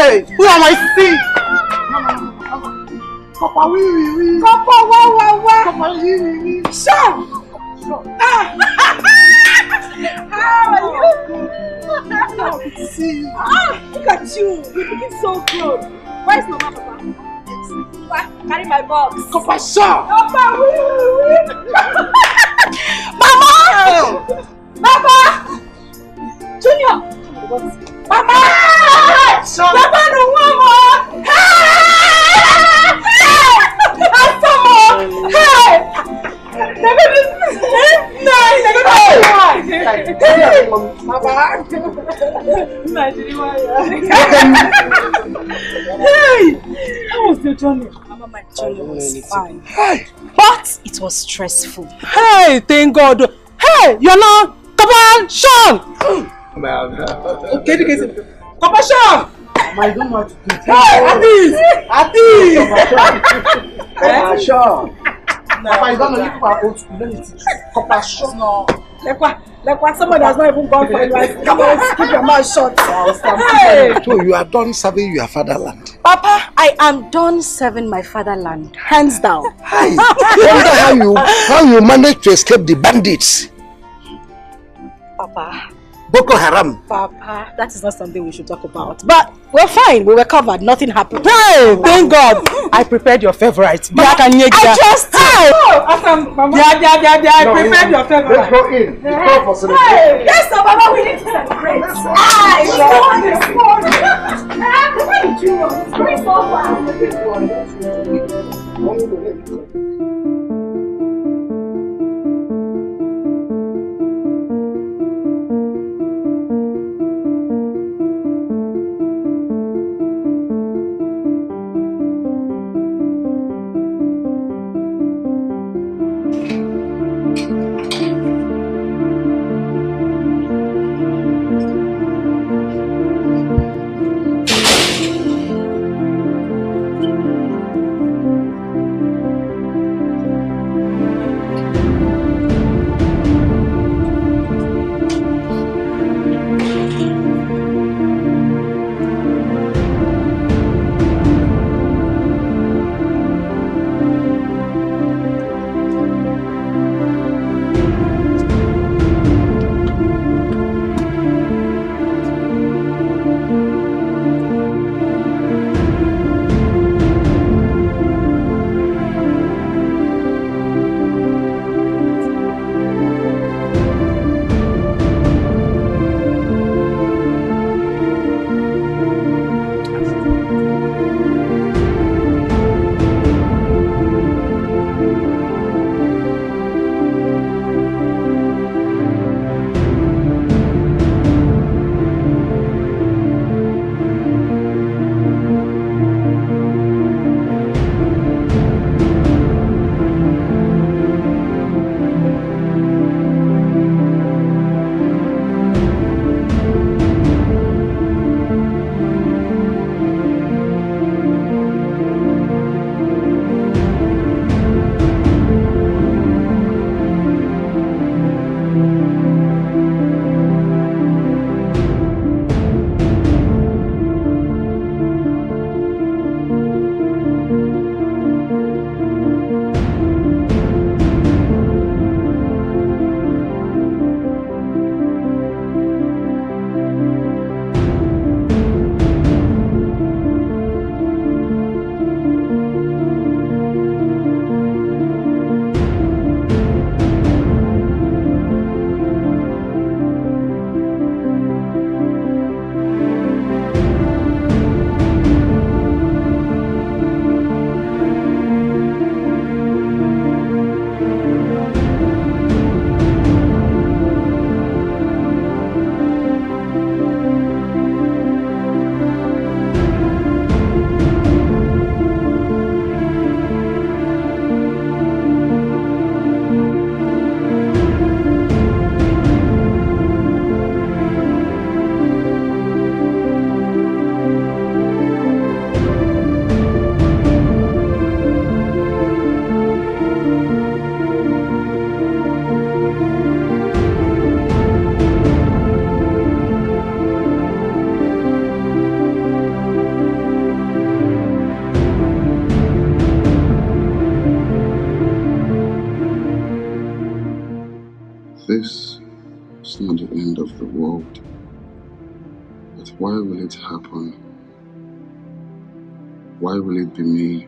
Hey, who am I seeing? Papa, oui. Papa, wow. Papa, oui. Sean! How are you? Good to see you. Look at you. You're looking so good. Where is Mama, Papa? Carry my box. Papa, Sean! Papa, oui. Mama! Papa! Junior! Papa! Sean! Papa, no mama! Hey! How was your journey? Mama, my journey was fine. Hey! But it was stressful. Hey, thank God. Hey, you're not. Come on, Sean! Okay, Papa Sean! I don't want to do it. Hey, Papa Sean! Papa, you don't know you are old school. Let me teach you. Papa Sean. No. Like what someone has not even gone for it. Like, come on, keep your mouth shut. Hey. So you are done serving your fatherland? Papa, I am done serving my fatherland. Hands down. Hi. I wonder how you managed to escape the bandits. Papa. Boko Haram. Papa, that is not something we should talk about. But we're fine. We were covered. Nothing happened. Hey, thank God. I prepared your favorite. I just... Hey! I No, prepared your favorite. Let's go in. It's time for celebration. Hey, yes, so Mama, we need to celebrate. Why did you want? It's going so fast. It's not the end of the world. But why will it happen? Why will it be me?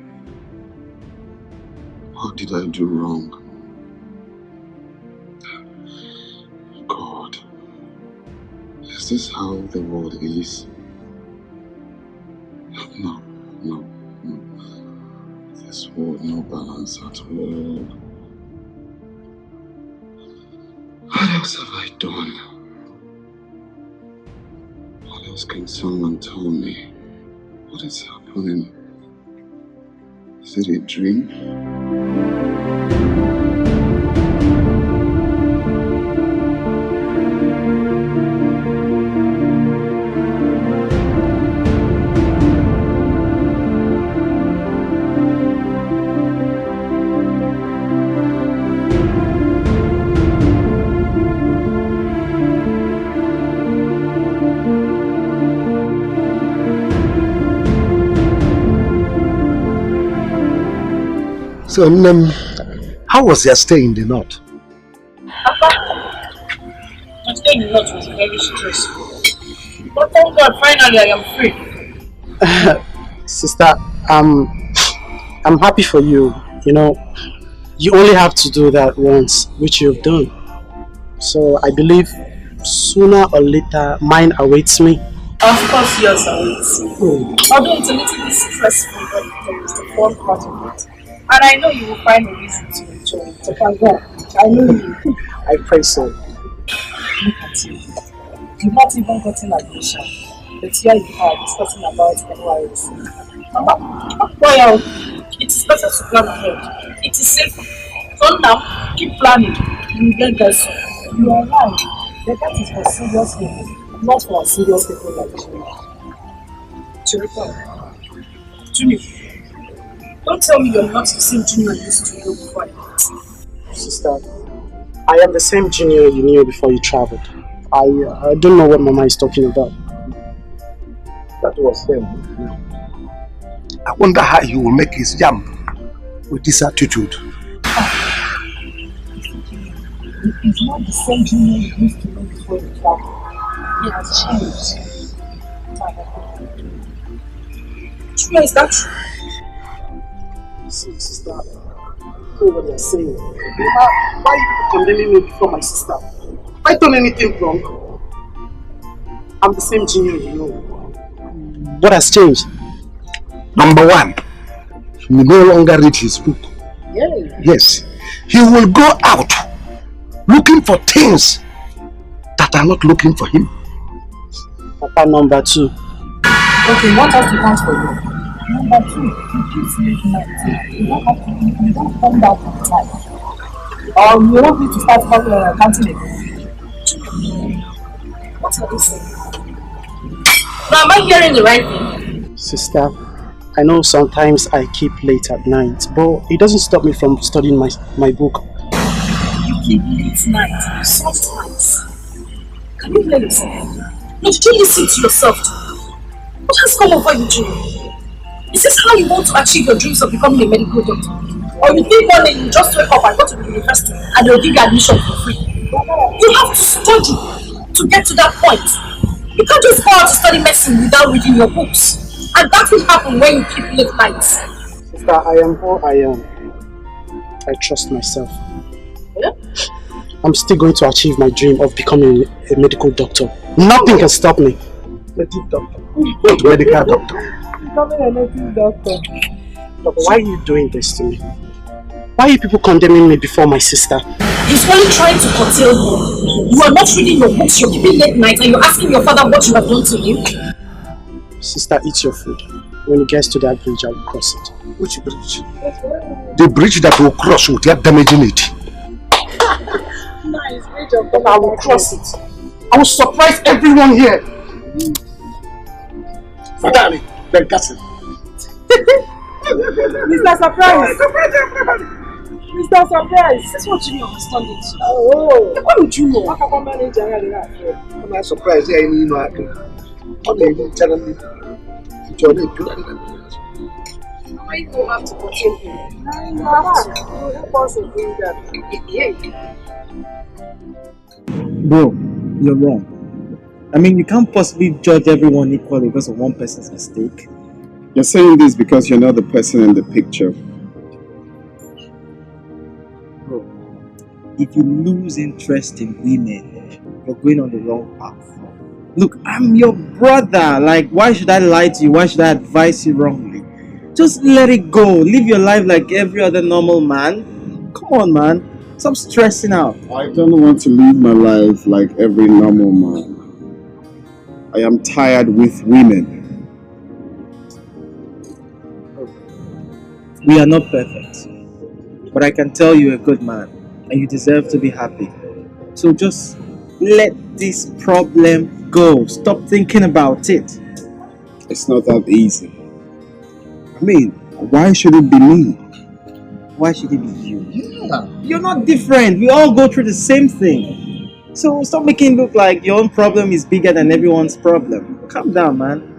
What did I do wrong? God, is this how the world is? No, no, no. This world, no balance at all. What else have I done? What else can someone tell me? What is happening? Is it a dream? So, how was your stay in the north? Papa, my stay in the north was very stressful. But thank God, finally I am free. Sister, I'm happy for you. You know, you only have to do that once, which you've done. So I believe sooner or later mine awaits me. Of course yours awaits me. Although it's a little bit stressful, but it's the fun part of it. And I know you will find a reason to enjoy it. So thank God. I know you. I pray so. Look at you. You've not even gotten admission. But here you are discussing about NYSC. Well, it is better to plan ahead. It is safer. So now, keep planning. You will get there soon. You are right. But that is for serious people, not for serious people like you. Chirika, Junior, don't tell me you're not the same Junior you used to know before I met. Sister, I am the same Junior you knew before you traveled. I don't know what Mama is talking about. That was him. I wonder how he will make his jump with this attitude. He's not the same Junior you used to know before you traveled. He has changed. Junior, is that true? See, sister, I know what you're saying. Why are you condemning me before my sister? Have I done anything wrong? I'm the same Junior you know. What has changed? Number one, he will no longer read his book. Yeah. Yes, he will go out looking for things that are not looking for him. Papa, number two. Okay, what else to count for you? Number two, you keep sleeping night. You don't have to, you don't come back on time. Or you want me to start counting again? What are you saying? Now, am I hearing the right thing? Sister, I know sometimes I keep late at night, but it doesn't stop me from studying my book. You keep late night, soft nights. Can you hear yourself? No, did you listen to yourself? What has come over you, Junior? Is this how you want to achieve your dreams of becoming a medical doctor? Or you think one day you just wake up and go to the university and they'll give you admission for free? You have to study to get to that point. You can't just go out to study medicine without reading your books. And that will happen when you keep late nights. Sister, I am who I am. I trust myself. Yeah? I'm still going to achieve my dream of becoming a medical doctor. Nothing can stop me. Medical doctor. What medical doctor? Becoming a medical doctor. But why are you doing this to me? Why are you people condemning me before my sister? He's only trying to curtail you. You are not reading your books, you're keeping late night, and you're asking your father what you have done to him. Sister, eat your food. When it gets to that bridge, I will cross it. Which bridge? The bridge that will cross without damaging it. Nice bridge of But I will cross it. I will surprise everyone here. Fadali, Benkasi. Mr. Surprise! Mr. Surprise! This is what Junior has turned into. Oh! What would you know? What can manage I'm not surprised. Yeah, you know, I can. What are you telling me? Why you go have to control him? You have to help us bring that. Bro, you're wrong. I mean, you can't possibly judge everyone equally because of one person's mistake. You're saying this because you're not the person in the picture. Bro, if you lose interest in women, you're going on the wrong path. Look, I'm your brother. Like, why should I lie to you? Why should I advise you wrongly? Just let it go. Live your life like every other normal man. Come on, man. Stop stressing out. I don't want to live my life like every normal man. I am tired with women. We are not perfect. But I can tell you're a good man. And you deserve to be happy. So just let this problem go. Stop thinking about it. It's not that easy. I mean, why should it be me? Why should it be you? Yeah. You're not different. We all go through the same thing. So stop making it look like your own problem is bigger than everyone's problem. Calm down, man.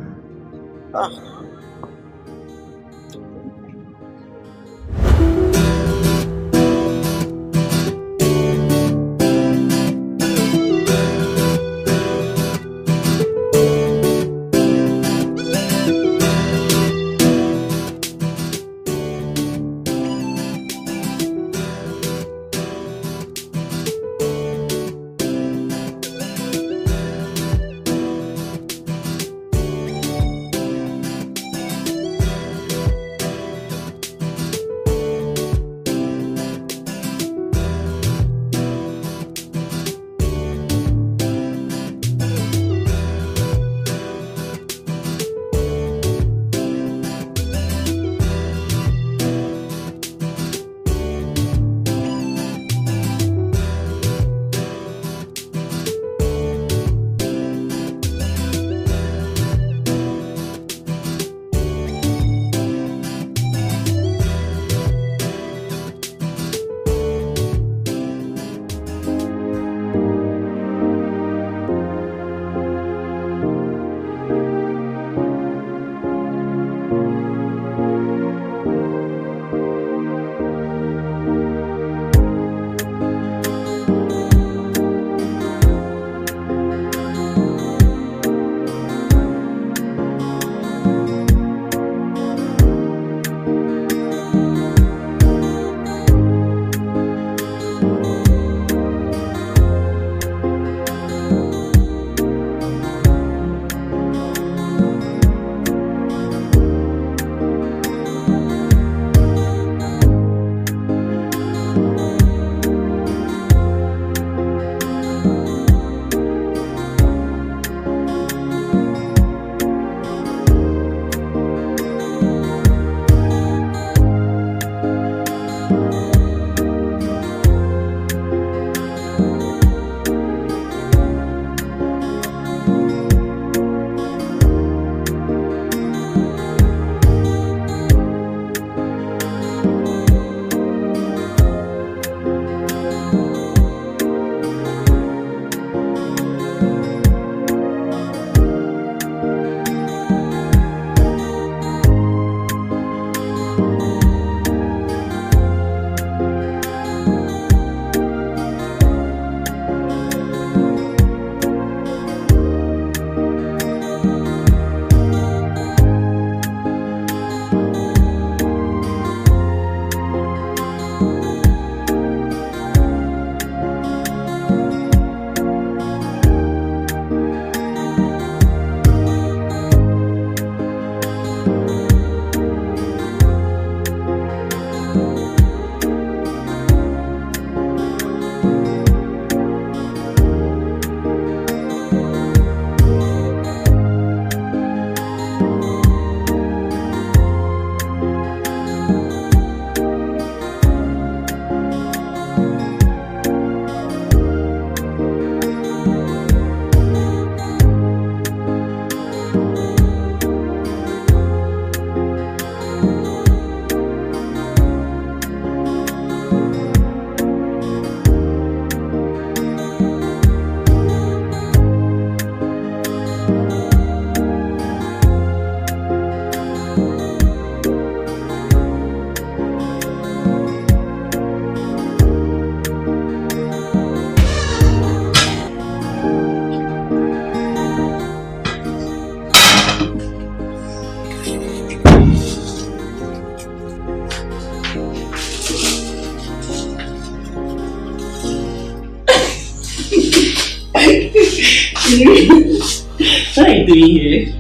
What are you doing here?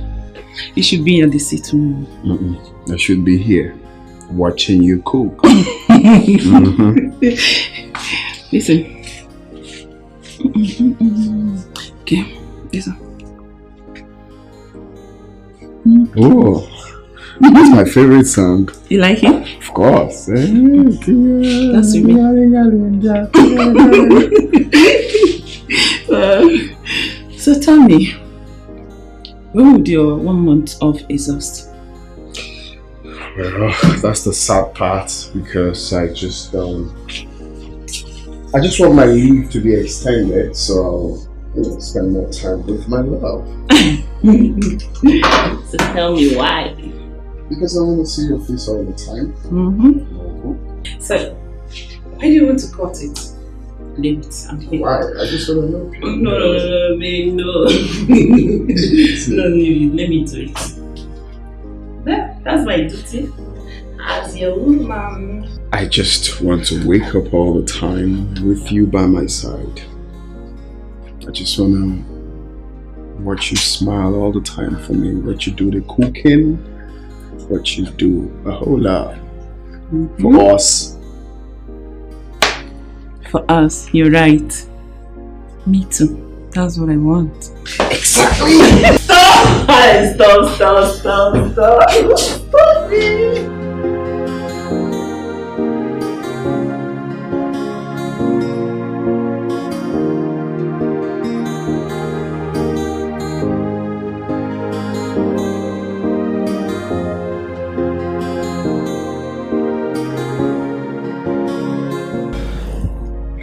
You should be in the sitting room. I should be here, watching you cook. Listen. Okay, listen. Oh, that's my favorite song. You like it? Of course. That's me. So tell me, when would your 1 month of exhaust? Well, that's the sad part because I just want my leave to be extended, so I'll spend more time with my love. So tell me why. Because I want to see your face all the time. So, why do you want to cut it? Leave it. Why? I just want to know. No, babe, no. No, let me do it. That's my duty as your woman. I just want to wake up all the time with you by my side. I just want to watch you smile all the time for me. Watch you do the cooking. Watch you do a whole lot for us. For us, you're right. Me too. That's what I want. Exactly! Stop it!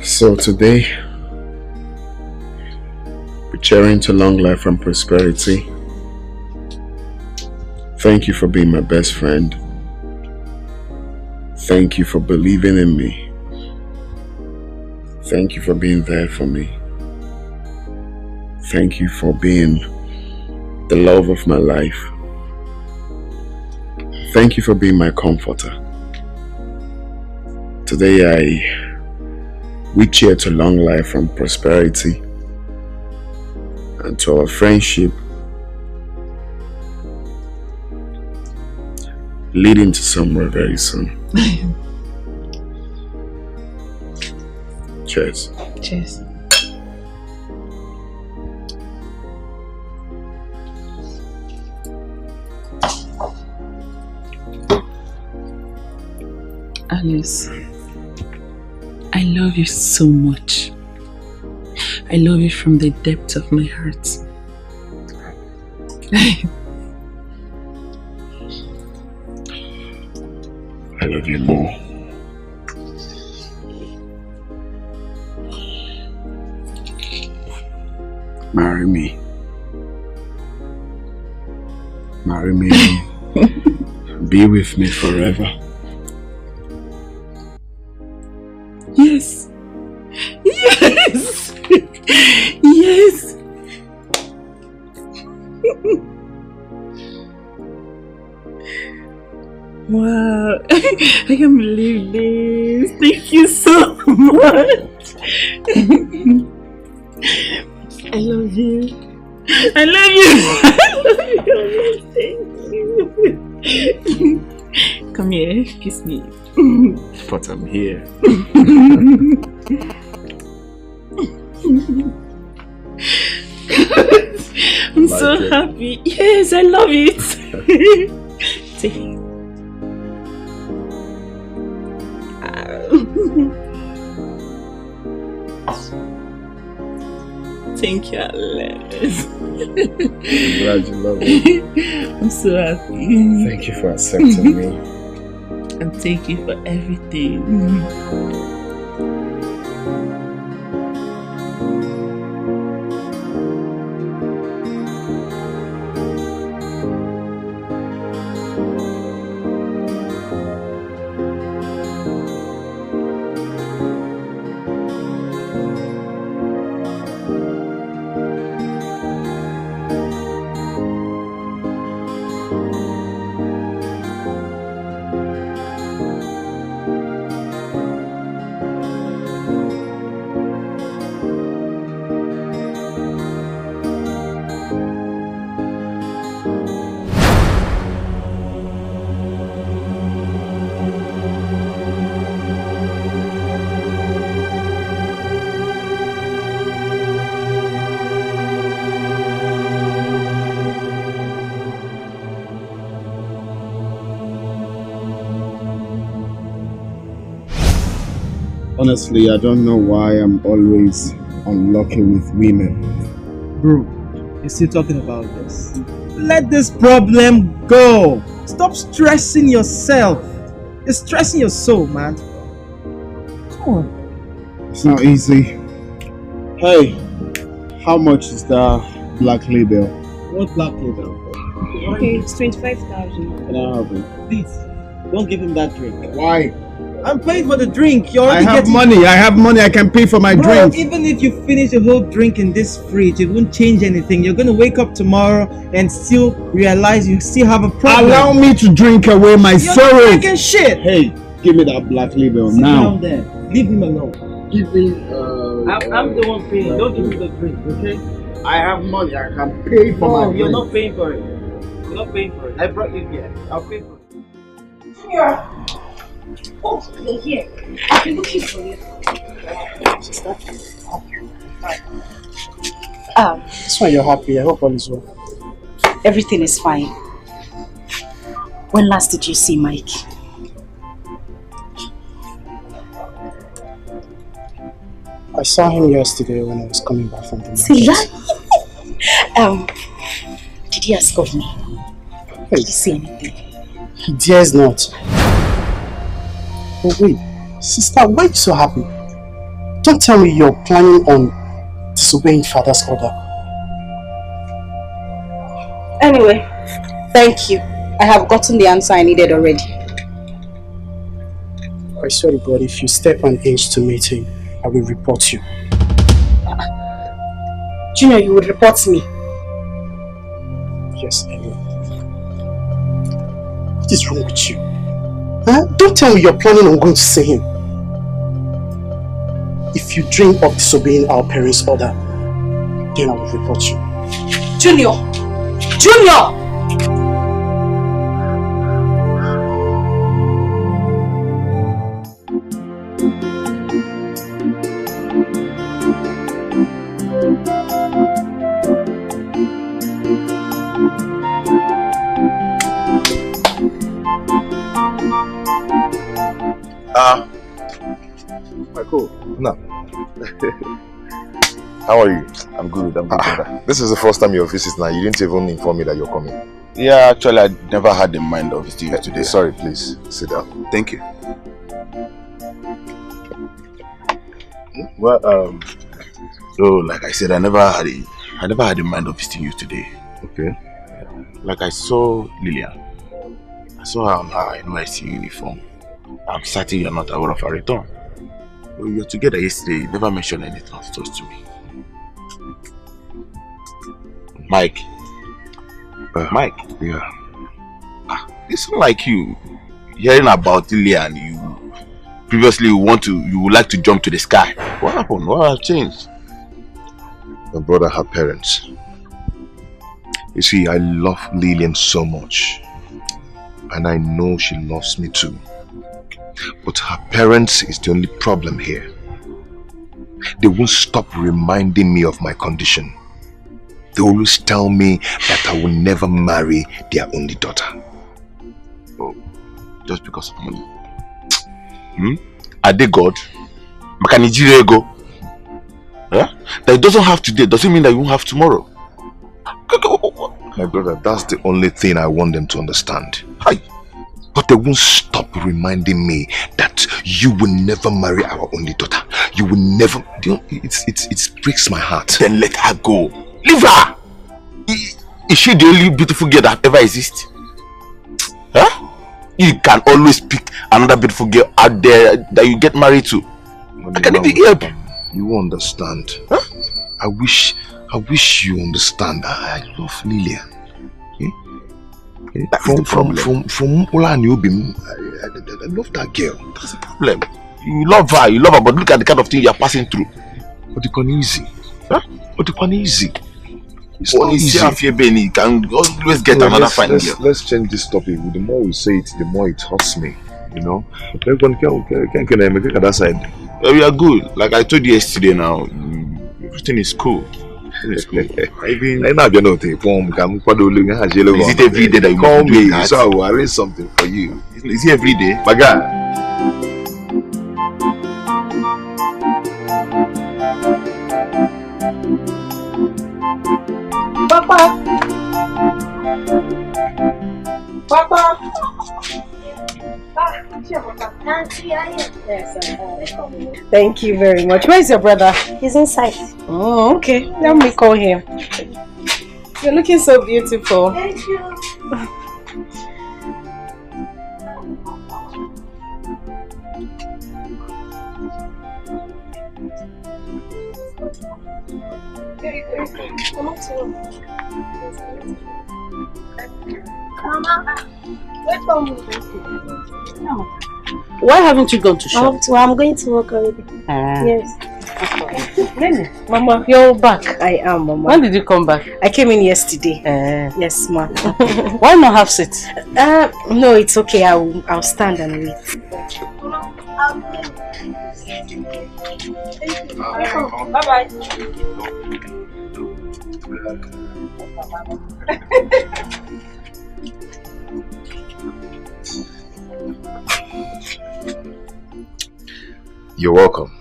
So today, we're cheering to long life and prosperity. Thank you for being my best friend. Thank you for believing in me. Thank you for being there for me. Thank you for being the love of my life. Thank you for being my comforter. Today we cheer to long life and prosperity and to our friendship leading to somewhere very soon. Cheers. Cheers. Alice, I love you so much. I love you from the depth of my heart. I love you more. Marry me. Marry me. Be with me forever. Yes. Yes. Yes. Wow. I can't believe this. Thank you so much. I love you. I love you. Thank you. Come here, kiss me. But I'm here. I'm so happy. Yes, I love it. Take it. Thank you, Alex. I'm glad you love me. I'm so happy. Thank you for accepting me. And thank you for everything. Honestly, I don't know why I'm always unlucky with women. Bro, you're still talking about this. Let this problem go. Stop stressing yourself. You're stressing your soul, man. Come on. It's not easy. Hey, how much is that black label? What black label? Okay, it's 25,000. Can I have it? Please, don't give him that drink. Why? I'm paying for the drink. You're I already have getting money. I have money. I can pay for my Bro, drink. even if you finish the whole drink in this fridge, it won't change anything. You're gonna wake up tomorrow and still realize you still have a problem. Allow me to drink away my You're sorrow. not drinking shit. Hey, give me that black label Sit now. down there. Leave him alone. Give me. I'm the one paying. Don't give me the drink, okay? I have money. I can pay for my No, drink. you're not paying for it. You're not paying for it. I brought you here. I'll pay for it. Here. Oh, you're here. I've been looking for you. That's why you're happy. I hope all is well. Everything is fine. When last did you see Mike? I saw him yesterday when I was coming back from the market. See that? Did he ask of me? Did he say anything? He dares not. Oh wait, sister, why are you so happy? Don't tell me you're planning on disobeying father's order. Anyway, thank you. I have gotten the answer I needed already. I swear to God, if you step an inch to meet him, I will report you. Junior, you would report me. Yes, I will. What is wrong with you? Huh? Don't tell me you're planning on going to see him. If you dream of disobeying our parents' order, then I will report you. Junior! Junior! Michael, no. How are you? I'm good. This is the first time you're visiting now. You didn't even inform me that you're coming. Yeah, actually, I never had in mind of visiting you today. Sorry, please sit down. Thank you. Well, So, like I said, I never had in mind of visiting you today. okay. Like I saw Lillian. I saw her on her NYC uniform. I'm certain you're not aware of her return. We were together yesterday. You never mentioned anything of those to me. Mike. Mike. Yeah. It's not like you hearing about Lillian. You previously you would like to jump to the sky. What happened? What has changed? My brother, her parents. You see, I love Lillian so much. And I know she loves me too. But her parents is the only problem here. They won't stop reminding me of my condition. They always tell me that I will never marry their only daughter. Oh, just because of money. Are they God? Makanijire go? Yeah? That it doesn't have today doesn't mean that you won't have tomorrow. My brother, that's the only thing I want them to understand. Hi. But they won't stop reminding me that you will never marry our only daughter. You will never. You know, it breaks my heart. Then let her go. Leave her. Is she the only beautiful girl that ever exists? Huh? You can always pick another beautiful girl out there that you get married to. I can even help. You won't understand. Huh? I wish you understand. I love Lillian. That's the problem. From Ola and Yobim, I love that girl. That's the problem. You love her, but look at the kind of thing you are passing through. But it's not easy. Huh? But it's not easy. It's When not you see easy. her fear, Benny, you can always get another fine girl. Let's change this topic. The more we say it, the more it hurts me. You know. Everyone can that side. We are good. Like I told you yesterday now, everything is cool. Is it every day that you call me? that? So I will arrange something for you. Is it every day? My guy. Papa! Papa! Yes, thank you very much. Where is your brother? He's inside. Oh, okay. Let me call him. You're looking so beautiful. Thank you. Mama, why haven't you gone to shop? I'm going to work already. Yes. Mama, you're back. I am, Mama. When did you come back? I came in yesterday. Yes, ma. Why not have seat? No, it's okay. I'll stand and wait. Bye-bye. You're welcome.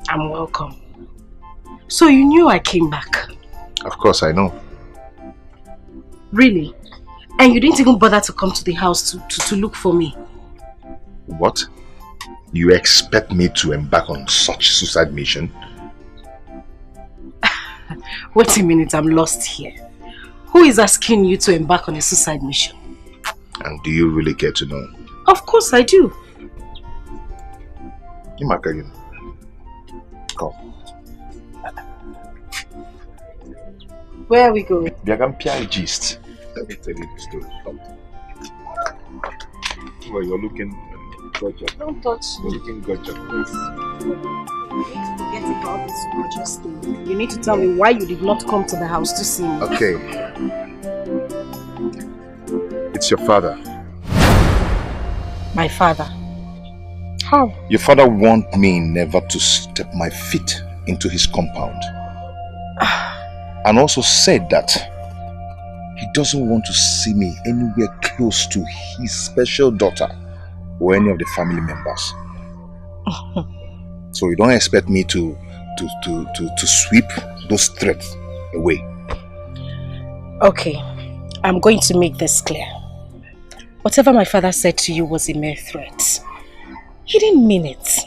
I'm welcome. So you knew I came back? Of course I know. Really? And you didn't even bother to come to the house to look for me? What? You expect me to embark on such suicide mission? Wait a minute, I'm lost here. Who is asking you to embark on a suicide mission? And do you really care to know? Of course I do. Come. Where are we going? Biagampia gist. Let me tell you the story. Come. Well, you're looking gorgeous. Don't touch me. You're looking gorgeous. Forget about this gorgeous thing. You need to tell me why you did not come to the house to see me. Okay. It's your father. My father? How? Your father warned me never to step my feet into his compound. And also said that he doesn't want to see me anywhere close to his special daughter or any of the family members. So you don't expect me to sweep those threats away. Okay, I'm going to make this clear. Whatever my father said to you was a mere threat. He didn't mean it.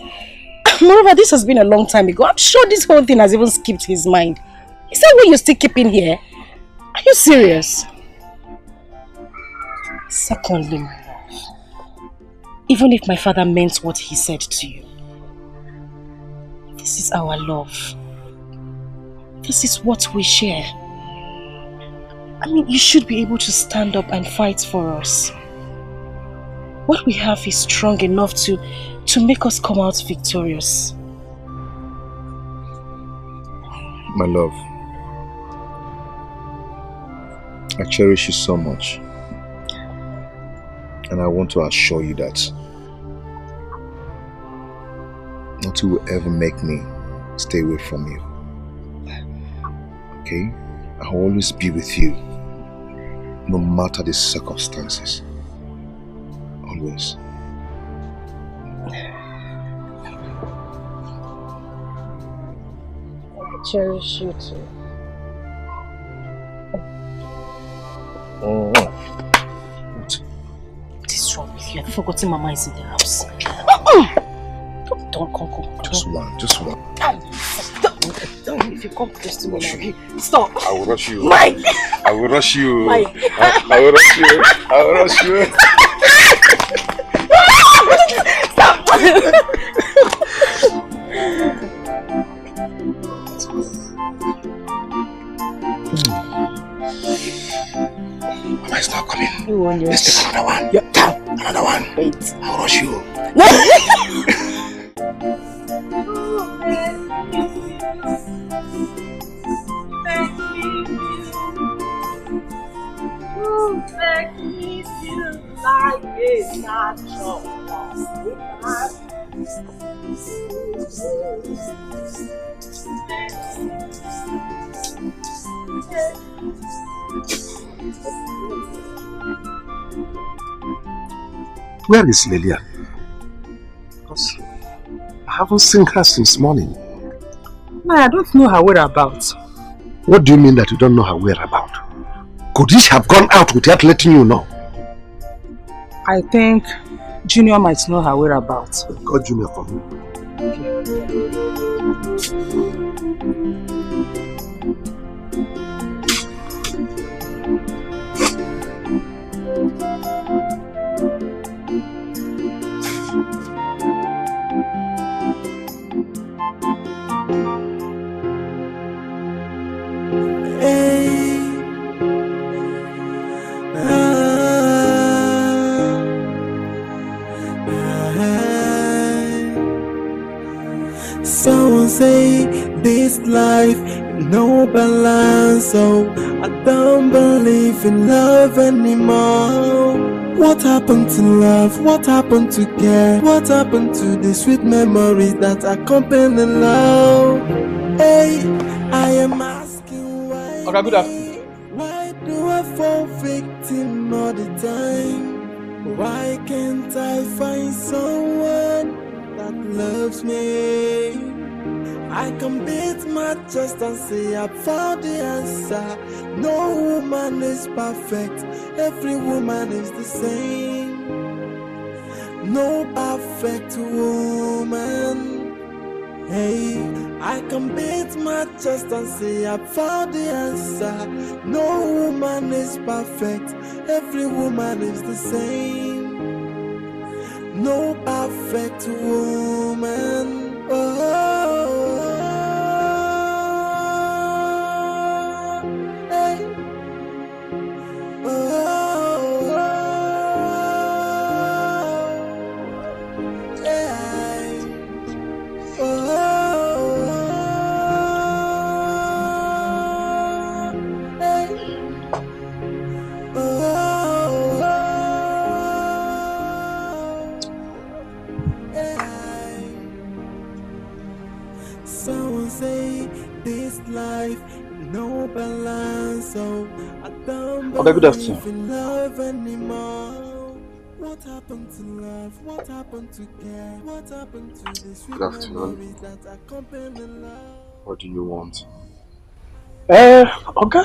Moreover, this has been a long time ago. I'm sure this whole thing has even skipped his mind. Is that what you're still keeping here? Are you serious? Secondly, my love, even if my father meant what he said to you, this is our love. This is what we share. I mean, you should be able to stand up and fight for us. What we have is strong enough to make us come out victorious. My love, I cherish you so much. And I want to assure you that nothing will ever make me stay away from you. Okay? I'll always be with you, no matter the circumstances. Always. I cherish you too. Oh. What? What is wrong with you? Have you forgotten Mama is in the house? Don't come. Just one. Don't. If you come close to me, stop. I will rush you. Mike! I will rush you. Mike! I will rush you. I will rush you. Stop! Mama is not coming. You want your... Let's take another one. Yep. Another one. Wait. I'll rush you. No! Where is Lillian? Because I haven't seen her since morning. No, I don't know her whereabouts. What do you mean that you don't know her whereabouts? Could she have gone out without letting you know? I think Junior might know her whereabouts. Call Junior for me. Someone say this life no balance, so I don't believe in love anymore. What happened to love? What happened to care? What happened to the sweet memories that accompany love? Hey, I am asking why. Okay, good afternoon. Why do I fall victim all the time? Why can't I find someone that loves me? I can beat my chest and say I found the answer. No woman is perfect, every woman is the same. No perfect woman. Hey, I can beat my chest and say I found the answer. No woman is perfect, every woman is the same. No perfect woman. Someone say this life no balance, so I don't believe in love anymore. What happened to love? What happened to care? What happened to the sweet memories that accompany love? What do you want? Okay.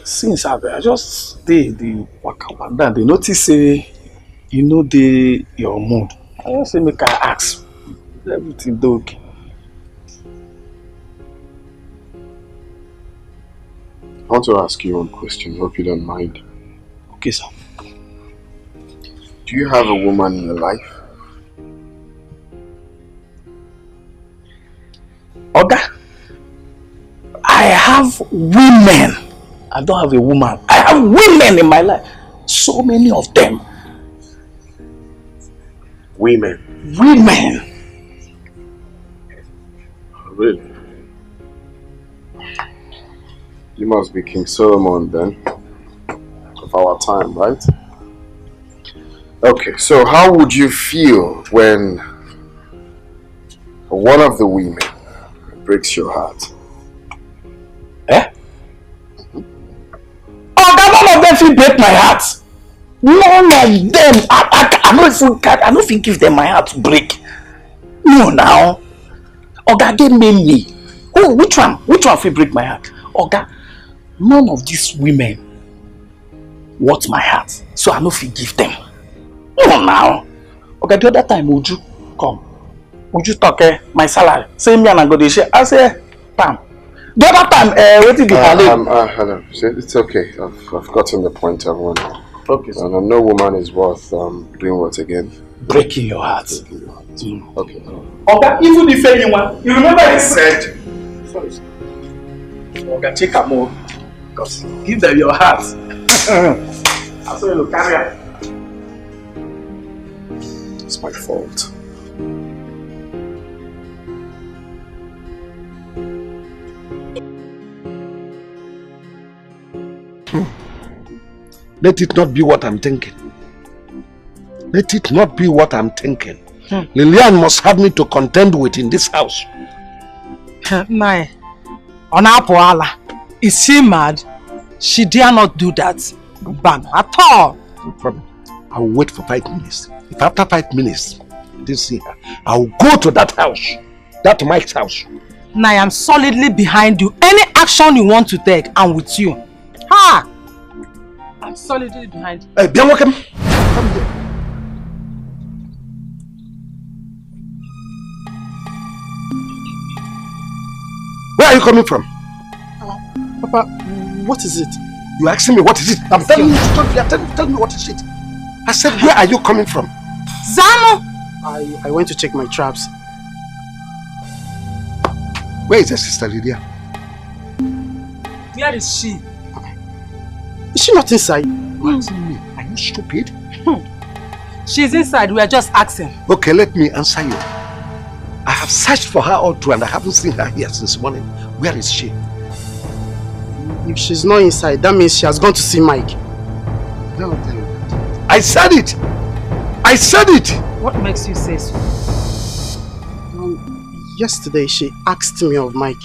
Since I just stay the waka and then they notice say you know your mood. I just say make I ask. Everything okay. I want to ask you one question. Hope you don't mind. Okay, sir. Do you have a woman in your life? Okay. I have women. I don't have a woman. I have women in my life. So many of them. Women? Women. Really? You must be King Solomon then, of our time, right? Okay, so how would you feel when one of the women breaks your heart? Eh? Oh, none of them will break my heart. None of them. I don't think give them my heart to break. No, now. Oga, they made me. Oh, which one? Which one will break my heart? Oga, none of these women want my heart, so I no fit give them. No, now. Okay, the other time, Uju come. Uju talk my salary. Say me and I go dey share. I say, Pam. The other time, what did you hello. It's okay. I've gotten the point, everyone. Okay. And no woman is worth doing what again? Breaking your heart. Breaking your heart. Okay. Okay, even if anyone, you remember I said, sorry. Okay, take a more. Because give them your heart. I saw you carry it. It's my fault. Let it not be what I'm thinking. Let it not be what I'm thinking. Lilian must have me to contend with in this house. Nai, on Apoala, is she mad? She dare not do that. Bam, at all. No problem. I'll wait for 5 minutes. If after 5 minutes I didn't see her, I'll go to that house, that Mike's house. Now I am solidly behind you. Any action you want to take, I'm with you. Ha! I'm solidly behind you. Hey, Bian, welcome. Come here. Where are you coming from? Papa, what is it? You asking me what is it? I'm telling you, tell me what is it. I said, where are you coming from? Zano! I went to check my traps. Where is your sister Lydia? Where is she? Is she not inside? What do you mean? Are you stupid? She's inside, we are just asking. Okay, let me answer you. I have searched for her all through and I haven't seen her here since morning. Where is she? If she's not inside, that means she has gone to see Mike. No, tell you that. I said it! I said it! What makes you say so? Yesterday, she asked me of Mike.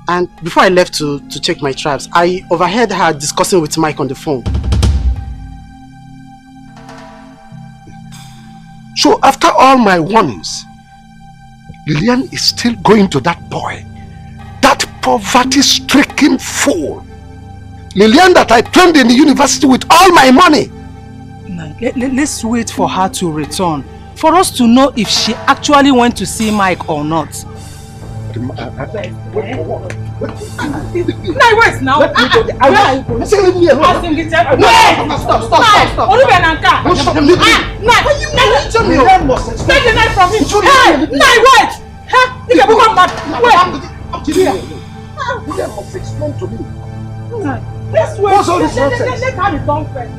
And before I left to check my traps, I overheard her discussing with Mike on the phone. So after all my warnings, Lillian is still going to that boy. That poverty-stricken fool. Lillian that I trained in the university with all my money. Let's wait for her to return. For us to know if she actually went to see Mike or not. Wait now. Leave me alone. Stop. Take the knife from him. Wait. Must explain to me. Let's wait. What's all this nonsense? Let's have it done first.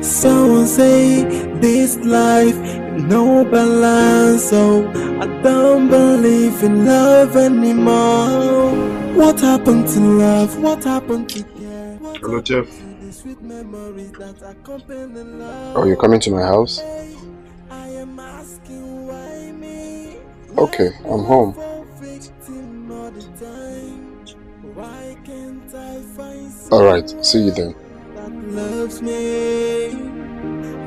Someone say this life no balance, so I don't believe in love anymore. What happened to love? What happened to care? Hello, Jeff. Oh, you're coming to my house? Okay, I'm home. Alright, see you then. Loves me.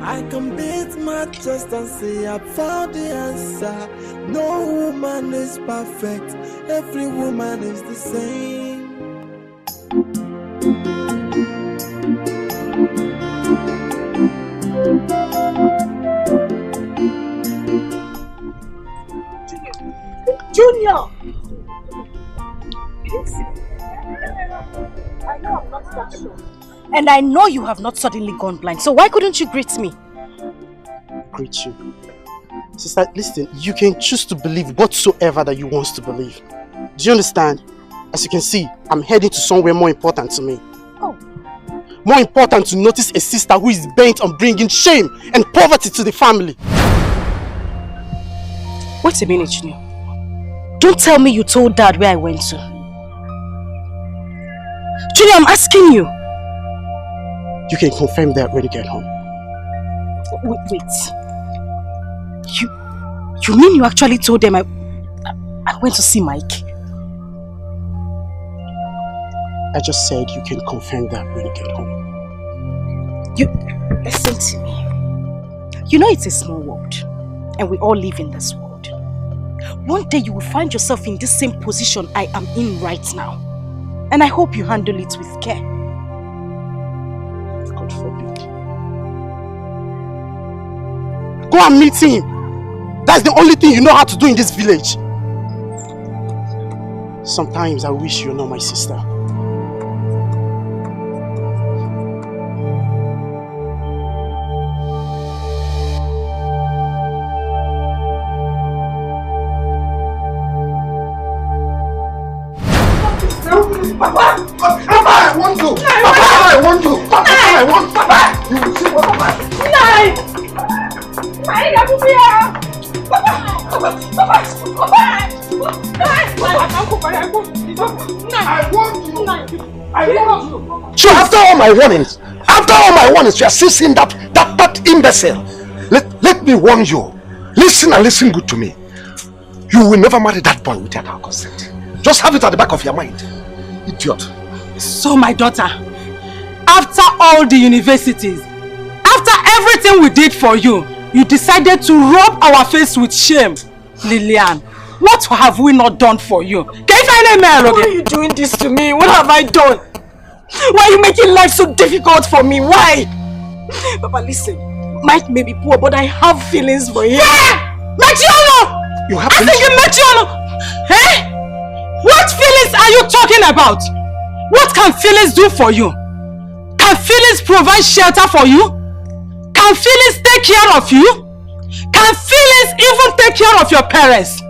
I can beat my chest and say I found the answer. No woman is perfect. Every woman is the same. Junior! I know I'm not that sure. And I know you have not suddenly gone blind, so why couldn't you greet me? Greet you? Sister, listen, you can choose to believe whatsoever that you want to believe. Do you understand? As you can see, I'm heading to somewhere more important to me. Oh. More important to notice a sister who is bent on bringing shame and poverty to the family. Wait a minute, Junior. Don't tell me you told Dad where I went to. Junior, I'm asking you. You can confirm that when you get home. Wait. You mean you actually told them I went to see Mike? I just said you can confirm that when you get home. You listen to me. You know it's a small world, and we all live in this world. One day you will find yourself in this same position I am in right now. And I hope you handle it with care. God forbid. Go and meet him. That's the only thing you know how to do in this village. Sometimes I wish you're not my sister. Papa, I want to. Papa, I want to. Papa, I want. Papa, you will see what Papa. I want you. So after all my warnings, you are still seeing that imbecile. Let me warn you. Listen and listen good to me. You will never marry that boy without our consent. Just have it at the back of your mind. Idiot. So my daughter, after all the universities, after everything we did for you, you decided to rub our face with shame. Lillian, what have we not done for you? Why are you doing this to me? What have I done? Why are you making life so difficult for me? Why? Papa, listen. Mike may be poor, but I have feelings for him. Yeah! Matiano! You have I think Matiano! Eh? What feelings are you talking about? What can feelings do for you? Can feelings provide shelter for you? Can feelings take care of you? Can feelings even take care of your parents?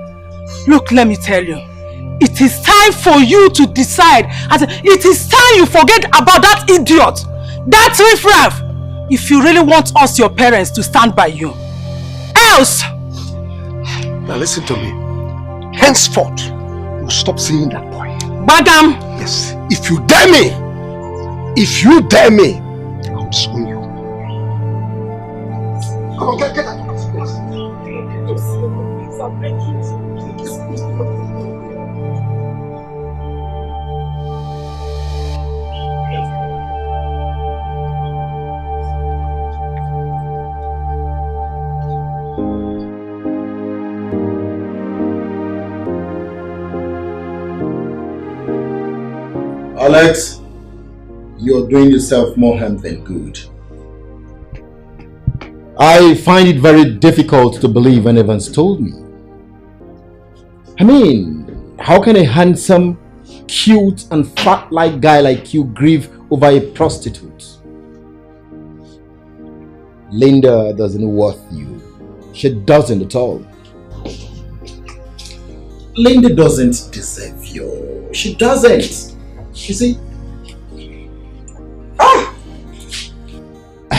Look, let me tell you. It is time for you to decide. It is time you forget about that idiot. That riffraff. If you really want us, your parents, to stand by you. Else. Now listen to me. Henceforth, you stop seeing that boy. Badam. Yes. If you dare me, I'll swing you. Come on, get out of this place. Alex, you're doing yourself more harm than good. I find it very difficult to believe when Evans told me. I mean, how can a handsome, cute and fat-like guy like you grieve over a prostitute? Linda doesn't worth you. She doesn't at all. Linda doesn't deserve you. She doesn't. You see?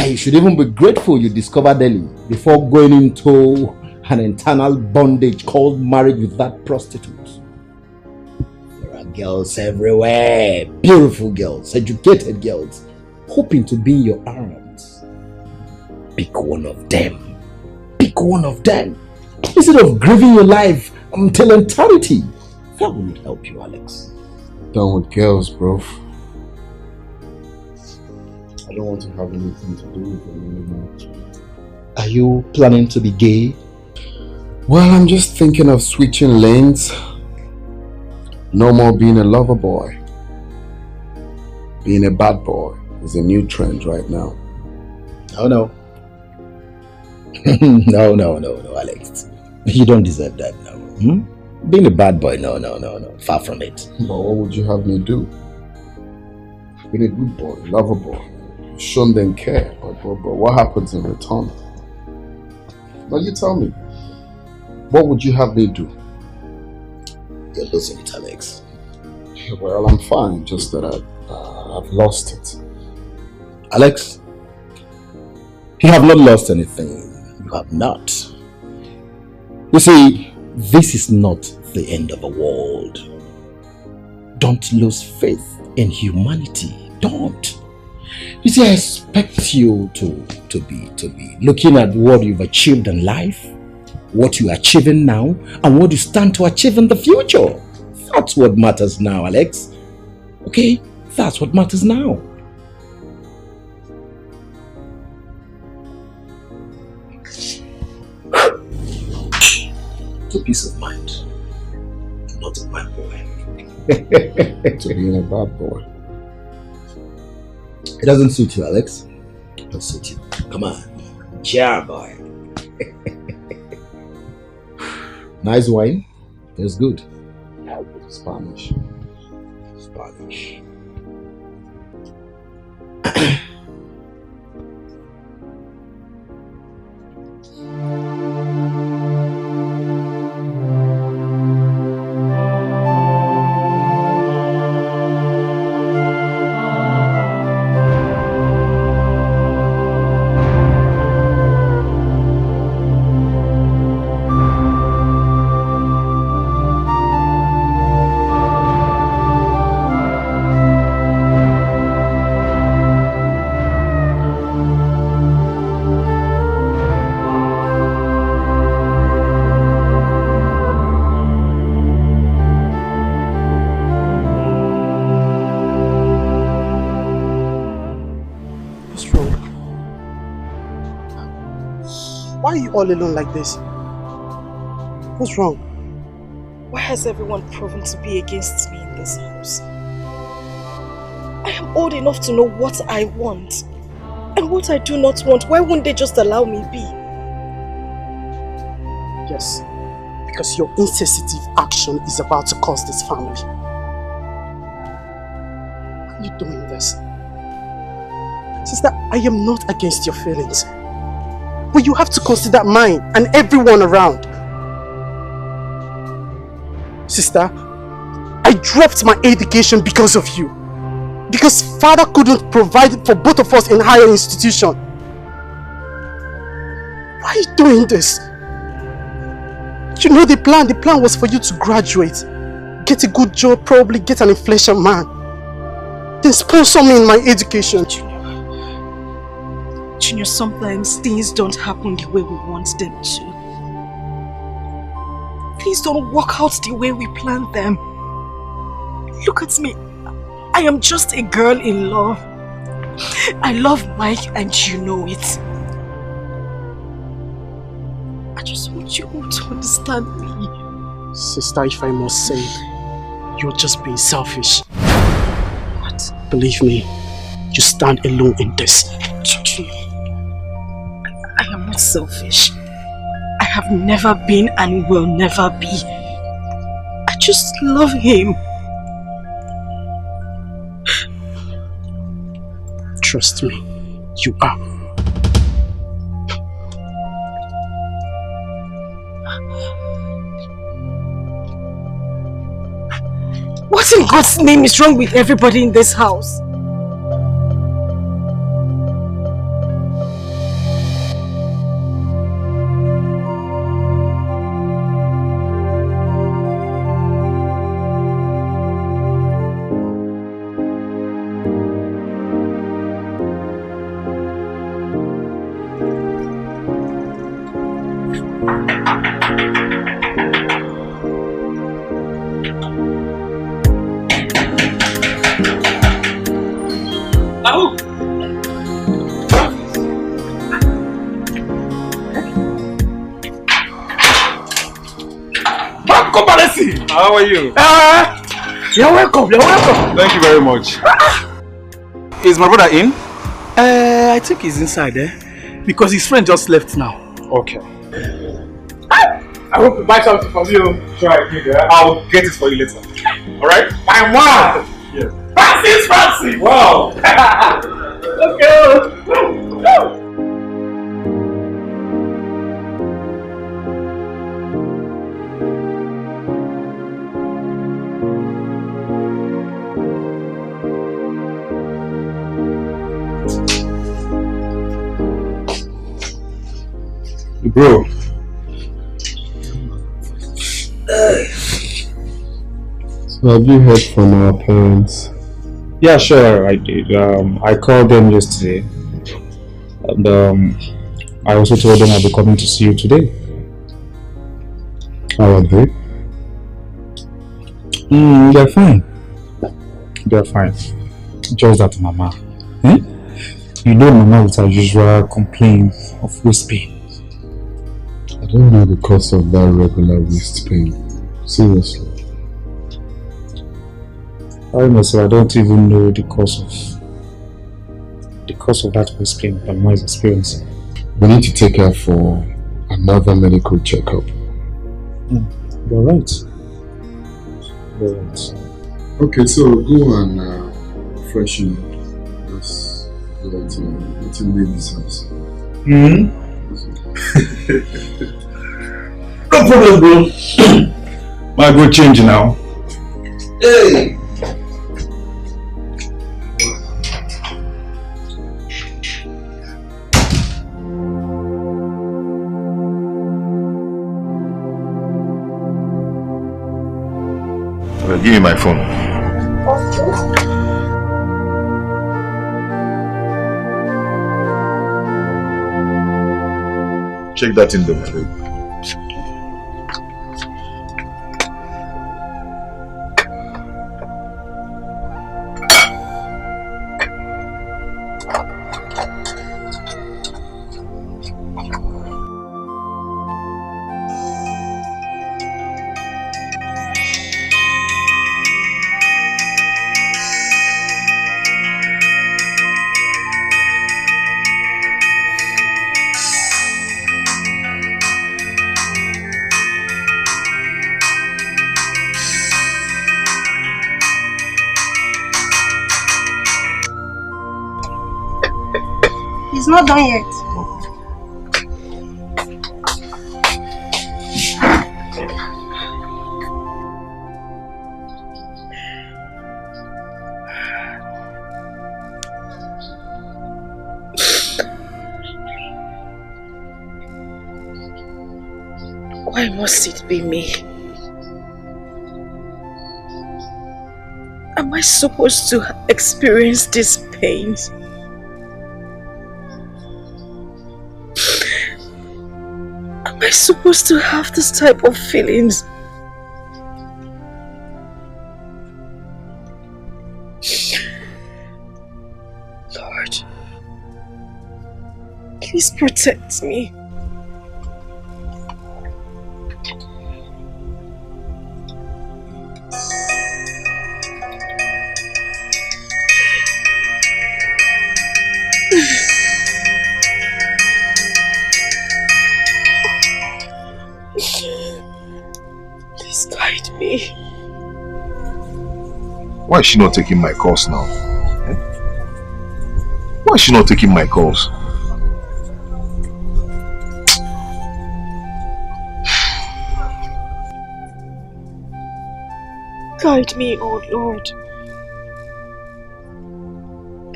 You should even be grateful you discovered Ellie before going into an internal bondage called marriage with that prostitute. There are girls everywhere, beautiful girls, educated girls, hoping to be in your arms. Pick one of them. Pick one of them. Instead of grieving your life until eternity. That won't help you, Alex. Done with girls, bro. I don't want to have anything to do with them anymore. Are you planning to be gay? Well, I'm just thinking of switching lanes. No more being a lover boy. Being a bad boy is a new trend right now. Oh no. No, Alex. You don't deserve that now. Being a bad boy, no. Far from it. But what would you have me do? Being a good boy, lover boy. Shown them care, but what happens in return? Now you tell me. What would you have me do? You're losing it, Alex. Well, I'm fine, just that I've lost it. Alex, you have not lost anything. You have not. You see, this is not the end of the world. Don't lose faith in humanity. Don't. You see, I expect you to be looking at what you've achieved in life, what you're achieving now, and what you stand to achieve in the future. That's what matters now, Alex. Okay? That's what matters now. To peace of mind, not a bad boy. To being a bad boy. It doesn't suit you, Alex. It doesn't suit you. Come on. Cheer, boy. Nice wine. It's good. Spanish. Why are you all alone like this? What's wrong? Why has everyone proven to be against me in this house? I am old enough to know what I want. And what I do not want, why wouldn't they just allow me be? Yes, because your insensitive action is about to cause this family. Why are you doing this? Sister, I am not against your feelings. But you have to consider mine and everyone around. Sister, I dropped my education because of you. Because father couldn't provide for both of us in higher institution. Why are you doing this? You know the plan. The plan was for you to graduate, get a good job, probably get an inflation man. Then sponsor me in my education. Junior, sometimes things don't happen the way we want them to. Things don't work out the way we planned them. Look at me. I am just a girl in love. I love Mike and you know it. I just want you all to understand me. Sister, if I must say, you're just being selfish. What? Believe me, you stand alone in this. I am not selfish. I have never been and will never be. I just love him. Trust me, you are. What in God's name is wrong with everybody in this house? How are you? You're welcome, you're welcome. Thank you very much. Is my brother in? I think he's inside there. Because his friend just left now. Okay. I hope to buy something from you. Try it, yeah? I'll get it for you later. Alright? My man! Yes. Fancy! Wow! Let's go! Bro. So have you heard from our parents? Yeah, sure, I did. I called them yesterday. And I also told them I'll be coming to see you today. How are they? They're fine. They're fine. Just that Mama. You know Mama with her usual complaints of waist pain. I don't know the cause of that regular waist pain. Seriously. I know, sir. I don't even know the cause of that waist pain that Mama is experiencing. We need to take her for another medical checkup. You're right. You're right. Okay, so go and freshen up. Let's go to leave this house. No problem, bro. My good change now. Hey! Well, give me my phone. Check that in the tray. It's not done yet. Why must it be me? Am I supposed to experience this pain? Am I supposed to have this type of feelings? Lord, please protect me. Please guide me. Why is she not taking my calls now? Why is she not taking my calls? Guide me, oh Lord.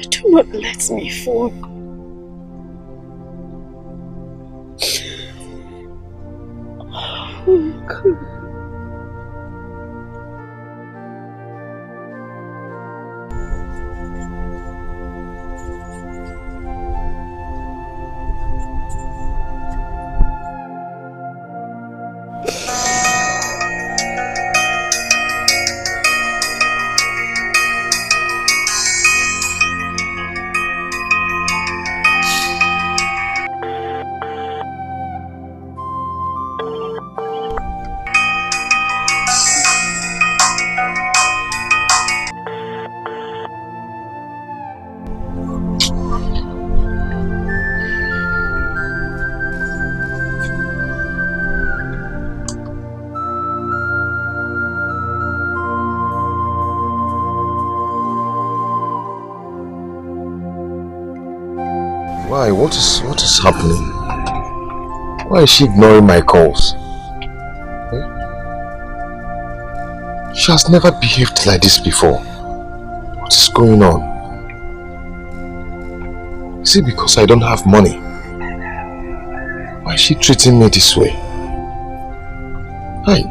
Do not let me fall. Oh God. Why? What is happening? Why is she ignoring my calls? She has never behaved like this before. What is going on? Is it because I don't have money? Why is she treating me this way? Hi.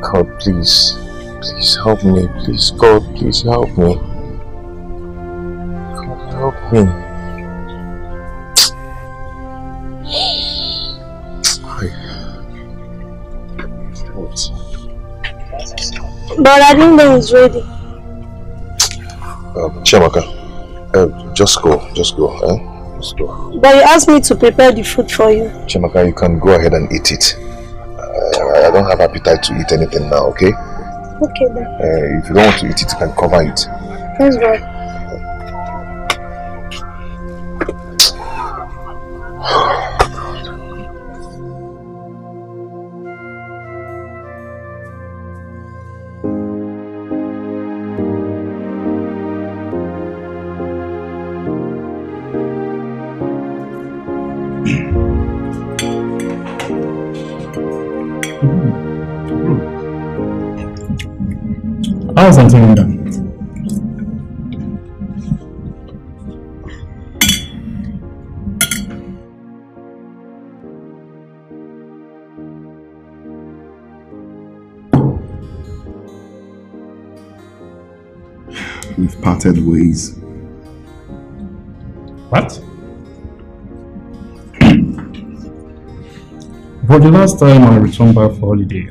God, please. Please help me. Please, God, please help me. God, help me. But I didn't know it's ready. Chiamaka, just go. Just go. But you asked me to prepare the food for you. Chiamaka, you can go ahead and eat it. I don't have appetite to eat anything now, okay? Okay then. If you don't want to eat it, you can cover it. Thanks, God. How's Auntie Linda? We've parted ways. What? For the last time I returned back for holiday,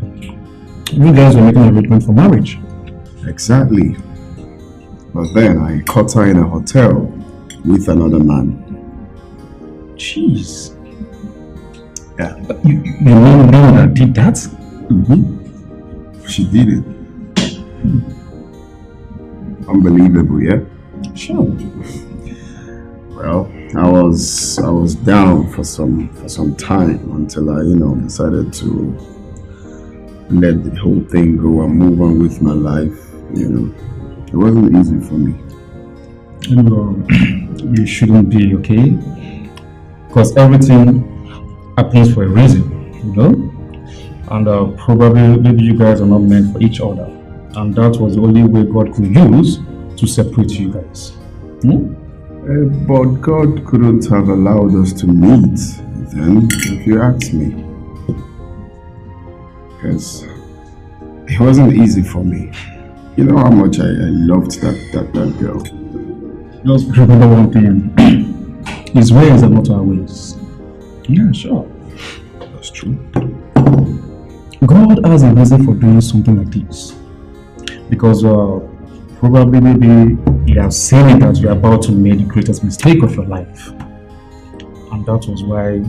you guys were making an arrangement for marriage. Exactly. But then I caught her in a hotel with another man. Jeez. Yeah. But you know that did that? Mm-hmm. She did it. Unbelievable, yeah? Sure. Well, I was down for some time until I, decided to let the whole thing go and move on with my life. It wasn't easy for me. You shouldn't be, okay? Because everything happens for a reason, you know? And probably maybe you guys are not meant for each other. And that was the only way God could use to separate you guys. But God couldn't have allowed us to meet then, if you ask me. Because it wasn't easy for me. You know how much I loved that girl. Just remember one thing. His ways are not our ways. Yeah, sure. That's true. God has a reason for doing something like this. Because probably maybe he has seen it that you're about to make the greatest mistake of your life. And that was why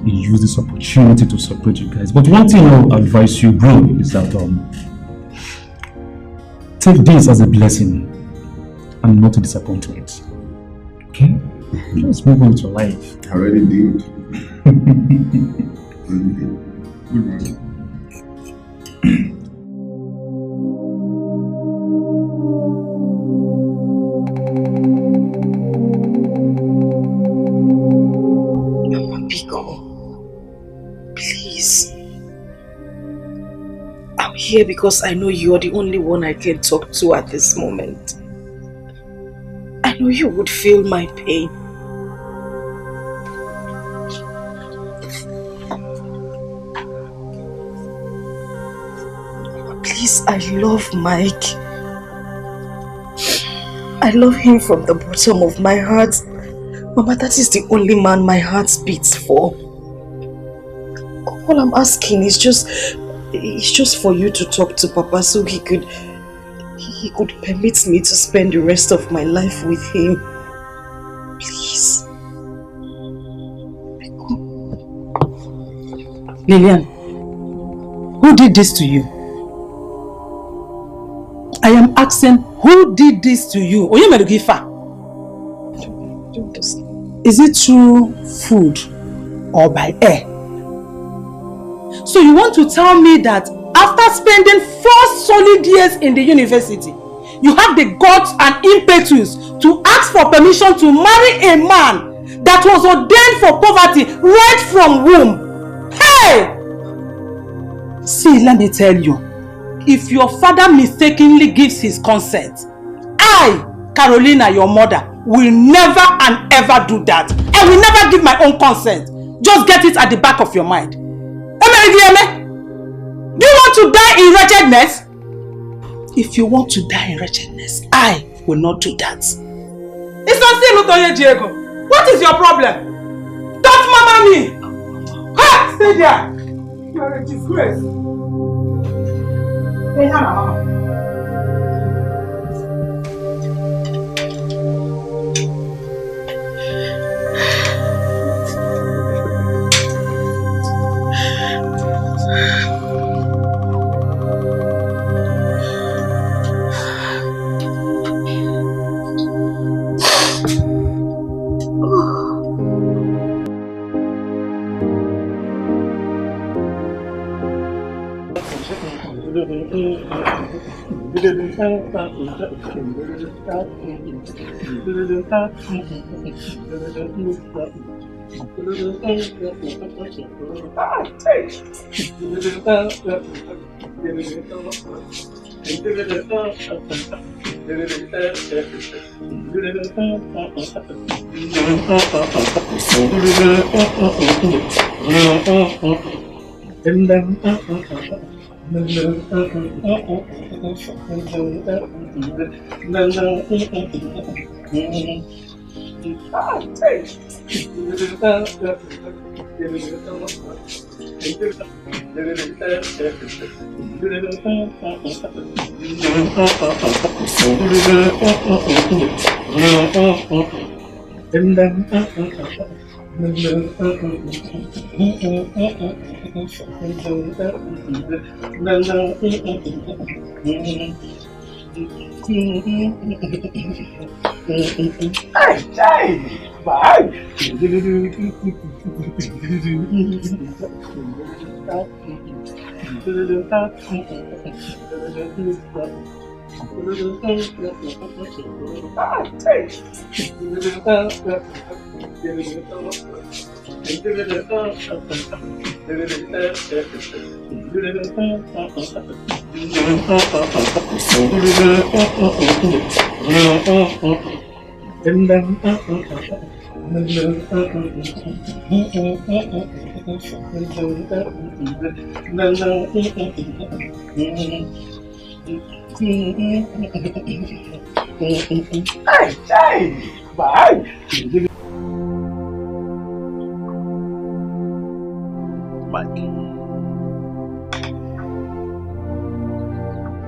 he used this opportunity to separate you guys. But one thing I'll advise you, bro, is that take this as a blessing and not a disappointment. Okay? Just move on with your life. I already did. Please. I'm here because I know you're the only one I can talk to at this moment. I know you would feel my pain. Please, I love Mike. I love him from the bottom of my heart. Mama, that is the only man my heart beats for. All I'm asking is just for you to talk to Papa so he could permit me to spend the rest of my life with him. Please. Lillian, who did this to you? I am asking, who did this to you? Is it through food or by air? So you want to tell me that after spending 4 solid years in the university, you have the guts and impetus to ask for permission to marry a man that was ordained for poverty right from womb? Hey! See, let me tell you, if your father mistakenly gives his consent, I, Carolina, your mother, will never and ever do that. I will never give my own consent. Just get it at the back of your mind. Do you want to die in wretchedness? If you want to die in wretchedness, I will not do that. It's not still Lutoye Diego. What is your problem? Don't mama me! Ha! Stay there! You are a disgrace. Hey, Hannah, mama.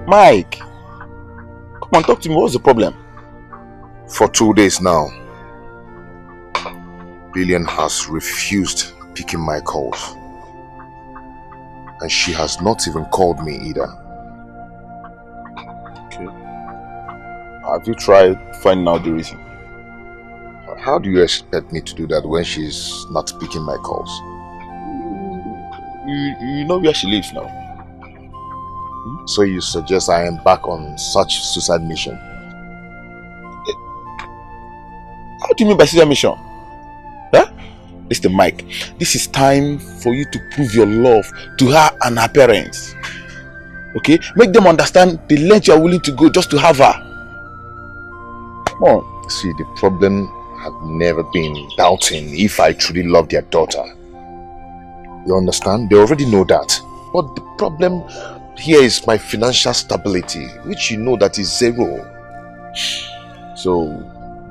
Mike, come on, talk to me. What's the problem? For 2 days now, Billion has refused picking my calls. And she has not even called me either. Okay. Have you tried finding out the reason? How do you expect me to do that when she's not picking my calls? You know where she lives now. So you suggest I embark on such suicide mission? How do you mean by suicide mission? Huh? Mr. Mike, this is time for you to prove your love to her and her parents. Okay? Make them understand the length you are willing to go just to have her. Come on. See, the problem had never been doubting if I truly love their daughter. You understand? They already know that. But the problem here is my financial stability, which you know that is zero. So,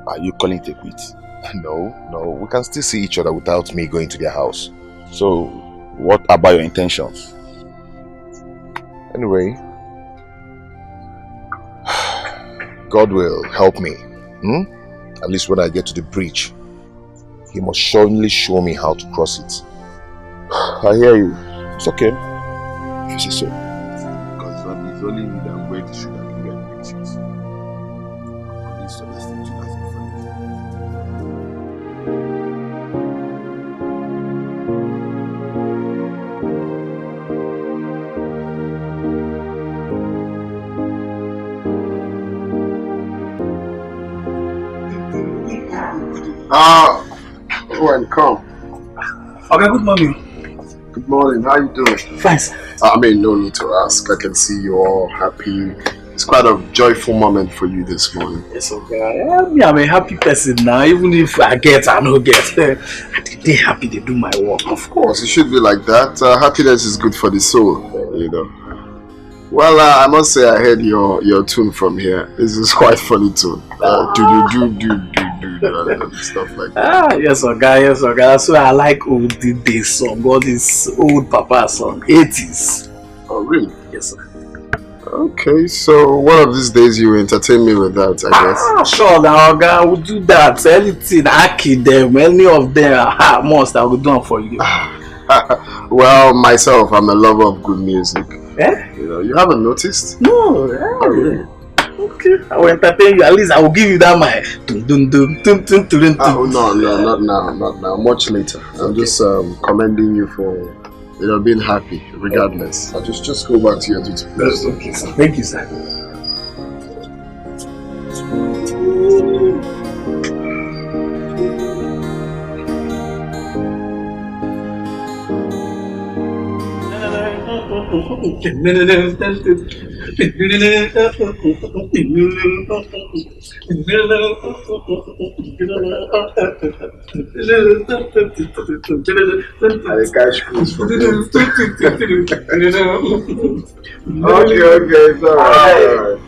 are you calling it a quit? No. We can still see each other without me going to their house. So, what about your intentions? Anyway, God will help me. At least when I get to the bridge, He must surely show me how to cross it. I hear you. It's okay. If you say so. Because it's only me that went to shoot and get pictures. Please understand you as a friend. Go and come. Okay, good morning. Good morning, how you doing? Fine, sir. I mean, no need to ask. I can see you're all happy. It's quite a joyful moment for you this morning. Yes, okay. Me, I'm a happy person now. Even if I get, I don't get. They're happy they do my work. Of course, it should be like that. Happiness is good for the soul, you know. Well, I must say I heard your tune from here. This is quite funny tune. Do stuff like that. Yes, okay, yes, okay. That's why I like old day song, all this old papa song, 80s. Oh, really? Yes, sir. Okay, so one of these days you entertain me with that, I guess. Sure, now, okay, I will do that. Anything, Aki them, any of them, most I will do it for you. Well, myself, I'm a lover of good music. Eh? You haven't noticed? No, really? Okay, I will entertain you. At least I will give you that my Oh no, not now. Much later. I'm just commending you for being happy, regardless. I'll just go back to your duty. That's okay, sir. Thank you, sir. Okay, it's alright.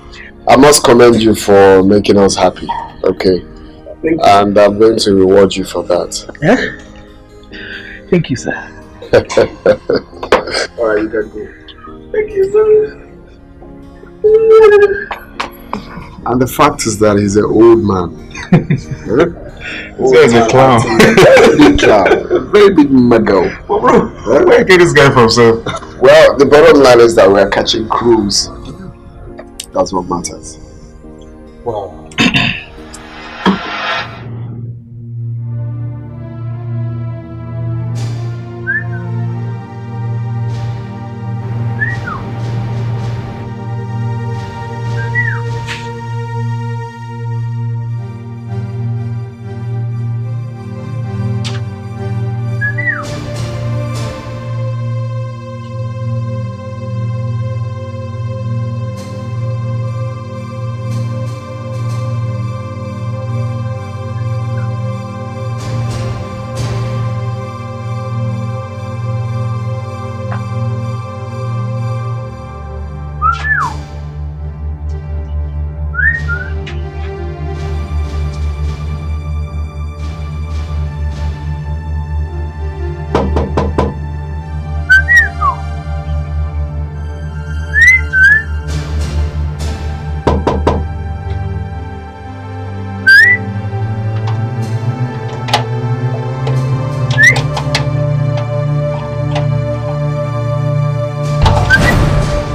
I must commend you for making us happy, okay? And I'm going to reward you for that. Yeah? Thank you, sir. Alright, you can go. Thank you, sir. And the fact is that he's an old man. He's a clown. Very big clown. A very big muggle. But bro, where you get this guy from, sir? Well, the bottom line is that we're catching crews. That's what matters. Wow.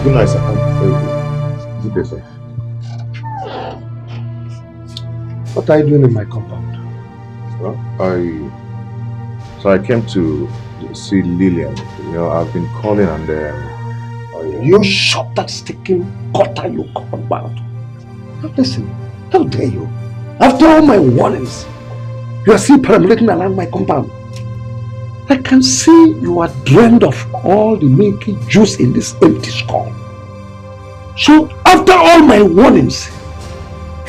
Good night, sir. Good day, sir. What are you doing in my compound? Well, I came to see Lillian. You know, I've been calling and You shot that sticking cutter you compound. Now listen, how dare you? After all my warnings, you are still perambulating around my compound. I can see you are drained of all the milky juice in this empty skull. So after all my warnings,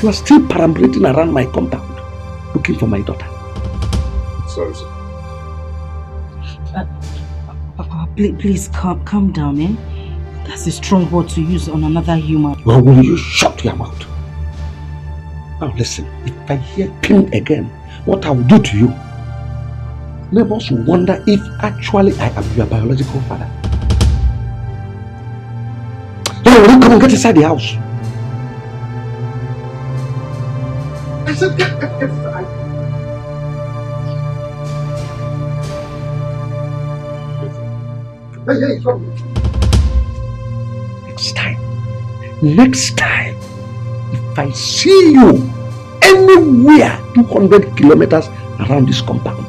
you are still perambulating around my compound, looking for my daughter. Sorry, sir. Papa, please calm down, eh? That's a strong word to use on another human. Well, will you shut your mouth? Now listen, if I hear pin again, what I will do to you, neighbors will wonder if actually I am your biological father. Now, will you come and get inside the house? I said, get inside. Hey, next time, if I see you anywhere 200 kilometers around this compound,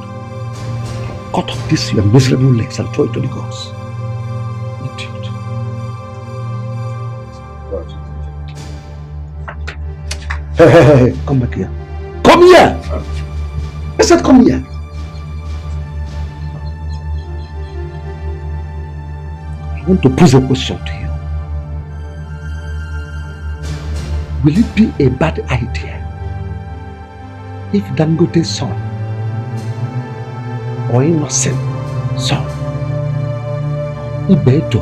cut off this your miserable legs and throw it to the gods. Idiot. Hey, come back here. Come here! I said come here. I want to pose a question to you. Will it be a bad idea if Dangote's son or innocent son, Ini Edo,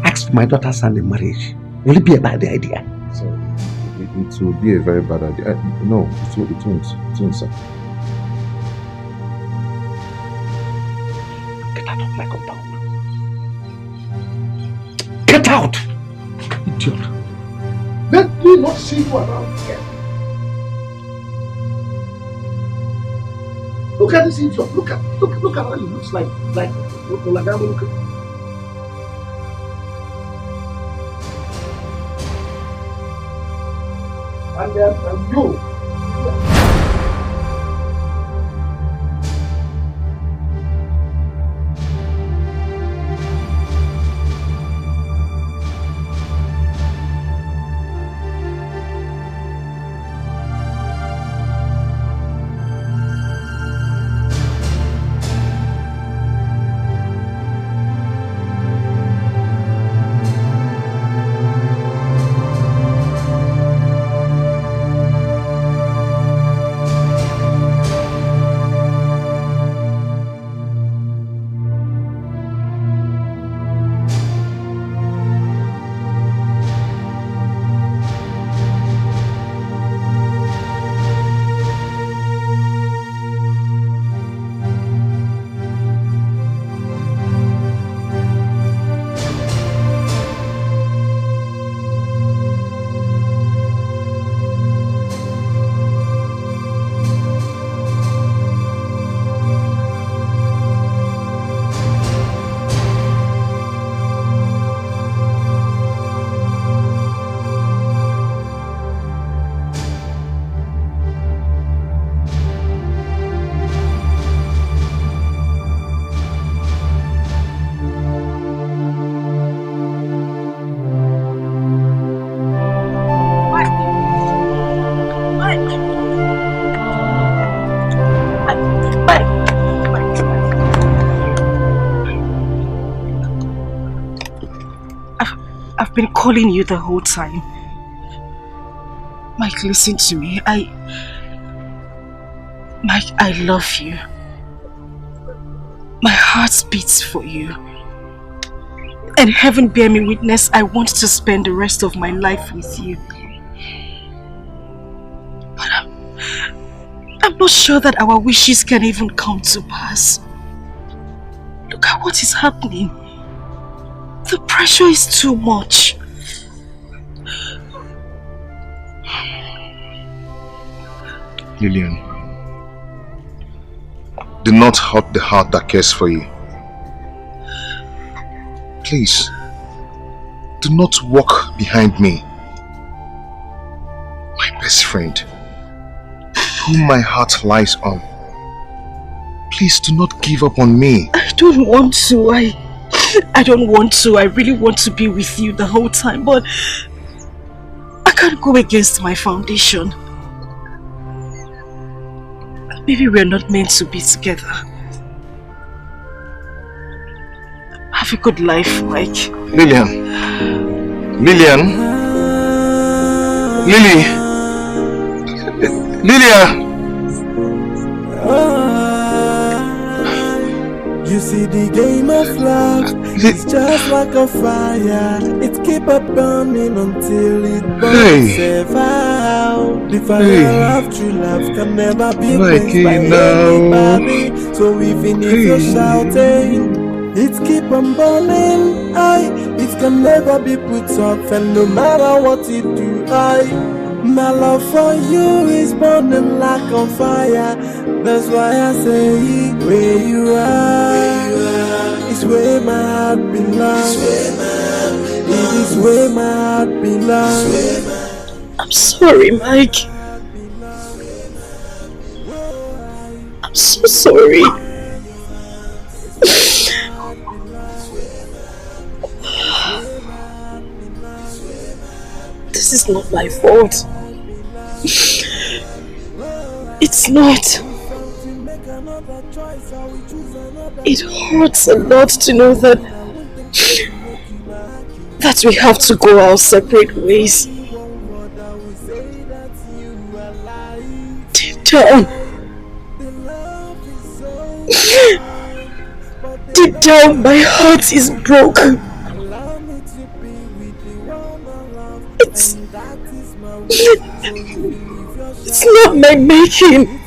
ask my daughter's hand in marriage? Will it be a bad idea? So, it will be a very bad idea. No, it won't, sir. Get out of my compound. Get out! Idiot. Let me not see you around here. Look at this idiot. Look at how he looks like Olagamo. And you. I've been calling you the whole time. Mike, listen to me. Mike, I love you. My heart beats for you. And heaven bear me witness, I want to spend the rest of my life with you. But I'm not sure that our wishes can even come to pass. Look at what is happening. The pressure is too much. Lillian, do not hurt the heart that cares for you. Please, do not walk behind me. My best friend, whom my heart lies on. Please do not give up on me. I don't want to. I don't want to. I really want to be with you the whole time, but I can't go against my foundation. Maybe we're not meant to be together. Have a good life, Mike. Lillian. Lillian. Lily. Lilia. You see the game of love, it's just like a fire. It keep up burning until it burns itself out. The fire of true love can never be quenched by anybody. So even if you're shouting, it keep on burning. It can never be put off, and no matter what you do, my love for you is burning like a fire. That's why I say, where you are, is where my heart belongs. It is where my heart belongs. I'm sorry, Mike. I'm so sorry. This is not my fault. It's not. It hurts a lot to know that we have to go our separate ways. Deep down, my heart is broken. It's not my making.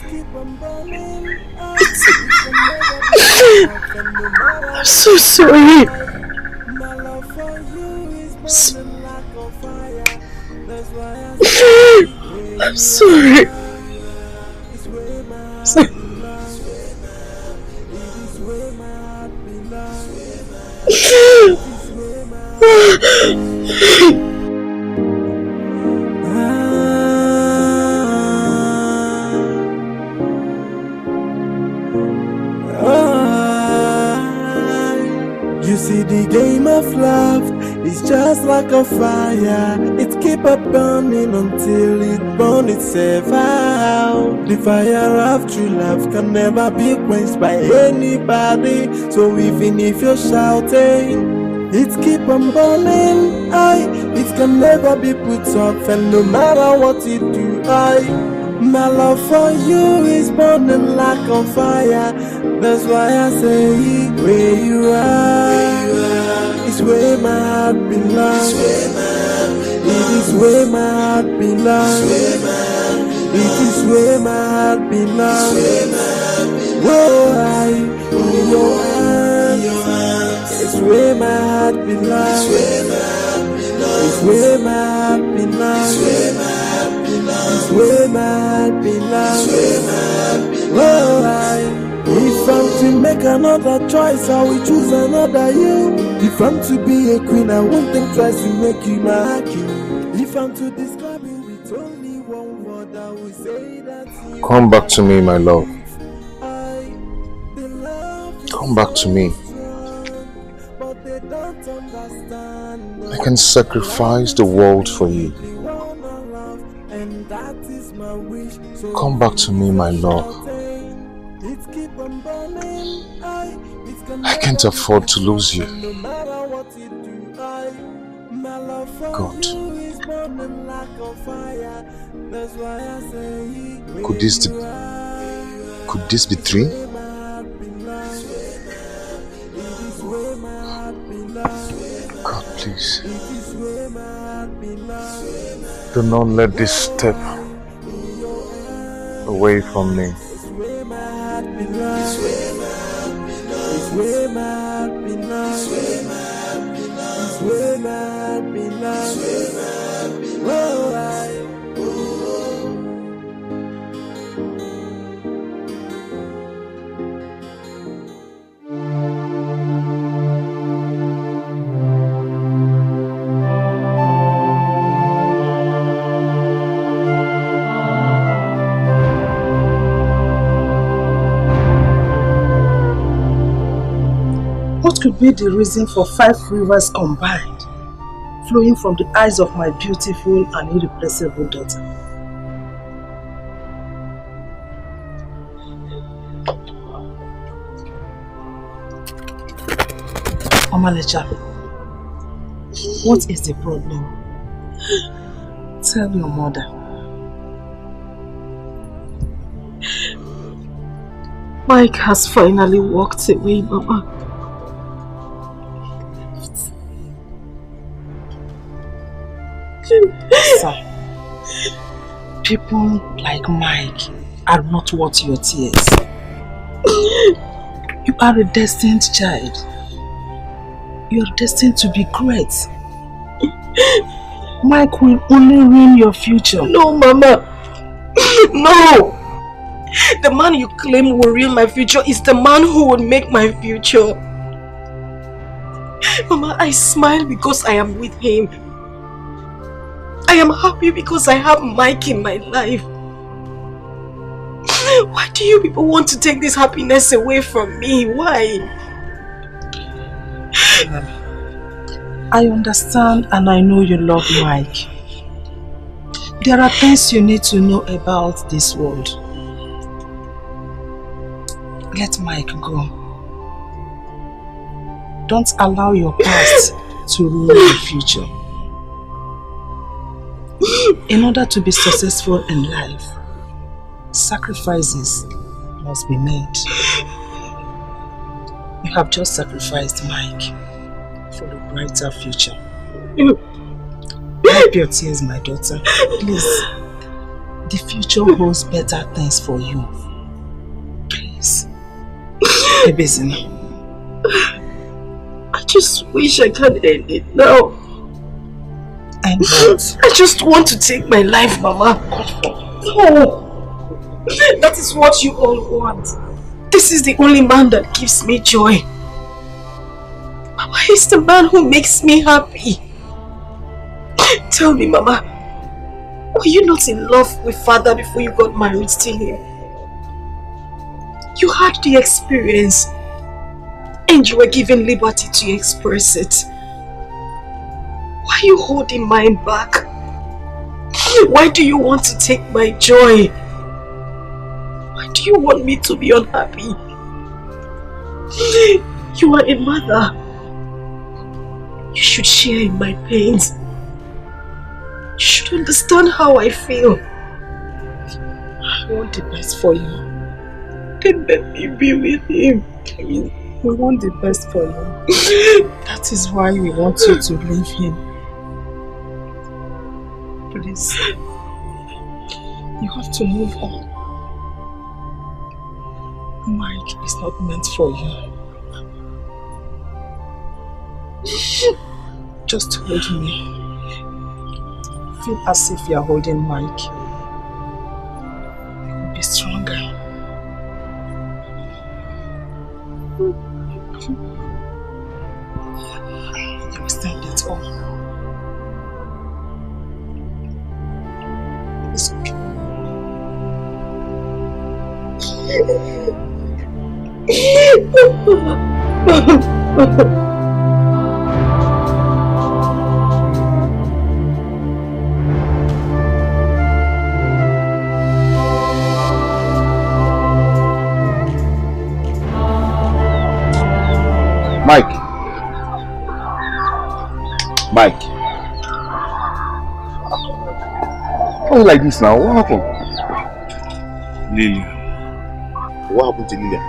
I'm so sorry. I'm sorry. You see the game of love, it's just like a fire. It keep up burning until it burns itself out. The fire of true love can never be quenched by anybody. So even if you're shouting, it keep on burning. It can never be put off, and no matter what you do, my love for you is burning like a fire. That's why I say, where you are, is where my heart belongs. It is where my heart belongs. It is where my heart belongs. Whoa, in your hands, it's where my heart belongs. It's where my heart belongs. It's where my heart belongs. Whoa, if I'm to make another choice, I will choose another you. If I'm to be a queen, I won't think twice to make you my king. If I'm to describe you with only one word, I will say that you. Come back to me, my love. Come back to me. I can sacrifice the world for you. Come back to me, my love. I can't afford to lose you. God. Could this be three? God, please. Do not let this step away from me. It's where my heart belongs. It's where my heart belongs. could be the reason for 5 rivers combined, flowing from the eyes of my beautiful and irreplaceable daughter. Omalecha, what is the problem? Tell your mother. Mike has finally walked away, Mama. Sir, people like Mike are not worth your tears. You are a destined child. You are destined to be great. Mike will only ruin your future. No, Mama. No! The man you claim will ruin my future is the man who will make my future. Mama, I smile because I am with him. I am happy because I have Mike in my life. Why do you people want to take this happiness away from me? Why? I understand and I know you love Mike. There are things you need to know about this world. Let Mike go. Don't allow your past to ruin your future. In order to be successful in life, sacrifices must be made. You have just sacrificed Mike for a brighter future. Wipe your tears, my daughter. Please. The future holds better things for you. Please. Ebezina. I just wish I can end it now. And what? I just want to take my life, Mama. No. That is what you all want. This is the only man that gives me joy. Mama, he's the man who makes me happy. Tell me, Mama, were you not in love with Father before you got married to him? You had the experience and you were given liberty to express it. Why are you holding mine back? Why do you want to take my joy? Why do you want me to be unhappy? You are a mother. You should share in my pains. You should understand how I feel. I want the best for you. Then let me be with him. We want the best for you. That is why we want you to leave him. Please. You have to move on. Mike is not meant for you. Just hold me. Feel as if you are holding Mike. You will be stronger. You will stand it all. It's okay. Mike. Why like this now? What happened? Lillian. What happened to Lillian?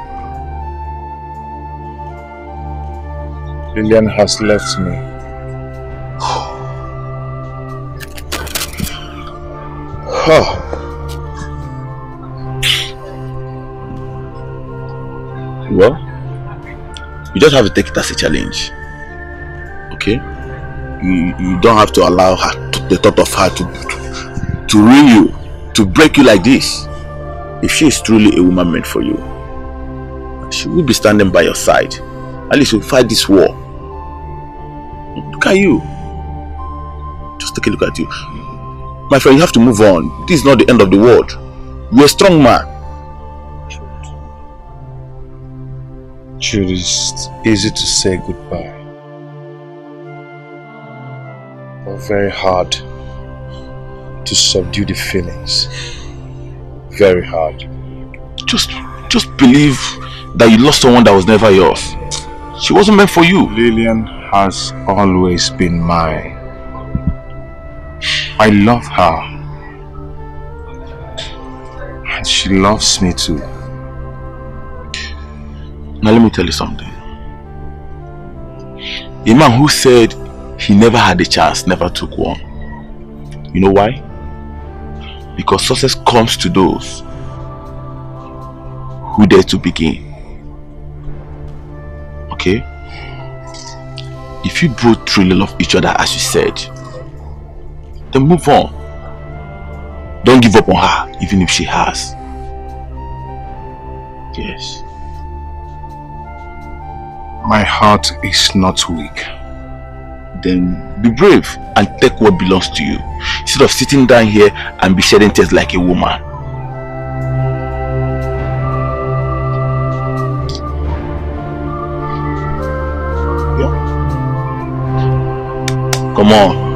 Lillian has left me. Well, you just have to take it as a challenge. Okay? You don't have to allow her, the thought of her to ruin you, to break you like this. If she is truly a woman meant for you, she will be standing by your side. At least you'll fight this war. Look at you. Just take a look at you. My friend, you have to move on. This is not the end of the world. You're a strong man. Jude, it's easy to say goodbye, but very hard to subdue the feelings. Very hard. Just believe that you lost someone that was never yours. She wasn't meant for you. Lillian has always been mine. I love her. And she loves me too. Now let me tell you something. A man who said he never had a chance never took one. You know why? Because success comes to those who dare to begin. Okay? If you both truly love each other as you said, then move on. Don't give up on her, even if she has. Yes. My heart is not weak. Then be brave and take what belongs to you, instead of sitting down here and be shedding tears like a woman. Yeah. Come on.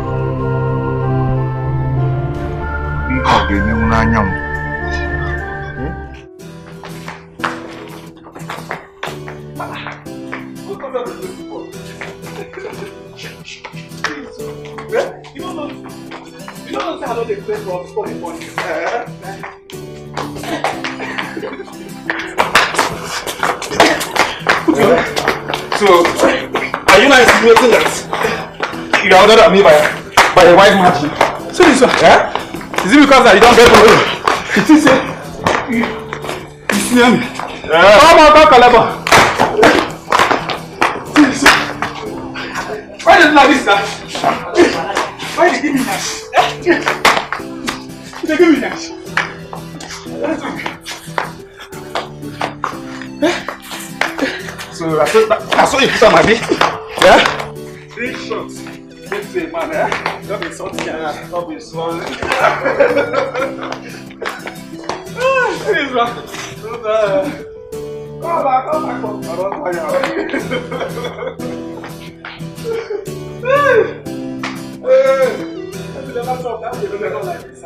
So, are you not insinuating that you are ordered at me by a white magic? So this one, yeah? Is it because that you don't get for me? It is you see me? Yeah. Come on, Kalaba. Why did you like this, sir? Why did you give me that? They give me that. So I saw you put on my knee. Yeah? 3 shots. Let's say, man, eh? Don't be salty, don't be swollen. Please, man. Come back. I don't fire. Let's never stop. That's the never like this.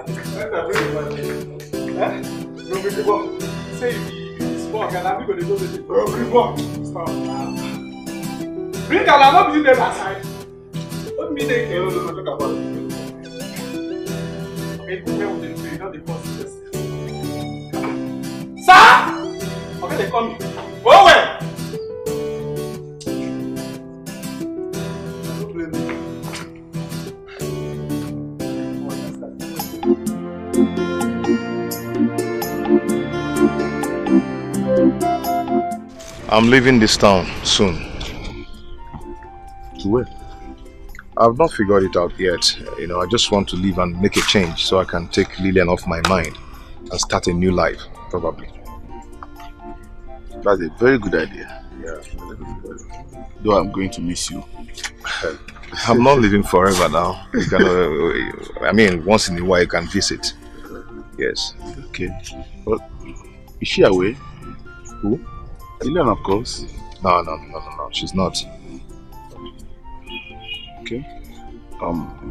Let's go. Say small, and I'm going to go to the stop now. Bring a lot of you there outside. What me they care to talk about it? Okay, who will they say not the first sir? Okay, they come. Go away. Don't blame me. I'm leaving this town soon. To where? I've not figured it out yet. You know, I just want to leave and make a change so I can take Lillian off my mind and start a new life, probably. That's a very good idea. Yeah. Though I'm going to miss you. I'm not living forever now. You can, I mean, once in a while you can visit. Yes. Okay. Well, is she away? Who? Lillian, of course. No. She's not. Okay.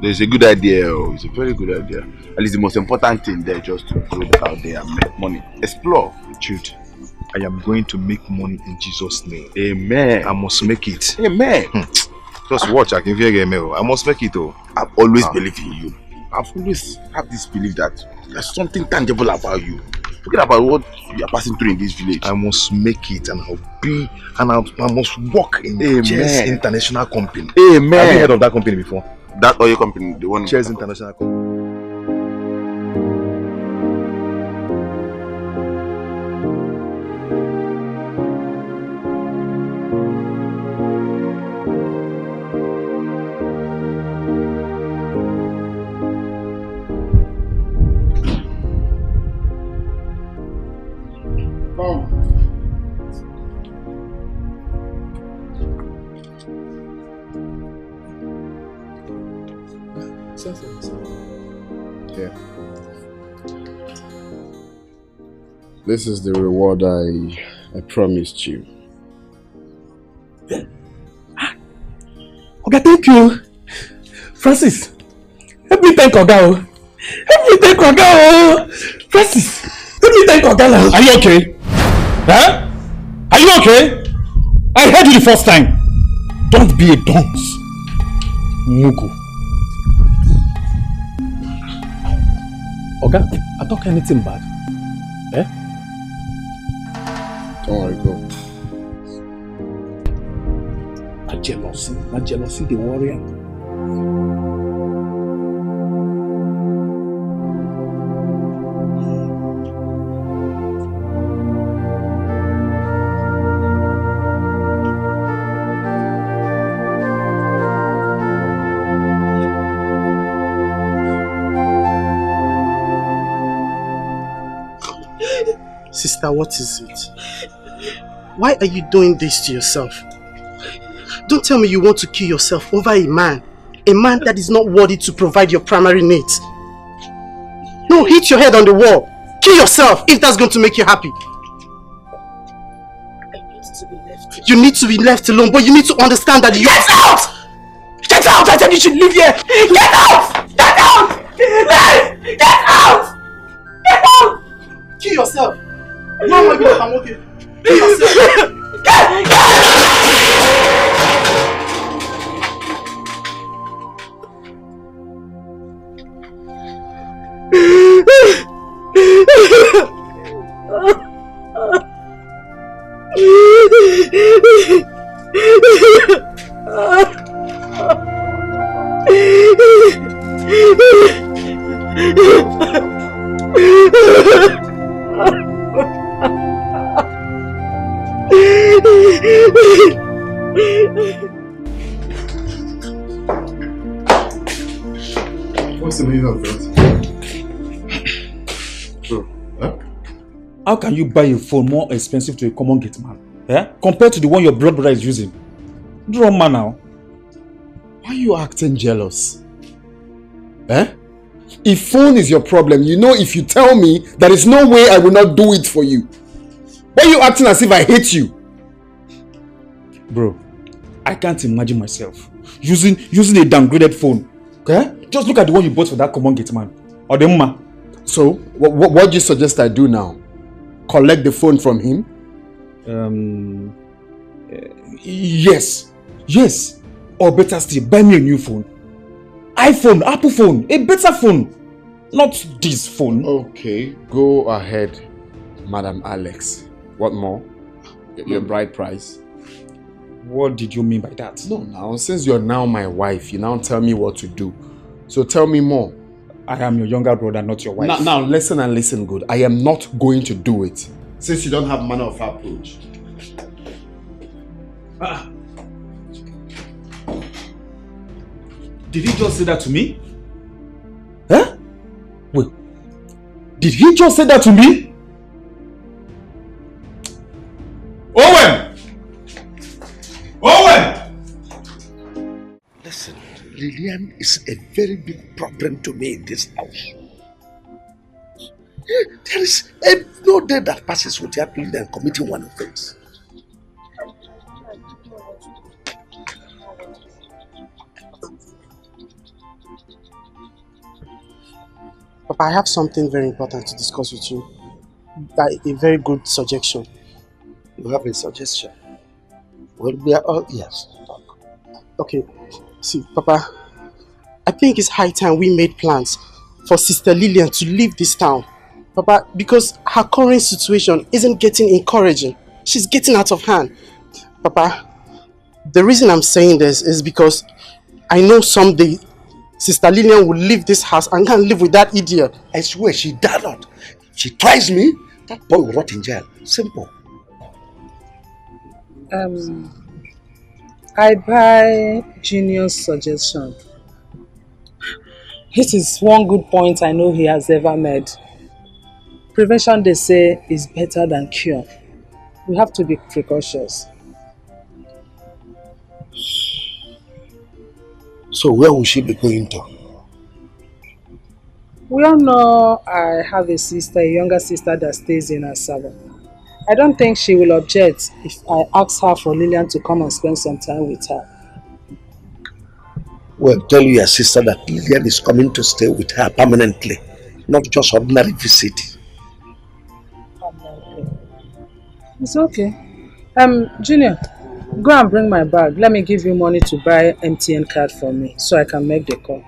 There's a good idea. It's a very good idea. At least the most important thing there, just to go out there and make money. Explore. Jude, I am going to make money in Jesus' name. Amen. I must make it. Amen. Just watch. I can hear game. I must make it. Oh. I've always believed in you. I've always had this belief that there's something tangible about you. Forget about what you are passing through in this village. I must make it, and I'll be, and I must work in Cheers International Company. Amen. Have you heard of that company before? That oil company, the one. Cheers International Company. Yeah. This is the reward I promised you. Okay, thank you. Francis, help me thank Oga. Help me thank Oga. Francis, help me thank Oga now. Are you okay? Huh? Are you okay? I heard you the first time. Don't be a dunce. Mugu. Oga, I talk anything bad? Eh? Don't worry, go. My jealousy, the warrior. Sister, what is it? Why are you doing this to yourself? Don't tell me you want to kill yourself over a man that is not worthy to provide your primary needs. No, hit your head on the wall. Kill yourself if that's going to make you happy. You need to be left alone, but you need to understand that you... Get out! Get out! I said you should leave here! Get out! Get out! Get out! Get out! Kill yourself. No, I'm okay. Kill yourself. Get What's the meaning of that? How can you buy a phone more expensive to a common gate man? Compared to the one your blood brother is using? Draw man now. Why are you acting jealous? If phone is your problem, you know if you tell me, there is no way I will not do it for you. Why are you acting as if I hate you? Bro, I can't imagine myself using a downgraded phone. Okay? Just look at the one you bought for that common gate man. Or the mama. So, what do you suggest I do now? Collect the phone from him? Yes. Or better still, buy me a new phone. iPhone, Apple phone, a better phone. Not this phone. Okay, go ahead, Madam Alex. What more? Your bride price. What did you mean by that? No, now, since you're now my wife, you now tell me what to do. So tell me more. I am your younger brother, not your wife. Now listen and listen good. I am not going to do it. Since you don't have manner of approach. Did he just say that to me? Wait. Did he just say that to me? Owen! Listen, Lillian is a very big problem to me in this house. There is no day that passes without Lillian committing one offense. Papa, I have something very important to discuss with you. A very good suggestion. You have a suggestion? Well, we are all ears. Talk. Okay, see, Papa, I think it's high time we made plans for Sister Lillian to leave this town. Papa, because her current situation isn't getting encouraging. She's getting out of hand. Papa, the reason I'm saying this is because I know someday Sister Lillian will leave this house and can't live with that idiot. I swear she dare not. If she tries me, that boy will rot in jail. Simple. I buy Junior's suggestion. This is one good point I know he has ever made. Prevention, they say, is better than cure. We have to be precautious. So where will she be going to? We all know I have a sister, a younger sister that stays in Asaba. I don't think she will object if I ask her for Lillian to come and spend some time with her. Well, tell your sister that Lillian is coming to stay with her permanently, not just ordinary visit. It's okay. Junior, go and bring my bag. Let me give you money to buy MTN card for me so I can make the call.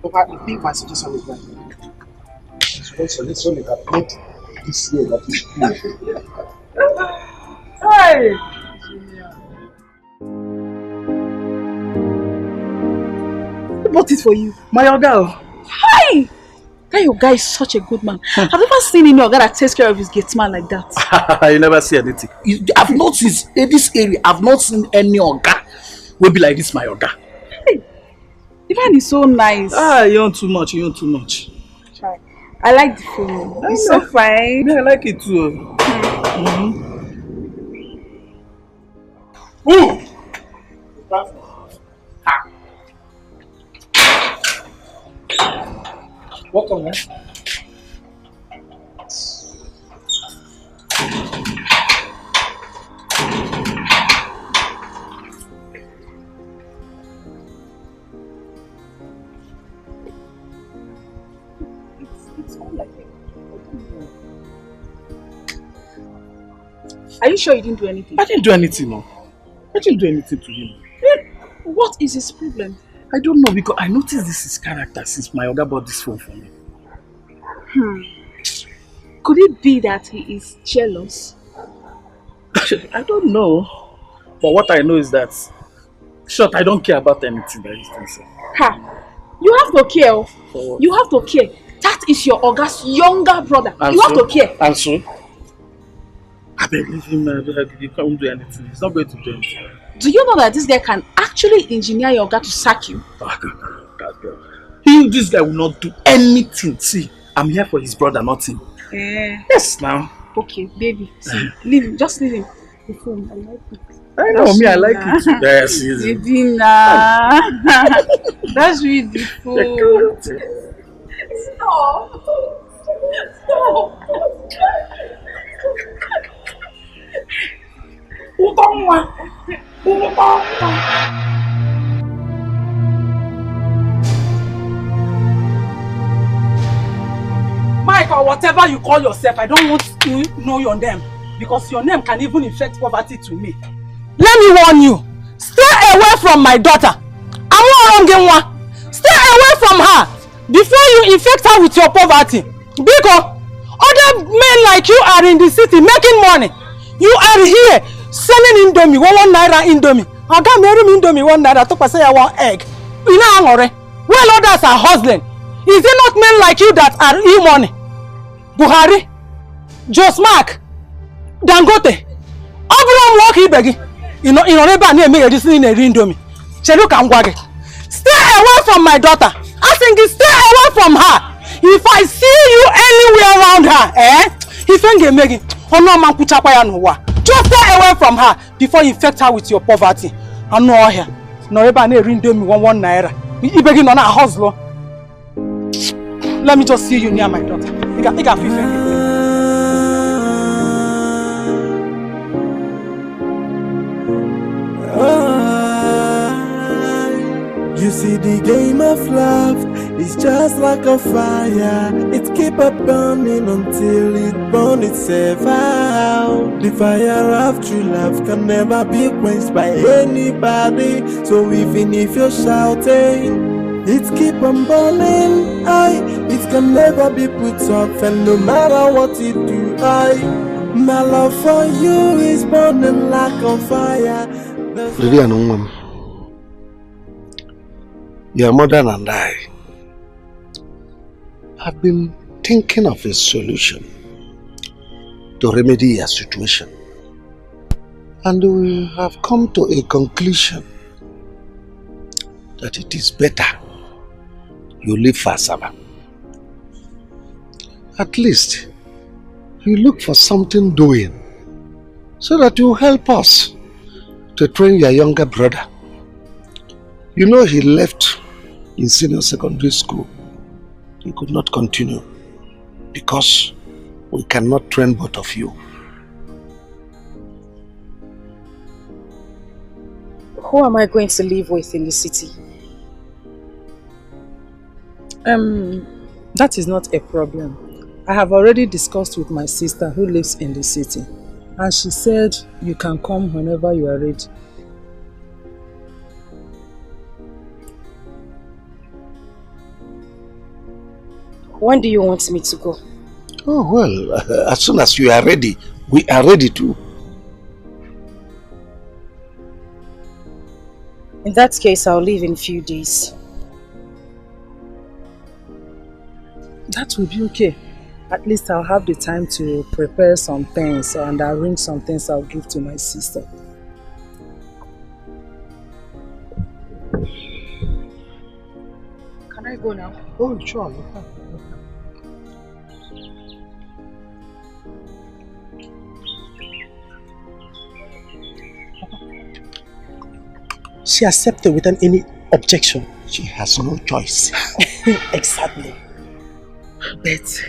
Papa, I think my suggestion is right. So let's only calculate this year that is clear. Hey! Who bought it for you? My Oga. Hi! That your guy is such a good man. I've never seen any Oga that takes care of his gate man like that. You never see anything. I've not seen in this area. I've not seen any Oga will be like this, my Oga. Hey, the man is so nice. You want too much. You want too much. Try. I like the food. It's so fine. Yeah, I like it too. Ooh! Welcome, man. Are you sure you didn't do anything? I didn't do anything, no. I didn't do anything to him. What is his problem? I don't know, because I noticed this is character since my Oga bought this phone for me. Could it be that he is jealous? I don't know. But what I know is that, short, I don't care about anything that he's doing. Ha! You have to care. You have to care. That is your Oga's younger brother. And you so, have to care. And so? I beg, leave him, you can't do anything. He's not going to do anything. Do you know that this guy can actually engineer your Oga to sack you? This guy will not do anything. See, I'm here for his brother, not him. Yes, now. Okay, baby. See, leave him. Just leave him. The phone, I like it. I know, I like it too. Yes, yes. Baby, nah. That's really beautiful. Stop. Mike, or whatever you call yourself, I don't want to know your name because your name can even infect poverty to me. Let me warn you, stay away from my daughter. Stay away from her before you infect her with your poverty. Because other men like you are in the city making money. You are here selling Indomie, 1 naira Indomie. I got married Indomie 1 naira to say I want egg. You know, well, others are hustling. Is it not men like you that are e-money? Buhari, Josmark, Dangote, Abraham Walkie Beggy. You know, never near me this in a Indomie. Cheluka Ngwage. Stay away from my daughter. I think stay away from her. If I see you anywhere around her, if you get making, just stay away from her before you infect her with your poverty. I know her. No, ever near Indomie 1 naira. You begin on a hustle. Let me just see you near my daughter. You got 50. You see, the game of love is just like a fire. It keep up burning until it burns itself out. The fire of true love can never be quenched by anybody. So even if you're shouting, it keep on burning. It can never be put off, and no matter what you do, my love for you is burning like a fire. Your mother and I have been thinking of a solution to remedy your situation, and we have come to a conclusion that it is better you leave Fasaba. At least you look for something doing so that you help us to train your younger brother. You know, he left in senior secondary school. He could not continue because we cannot train both of you. Who am I going to live with in the city? That is not a problem. I have already discussed with my sister who lives in the city, and she said you can come whenever you are ready. When do you want me to go? Oh, well, as soon as you are ready, we are ready too. In that case, I'll leave in a few days. That will be okay. At least I'll have the time to prepare some things and arrange some things I'll give to my sister. Can I go now? Oh, sure. She accepted without any objection. She has no choice. Exactly. But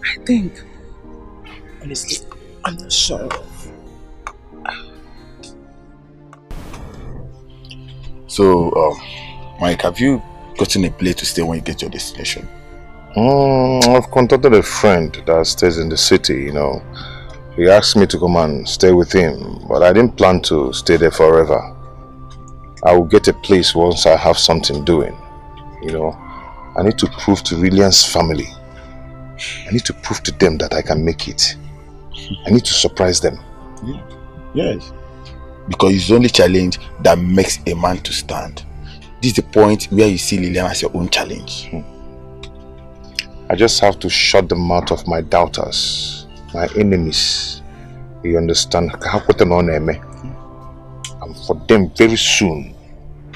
I think, honestly, I'm not sure. So, Mike, have you gotten a place to stay when you get your destination? I've contacted a friend that stays in the city, you know. He asked me to come and stay with him, but I didn't plan to stay there forever. I will get a place once I have something doing, you know. I need to prove to William's family. I need to prove to them that I can make it. I need to surprise them. Yeah. Yes. Because it's the only challenge that makes a man to stand. This is the point where you see Lillian as your own challenge. I just have to shut the mouth of my doubters, my enemies. You understand? And for them, very soon,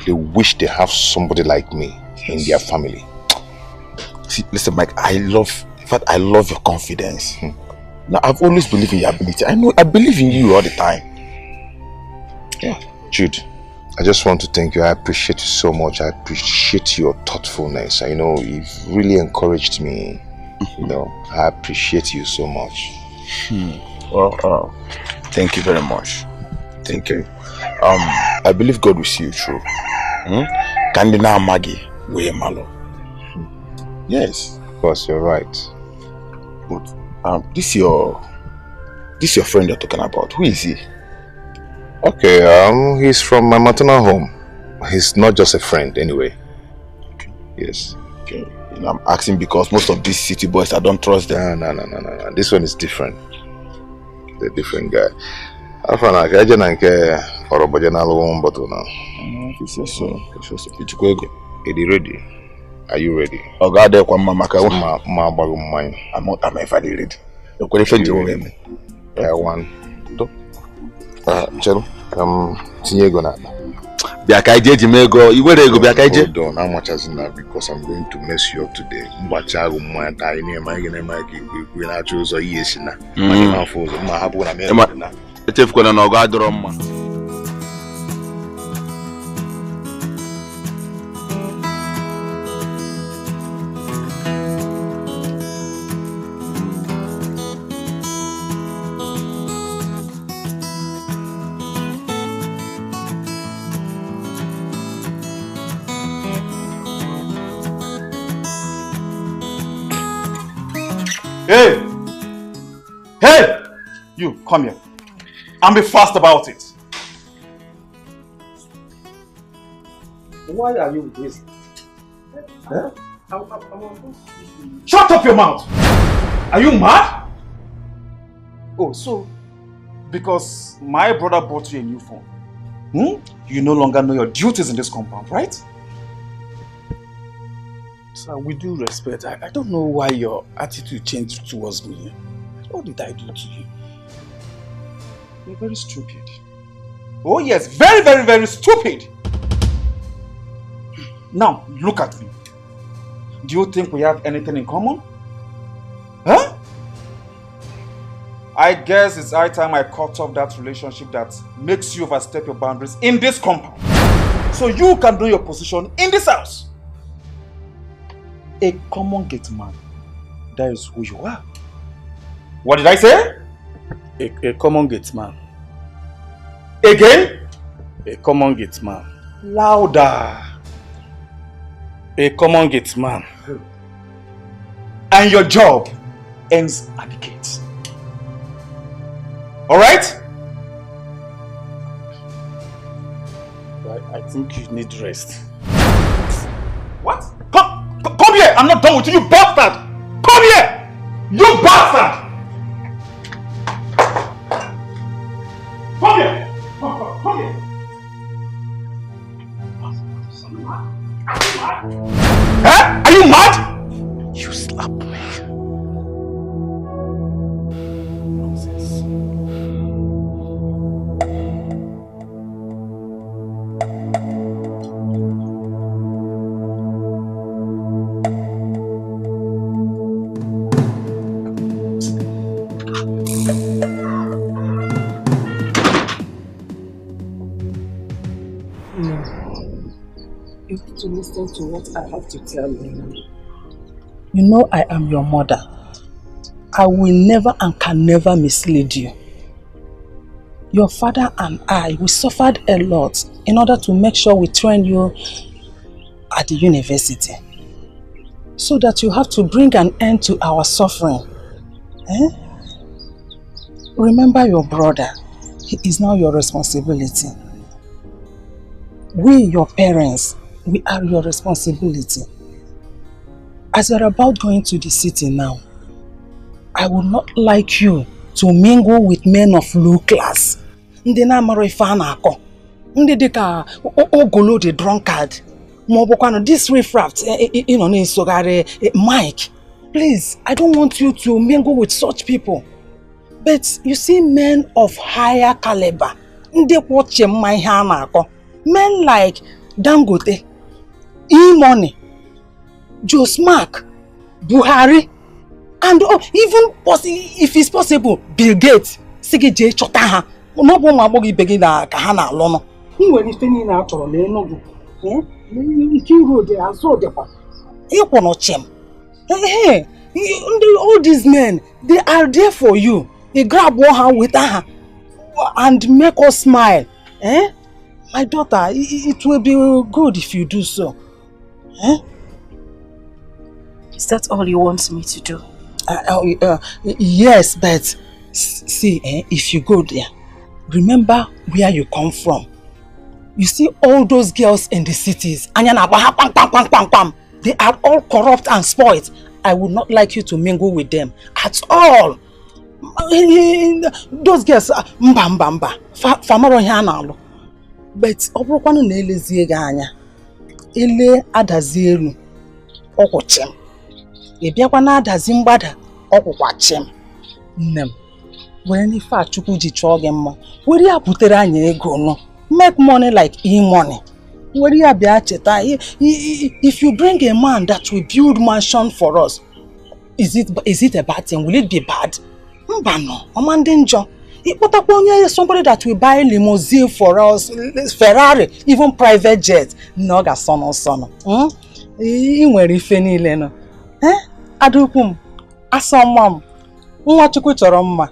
they wish they have somebody like me in their family. See, listen, Mike, I love your confidence. Now, I've always believed in your ability. I believe in you all the time. Yeah, Jude, I just want to thank you. I appreciate you so much. I appreciate your thoughtfulness. I know you've really encouraged me. You know, I appreciate you so much. Well, thank you very much. Thank you. I believe God will see you through. Kandina Magi we malo. Yes, of course, you're right. But this your friend you're talking about. Who is he? Okay, he's from my maternal home. He's not just a friend anyway. Okay. Yes. Okay. You know, I'm asking because most of these city boys, I don't trust them. No. This one is different. The different guy. I found out I didn't care for a bottle now. He says so. Is ready? Are you ready? Oh God, I'm ever ready. One. Chelo, tinye ego na. Biakaije Jimego, you were go Biakaije? Hold on, how much has in that? Because I'm going to mess you up today. Mbacha go my tie near my we na choose or yes na. My for my happen na me na. Etef ko na no ga drum. Hey! You, come here. And be fast about it. Why are you wasting? Huh? Shut up your mouth! Are you mad? Oh, so, because my brother bought you a new phone, you no longer know your duties in this compound, right? Sir, with due respect, I don't know why your attitude changed towards me. What did I do to you? You're very stupid. Oh yes, very, very, very stupid. Now, look at me. Do you think we have anything in common? Huh? I guess it's high time I cut off that relationship that makes you overstep your boundaries in this compound. So you can know your position in this house. A common gate man. That is who you are. What did I say? A common gate man. Again? A common gate man. Louder. A common gate man. And your job ends at the gate. Alright? I think you need rest. What? Come here! I'm not done with you, you bastard! Come here! You bastard! Come here! Come here! Huh? Are you mad? You slap me. You need to listen to what I have to tell you. You know I am your mother. I will never and can never mislead you. Your father and I, we suffered a lot in order to make sure we train you at the university. So that you have to bring an end to our suffering. Remember your brother. He is now your responsibility. We, your parents, we are your responsibility. As you're about going to the city now, I would not like you to mingle with men of low class. Ndị na-amara ife a na-akọ. Ndị dịka Ogolo the drunkard. Maọbụkwanụ this riffraff na-esogharị Mike. Please, I don't want you to mingle with such people. But you see men of higher caliber. Ndị kwọche mma ihe a na-akọ. Men like Dangote, E-Money, Josmark, Buhari, and even if it's possible, Bill Gates. Sige je chọta ha. No bụ ma agbọghọ ibe gị na ka ha na-alụ nọ. I nwere ife niile a chọrọ n'elu gị. Ike iru ode azụ odekwa. Ịkwọ n'ochem. All these men, they are there for you. They grab one hand with her and make us smile. My daughter, it will be good if you do so. Is that all you want me to do? Yes, but see, if you go there, remember where you come from. You see all those girls in the cities, they are all corrupt and spoiled. I would not like you to mingle with them at all. Those girls, but obrokwanụ na-elezie gị anya. Ele adazi elu, ọkwụchim. Ị bịakwa na adazi mgbada, ọkwụkwachim. Nne m, were n'ife a Chukwu ji chọọ gị mma. Were ya butere anyị ego nọ. Make money like E-Money. Were ya bịa cheta. If you bring a man that will build mansion for us, is it a bad thing? Will it be bad? Mba no, ọma ndị njọ. Somebody that will buy limousine for us, Ferrari, even private jet. No ga sono. I nwere ife niile no. Adukum, asọmma, nwa Chukwu chọrọ mma.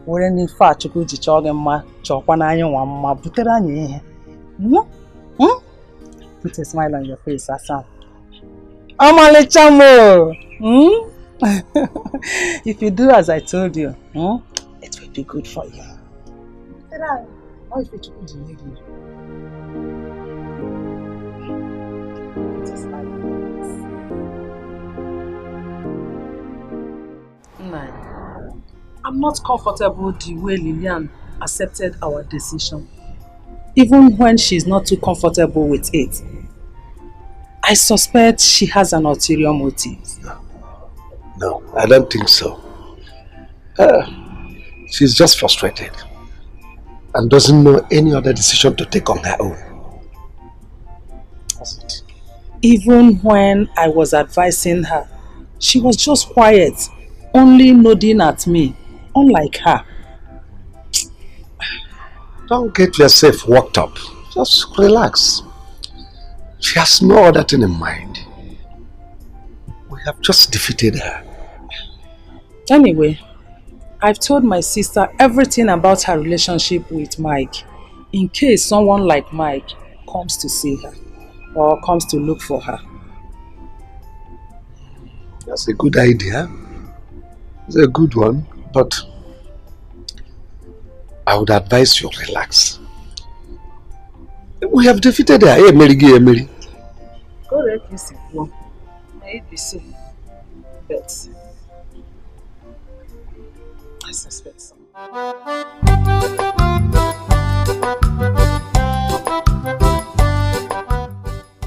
Were n'ife a Chukwu ji chọọ gị mma, chọọkwa n'anya nwa mma, butere anyị ihe. Put a smile on your face, Asa. Ọmalịcha mo. If you do as I told you, it will be good for you. I'm not comfortable the way Lillian accepted our decision, even when she's not too comfortable with it. I suspect she has an ulterior motive. No, I don't think so. She's just frustrated and doesn't know any other decision to take on her own. Even when I was advising her, she was just quiet, only nodding at me, unlike her. Don't get yourself worked up. Just relax. She has no other thing in mind. We have just defeated her. Anyway, I've told my sister everything about her relationship with Mike. in case someone like Mike comes to see her or comes to look for her. That's a good idea. It's a good one, but I would advise you relax. We have defeated her. Hey, Mary. Correct, Mr. Wong. May it be so. But I suspect so.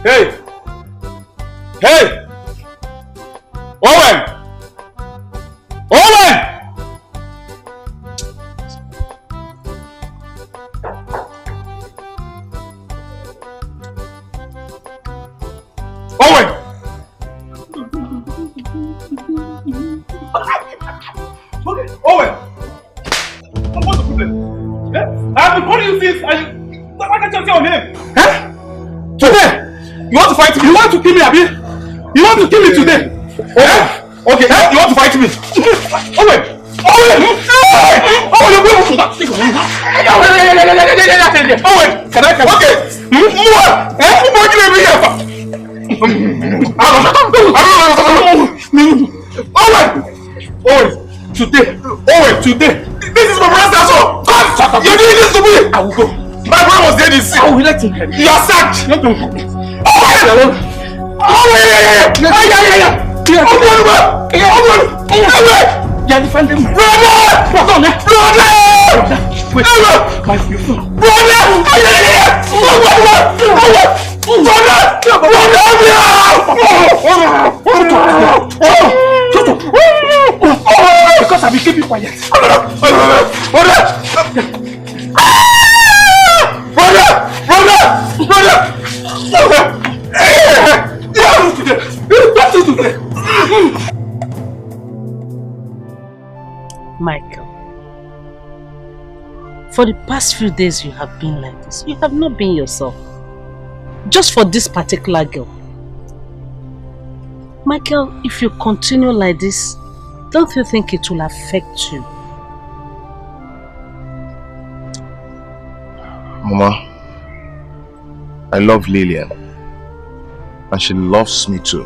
Hey! Hey! Owen! Owen! Owen! Owen! What's the problem? I've been calling you since I can't just say your name. Today! You want to fight me? You want to kill me, Abi? You want to kill me today? Okay, you want to fight me? Owen! Owen! Owen! Can I? Okay! Owen! Today! This is my brother's house! God! You're doing this to me! I will go. My brother was there this. I will let him. You are sacked! You are defending me. Brother! Because I will keep you quiet. Michael, for the past few days you have been like this. You have not been yourself. Just for this particular girl. Michael, if you continue like this, don't you think it will affect you? Mama, I love Lillian. And she loves me too.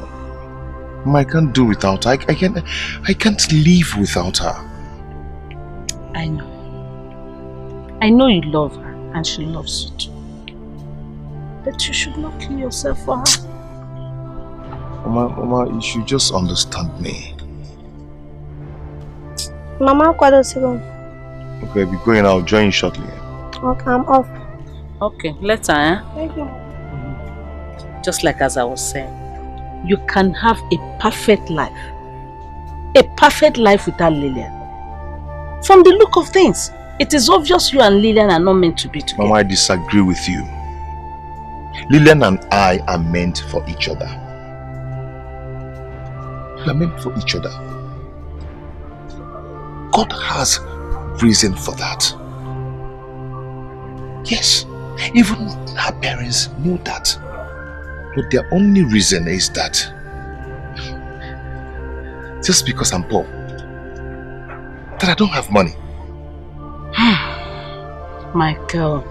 Mama, I can't do without her. I can't live without her. I know. I know you love her and she loves you too. But you should not kill yourself for her. Mama, you should just understand me. Mama, what does it go? Okay, I'll be going. I'll join you shortly. Okay, I'm off. Okay, later, eh? Thank you. Just like as I was saying, you can have a perfect life. A perfect life without Lillian. From the look of things, it is obvious you and Lillian are not meant to be together. Mama, I disagree with you. Lillian and I are meant for each other. We are meant for each other. God has reason for that. Yes, even her parents know that. But their only reason is that just because I'm poor, that I don't have money. Michael,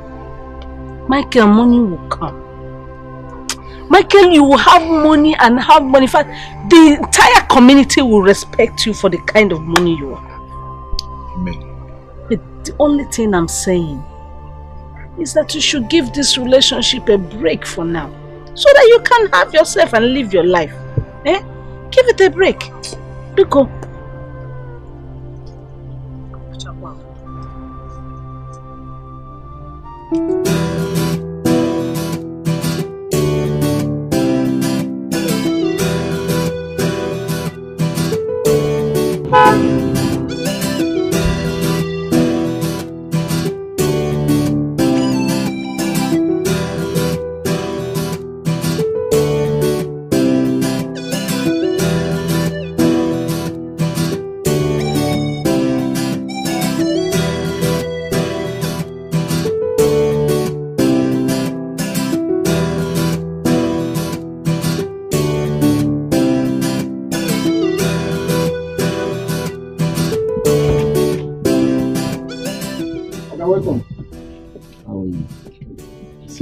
money will come. Michael, you will have money and have money. In fact, the entire community will respect you for the kind of money you have. Amen. But the only thing I'm saying is that you should give this relationship a break for now. So that you can have yourself and live your life. Eh? Give it a break. Go.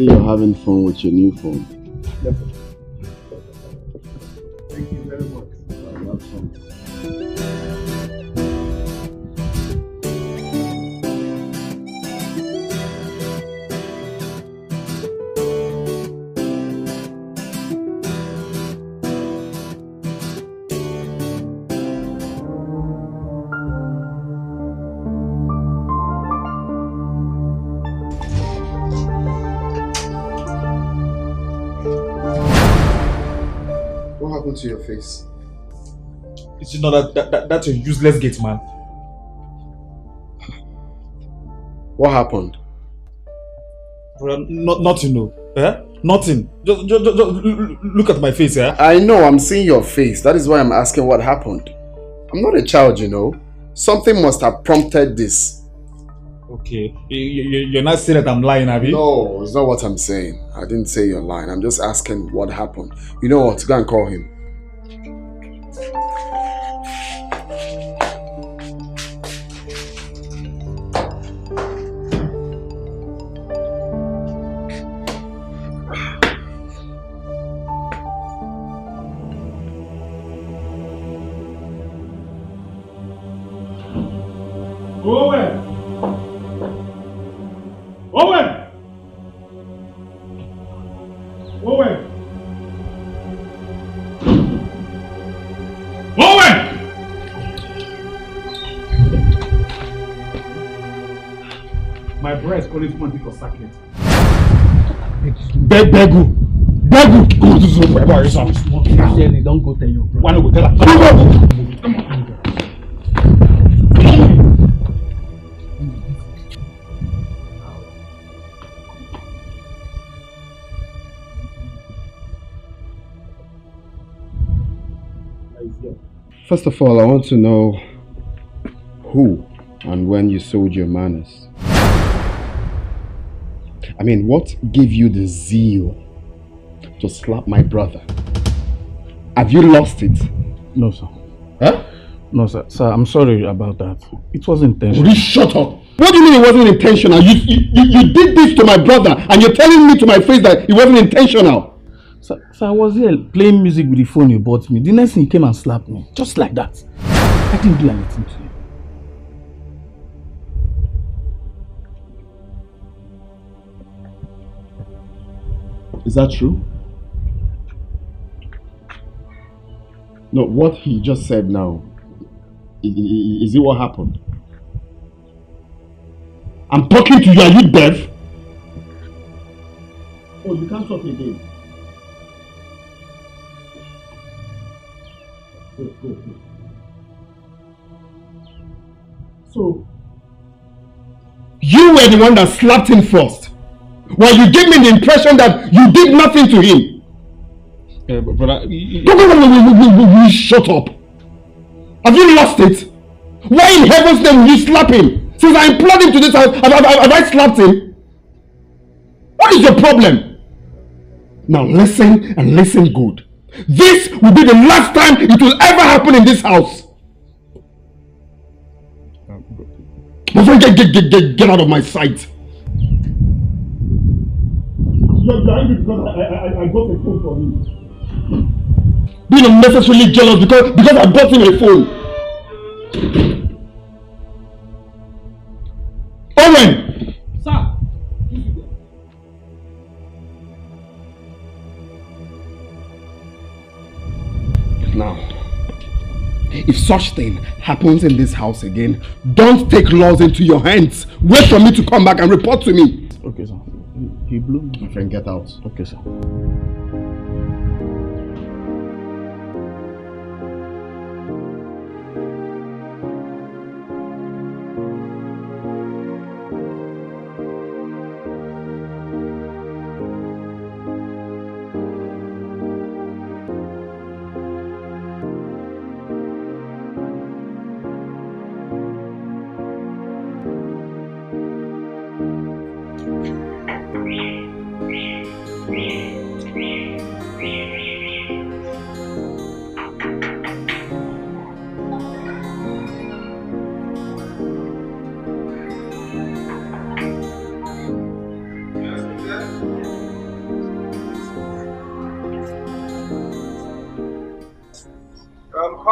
see you're having fun with your new phone. Yes, sir. Thank you very much. Have fun. What happened to your face? It's not that's a useless gate man. What happened? Brother, nothing, no. Eh? Nothing. Just look at my face, eh? I know, I'm seeing your face. That is why I'm asking what happened. I'm not a child, you know. Something must have prompted this. Okay. You're not saying that I'm lying, have you? No, it's not what I'm saying. I didn't say you're lying. I'm just asking what happened. You know what? Go and call him. Owen! Owen! Owen! Owen! My brother is calling for Dikeh circuit. Begu! Go to the where is up? Don't go tell your brother. Why not go tell her? Come on. First of all, I want to know who and when you sold your manners. I mean, what gave you the zeal to slap my brother? Have you lost it? No, sir. Huh? No, sir. Sir, I'm sorry about that. It wasn't intentional. Will you shut up? What do you mean it wasn't intentional? You did this to my brother and you're telling me to my face that it wasn't intentional. Sir, I was here playing music with the phone you bought me. The next thing he came and slapped me. Just like that. I didn't do anything to you. Is that true? No, what he just said now, is it what happened? I'm talking to you, are you deaf? Oh, you can't talk again. Go. So, you were the one that slapped him first. While you gave me the impression that you did nothing to him. Brother, Will you shut up? Have you lost it? Why in heaven's name will you slap him? Since I implored him to this house, have I slapped him? What is your problem? Now listen and listen good. This will be the last time it will ever happen in this house. My friend, get out of my sight. You're angry because I got a phone from him. Being unnecessarily jealous because I bought him a phone. Owen! Sir! Now, if such thing happens in this house again, don't take laws into your hands. Wait for me to come back and report to me. Okay, sir. He blew me. My friend, get out. Okay, sir.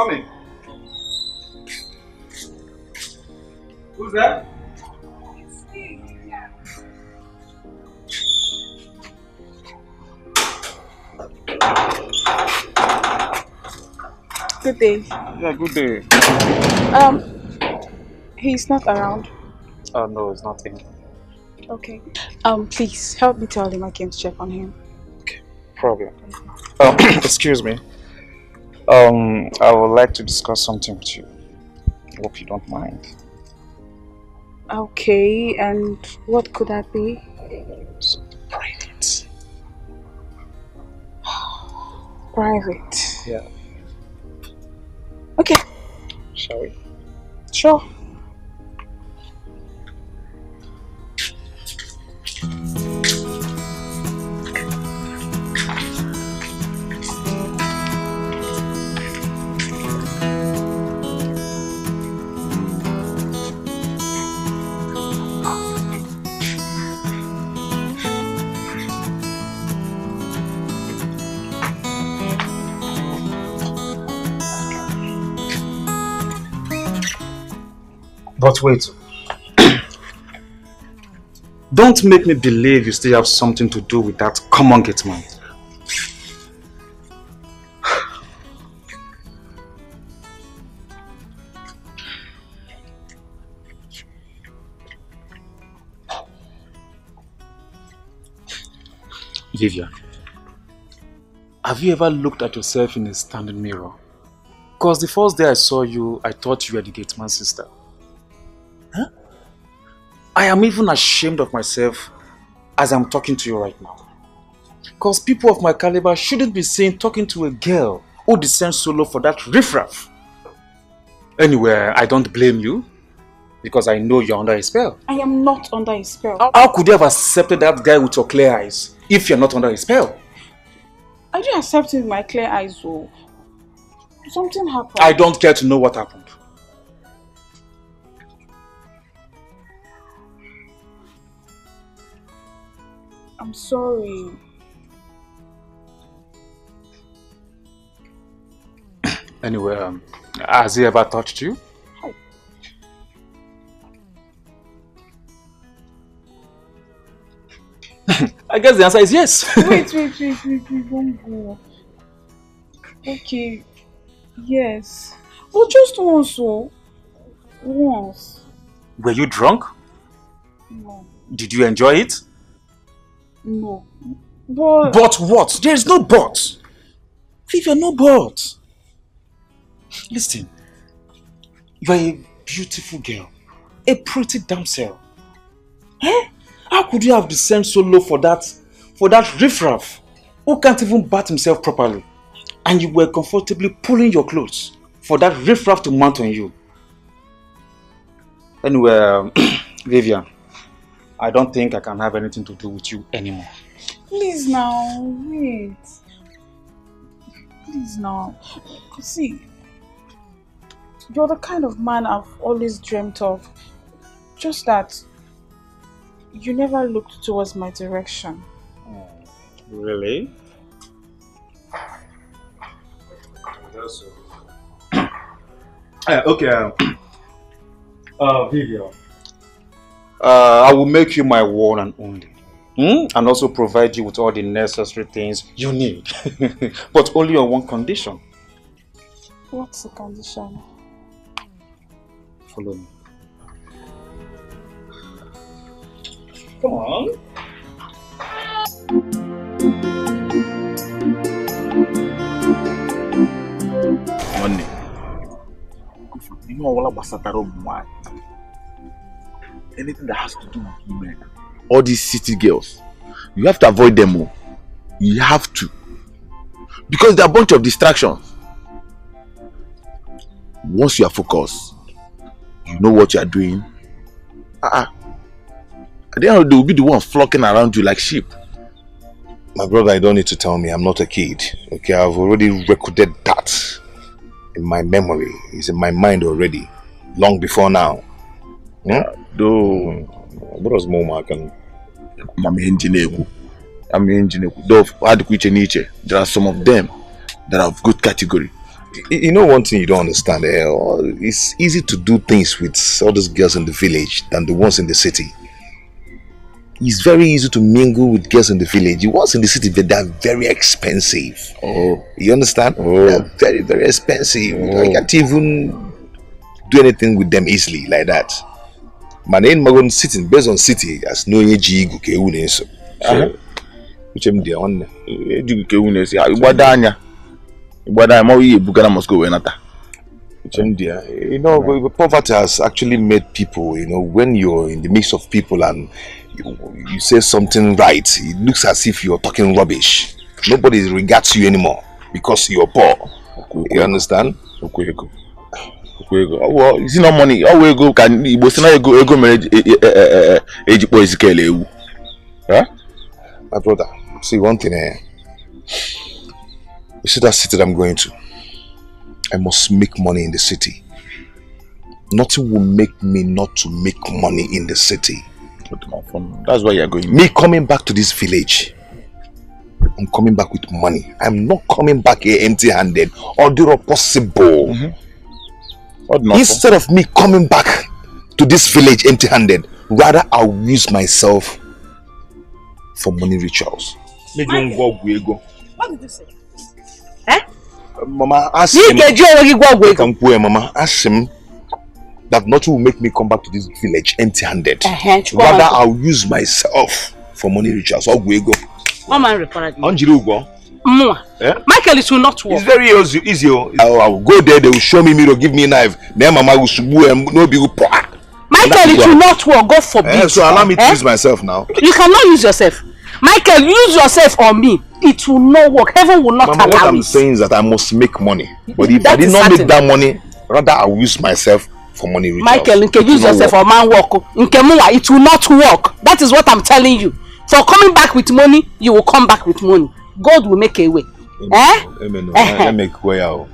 coming. Who's that? Good day. Yeah, good day. He's not around. Oh no, it's nothing. Okay. Please help me tell him I came to check on him. Problem. Excuse me. I would like to discuss something with you. Hope you don't mind. Okay, and what could that be? Private. Private. Yeah. Okay. Shall we? Sure. But wait. Don't make me believe you still have something to do with that common gate man. Vivian, have you ever looked at yourself in a standing mirror? Because the first day I saw you, I thought you were the gate man's sister. Huh? I am even ashamed of myself as I'm talking to you right now. Because people of my caliber shouldn't be seen talking to a girl who descends solo for that riffraff. Anyway, I don't blame you because I know you're under a spell. I am not under a spell. How could you have accepted that guy with your clear eyes if you're not under a spell? I didn't accept him with my clear eyes, though. Something happened. I don't care to know what happened. I'm sorry. Anyway, has he ever touched you? I guess the answer is yes. Wait, don't go. Okay, yes. But just once, oh. Once. Were you drunk? No. Did you enjoy it? No. But... But what? There is no but. Vivian, no but. Listen, you are a beautiful girl. A pretty damsel. Eh? How could you have descended so low for that riffraff who can't even bat himself properly? And you were comfortably pulling your clothes for that riffraff to mount on you. Anyway, Vivian, I don't think I can have anything to do with you anymore. Please now, wait. Please now. See, you're the kind of man I've always dreamt of. Just that you never looked towards my direction. Really? Okay. Vivian. I will make you my one and only. And also provide you with all the necessary things you need. But only on one condition. What's the condition? Follow me. Come on. Money. You know all about Sataro. Anything that has to do with women. All these city girls, you have to avoid them all. You have to. Because they're a bunch of distractions. Once you are focused, you know what you are doing. At the end of the day, they will be the one flocking around you like sheep. My brother, you don't need to tell me. I'm not a kid. Okay, I've already recorded that in my memory. It's in my mind already. Long before now. Though, what was more marking? I'm engineer. Though, there are some of them that have good category. You know one thing you don't understand, it's easy to do things with all those girls in the village than the ones in the city. It's very easy to mingle with girls in the village. The ones in the city, they're very expensive. Oh. You understand? Oh. They're very, very expensive. Oh. You can't even do anything with them easily like that. My name is sitting based on city as no jigu ke unenso. Which am the one? Jigu ke unenso. Ibadanya. Ibadanya mo yi bugana must go wenata. You know, poverty has actually made people, you know, when you're in the midst of people and you say something right, it looks as if you're talking rubbish. Nobody regards you anymore because you're poor. You understand? Well, it's not money. Oh, we go can ego marriage age boys kele. Huh? My brother, see one thing here. You see that city that I'm going to? I must make money in the city. Nothing will make me not to make money in the city. That's why you're going. Me coming back to this village, I'm coming back with money. I'm not coming back here empty-handed. Or do possible. Instead of me coming back to this village empty-handed, rather I'll use myself for money rituals. What did you say? Mama, ask him. Mama, ask him that nothing will make me come back to this village empty-handed. Rather, I'll use myself for money rituals. I'll go. Michael, it will not work. It's very easy. I'll go there, they will show me mirror, give me a knife. Then Mama will subu and no be. Michael, it will not work. God forbid. So allow me to use myself now. You cannot use yourself. Michael, use yourself on me. It will not work. Heaven will not allow it. What I'm saying is that I must make money. But if I did not make that money, rather I'll use myself for money rituals. Michael, you can use yourself for man work. It will not work. That is what I'm telling you. For coming back with money, you will come back with money. God will make a way. Amen.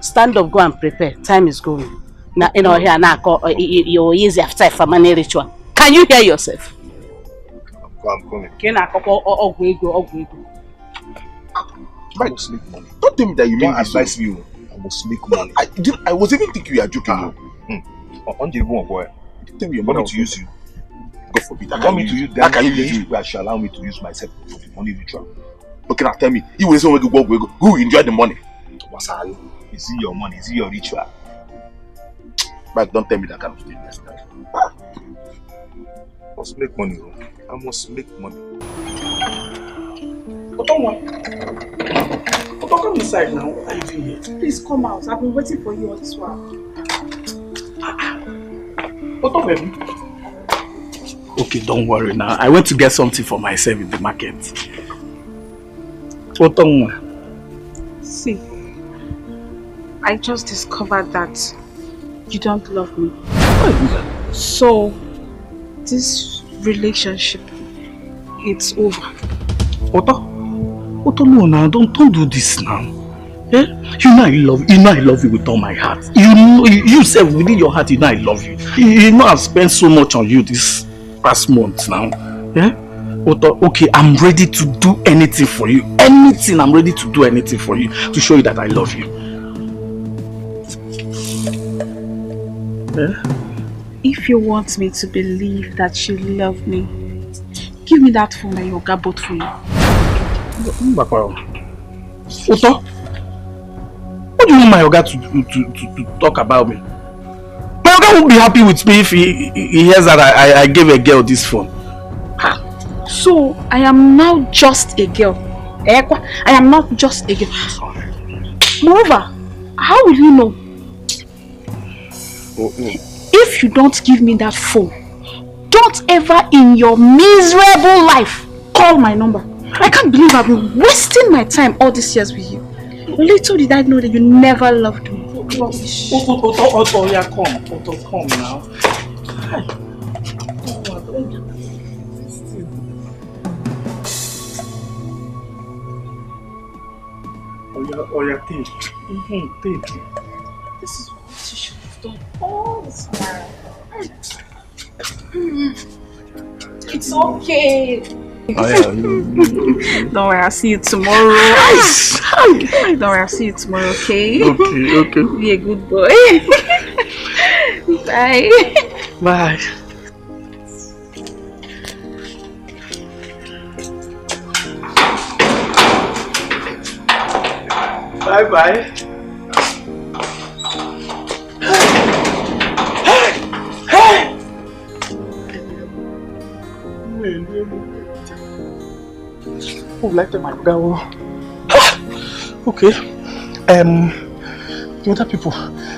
Stand up, go and prepare. Time is going. Now, here now, you're easy after for money ritual. Can you hear yourself? I'm coming. I must make money. Don't tell me that you don't advise me. I must make money. I was even thinking you are joking. On the one boy. Tell me your money to use you. God forbid. I want me to use that. Can you shall allow me to use myself for the money ritual? Okay, now tell me. You will say who enjoy the money? Is it your money? Is it your ritual? But don't tell me that kind of thing next time. I must make money. I must make money. Come inside now. What are you doing here? Please come out. I've been waiting for you all this while. Baby. Okay, don't worry now. I went to get something for myself in the market. See, I just discovered that you don't love me. So, this relationship, it's over. Otto, no, now don't do this now. You know I love you with all my heart. You said within your heart, you know I love you. You know I've spent so much on you this past month now. Otto, okay, I'm ready to do anything for you. I'm ready to do anything for you to show you that I love you. If you want me to believe that you love me, give me that phone that your guy bought for you. Otto, what do you want my Oga to talk about me? My Oga won't be happy with me if he hears that I gave a girl this phone. So, I am now just a girl. I am not just a girl. Moreover, how will you know? If you don't give me that phone, don't ever in your miserable life call my number. I can't believe I've been wasting my time all these years with you. Little did I know that you never loved me. Otto, yeah, come now. Take. Take. This is what you should have done all this time. It's okay. Oh, yeah. Don't worry, I'll see you tomorrow. Don't worry, I'll see you tomorrow, okay? Okay. Be a good boy. Bye. Bye. Bye. Who like my girl? Okay. The other people,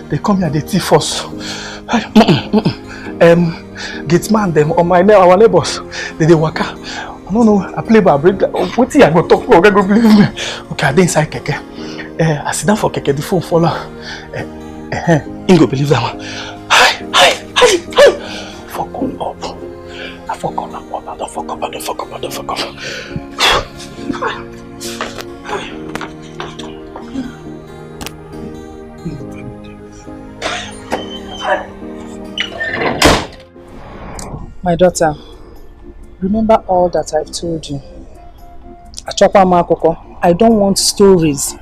they come here, they thief us. Gate man them on our neighbors, they waka. No, I play by break. What I go talk? Okay, go believe me. Okay, I dey inside keke. I sit down for keke. The phone fall. You go believe that one. Hi. Fuck on up. I fuck on up. Don't fuck up. My daughter, remember all that I've told you. Achokwa Makoko, I don't want stories.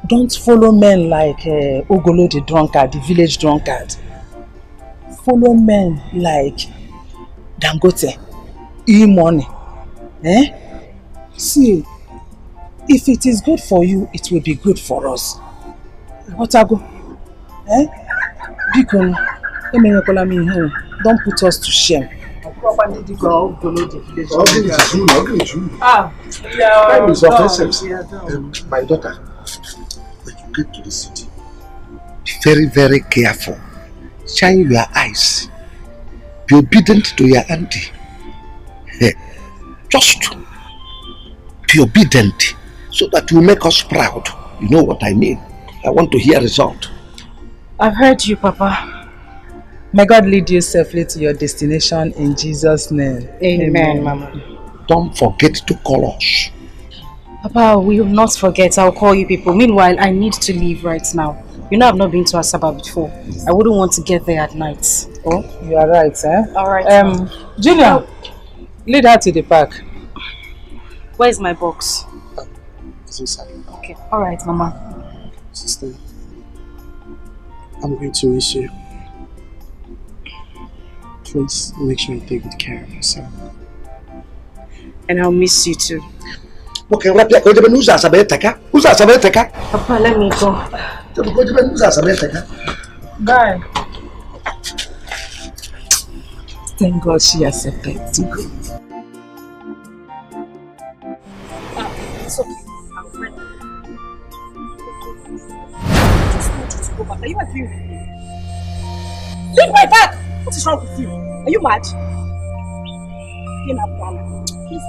Don't follow men like Ogolo the drunkard, the village drunkard. Follow men like Dangote, E-Money. See, if it is good for you, it will be good for us. Otago, Bikon, don't put us to shame. Time is of essence. My daughter, when you get to the city, be very, very careful. Shine your eyes. Be obedient to your auntie. Just be obedient so that you make us proud. You know what I mean? I want to hear result. I've heard you, Papa. May God lead you safely to your destination in Jesus' name. Amen, Mama. Don't forget to call us. Papa, we will not forget. I'll call you people. Meanwhile, I need to leave right now. You know I've not been to Asaba before. I wouldn't want to get there at night. Oh, you are right, eh? Alright. Junior, lead her to the park. Where's my box? It's inside. Okay. Alright, Mama. Sister, I'm going to miss you. Please make sure you take good care of yourself. And I'll miss you too. Okay, Papa, let me go. Bye. Thank God she accepted to go. It's okay. I'm ready. I just want you to go back. Are you agreeing with me? Leave my bag! What is wrong with you? Are you mad? Please.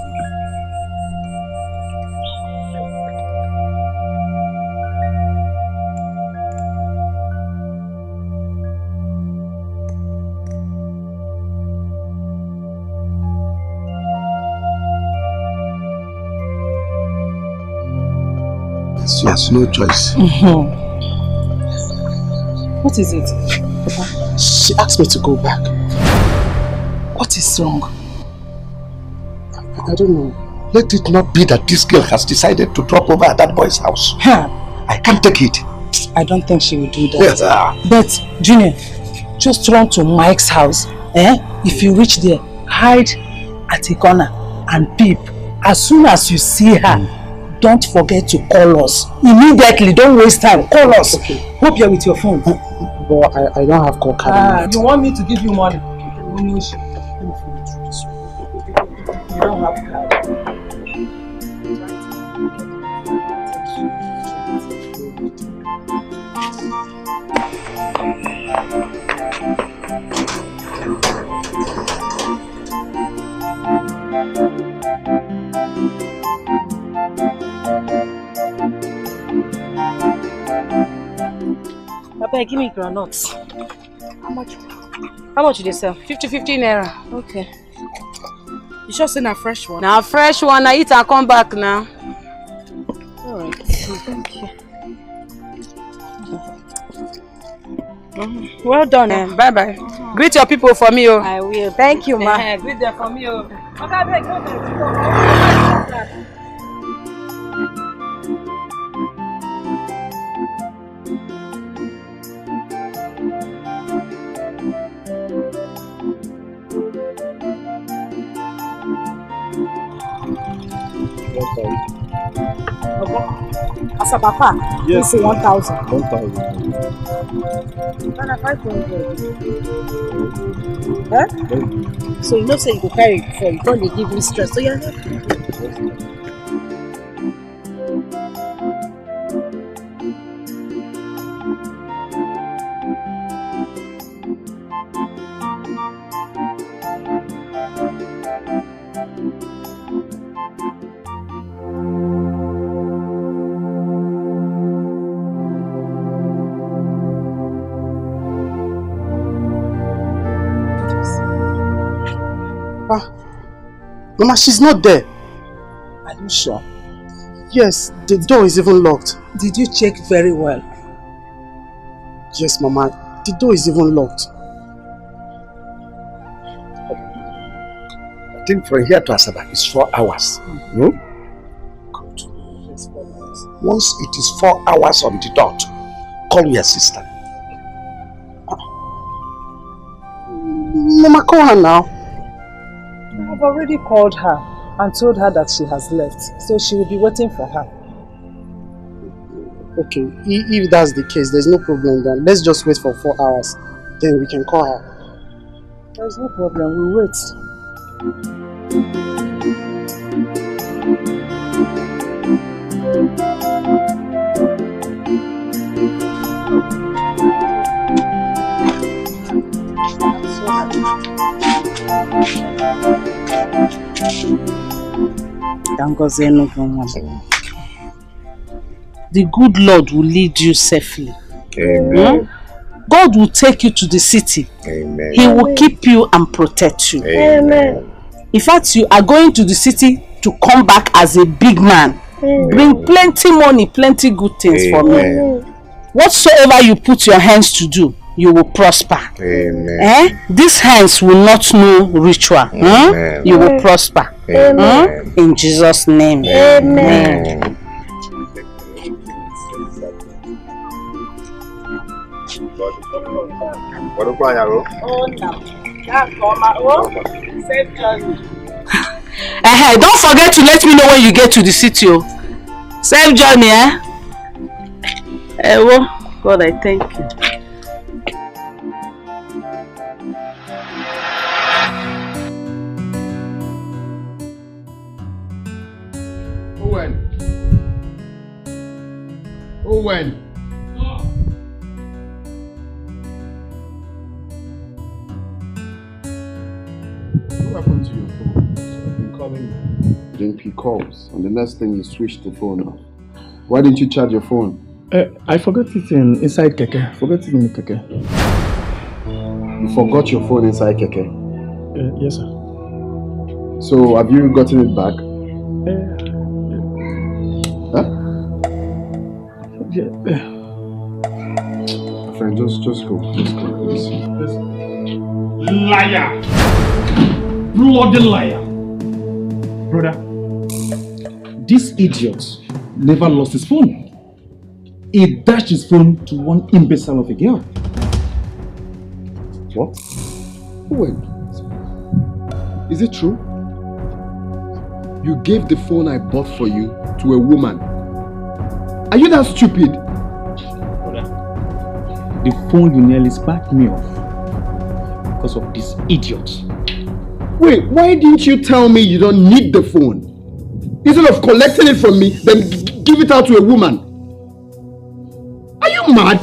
She has no choice. What is it? Papa, she asked me to go back. What is wrong? I don't know. Let it not be that this girl has decided to drop over at that boy's house. I can't take it. I don't think she will do that. Yes. But, Junior, just run to Mike's house. If you reach there, hide at a corner and peep. As soon as you see her, don't forget to call us. Immediately, don't waste time. Call us. Okay. Hope you're with your phone. But I don't have call card. You want me to give you money? You don't have card. Papa, give me granuts. How much? How much did they sell? 50 naira. Okay. You sure say na fresh one? Now fresh one, I eat and come back now. Alright. Thank you. Well done. Bye-bye. Greet your people for me. I will. Thank you, ma. Greet them for me. Asabapa, yes, 1,000. 1,000. 500. Huh? So you know, say you go carry it before you don't give me stress. So you're not. Mama, she's not there. Are you sure? Yes, the door is even locked. Did you check very well? Yes, Mama, the door is even locked. I think from here to Asaba is 4 hours. No? Once it is 4 hours on the dot, call your sister. Mama, call her now. I've already called her and told her that she has left, so she will be waiting for her. Okay, if that's the case, there's no problem then. Let's just wait for 4 hours. Then we can call her. There's no problem, we'll wait. The good Lord will lead you safely. Amen. God will take you to the city. Amen. He will keep you and protect you. Amen. In fact, you are going to the city to come back as a big man. Bring plenty money, plenty good things for me. Whatsoever you put your hands to do, you will prosper. Amen. These hands will not know ritual. You will prosper. Amen. In Jesus' name. Amen. Don't forget to let me know when you get to the city. Safe journey, God, I thank you. Owen. What happened to your phone? I've been calling you. You didn't pick calls, and the next thing you switched the phone off. Why didn't you charge your phone? I forgot it inside Keke. Forgot it in the Keke. You forgot your phone inside Keke? Yes, sir. So, have you gotten it back? Huh? Friend, just go. Just go, please. Liar! Bloody liar! Brother, this idiot never lost his phone. He dashed his phone to one imbecile of a girl. What? Wait. Is it true? You gave the phone I bought for you to a woman. Are you that stupid? Brother, the phone you nearly sparked me off because of this idiot. Wait, why didn't you tell me you don't need the phone? Instead of collecting it from me, then give it out to a woman. Are you mad?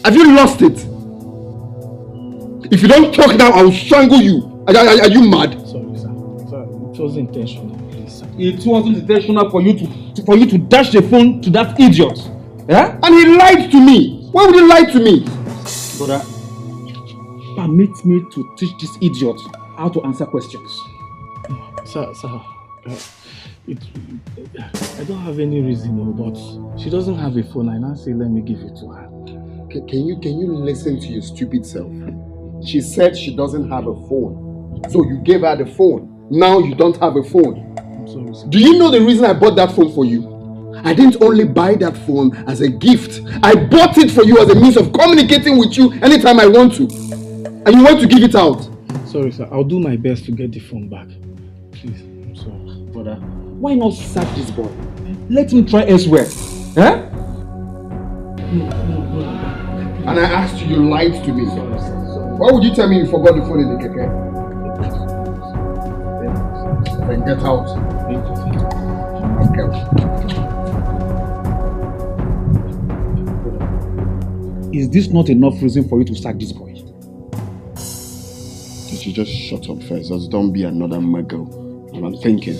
Have you lost it? If you don't talk now, I will strangle you. Are you mad? Sorry, sir. Sorry, it wasn't intentional, please, sir. It wasn't intentional for you to dash the phone to that idiot. Yeah? And he lied to me. Why would he lie to me? Brother, permit me to teach this idiot how to answer questions. Sir, I don't have any reason, no, but she doesn't have a phone. I now say, let me give it to her. Can you listen to your stupid self? She said she doesn't have a phone. So you gave her the phone. Now you don't have a phone. I'm sorry, sir. Do you know the reason I bought that phone for you? I didn't only buy that phone as a gift. I bought it for you as a means of communicating with you anytime I want to. And you want to give it out. Sorry, sir. I'll do my best to get the phone back. Please, I'm sorry. Brother, why not sack this boy? Let him try elsewhere. Huh? No. And I asked you, you lied to me. Sorry, sir. Why would you tell me you forgot the phone in the keke? Then get out. Is this not enough reason for you to sack this boy? Did you just shut up first? Just don't be another muggle. And I'm thinking.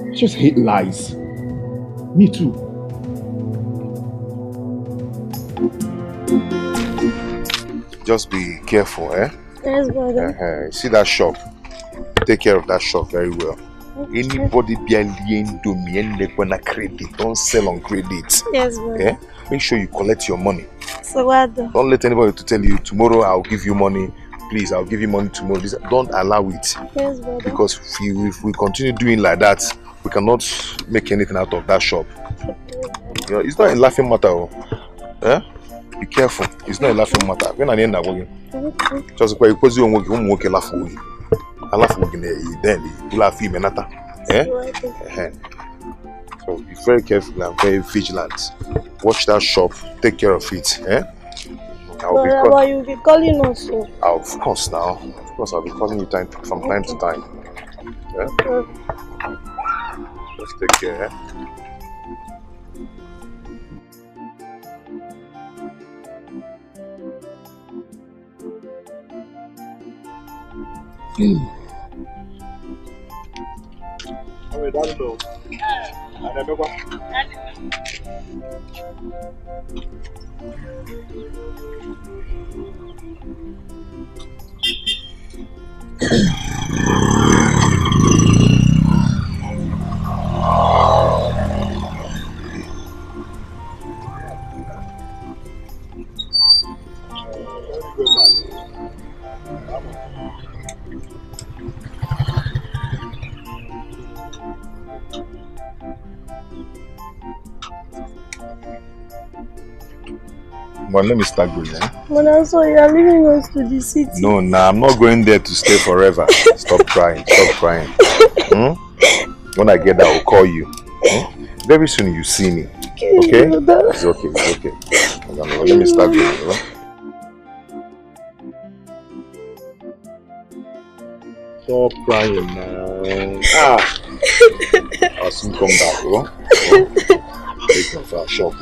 I just hate lies. Me too. Just be careful, eh? Yes, brother. See that shop? Take care of that shop very well. Okay. Anybody be a credit, don't sell on credit. Yes, brother. Eh? Make sure you collect your money. So what? Don't let anybody to tell you tomorrow I'll give you money. Please, I'll give you money tomorrow. Don't allow it. Yes, brother. Because if we continue doing like that, we cannot make anything out of that shop. You know, it's not a laughing matter. Eh? Be careful. It's not a laughing matter. When I end up working, just because you won't laugh with you. I laugh with you, then you laugh with me. Eh? So be very careful and very vigilant. Watch that shop. Take care of it. Eh? But you'll be calling us. Of course, now. Of course, I'll be calling you from time to time. Yeah? Just take care. Eh? But let me start going, eh? But also, you are leaving us to the city. No, I'm not going there to stay forever. Stop crying. When I get there, I'll call you. Very soon you see me. Okay? It's okay. Let me start going, right? Stop crying now. I'll soon come back, Take off our shop,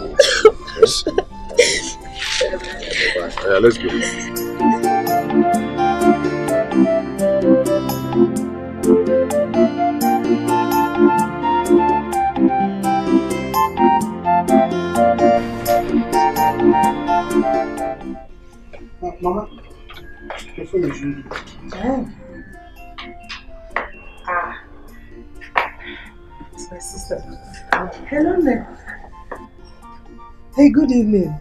Yes? Yeah, let's go. Mama, before you shoot. It's my sister. Hello there. Hey, good evening.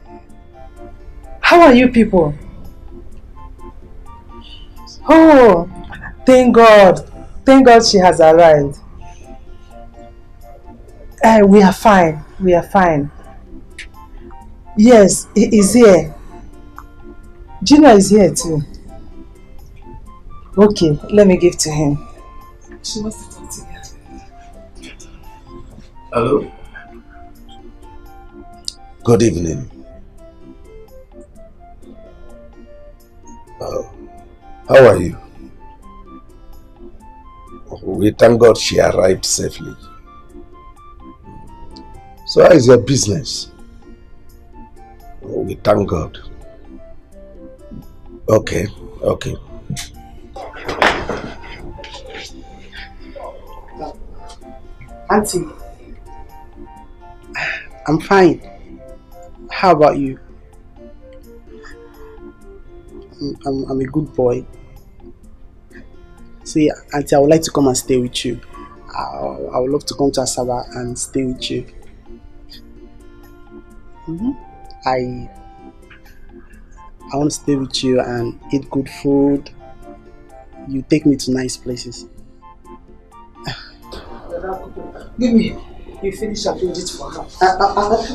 How are you people? Oh, thank God. Thank God she has arrived. We are fine. Yes, he is here. Gina is here too. Okay, let me give to him. She wants to talk to you. Hello? Good evening. How are you? We thank God she arrived safely. So how is your business? We thank God. Okay. Auntie, I'm fine. How about you? I'm a good boy. See, Auntie, I would like to come and stay with you. I would love to come to Asaba and stay with you. I want to stay with you and eat good food. You take me to nice places. Give me. You finish her credit for her.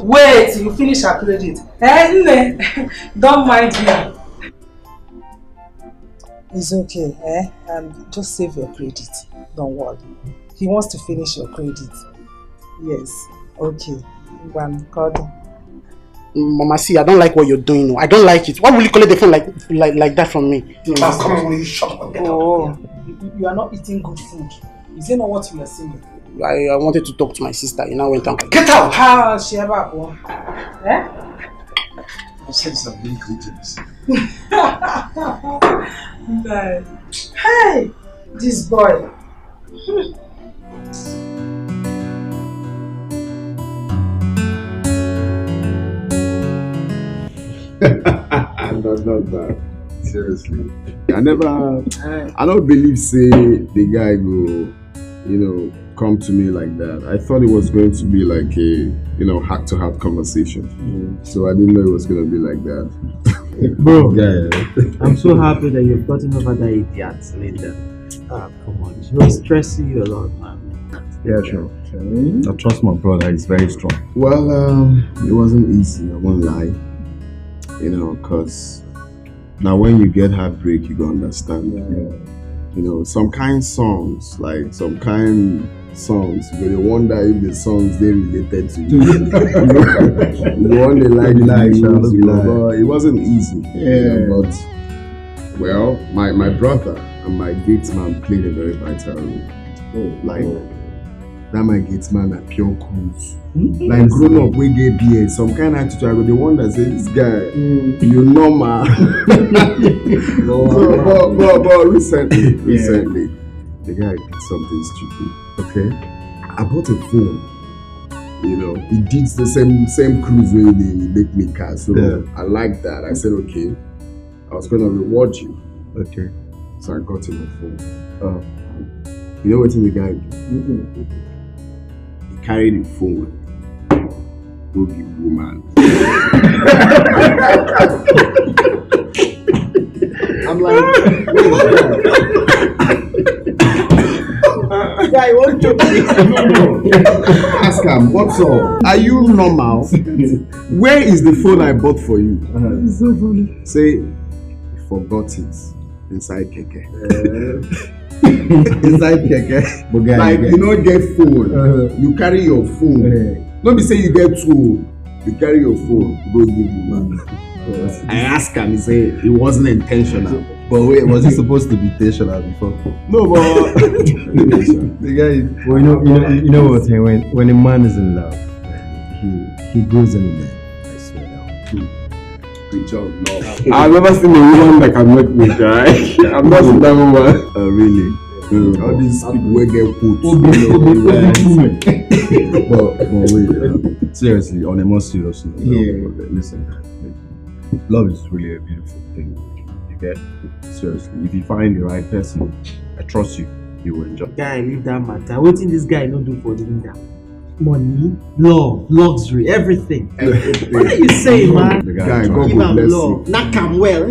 Wait, you finish her credit. Don't mind him. It's okay, just save your credit. Don't worry. He wants to finish your credit. Yes. Okay. One card. Mama, see, I don't like what you're doing. I don't like it. Why will you collect the phone like that from me? Come on, will you shut up? Oh, you are not eating good food. Is it not what you are saying? I wanted to talk to my sister. You know, went down. Get out! How she ever go? I said some big greetings. Hey, this boy. Not bad. Seriously. I don't believe say the guy will, come to me like that. I thought it was going to be like a, heart-to-heart conversation. So I didn't know it was going to be like that. Bro, I'm so happy that you've gotten over that idiot later. Come on. She was stressing you a lot, man. Yeah, sure. I trust my brother, he's very strong. Well, it wasn't easy, I won't lie. Because now when you get heartbreak, you go understand. Some kind songs, you will wonder if the songs they related to you. You wonder but it wasn't easy. But well, my brother and my gate man played a very vital role. That my gate man at pure cruise. Like grown up we get beer, some kind of attitude. I go the one that say this guy, you normal. but recently, the guy did something stupid. Okay, I bought a phone. He did the same cruise where they make me car. So I like that. I said okay, I was gonna reward you. Okay, so I got him a phone. You know what the guy did? He carried the phone. Go give woman. I'm like, guy, what you ask him, what's up? Are you normal? Where is the phone I bought for you? It's so funny. Say, you forgot it inside Dikeh. Inside Dikeh. Like, you don't get phone. You carry your phone. Don't be saying you get two. You carry your phone, go give you man. I asked him, he said it wasn't intentional. But wait, was it supposed to be intentional before? No, but the guy. Well, you know what? When a man is in love, he goes anywhere. I swear now. Good job, no. I've never seen a woman that can make me cry. I'm not seen that woman. Really? All these people will get put. But wait, seriously, on a more serious note, listen, love is really a beautiful thing. You get? Seriously, if you find the right person, I trust you, you will enjoy. Guy, leave that matter. What did this guy not do for the leader? Money, love, luxury, everything. What are you saying, man? The guy, God will bless you. Knock him well.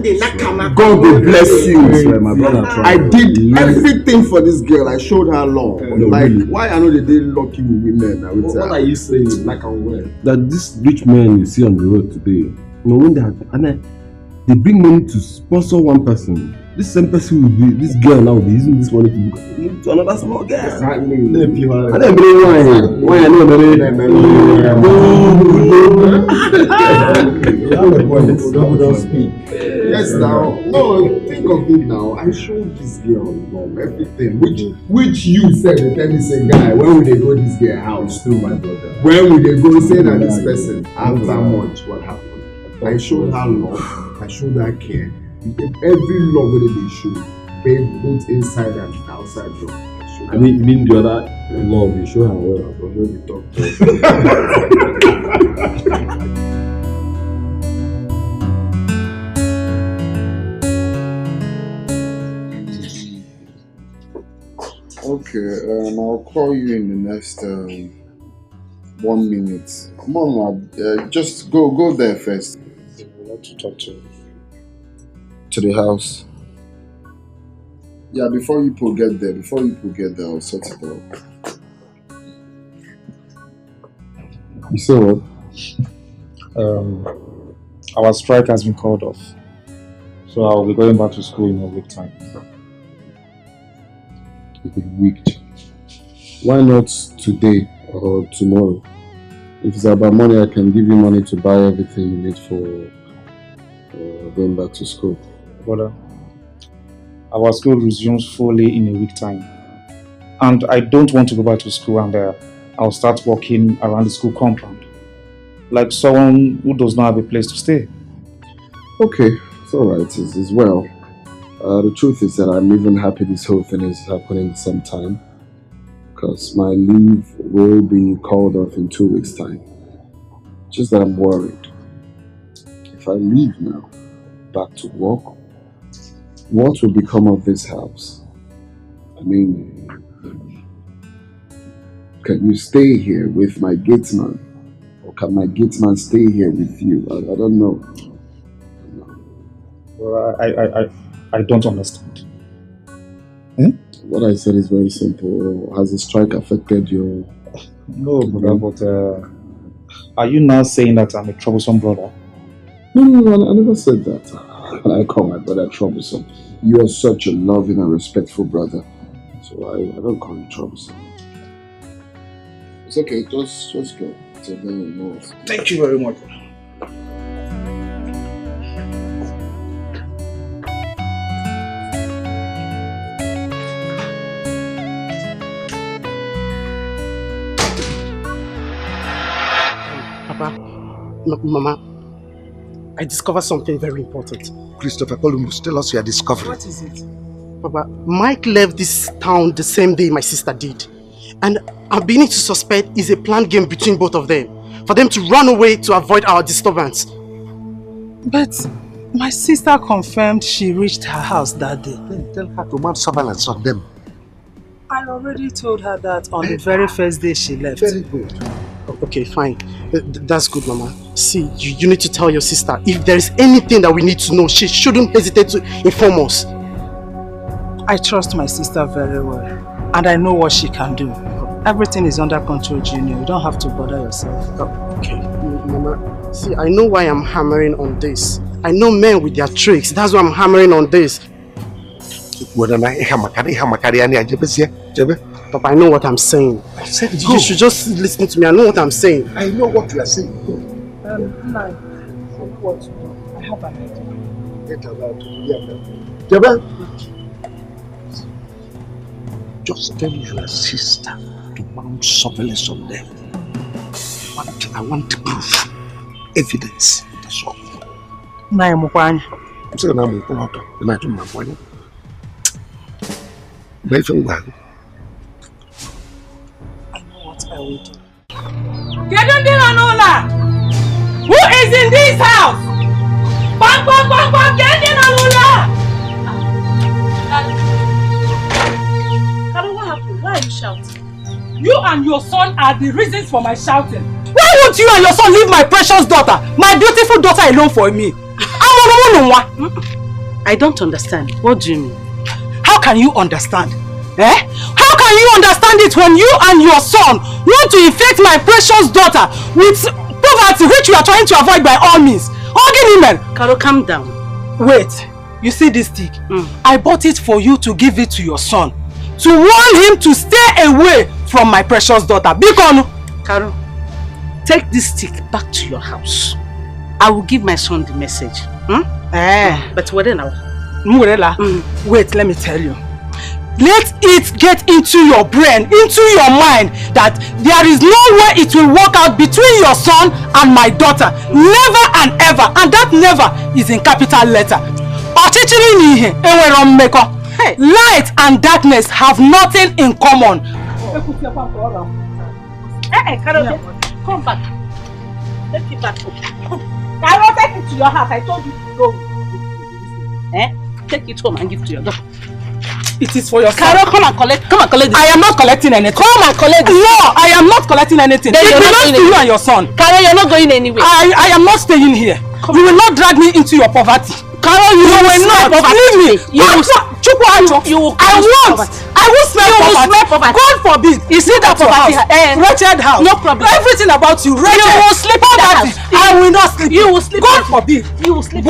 God will bless you. My brother, I did everything for this girl. I showed her love. Why I know that they lucky with women? What are you saying? Knock him well. That this rich man you see on the road today, when they bring money to sponsor one person. This same person will be, this girl now will be using this money to another small girl. Exactly. I don't bring why I know don't speak. Yes, now. No, think of it now. I showed this girl love, everything. Which you said, the tell me say, guy, when will they go this girl house through my brother? When will they go say that this person after much what happened? I showed her love, I showed her care. Every love that they show, both inside and outside love. I mean the other love, you show her well. I don't know the Okay, I'll call you in the next 1 minute. Come on, just go there first. I want to talk to the house. Yeah, before you get there, I'll sort it out. You see what? Our strike has been called off. So I'll be going back to school in a week time. A week? Why not today or tomorrow? If it's about money, I can give you money to buy everything you need for going back to school. Brother, our school resumes fully in a week time. And I don't want to go back to school and I'll start walking around the school compound. Like someone who does not have a place to stay. Okay, it's alright, it's well. The truth is that I'm even happy this whole thing is happening at the same time. Because my leave will be called off in 2 weeks' time. Just that I'm worried. If I leave now, back to work, what will become of this house? I mean, can you stay here with my gatesman? Or can my gatesman stay here with you? I don't know. Well, I don't understand. What I said is very simple. Has the strike affected your... No, brother, but are you now saying that I'm a troublesome brother? No, I never said that. I call my brother troublesome. You are such a loving and respectful brother. So I don't call you troublesome. It's okay, just go. Thank you very much. Mama, I discovered something very important. Christopher Columbus, tell us your discovery. What is it? Papa, Mike left this town the same day my sister did. And I'm beginning to suspect it's a planned game between both of them. For them to run away to avoid our disturbance. But my sister confirmed she reached her house that day. Then tell her to mount surveillance on them. I already told her that on the very first day she left. Very good. Okay, fine. That's good, Mama. See, you need to tell your sister if there is anything that we need to know, she shouldn't hesitate to inform us. I trust my sister very well. And I know what she can do. Everything is under control, Junior. You don't have to bother yourself. Okay, Mama. See, I know why I'm hammering on this. I know men with their tricks. That's why I'm hammering on this. Papa, I know what I'm saying. I said you should just listen to me. I know what I'm saying. I know what you are saying. What? I have an idea. Just tell your sister to mount surveillance on them. I want proof, evidence. That's all. I'm saying I'm going to my point. I will do. Who is in this house? Bang, bang, bang, bang, Karo, what happened? Why are you shouting? You and your son are the reasons for my shouting. Why won't you and your son leave my precious daughter, my beautiful daughter alone for me? I don't understand. What do you mean? How can you understand? How can you understand it when you and your son want to infect my precious daughter with poverty which you are trying to avoid by all means? Karo, calm down. Wait, you see this stick? I bought it for you to give it to your son. To warn him to stay away from my precious daughter. Karo, take this stick back to your house. I will give my son the message. But what now? Wait, let me tell you. Let it get into your brain, into your mind that there is no way it will work out between your son and my daughter. Never and ever. And that never is in capital letter. Light and darkness have nothing in common. Come back. Take it back. I will take it to your house. I told you to go. Take it home and give it to your daughter. It is for your son. Carol, come and collect this. I am not collecting anything. Come and collect this. No, I am not collecting anything. Then It belongs to you and your son. Carol, you're not going anywhere. I am not staying here. You will not drag me into your poverty. Carol, you will not. Leave me. You will I will smell poverty. God forbid. You see that poverty? Wretched house. No problem. Everything about you, wretched. You will sleep in that house. I will not sleep. You will sleep. God forbid. You will sleep.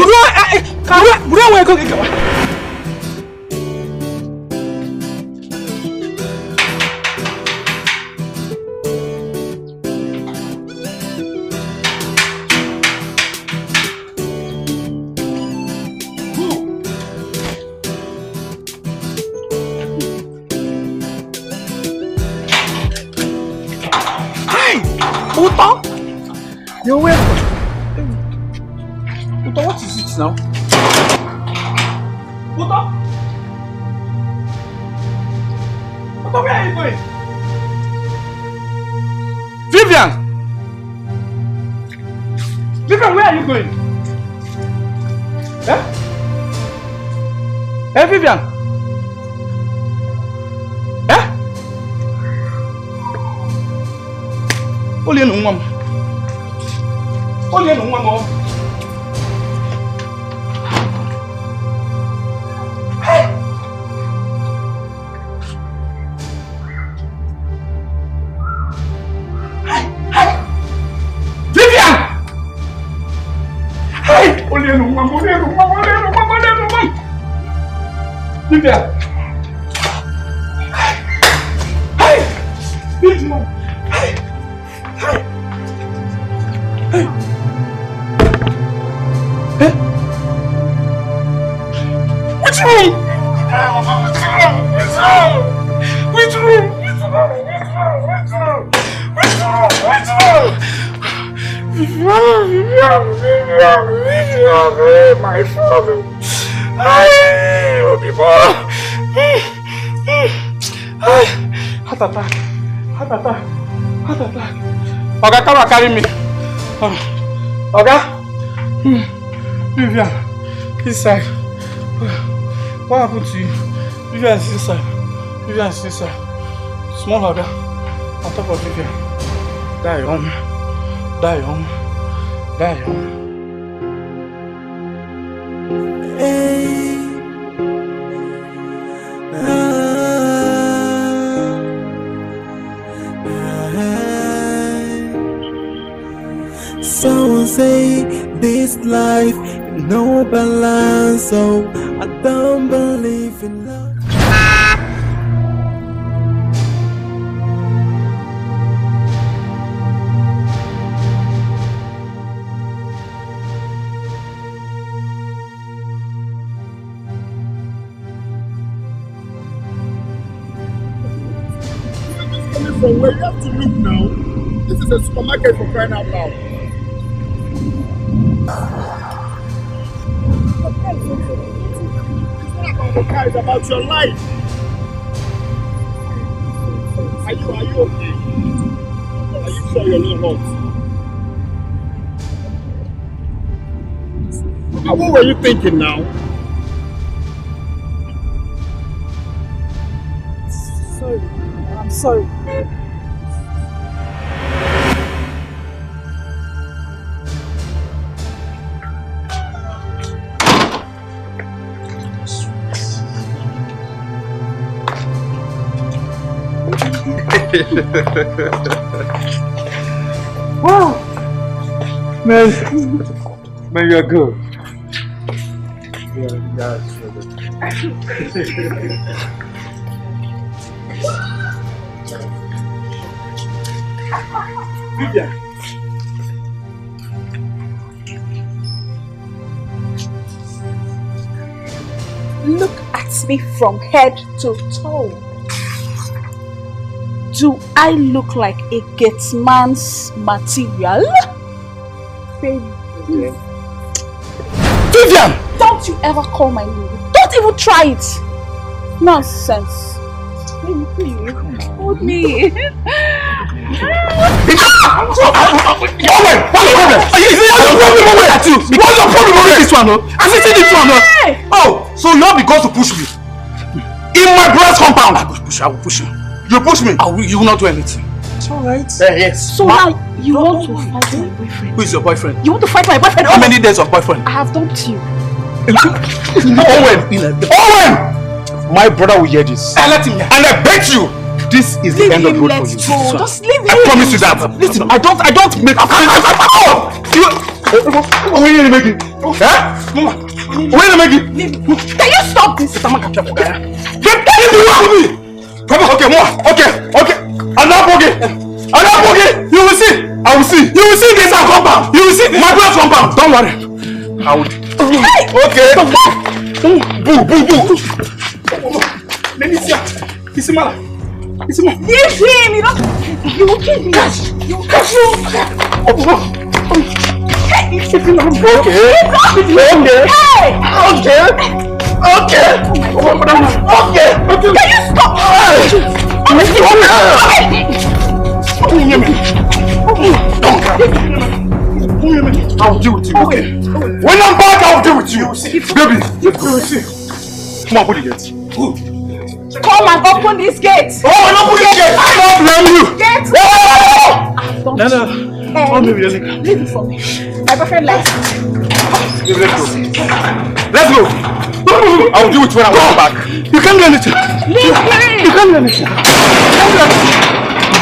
Uto? You're welcome. Uto, what is it now? Uto? Uto, where are you going? Vivian! Vivian, where are you going? Eh? Hey, Vivian! Eh? Only no one. Only no one more. Hey! Vivian! Hey! Only no one. Vivian! Hey! Vivian! Which room? Which room? My father. Heart attack. Oga, come and carry me. Oga? Vivian, inside. What happened to you? Vivian is inside. Small Oga, on top of Vivian. Die young. Someone say this life no balance, so I don't believe in love. From where you have to look now. This is a supermarket for crying out loud. The car is about your life. Are you okay? Are you sure you're not hot? What were you thinking now? Sorry. I'm sorry. Wow, man, you're good. Vivian. Look at me from head to toe. Do I look like a Getman's material? Okay. Vivian! Don't you ever call my name. Don't even try it. Nonsense. Hold me. What's your problem with this one? I see this one. Oh, so you all because to push me. In my brother's compound! I will push you. You push me? You will not do anything. It's alright. Yes. So now you want to fight my boyfriend? Who is your boyfriend? You want to fight my boyfriend? How many days of boyfriend? I have dumped you. Owen! My brother will hear this. Let him hear. And I bet you, this is the end of the road for you. Just leave him. I promise you that. Listen, I don't make a When are you making? When are you making? Can you stop this? Get me! Okay, more. Okay. I'm not okay. You will see. I will see. You will see this compound. You will see this. My brother's compound. Don't worry. I will. Okay. Boo. Let me see. Isimala. Leave him. You will kill me. You will kill me. Okay. Can you stop? I'll deal with you. Okay. When I'm back, I'll deal with you. Baby, you will see. Come on, open the gate. Come and open this gate. Oh, and open this gate. I don't blame you. No. Oh, baby, leave it for me. My boyfriend likes it. Let's go. I'll deal with you when I come back. You can't do anything. Leave me. You can't do anything.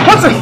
What's it?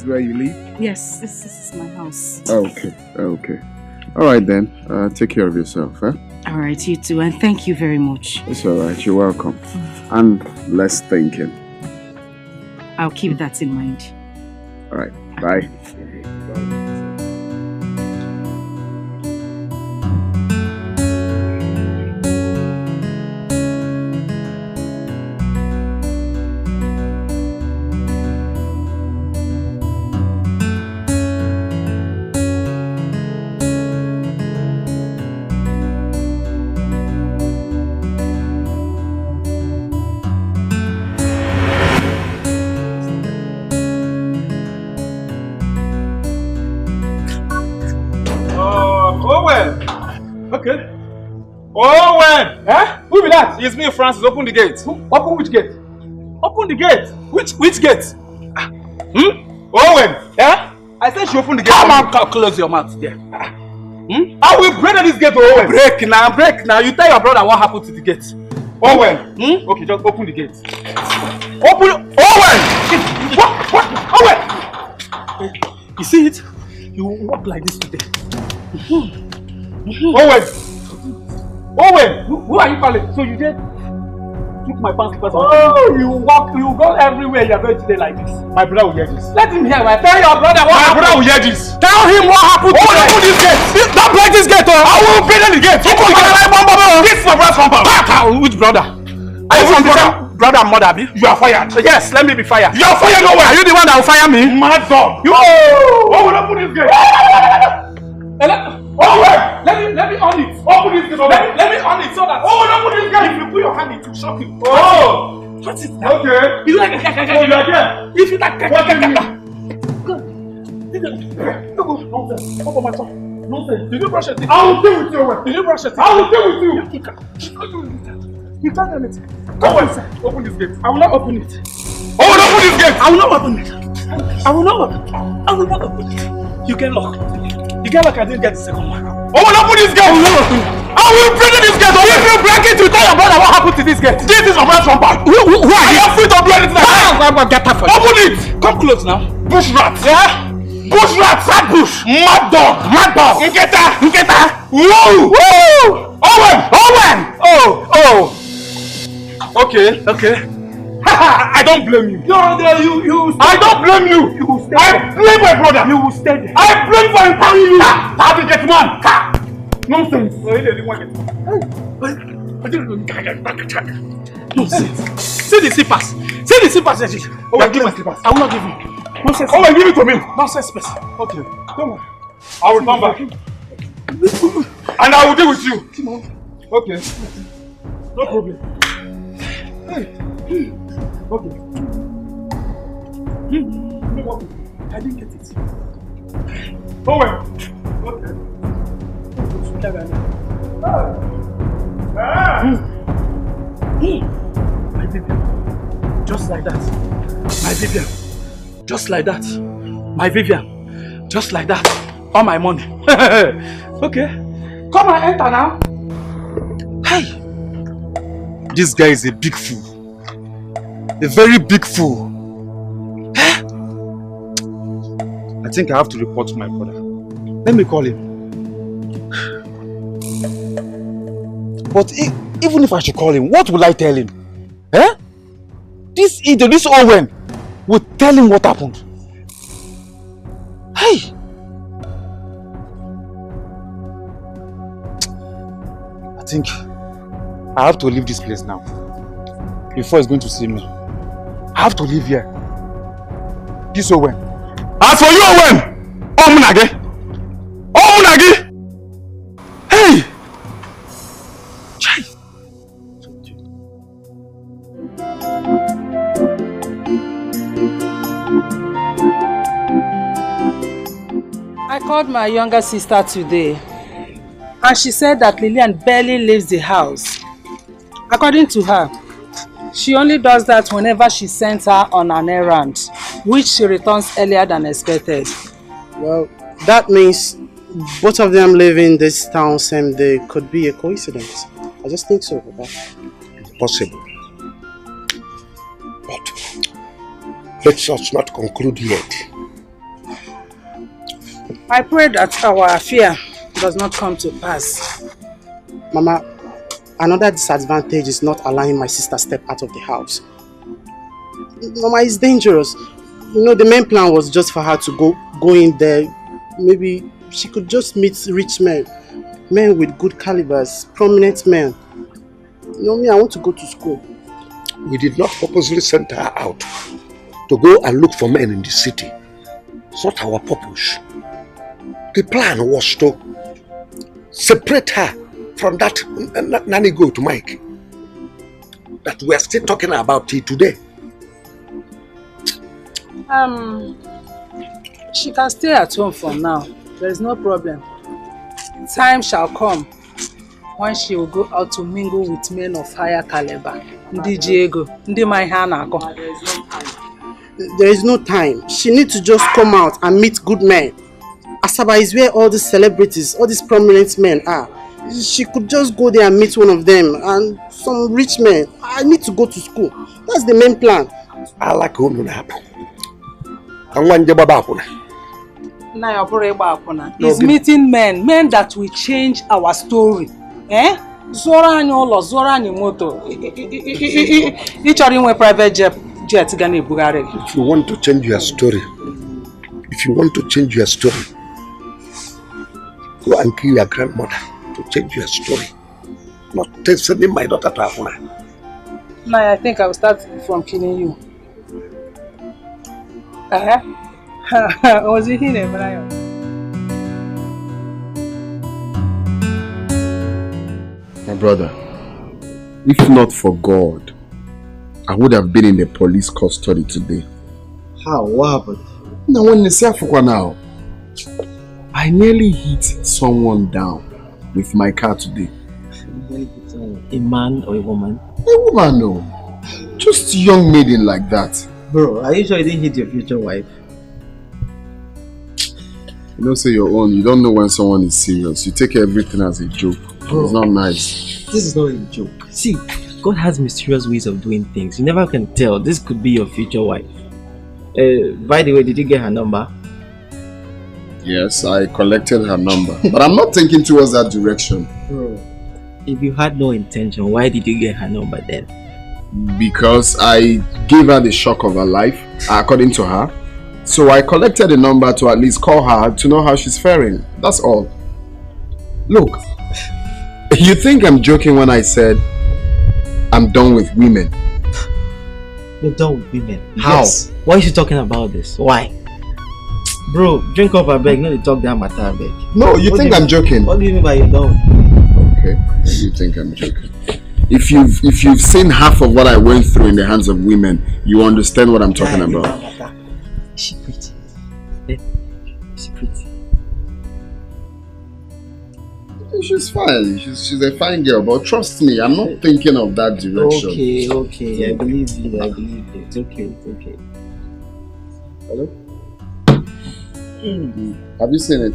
Where you live? Yes, this is my house. Okay. All right then. Take care of yourself, eh? All right, you too, and thank you very much. It's all right. You're welcome. And less thinking. I'll keep that in mind. All right. Bye. Who be that? It's me, Francis. Open the gate. Open which gate? Open the gate. Which gate? Owen. Yeah? I said she open the gate. Come on, close your mouth there. I will break this gate, Owen. Break now. You tell your brother what happened to the gate. Owen. Okay, just open the gate. Open. Owen. What? Owen. You see it? You walk like this today. Owen, who are you calling? So you just took my pants first. Oh, you go everywhere. You're going today like this. My brother will hear this. Let him hear. Tell your brother what happened. My brother will hear this. Tell him what happened. Open this gate. Don't break this gate. I will open the gate. This is my brother's compound. Which brother? Are you from brother and mother? You are fired. Yes, let me be fired. You are fired nowhere. Are you the one that will fire me? Mad dog. You. Open this gate. Let me on it. Open this gate. Let me on it so that. Open this gate. If you put your hand, it will shock you. Oh. What is that? Okay. You like you are there. If you like what do you mean? Open my tongue. Nonsense. Did you brush your teeth? I will deal with you. Did you brush your teeth? I will deal with you. You can't do anything. Go inside. Open this gate. I will not open it. Open this gate. I will not open it. I will not open it. You get locked. I didn't get the second one. Open this gate. I will break this gate. If you break it, you tell your brother what happened to this gate. This is my brother's compound. Who are you? I am free to do anything. Get that first. Open it. Come close now. Bush rat. Yeah? Bush rat, fat bush! Mad dog! Mad dog! Nketa! Nketa! Woo! Woo! Owen! Owen! Oh! Okay. I don't blame you. You I don't blame you. I blame my brother. You will stay there. I blame for empowering you. How to get man? Nonsense. Nonsense. See the slippers. Oh, give my slippers. I will not give you. Nonsense. Oh, give it to me. Nonsense, person. Okay. Don't worry. I will come back. And I will deal with you. Okay. No problem. Okay. I didn't get it. Oh well. Okay. My baby. Just like that. My Vivian. Just like that. My Vivian. Just like that. All my money. Okay. Come and enter now. Hey. This guy is a big fool. A very big fool. I think I have to report to my brother. Let me call him. But even if I should call him, what will I tell him? Eh? This idiot, this Owen, will tell him what happened. Hey! I think I have to leave this place now. Before he's going to see me. I have to leave here. This Owen. As for you, Owen! Omunage! Omunage! Hey! Chai! I called my younger sister today and she said that Lillian barely leaves the house. According to her, she only does that whenever she sends her on an errand, which she returns earlier than expected. Well, that means both of them live in this town same day. Could be a coincidence. I just think so, Papa. Possible. But let us not conclude yet. I pray that our affair does not come to pass. Mama, another disadvantage is not allowing my sister step out of the house. Mama, it's dangerous. You know, the main plan was just for her to go in there. Maybe she could just meet rich men. Men with good calibers, prominent men. You know me, I want to go to school. We did not purposely send her out to go and look for men in the city. It's not our purpose. The plan was to separate her from that nanny goat Mike that we are still talking about it today. She can stay at home for now. There is no problem. Time shall come when she will go out to mingle with men of higher caliber. Ndi Diego, Ndi Maihanako. There is no time. She needs to just come out and meet good men. Asaba is where all these celebrities, all these prominent men are. She could just go there and meet one of them and some rich men. I need to go to school. That's the main plan. I like what will happen. He's meeting men that will change our story. Eh? Zora any olo, zora any moto. Each are in a private jet gani Bugari. If you want to change your story, go and kill your grandmother to change your story. Not sending my daughter to Afuna. No, I think I will start from killing you. Was it here, Brian? My brother, if not for God, I would have been in the police custody today. How? What happened? Now, when you say now, I nearly hit someone down with my car today. A man or a woman? A woman, no. Just a young maiden like that. Bro, are you sure you didn't hit your future wife? You don't say your own. You don't know when someone is serious. You take everything as a joke. Bro, it's not nice. This is not a joke. See, God has mysterious ways of doing things. You never can tell. This could be your future wife. By the way, did you get her number? Yes, I collected her number. But I'm not thinking towards that direction. Bro, if you had no intention, why did you get her number then? Because I gave her the shock of her life, according to her. So I collected the number to at least call her to know how she's faring. That's all. Look, you think I'm joking when I said I'm done with women? You're done with women? How? Yes. Why are you talking about this? Why? Bro, drink up a beg, not to talk that matter, beg. No, you think I'm joking? What do you mean by you're done? Okay, you think I'm joking. If you've seen half of what I went through in the hands of women, you understand what I'm talking about. Is she pretty? Is she pretty? She's fine. She's a fine girl, but trust me, I'm not thinking of that direction. Okay. I believe you. It's okay. Hello? Have you seen it?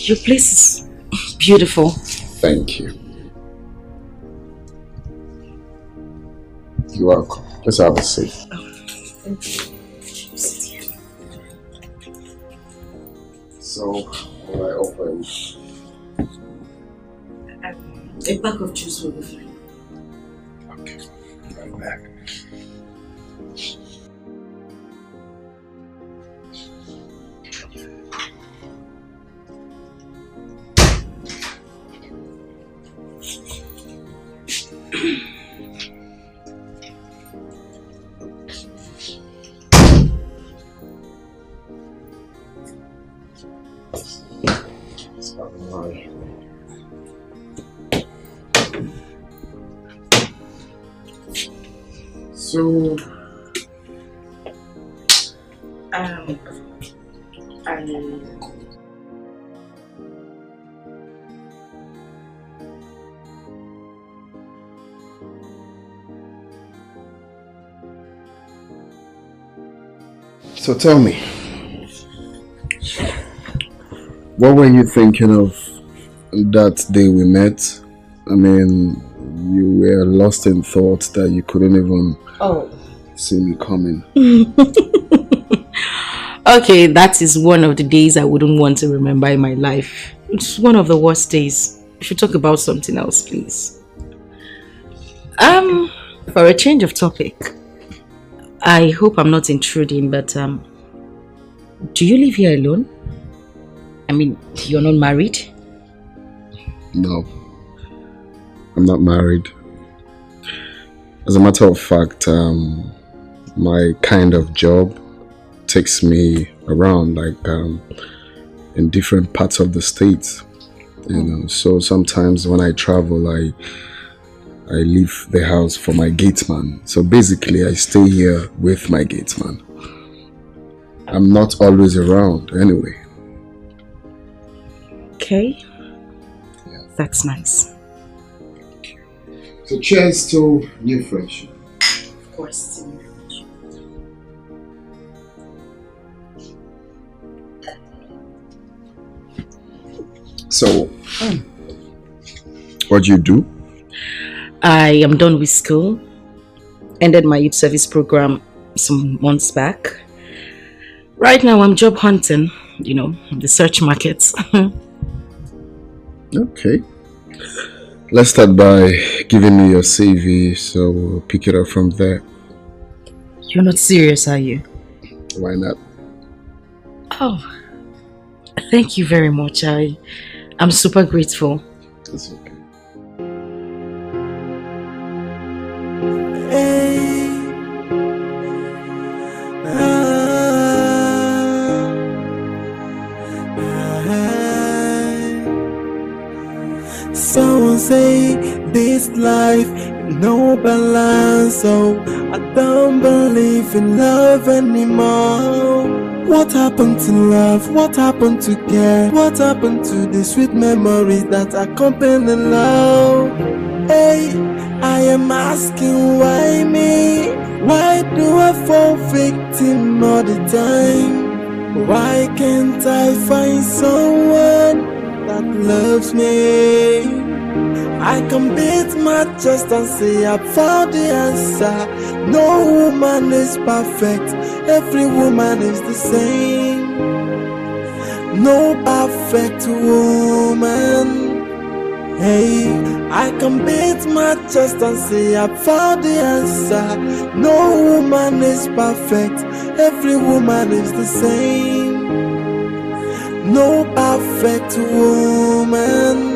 Your place is beautiful. Thank you. You're welcome. Let's have a seat. Thank you. So, what I offer you? A pack of juice will be fine. Okay, right back. So, so tell me, what were you thinking of that day we met? I mean, you were lost in thought that you couldn't even see me coming. Okay, that is one of the days I wouldn't want to remember in my life. It's one of the worst days. We should talk about something else, please. For a change of topic, I hope I'm not intruding, but do you live here alone? I mean, you're not married? No, I'm not married. As a matter of fact, my kind of job takes me around, like in different parts of the state, you know. So sometimes when I travel, I leave the house for my gateman. So basically, I stay here with my gateman. I'm not always around anyway. Okay. Yeah. That's nice. So cheers to new friendship. Of course, to new friendship. So, what do you do? I am done with school. Ended my youth service program some months back. Right now I'm job hunting, you know, the search market. Okay. Let's start by giving me your CV, so we'll pick it up from there. You're not serious, are you? Why not? Oh, thank you very much. I'm super grateful. It's okay. Someone say this life no balance, so I don't believe in love anymore. What happened to love? What happened to care? What happened to the sweet memories that accompany love? Hey, I am asking why me? Why do I fall victim all the time? Why can't I find someone that loves me? I can beat my chest and say I found the answer. No woman is perfect, every woman is the same. No perfect woman. Hey, I can beat my chest and say I found the answer. No woman is perfect, every woman is the same. No perfect woman.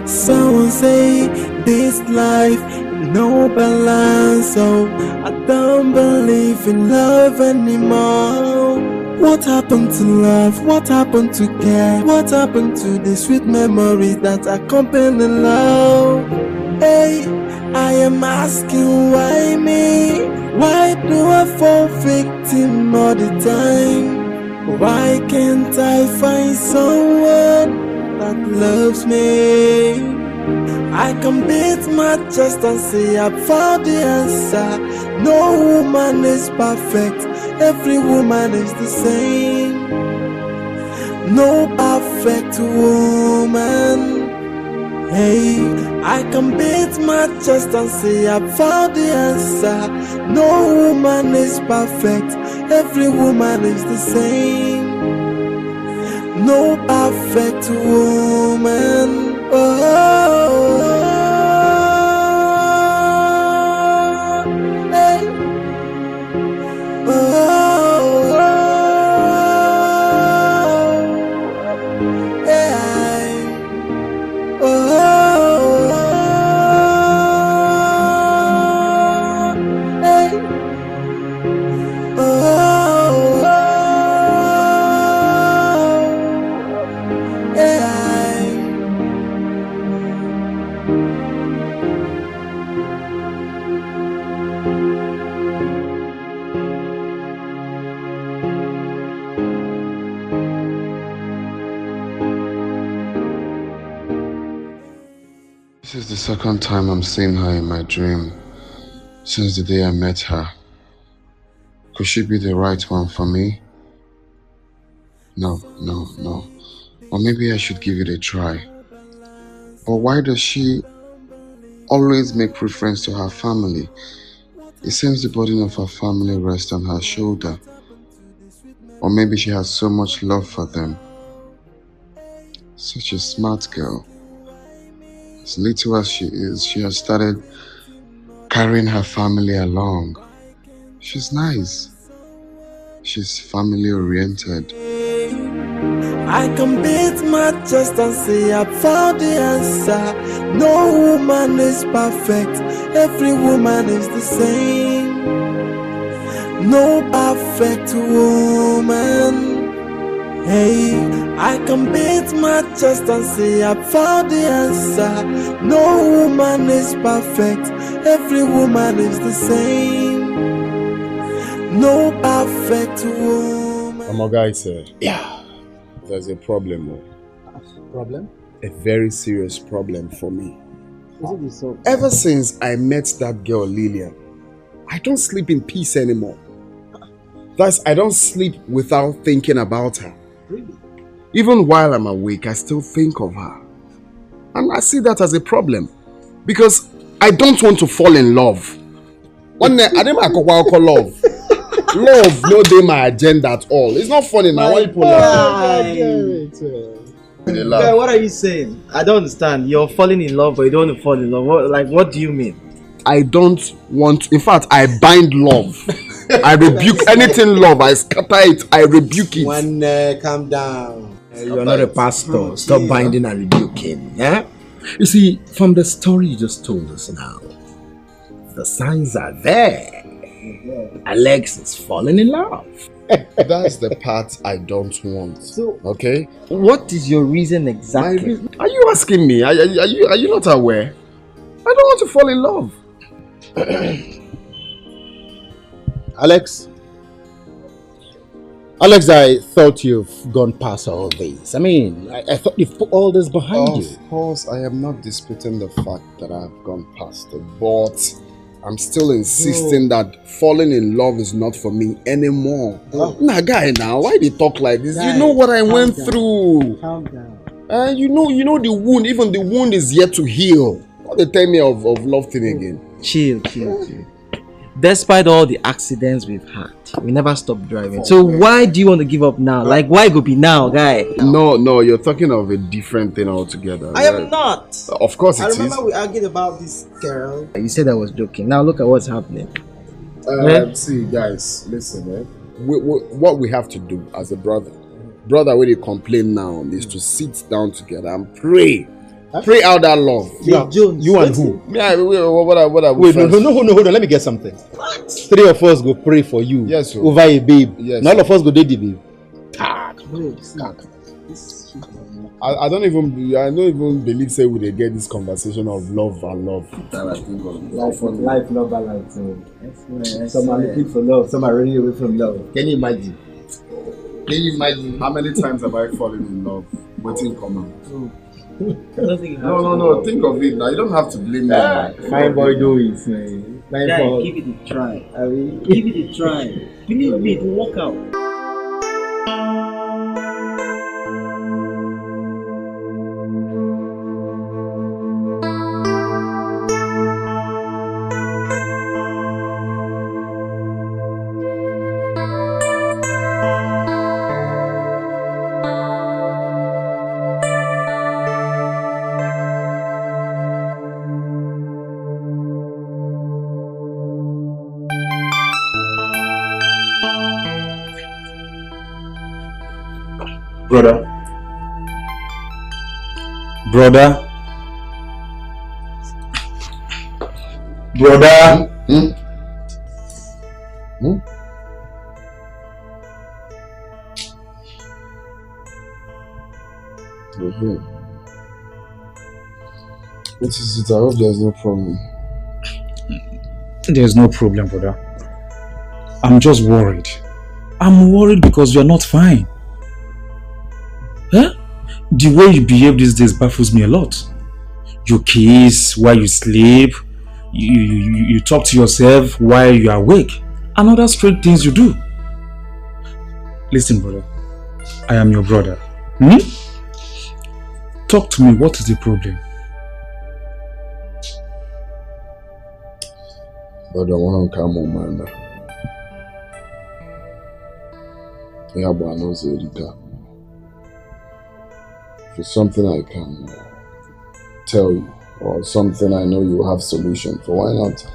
Someone say this life no balance, so I don't believe in love anymore. What happened to love? What happened to care? What happened to the sweet memories that accompany love? Hey, I am asking why me? Why do I fall victim all the time? Why can't I find someone that loves me? I can beat my chest and say I found the answer. No woman is perfect, every woman is the same. No perfect woman. Hey, I can beat my chest and say I found the answer. No woman is perfect, every woman is the same. No perfect woman. This is the second time I'm seeing her in my dream since the day I met her. Could she be the right one for me? No. Or maybe I should give it a try. But why does she always make reference to her family? It seems the burden of her family rests on her shoulder. Or maybe she has so much love for them. Such a smart girl. As little as she is, she has started carrying her family along. She's nice. She's family oriented. I can beat my chest and say I found the answer. No woman is perfect. Every woman is the same. No perfect woman. Hey, I can beat my chest and say I found the answer. No woman is perfect. Every woman is the same. No perfect woman. My guy said, yeah, there's a problem. Problem? A very serious problem for me. Is it so? Ever since I met that girl Lillian, I don't sleep in peace anymore. Thus, I don't sleep without thinking about her. Really? Even while I'm awake, I still think of her. And I see that as a problem. Because I don't want to fall in love. One day, I didn't call love. Love no dey my agenda at all. It's not funny now. Why you pull up? Guy, what are you saying? I don't understand. You're falling in love, but you don't want to fall in love. What do you mean? I don't want. In fact, I bind love. I rebuke anything love. I scatter it. I rebuke it. One, calm down. You're not a pastor. Stop binding and rebuking. Yeah. You see, from the story you just told us now, the signs are there. Alex is falling in love. That's the part I don't want. So, okay? What is your reason exactly? Are you asking me? Are you not aware? I don't want to fall in love. Alex, I thought you've gone past all this. I mean, I thought you've put all this behind you. Of course, I am not disputing the fact that I've gone past it, but I'm still insisting that falling in love is not for me anymore. Nah, guy, now why they talk like this? Guy, you know what I went through. Calm down. You know the wound. Even the wound is yet to heal. What they tell me of love thing again? Chill. Despite all the accidents we've had, we never stopped driving. So why do you want to give up now? Like, why go be now, guy? No, you're talking of a different thing altogether. I am not. Of course it I is. remember we argued about this girl. You said I was joking. Now look at what's happening. See, guys, listen, what we have to do as a brother, when you complain now, is to sit down together and pray. Pray out that love. You and who? Yeah, what are Wait, no, hold on. Let me get something. What? 3 of us go pray for you. Yes, sir. Over a babe. Yes. All of us go date the babe. I don't even believe say we get this conversation of love and love. Life for life, love balance. Some are looking for love, some are running away from love. Can you imagine? How many times have I fallen in love? Waiting common. No. Think of it now. You don't have to blame me. Fine boy, do it, man. Guy, give it a try. Give it a try. Believe me, it will work out. Brother. What is it? I hope there's no problem. There's no problem, brother. I'm just worried. I'm worried because you're not fine. Huh? The way you behave these days baffles me a lot. You kiss while you sleep. You talk to yourself while you are awake. And other strange things you do. Listen, brother. I am your brother. Talk to me. What is the problem? Brother, want to come on, man. Yeah, but I know Zerita. For something I can tell you. or something I know you have solution for. Why not?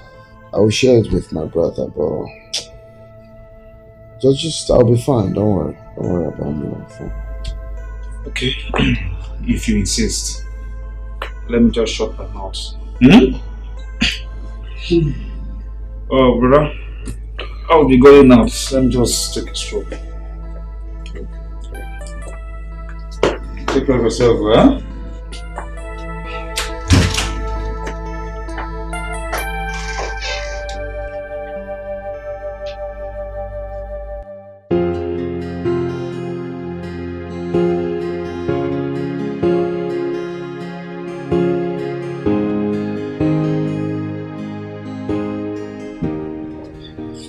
I will share it with my brother, but just I'll be fine. Don't worry. Don't worry about me. I'm fine. Okay, if you insist, let me just shut my mouth. Hmm? Oh, brother, I'll be going out. Let me just take a stroll. Take care of yourself, huh?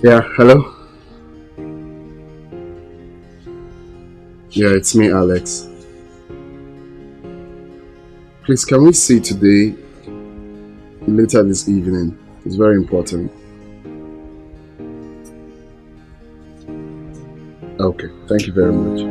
Yeah, hello? Yeah, it's me, Alex. Please, can we see today, later this evening? It's very important. Okay, thank you very much.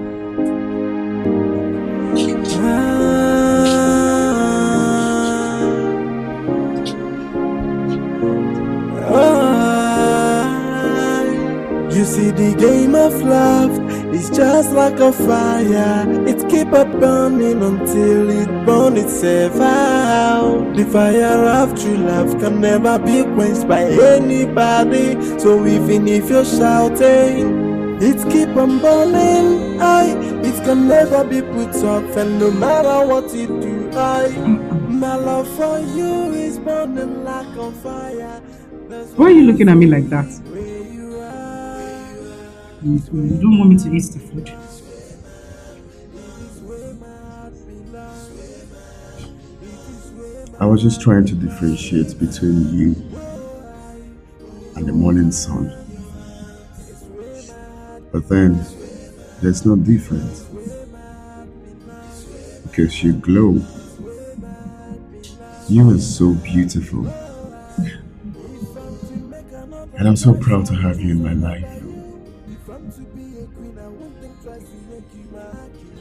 You see, the game of love is just like a fire. It keep on burning until it burns itself out. The fire of true love can never be quenched by anybody. So even if you're shouting, it keep on burning. It can never be put off, and no matter what you do, my love for you is burning like a fire. Why are you looking at me like that? You don't want me to eat the food? I was just trying to differentiate between you and the morning sun. But then, there's no difference. Because you glow. You are so beautiful. And I'm so proud to have you in my life.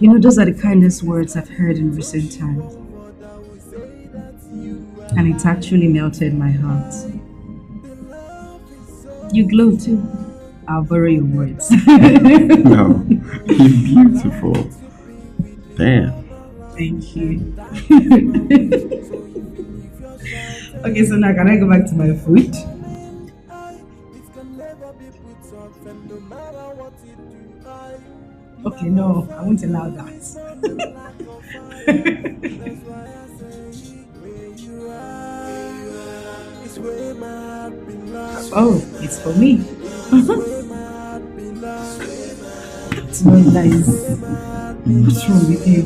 You know, those are the kindest words I've heard in recent times. And it actually melted my heart. You glow too. I'll borrow your words. No, you're beautiful. Damn. Thank you. Okay, so now can I go back to my food? Okay, no, I won't allow that. Oh, it's for me. It's not nice. What's wrong with you?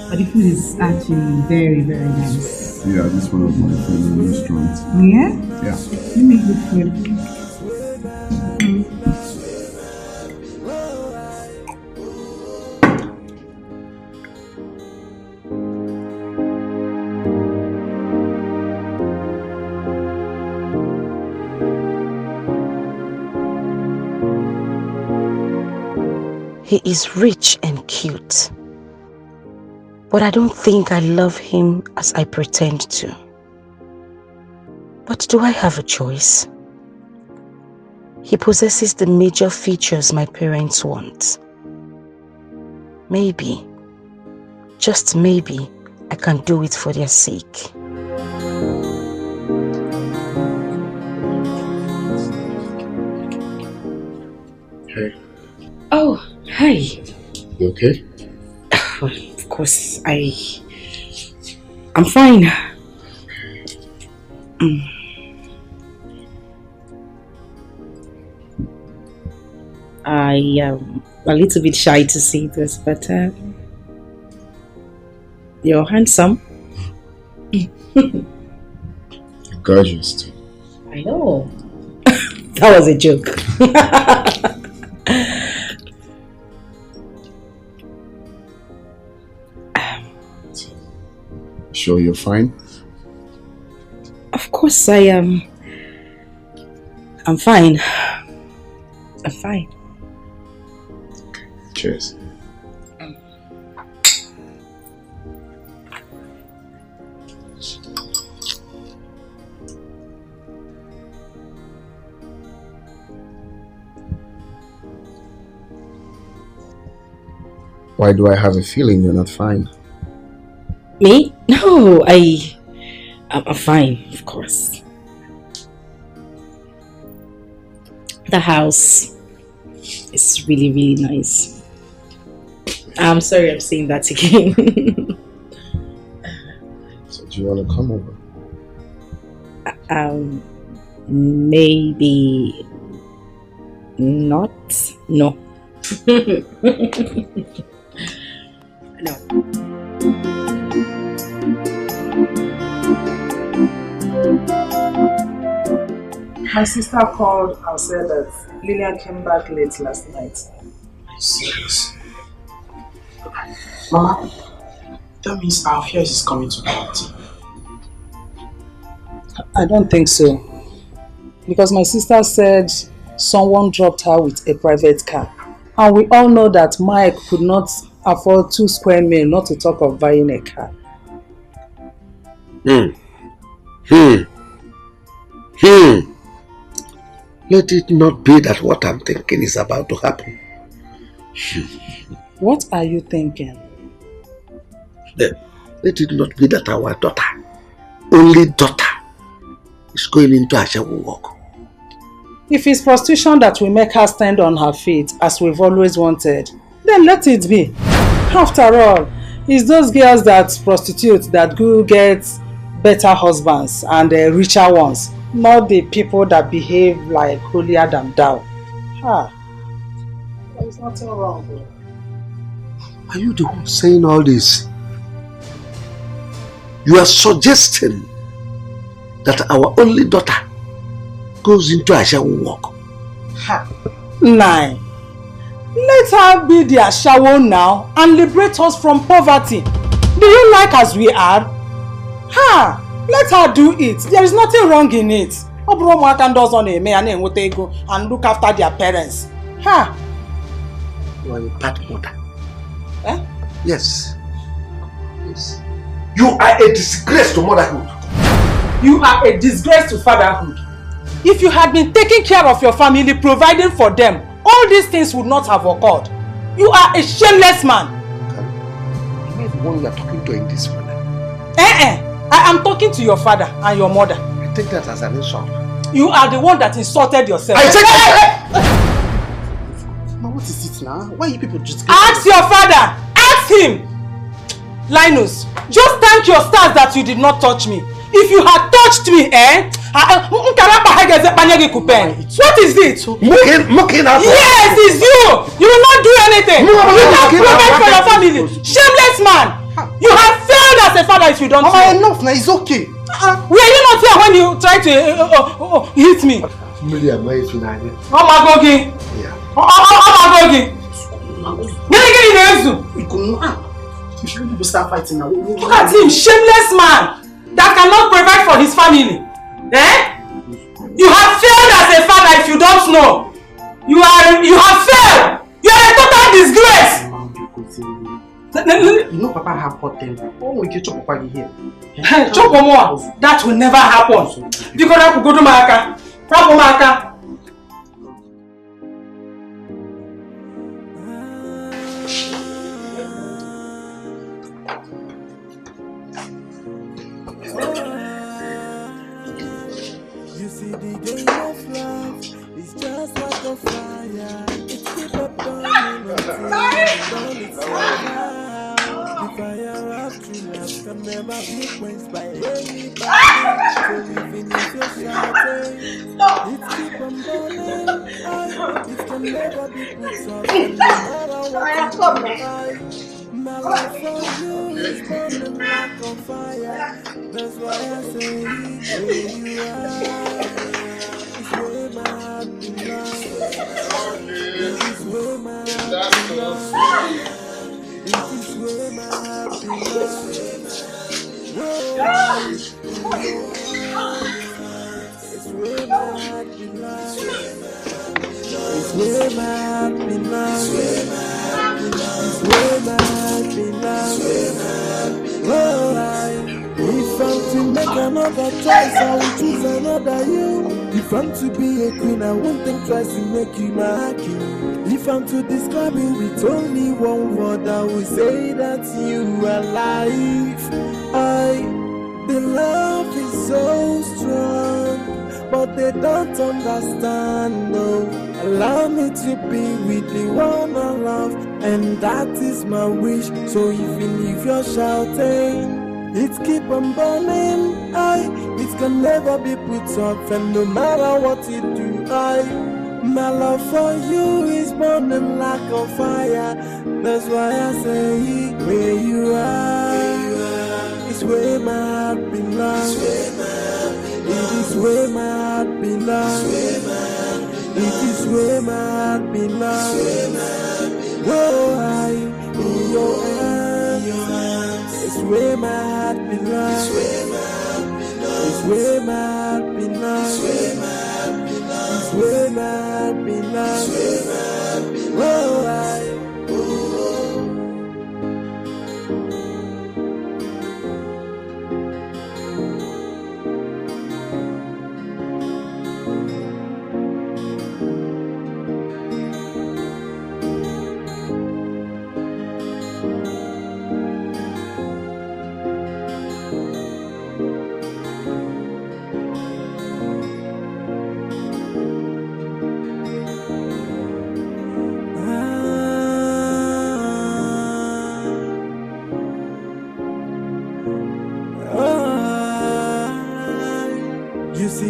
But the food is actually very, very nice. Yeah, this is one of my favorite restaurants. Yeah? Yeah. You make good food. He is rich and cute, but I don't think I love him as I pretend to. But do I have a choice? He possesses the major features my parents want. Maybe, just maybe, I can do it for their sake. Hey. Oh, hi. You okay? Of course, I'm fine. I am a little bit shy to say this, but you're handsome. You're gorgeous too. I know. That was a joke. Sure you're fine? Of course I am. I'm fine. I'm fine. Cheers. Why do I have a feeling you're not fine? Me? No, I'm fine, of course. The house is really, really nice. I'm sorry I'm saying that again. So do you want to come over? Maybe not. No. No. My sister called and said that Lillian came back late last night. Are you serious? Mama, that means our affairs is coming to reality. I don't think so. Because my sister said someone dropped her with a private car. And we all know that Mike could not afford 2 square meals, not to talk of buying a car. Let it not be that what I'm thinking is about to happen. What are you thinking? Let it not be that our daughter, only daughter, is going into a shadow walk. If it's prostitution that will make her stand on her feet as we've always wanted, then let it be. After all, it's those girls that prostitute that go get better husbands and richer ones, not the people that behave like holier than thou. There's nothing wrong with it. Are you the one saying all this? You are suggesting that our only daughter goes into a shadow walk. Nine. Let her be the Ashawo now and liberate us from poverty. Do you like as we are? Let her do it. There is nothing wrong in it. And look after their parents. You are a bad mother. Yes. You are a disgrace to motherhood. You are a disgrace to fatherhood. If you had been taking care of your family, providing for them, all these things would not have occurred. You are a shameless man. Am I the one you are talking to in this manner? I am talking to your father and your mother. I take that as an insult. You are the one that insulted yourself. I take Mama, what is it now? Why are you people just... Ask your father! Ask him! Linus, just thank your stars that you did not touch me. If you had touched me, what is it? Mocking us. Yes, it's you! You will not do anything! You will provide for your family! Shameless man! You have failed as a father if you don't know. Enough now, it's okay. Were you not here when you tried to hit me? Omagogi! Omagogi! You shouldn't start fighting now. Look at him, shameless man that cannot provide for his family. You have failed as a father if you don't know. You have failed. You are a total disgrace. You know Papa have hot temper. Oh, we can chop Papa here. Chop more. That will never happen. Because I could go to Maka. Maka. You see the game of love is just like a fire. It's keep up burning until it's over. The fire of true love can never be quenched by anybody. So even if you're shouting, it keep on burning. It can never be put off. No matter what you try. My love for you is burning like on fire. That's why I say where you are. It's where my heart belongs. It's where my heart belongs. It is where my heart belongs. It's where my heart belongs. It's where my heart belongs. It's where my heart belongs. If I'm to make another choice, I will choose another you. If I'm to be a queen, I won't think twice to make you my king. If I'm to describe you with only one word, I will will say that you are life. The love is so strong, but they don't understand, no. Allow me to be with the one I love, and that is my wish. So even if you're shouting, it keep on burning, it can never be put off, and no matter what you do, my love for you is burning like a fire. That's why I say, where you are, it's where my heart belongs. It is where my heart belongs. It is where my heart belongs. Whoa, in your hands. It's where my heart belongs. It's where my heart belongs. It's where my heart belongs. Whoa,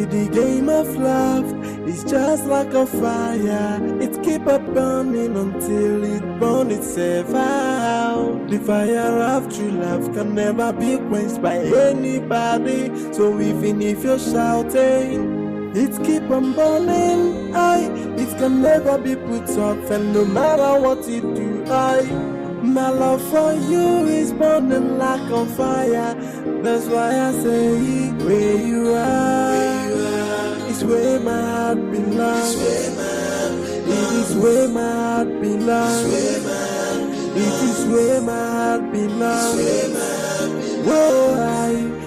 the game of love is just like a fire. It keep on burning until it burns itself out. The fire of true love can never be quenched by anybody. So even if you're shouting, it keep on burning, it can never be put off, and no matter what you do, my love for you is burning like a fire. That's why I say, where you are, it's where my heart belongs. It is where my heart belongs. It is where my heart belongs. Whoa,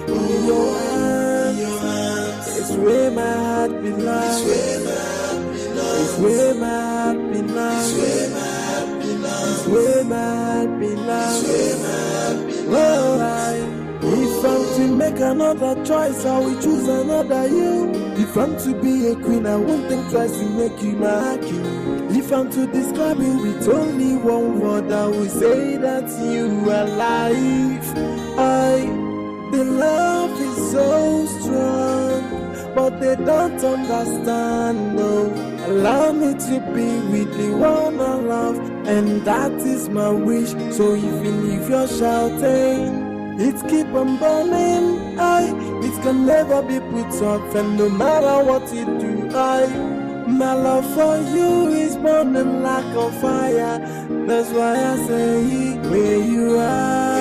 in your hands. It's where my heart belongs. It's where my heart belongs. It's where my heart belongs. Whoa, if I'm to make another choice, I will choose another you. If I'm to be a queen, I won't think twice to make you my king. If I'm to describe you with only one word, I will say that you are life. The love is so strong, but they don't understand, no. Allow me to be with the one I love, and that is my wish. So even if you're shouting, it keep on burning, it can never be put off, and no matter what you do, my love for you is burning like a fire. That's why I say, where you are,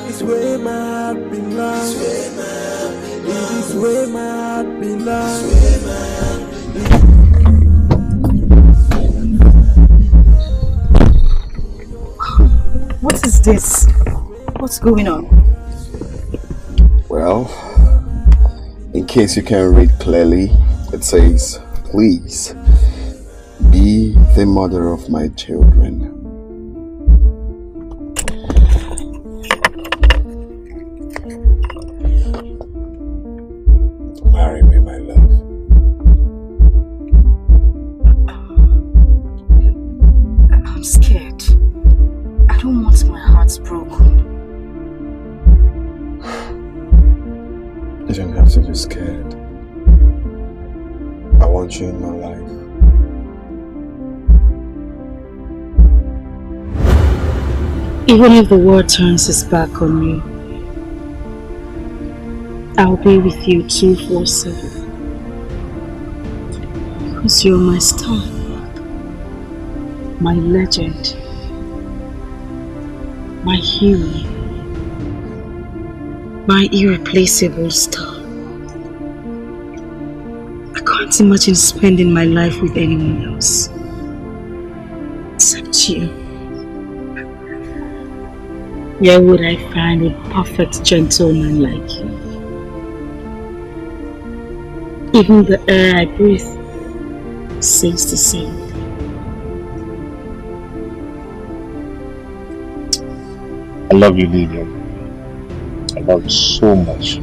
it's where my heart belongs. It is where my heart belongs. What is this? What's going on? Well, in case you can't read clearly, it says, please be the mother of my children. Marry me, my love. I'm scared. I don't want my heart broken. You don't have to be scared. I want you in my life. Even if the world turns its back on me, I'll be with you 247. Because you're my star, my legend, my hero, my irreplaceable star. I can't imagine spending my life with anyone else except you. Where would I find a perfect gentleman like you? Even the air I breathe says the same. I love you, Lillian. I love you so much.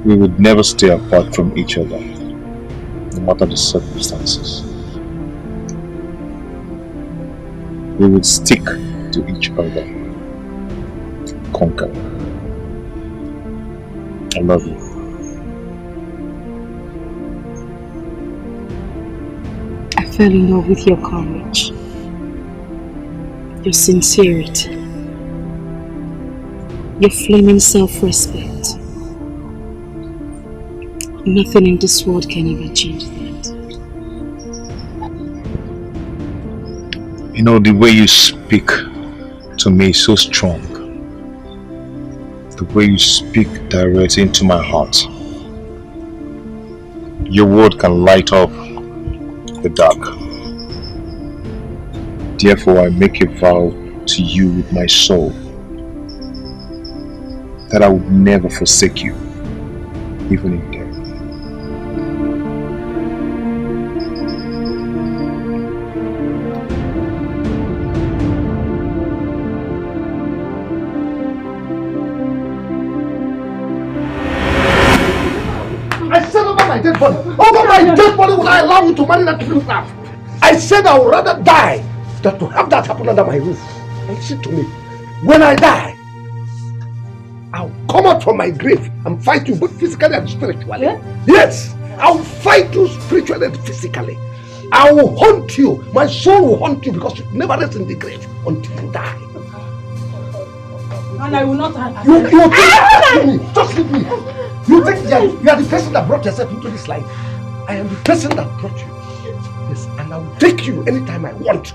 We would never stay apart from each other, no matter the circumstances. We would stick to each other, conquer. I love you. I fell in love with your courage, your sincerity, your flaming self-respect. Nothing in this world can ever change that. You know, the way you speak to me is so strong. The way you speak directly into my heart. Your word can light up the dark. Therefore, I make a vow to you with my soul that I would never forsake you, even in death. I said over my dead body. Over my dead body will I allow you to marry that prisoner. I said I would rather die than to have that happen under my roof. And listen to me. When I die, I'll come out from my grave and fight you both physically and spiritually. Yeah? Yes, I'll fight you spiritually and physically. I will haunt you. My soul will haunt you because you never rest in the grave until you die. And I will not You think just leave me. Just leave me. You think you are the person that brought yourself into this life. I am the person that brought you. Yes, and I will take you anytime I want.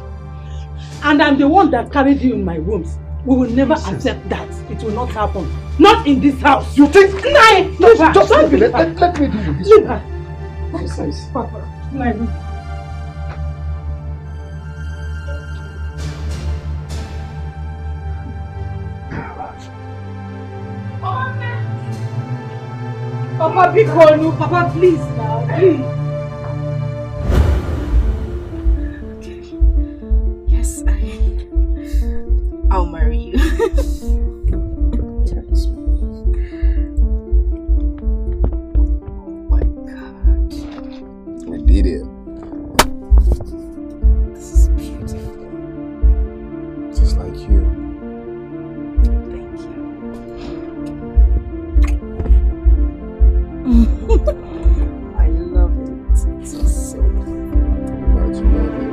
And I'm the one that carried you in my rooms. We will never accept that. It will not happen. Not in this house. You think? No, just leave me. Let me deal with this. Leave her. Nonsense. Papa. Papa, be cool, no, Papa, please now, please. Yes, I'll marry you. Oh my God. I did it. This is beautiful. Just like you. Thank you. I love it. It's so Glad you love it.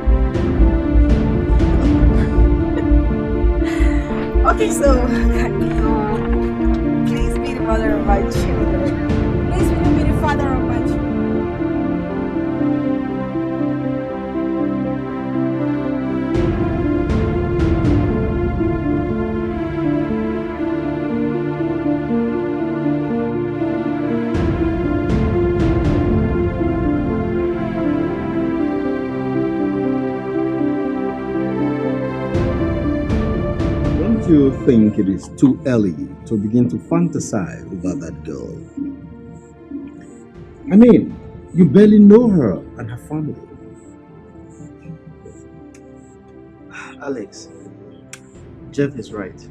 Okay, so can you please be the mother of my children? Please be the father of my children. Don't you think it is too early to begin to fantasize about that girl? I mean, you barely know her and her family. Alex, Jeff is right.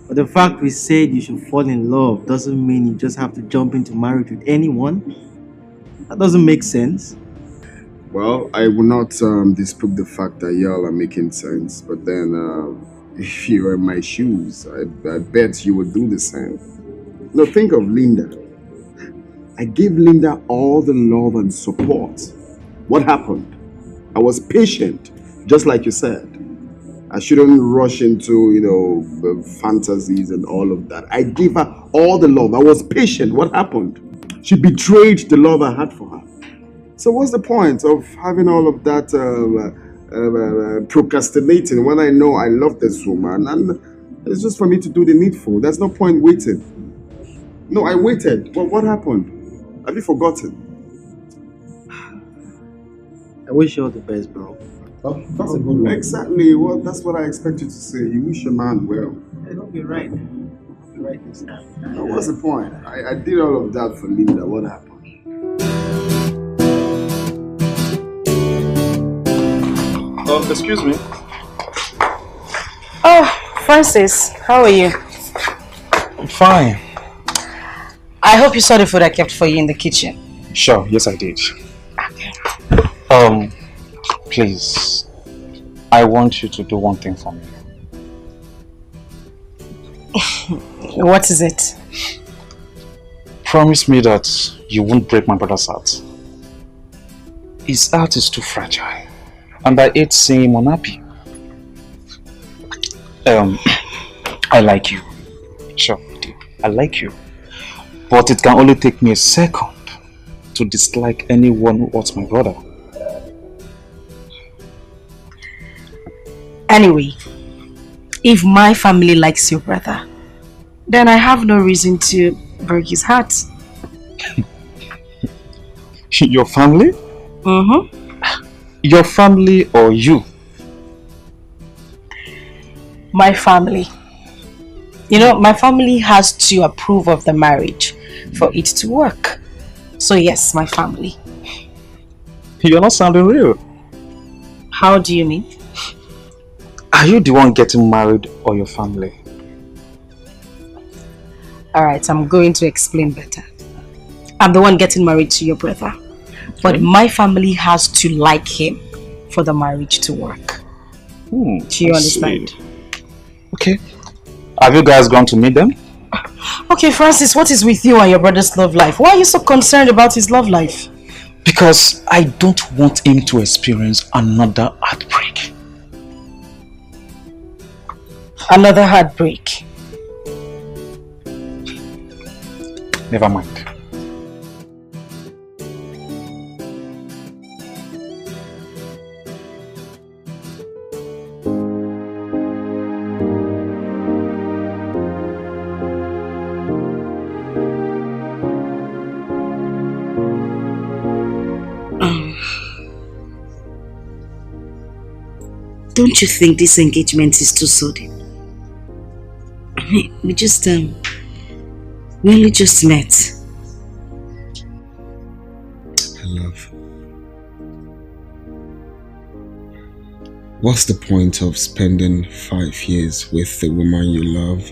But the fact we said you should fall in love doesn't mean you just have to jump into marriage with anyone. That doesn't make sense. Well, I will not dispute the fact that y'all are making sense, but then if you were in my shoes, I bet you would do the same. Now think of Linda. I gave Linda all the love and support. What happened? I was patient, just like you said. I shouldn't rush into, the fantasies and all of that. I gave her all the love. I was patient. What happened? She betrayed the love I had for her. So what's the point of having all of that procrastinating when I know I love this woman and it's just for me to do the needful? There's no point waiting. No, I waited. But what happened? Have you forgotten? I wish you all the best, bro. That's a good one. Exactly. Well, that's what I expect you to say. You wish your man well. I hope you're right. You're right this time. Now, what's the point? I did all of that for Linda. What happened? Excuse me. Francis, how are you? I'm fine. I hope you saw the food I kept for you in the kitchen. Sure, yes I did. Please, I want you to do one thing for me. What is it? Promise me that you won't break my brother's heart. His heart is too fragile, and I hate seeing him unhappy. I like you. Sure, I like you. But it can only take me a second to dislike anyone who hurts my brother. Anyway, if my family likes your brother, then I have no reason to break his heart. Your family? Mm-hmm. Your family or you? My family. You know, my family has to approve of the marriage for it to work. So yes, my family. You're not sounding real. How do you mean? Are you the one getting married or your family? Alright, I'm going to explain better. I'm the one getting married to your brother. But my family has to like him for the marriage to work. Do you understand? Okay. Have you guys gone to meet them? Okay, Francis, what is with you and your brother's love life? Why are you so concerned about his love life? Because I don't want him to experience another heartbreak. Another heartbreak? Never mind. Don't you think this engagement is too sudden? I mean, we only just met. Love. What's the point of spending 5 years with the woman you love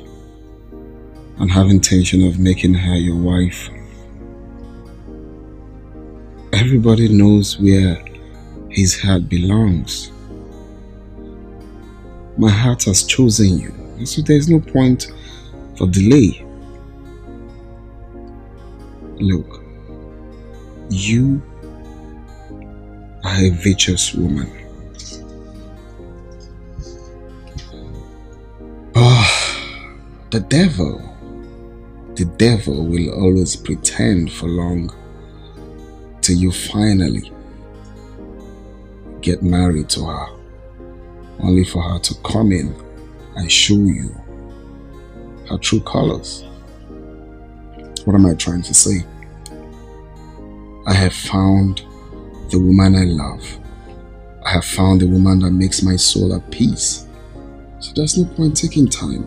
and have intention of making her your wife? Everybody knows where his heart belongs. My heart has chosen you, so there's no point for delay. Look, you are a virtuous woman. Oh, the devil will always pretend for long till you finally get married to her, only for her to come in and show you her true colors. What am I trying to say? I have found the woman I love. I have found the woman that makes my soul at peace. So there's no point taking time.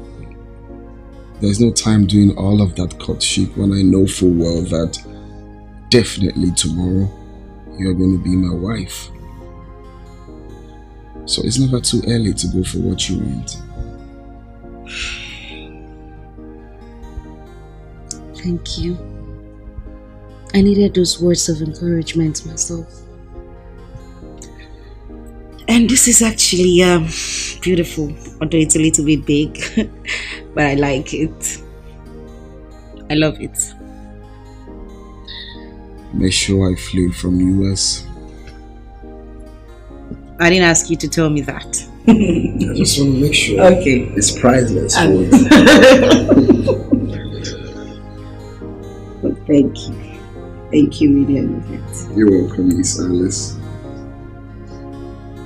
There's no time doing all of that courtship when I know full well that definitely tomorrow you're going to be my wife. So it's never too early to go for what you want. Thank you. I needed those words of encouragement myself. And this is actually beautiful, although it's a little bit big, but I like it. I love it. Make sure I flew from US. I didn't ask you to tell me that. I just want to make sure. Okay. It's priceless. Thank you. Thank you, really, I love it. You're welcome, Miss Alice.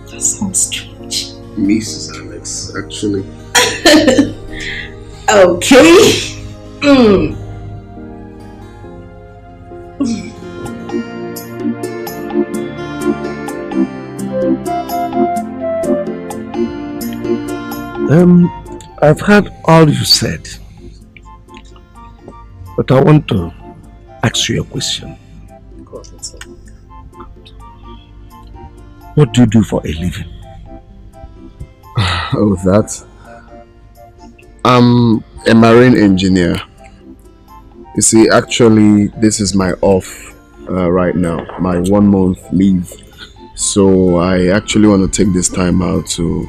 That sounds strange. Mrs. Alex, actually. Okay. I've heard all you said, but I want to ask you a question. What do you do for a living? Oh, that? I'm a marine engineer. You see, actually, this is my off right now, my 1 month leave. So I actually want to take this time out to,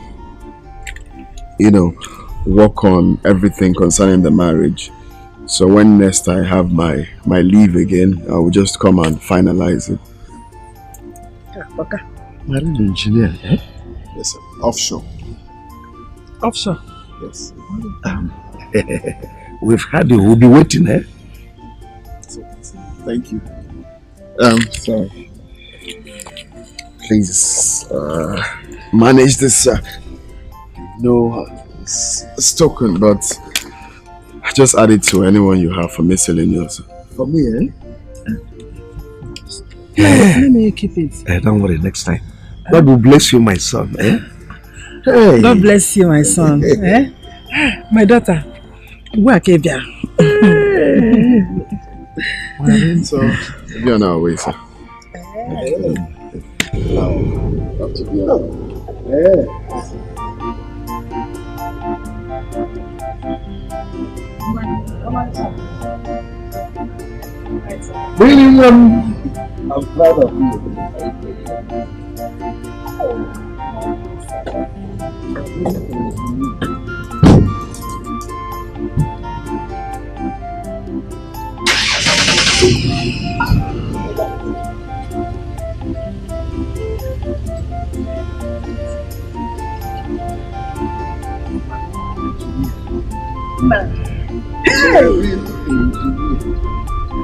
work on everything concerning the marriage. So when next I have my leave again, I will just come and finalize it. Okay. Marine engineer, eh? Yes, sir. Offshore. Offshore? Yes. We've had you. We'll be waiting, eh? Thank you. Sorry. Please, manage this. No, it's token, but just add it to anyone you have for miscellaneous. For me, eh? Let me keep it. Don't worry, next time. God will bless you, my son, eh? Hey. God bless you, my son. Eh? My daughter. Where came you? So, you're on our way, sir. William, I'm proud of you.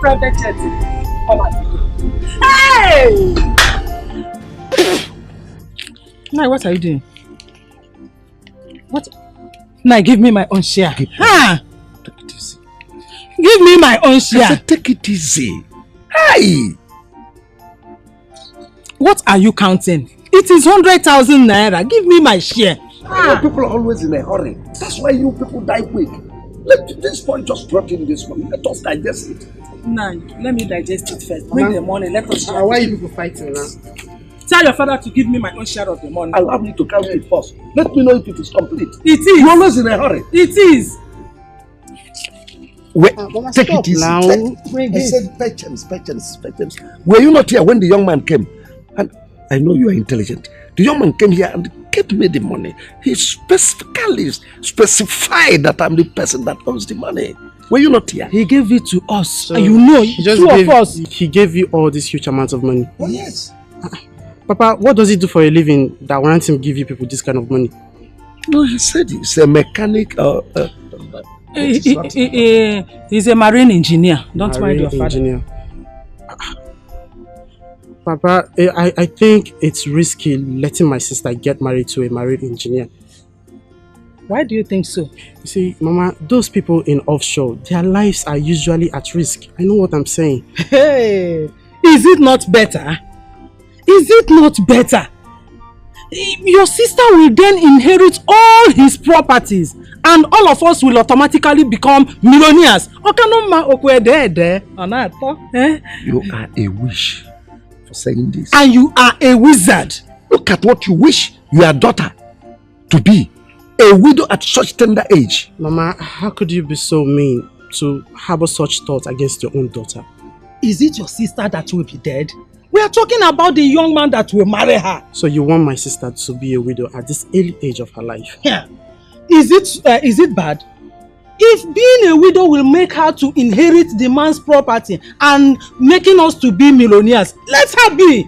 Private jet. Hey! Now, what are you doing? What? Now, give me my own share. Ah! Take it easy. Give me my own share. I said, take it easy. Hey! What are you counting? It is 100,000 naira. Give me my share. People are always in a hurry. That's why you people die quick. Let this point just rot in this one. Let us digest it. Nah, let me digest it first. Bring the money. Let us share. Why are you people fighting now? Tell your father to give me my own share of the money. Allow me to count it first. Let me know if it is complete. It is. You're always in a hurry. It is. Wait, take it easy. Now. I said patience. Were you not here when the young man came? And I know you are intelligent. The young man came here and gave me the money. He specifically specified that I'm the person that owns the money. Were you not here? He gave it to us. So and you know, two of us. He gave you all this huge amount of money. Oh, yes. Papa, what does he do for a living that warrants him give you people this kind of money? No, he said he's a mechanic. He's a marine engineer. Don't mind your father. Papa, I think it's risky letting my sister get married to a marine engineer. Why do you think so? You see, Mama, those people in offshore, their lives are usually at risk. I know what I'm saying. Hey, is it not better? Is it not better? Your sister will then inherit all his properties and all of us will automatically become millionaires. You are a wish for saying this. And you are a wizard. Look at what you wish your daughter to be. A widow at such tender age. Mama, how could you be so mean to harbor such thoughts against your own daughter? Is it your sister that will be dead? We are talking about the young man that will marry her. So you want my sister to be a widow at this early age of her life? Yeah. Is it bad? If being a widow will make her to inherit the man's property and making us to be millionaires, let her be.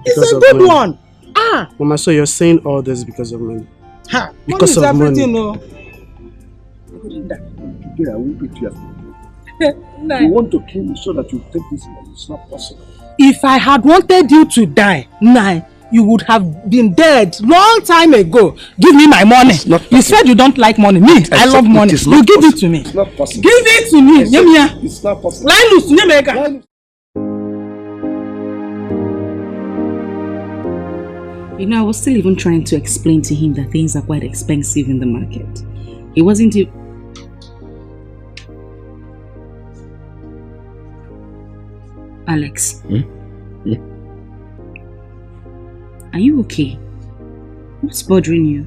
It's a good one. Mama, so you're saying all this because of money? Because of money. No. Today I will beat you. You want to kill me so that you take this money. It's not possible. If I had wanted you to die, you would have been dead long time ago. Give me my money. You said you don't like money. Me, I love money. You give it to me. It's not possible. Give it to me. It's not possible. Line loose. You know, I was still even trying to explain to him that things are quite expensive in the market. It wasn't you. Alex. Yeah. Are you okay? What's bothering you?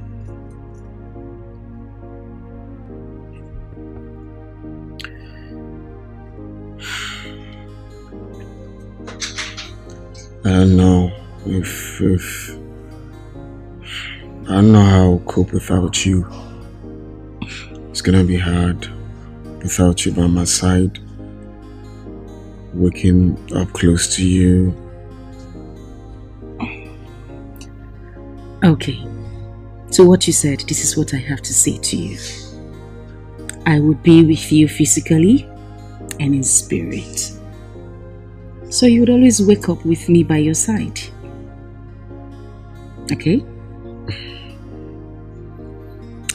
Faith, I don't know how I'll cope without you. It's gonna be hard without you by my side. Waking up close to you. Okay. So what you said, this is what I have to say to you. I would be with you physically and in spirit. So you would always wake up with me by your side. Okay?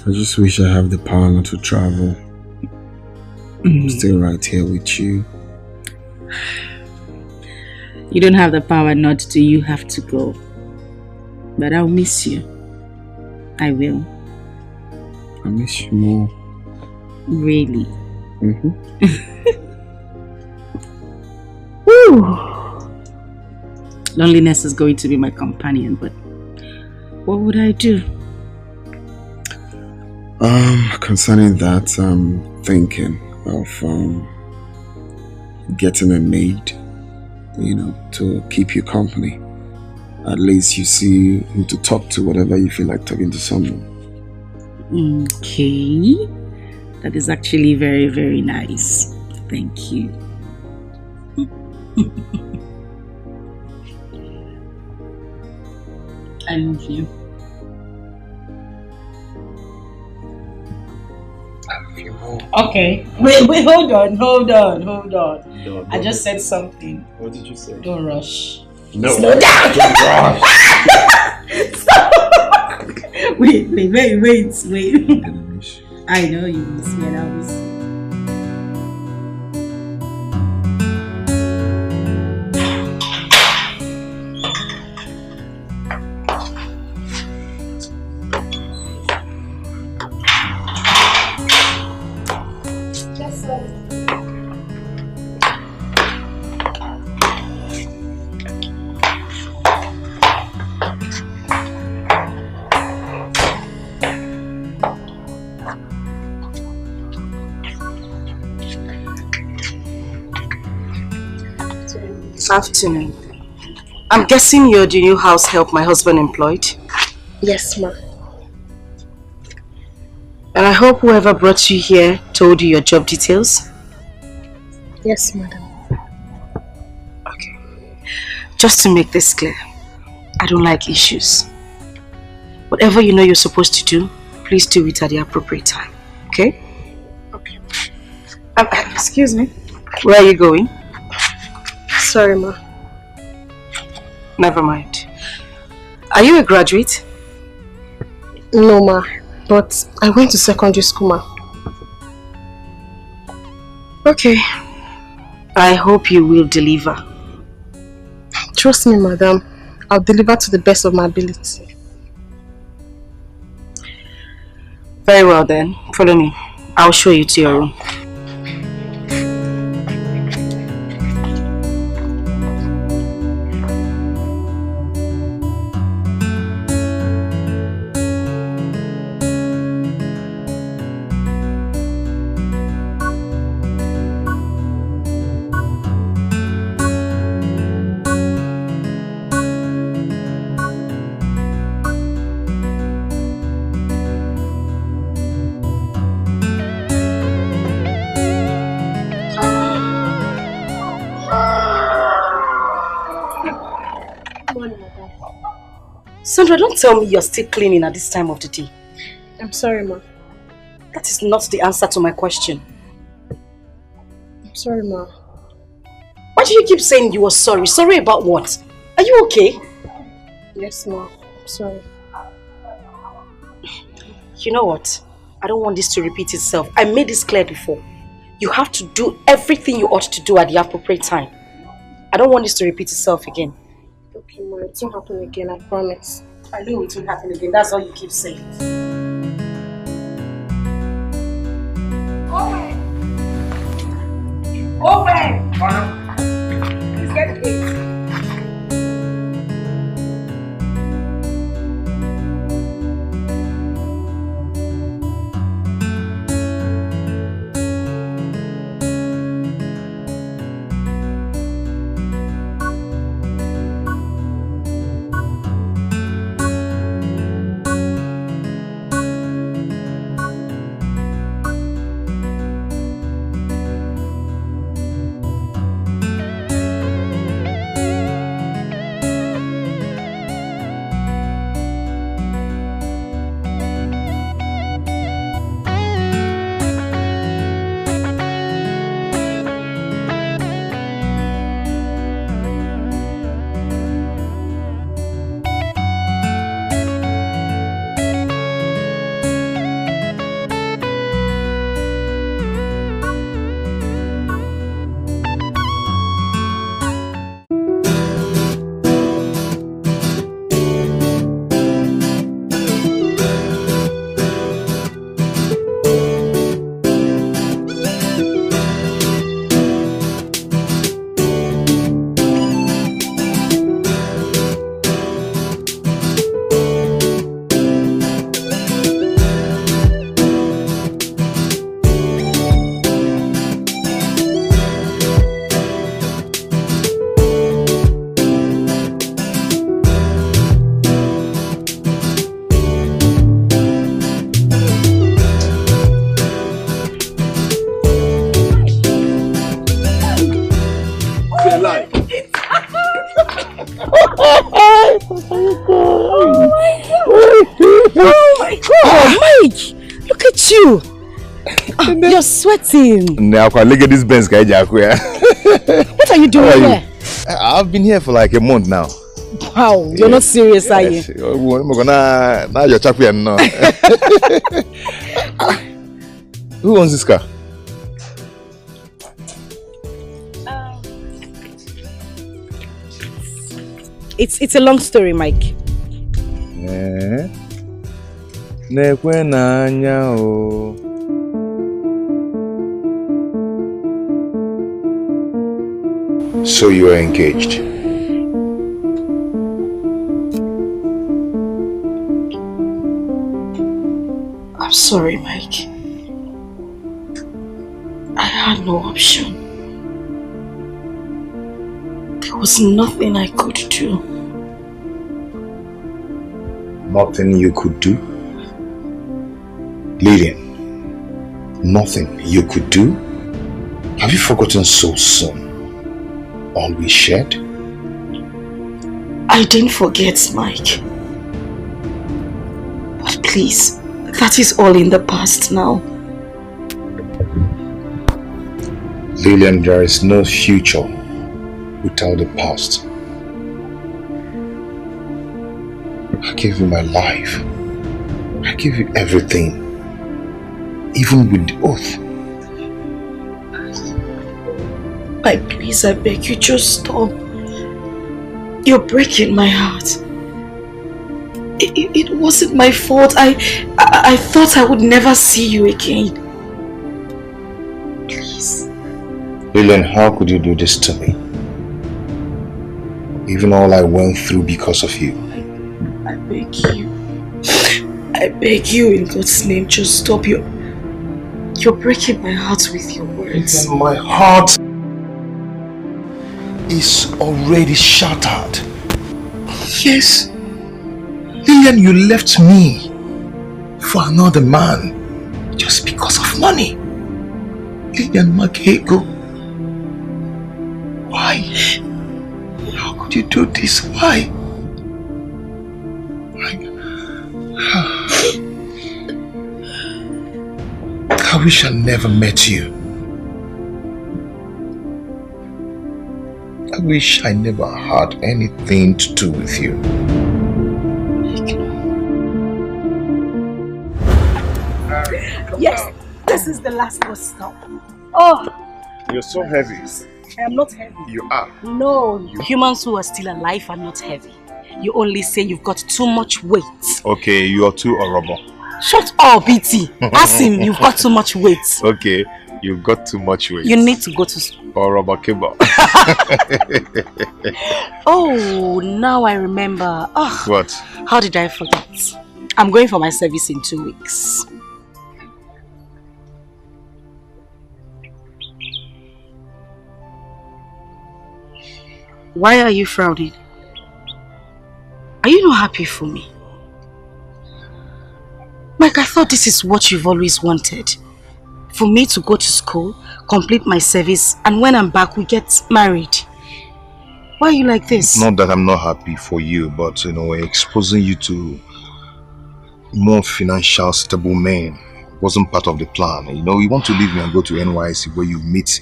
I just wish I have the power not to travel. I'm still right here with you. You don't have the power not to, you have to go. But I'll miss you. I will. I miss you more. Really? Woo! Loneliness is going to be my companion, but what would I do? Concerning that, I'm thinking of getting a maid, to keep you company. At least you see who to talk to whenever you feel like talking to someone. Okay. That is actually very, very nice. Thank you. I love you. Okay. Wait, hold on. I just said something. What did you say? Don't rush. No. Slow down. Don't rush. Wait. I know you miss me and I'll miss you. Afternoon. I'm guessing you're the new house help my husband employed? Yes, ma. And I hope whoever brought you here told you your job details? Yes, madam. Okay. Just to make this clear, I don't like issues. Whatever you know you're supposed to do, please do it at the appropriate time. Okay? Okay. Excuse me. Where are you going? Sorry, ma. Never mind. Are you a graduate? No, ma. But I went to secondary school, ma. Okay. I hope you will deliver. Trust me, madam. I'll deliver to the best of my ability. Very well then. Follow me. I'll show you to your room. Sandra, don't tell me you're still cleaning at this time of the day. I'm sorry, ma. That is not the answer to my question. I'm sorry, ma. Why do you keep saying you were sorry? Sorry about what? Are you okay? Yes, ma. I'm sorry. You know what? I don't want this to repeat itself. I made this clear before. You have to do everything you ought to do at the appropriate time. I don't want this to repeat itself again. Okay, ma. It won't happen again, I promise. I know it won't happen again. That's all you keep saying. Owen! Please get the gate. at you. You're sweating. Now, look at this Benz guy. What are you doing here? I've been here for like a month now. Wow, you're not serious, are you? Now you're chapping now. Who owns this car? It's a long story, Mike. So you are engaged? I'm sorry, Mike. I had no option. There was nothing I could do. Nothing you could do? Lillian, nothing you could do? Have you forgotten so soon all we shared? I didn't forget, Mike. But please, that is all in the past now. Lillian, there is no future without the past. I gave you my life. I gave you everything. Even with the oath. Mike, please, I beg you, just stop. You're breaking my heart. It wasn't my fault. I thought I would never see you again. Please. Lillian, how could you do this to me? Even all I went through because of you. I beg you. I beg you in God's name, just stop. You're breaking my heart with your words. Lillian, my heart is already shattered. Yes. Lillian, you left me for another man just because of money. Lillian Makego. Why? How could you do this? Why? I wish I never met you. I wish I never had anything to do with you. Yes, this is the last bus stop. Oh, You're so heavy. I am not heavy. You are. No, humans who are still alive are not heavy. You only say you've got too much weight. Okay, you are too horrible. Shut up, BT. Ask him, you've got too much weight. Okay, you've got too much weight. You need to go to... Horrible cable. Oh, now I remember. Oh, What? how did I forget? I'm going for my service in 2 weeks. Why are you frowning? Are you not happy for me? Mike, I thought this is what you've always wanted. For me to go to school, complete my service, and when I'm back, we get married. Why are you like this? Not that I'm not happy for you, but exposing you to more financial stable men wasn't part of the plan. You want to leave me and go to NYC where you meet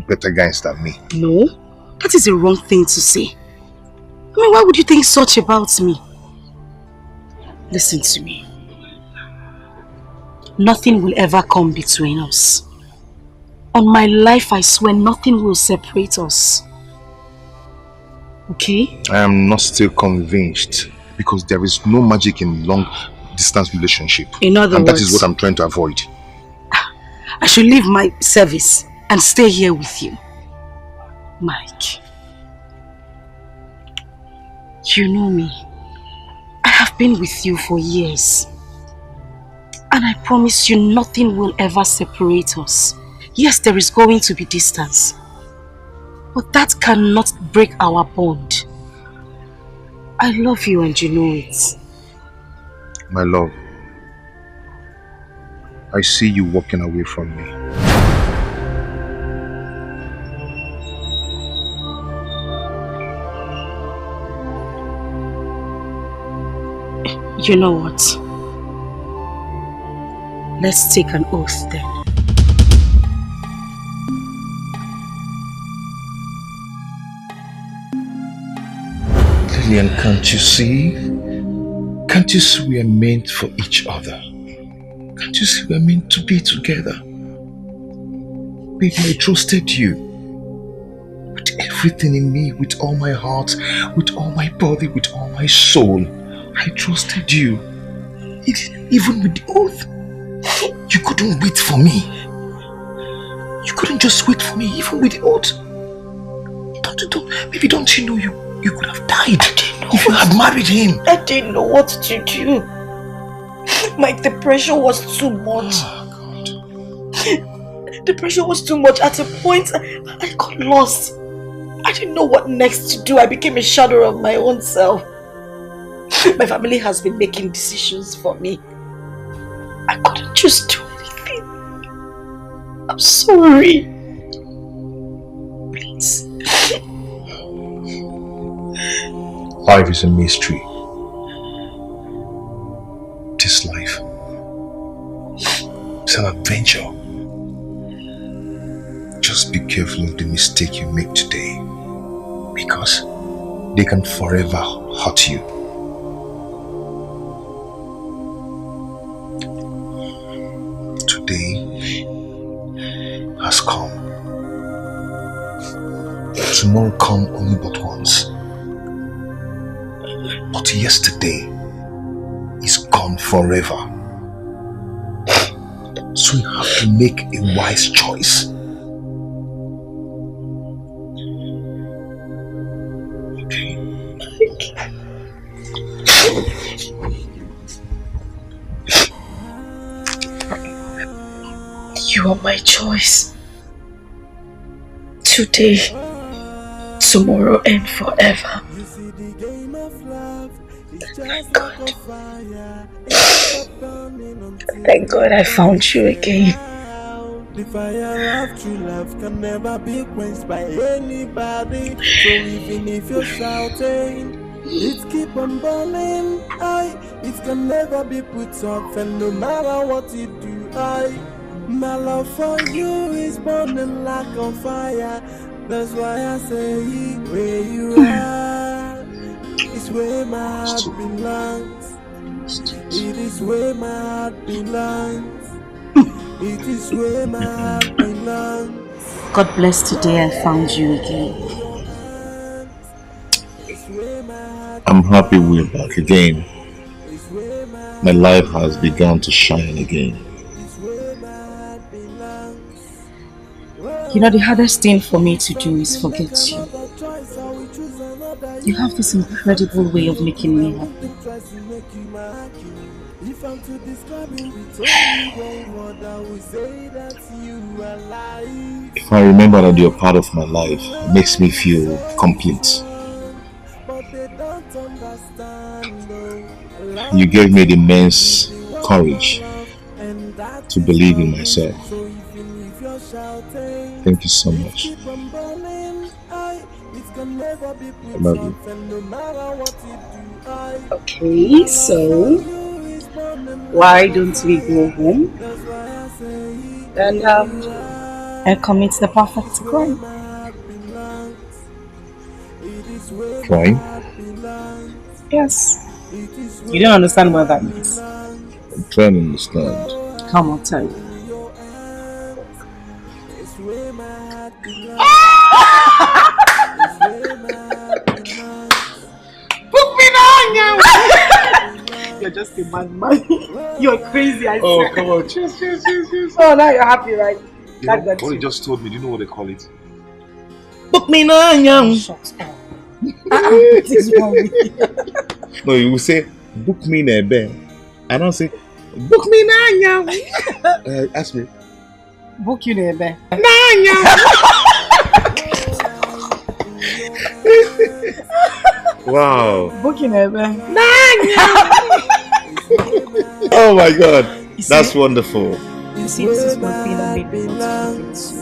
better guys than me. No, that is a wrong thing to say. I mean, why would you think such about me? Listen to me. Nothing will ever come between us. On my life, I swear nothing will separate us. Okay? I am not still convinced because there is no magic in long distance relationship. In other and words, that is what I'm trying to avoid. I should leave my service and stay here with you. Mike, you know me. I have been with you for years. And I promise you nothing will ever separate us. Yes, there is going to be distance. But that cannot break our bond. I love you and you know it. My love, I see you walking away from me. You know what? Let's take an oath then. Lillian, can't you see? Can't you see we are meant for each other? Can't you see we are meant to be together? Baby, I trusted you. With everything in me, with all my heart, with all my body, with all my soul. I trusted you. Even with the oath. You couldn't wait for me. You couldn't just wait for me, even with the oath. Baby, don't you know you could have died if you had married him? I didn't know what to do. Mike, the pressure was too much. Oh, God. The pressure was too much. At a point, I got lost. I didn't know what next to do. I became a shadow of my own self. My family has been making decisions for me. I couldn't just do anything. I'm sorry. Please. Life is a mystery. This life is an adventure. Just be careful of the mistake you make today, because they can forever hurt you. Today has come. Tomorrow come only but once. But yesterday is gone forever. So you have to make a wise choice. Okay? You are my choice. Today, tomorrow, and forever. Thank God. Thank God I found you again. The fire of true love can never be quenched by anybody. So even if you're shouting, it keep on burning. It can never be put off, and no matter what you do, my love for you is burning like a fire. That's why I say, where you are is where my heart belongs. It is where my heart belongs. It is where my heart belongs. God bless today I found you again. I'm happy we're back again. My life has begun to shine again. You know, the hardest thing for me to do is forget you. You have this incredible way of making me happy. If I remember that you're part of my life, it makes me feel complete. You gave me the immense courage to believe in myself. Thank you so much. I love you. Okay, so why don't we go home and commit the perfect crime? Crime? Yes. You don't understand what that means. I'm trying to understand. Come on, tell you. You're just a madman. You're crazy, I Oh, said. come on. Cheers. Oh, now you're happy, right? You know, what you just told me, do you know what they call it? Book me now, young. Shut up. What is wrong with you? No, you will say, book me in a bed. I don't say, book me now, young. Ask me. Book you in bed. Wow. Book you in bed. Oh my God. That's wonderful. You see, this is what being a maid wants.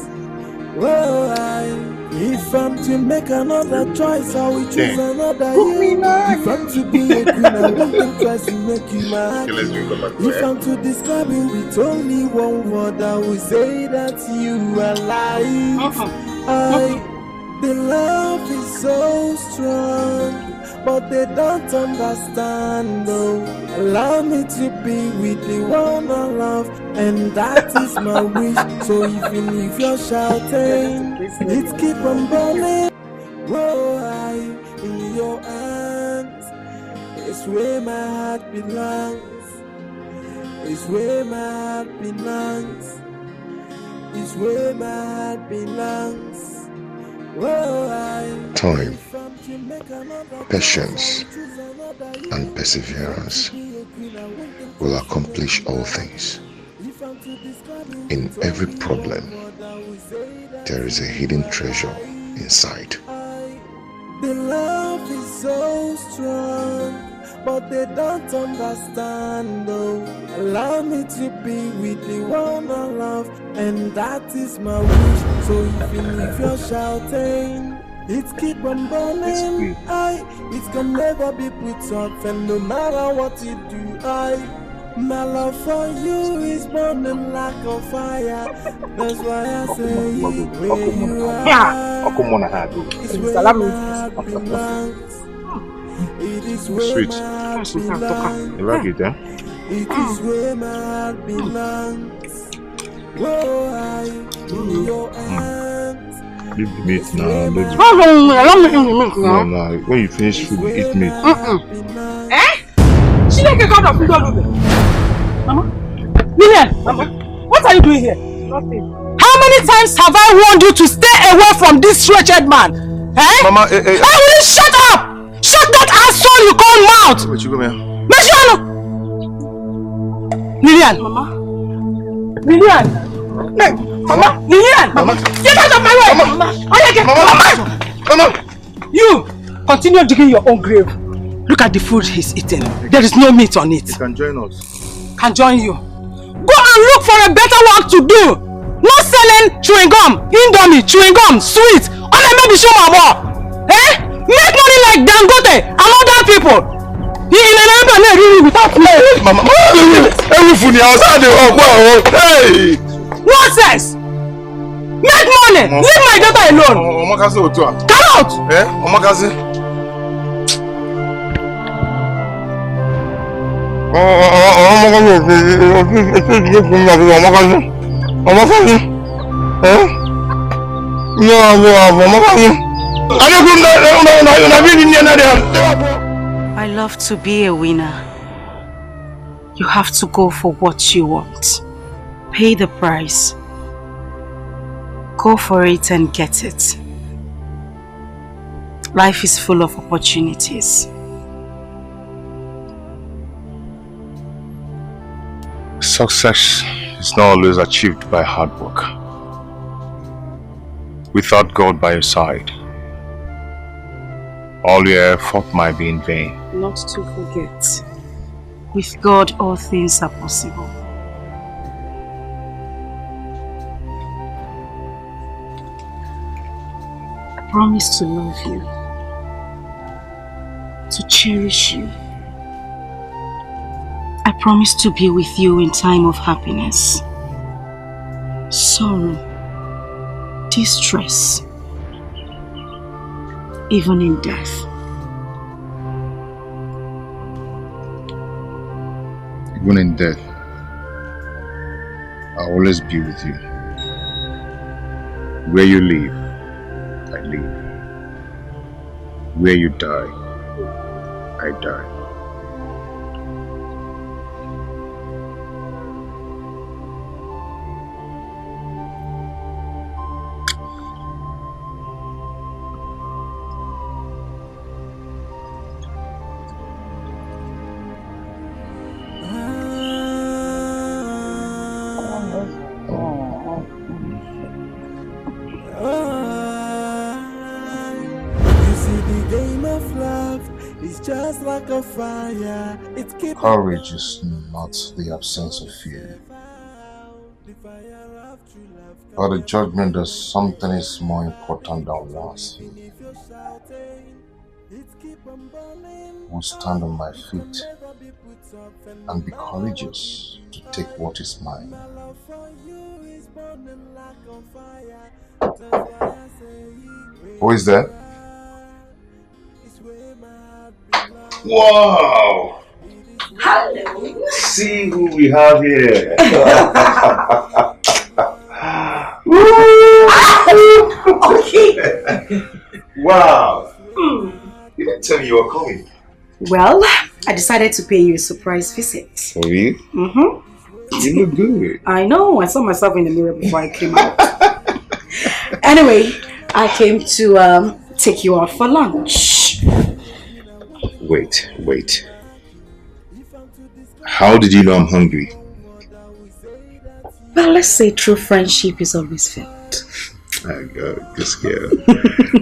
If I'm to make another choice, I will choose another you. If I'm to be a queen, I won't think twice to make you mine. If I'm to describe you with only one word, I will say that you are alive. The love is so strong, but they don't understand, though. Allow me to be with the one I love, and that is my wish. So even if you're shouting, let's keep on burning. Whoa, in your hands, it's where my heart belongs. It's where my heart belongs. It's where my heart belongs. Time, patience, and perseverance will accomplish all things. In every problem, there is a hidden treasure inside. The love is so strong, but they don't understand, though. Allow me to be with the one I love, and that is my wish. So even if you're shouting, it's keep on burning. It can never be put off, and no matter what you do, my love for you is burning like a fire. That's why I say where you are. It's where my heart belongs. It is where my heart belongs. You like it, eh? It is where my heart belongs. Whoa, in your hands. Leave the meat now, baby. How long? Allow me in the meat now. No, when you finish food, you eat meat. Eh? She like a god of food. Mama? Lillian, Mama, what are you doing here? Nothing. How many times have I warned you to stay away from this wretched man? Eh? Mama, I will shut up! Shut that asshole you call mouth! Wait, you come here. Lillian! Mama? Lillian! Mama! Lillian! Mama! Get out of my way! Mama! Mama! You! Continue digging your own grave. Look at the food he's eating. There is no meat on it. You can join us. Can join you. Go and look for a better work to do. Not selling chewing gum, indomie, chewing gum, sweet. All I made is show my more. Eh? Make money like Dangote and other people. You remember me without me. Mama, everything outside. Hey! Nonsense! Make money! Leave my daughter alone! Come out! Eh? I love to be a winner. You have to go for what you want. Pay the price. Go for it and get it. Life is full of opportunities. Success is not always achieved by hard work. Without God by your side, all your effort might be in vain. Not to forget, with God all things are possible. I promise to love you, to cherish you. I promise to be with you in time of happiness, sorrow, distress, even in death. Even in death, I'll always be with you. Where you live, I live. Where you die, I die. Like a fire, Courage is not the absence of fear. But the judgment that something is more important than one's faith. I will stand on my feet and be courageous to take what is mine. Who is that? Wow! Hello. See who we have here. Okay. Wow. You didn't tell me you were coming. Well, I decided to pay you a surprise visit. Oh, you? Mm-hmm. You look good. I know. I saw myself in the mirror before I came out. Anyway, I came to take you out for lunch. Wait. How did you know I'm hungry? Well, let's say true friendship is always felt. I got this girl.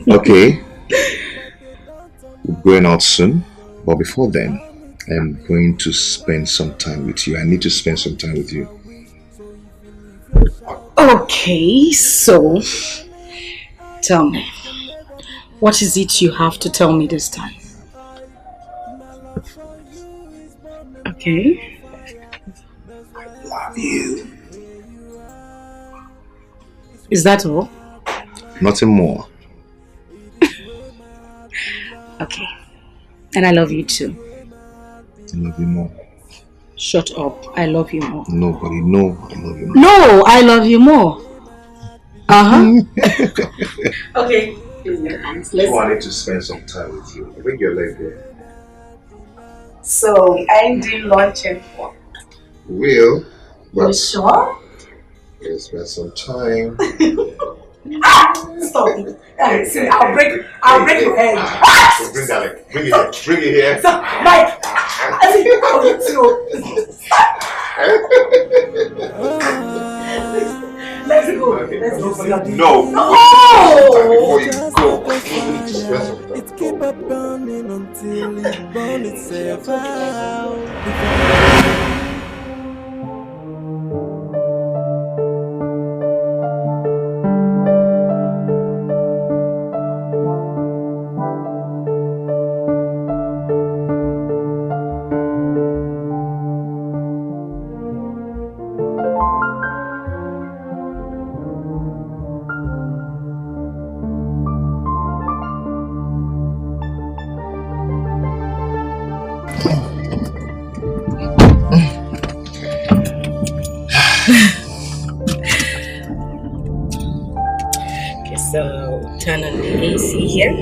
Okay. We're going out soon. But before then, I'm going to spend some time with you. I need to spend some time with you. Okay, so tell me, what is it you have to tell me this time? Okay. I love you. Is that all? Nothing more. Okay. And I love you too. I love you more. Shut up. I love you more. Nobody know I love you more. No, I love you more. Okay. Oh, I need to spend some time with you. Bring your leg there. So, I'm doing lunch and fun. Will. You sure? Let's spend some time. Stop it. See, I'll break your head. So bring that leg. Bring it here. Bring it here. So, Mike, I think I'll get Let's go. Let's go. No. Before you go. It keep up burning until it burns itself out. So turn on the AC here,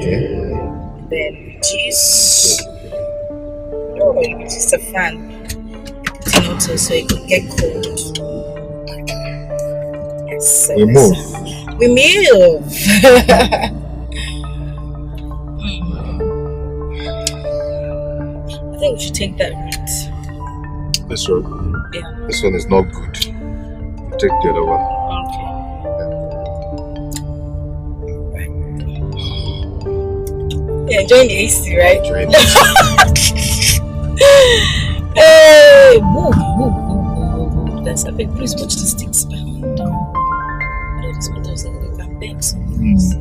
then reduce. Oh, you reduce the fan, tonto, so it could get cold. Yes. So we move. We move. I think we should take that route. This one? Yeah. This one is not good. You take the other one. You're enjoying the AC, right? Enjoying the AC. Hey, move. That's a big. Please watch the sticks behind. No, this one doesn't look at big, so please.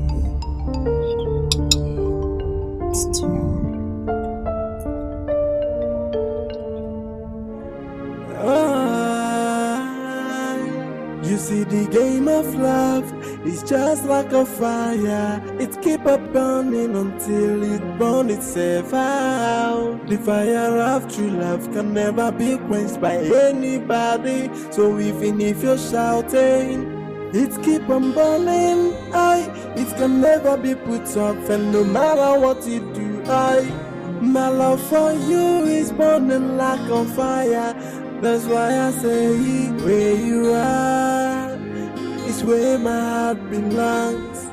You see, the game of love is just like a fire. It keep up burning until it burns itself out. The fire of true love can never be quenched by anybody. So even if you're shouting, it keep on burning. It can never be put off, and no matter what you do, my love for you is burning like a fire. That's why I say, where you are is where my heart belongs.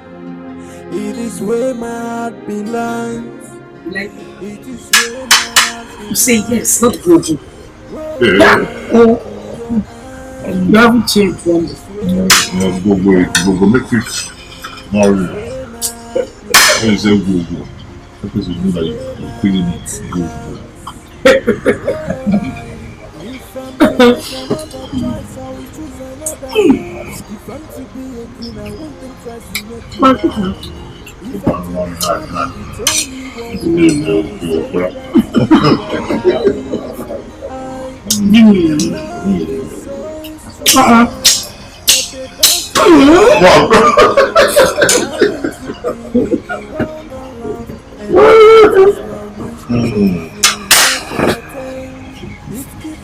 It is where my heart belongs. Like it is where my heart belongs. You say yes, not good. You haven't changed from this. Go make it marry. When you say go, because you know that you're feeling it. Go. other you. If I'm to be a queen, I want them try to make you happy. If I'm to describe you with only one word, I will say that you are life. The love is so strong, but they don't understand. Allow me to be with you all my love, and that is my wish. So if you need your shelter, it keep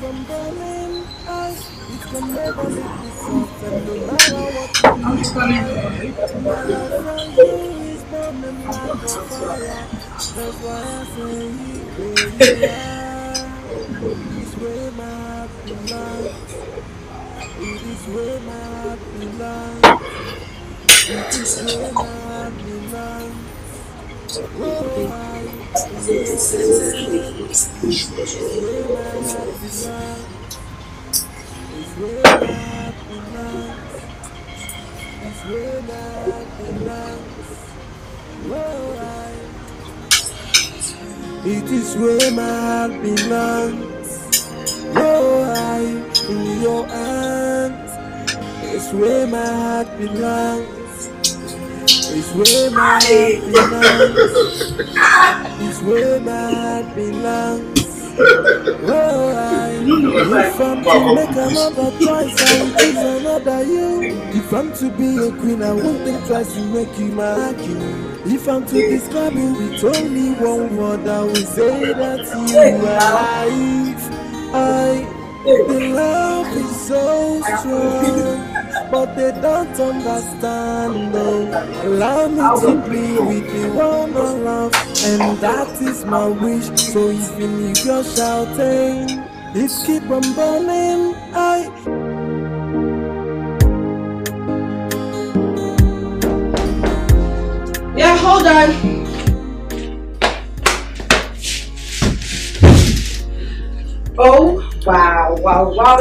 on burning. It can never make me soft, and no matter what it looks like, my love for you is burning like a fire. That's why I say where you are. It is where my heart belongs. It is where my heart belongs. It is where my heart belongs. Oh, it is where my heart belongs. It's where my heart belongs. It's where my heart belongs. Oh, it is where my heart belongs. Oh, in your hands. It's where my heart belongs. It's where my heart belongs. It's where my heart belongs. Oh, if I'm to make another choice, I will choose another you. If I'm to be a queen, I won't think twice to make you my king. If I'm to describe you with only one word, I will say that you are life. The love is so strong, but they don't understand. No, allow me to be with the one I love, and that is my wish. So even if you're shouting, it keep on burning. Yeah, hold on. Oh, wow,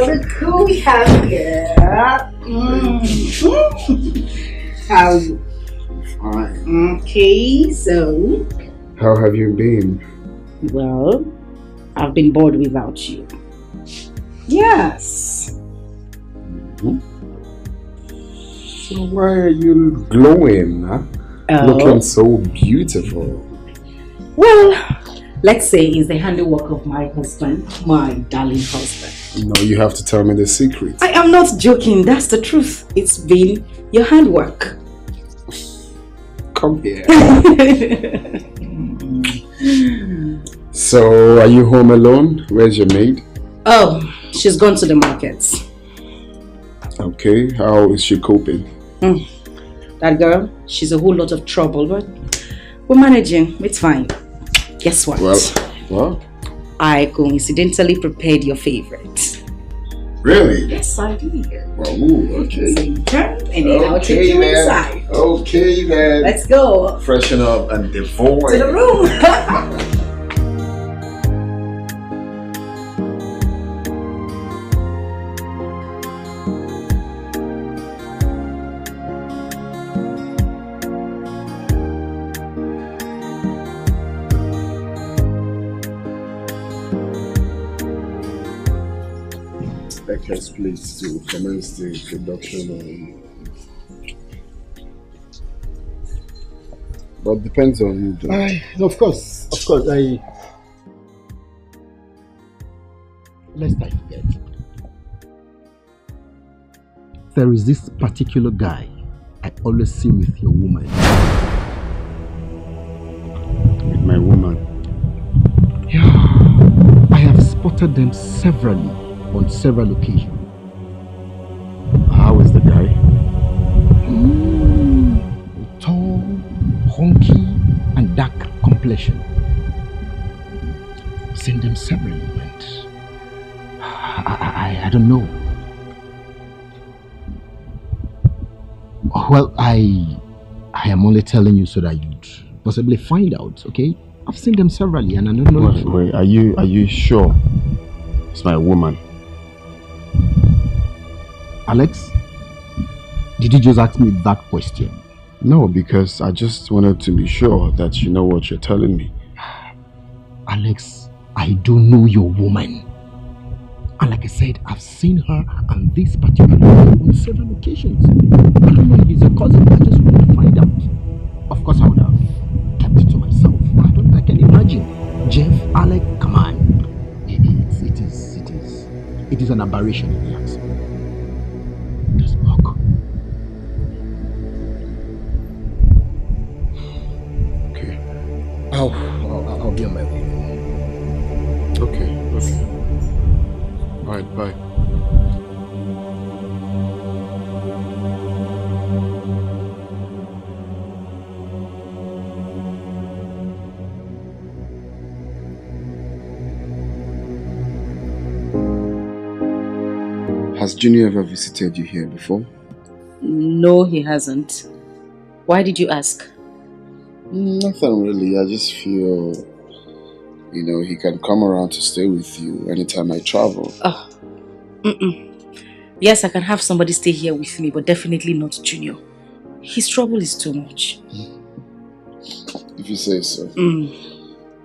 look who we have here. How are you? Fine. Okay, so. How have you been? Well, I've been bored without you. Yes. So why are you glowing, huh? Looking so beautiful. Well, let's say it's the handiwork of my husband, my darling husband. No, you have to tell me the secret. I am not joking, that's the truth. It's been your handwork. Come here. So, are you home alone? Where's your maid? Oh, she's gone to the market. Okay, how is she coping? That girl, she's a whole lot of trouble, but we're managing. It's fine. Guess what? Well, what? I coincidentally prepared your favorite. Really? Yes, I did. Oh, okay. So you turn and then I'll take you inside. Okay, then. Let's go. Freshen up and devour. To the room. Please to commence the production. But depends on you, John. Of course. Lest I forget. There is this particular guy I always see with your woman. With my woman? Yeah. I have spotted them severally on several occasions. How is the guy? Tall, honky, and dark complexion. I've seen them severally, and I don't know. Well, I am only telling you so that you'd possibly find out, okay? I've seen them severally, and I don't know. Wait, are you sure it's my woman? Alex, did you just ask me that question? No, because I just wanted to be sure that you know what you're telling me. Alex, I don't know your woman. And like I said, I've seen her and this particular woman on several occasions. I don't know if it's a cousin, I just want to find out. Of course, I would have kept it to myself. I can imagine. Jeff, Alec, come on. It is an aberration in the answer. Doesn't work. Okay. I'll be on my way. Okay. Alright, bye. Has Junior ever visited you here before? No, he hasn't. Why did you ask? Nothing really. I just feel, he can come around to stay with you anytime I travel. Oh. Yes, I can have somebody stay here with me, but definitely not Junior. His trouble is too much. If you say so. Can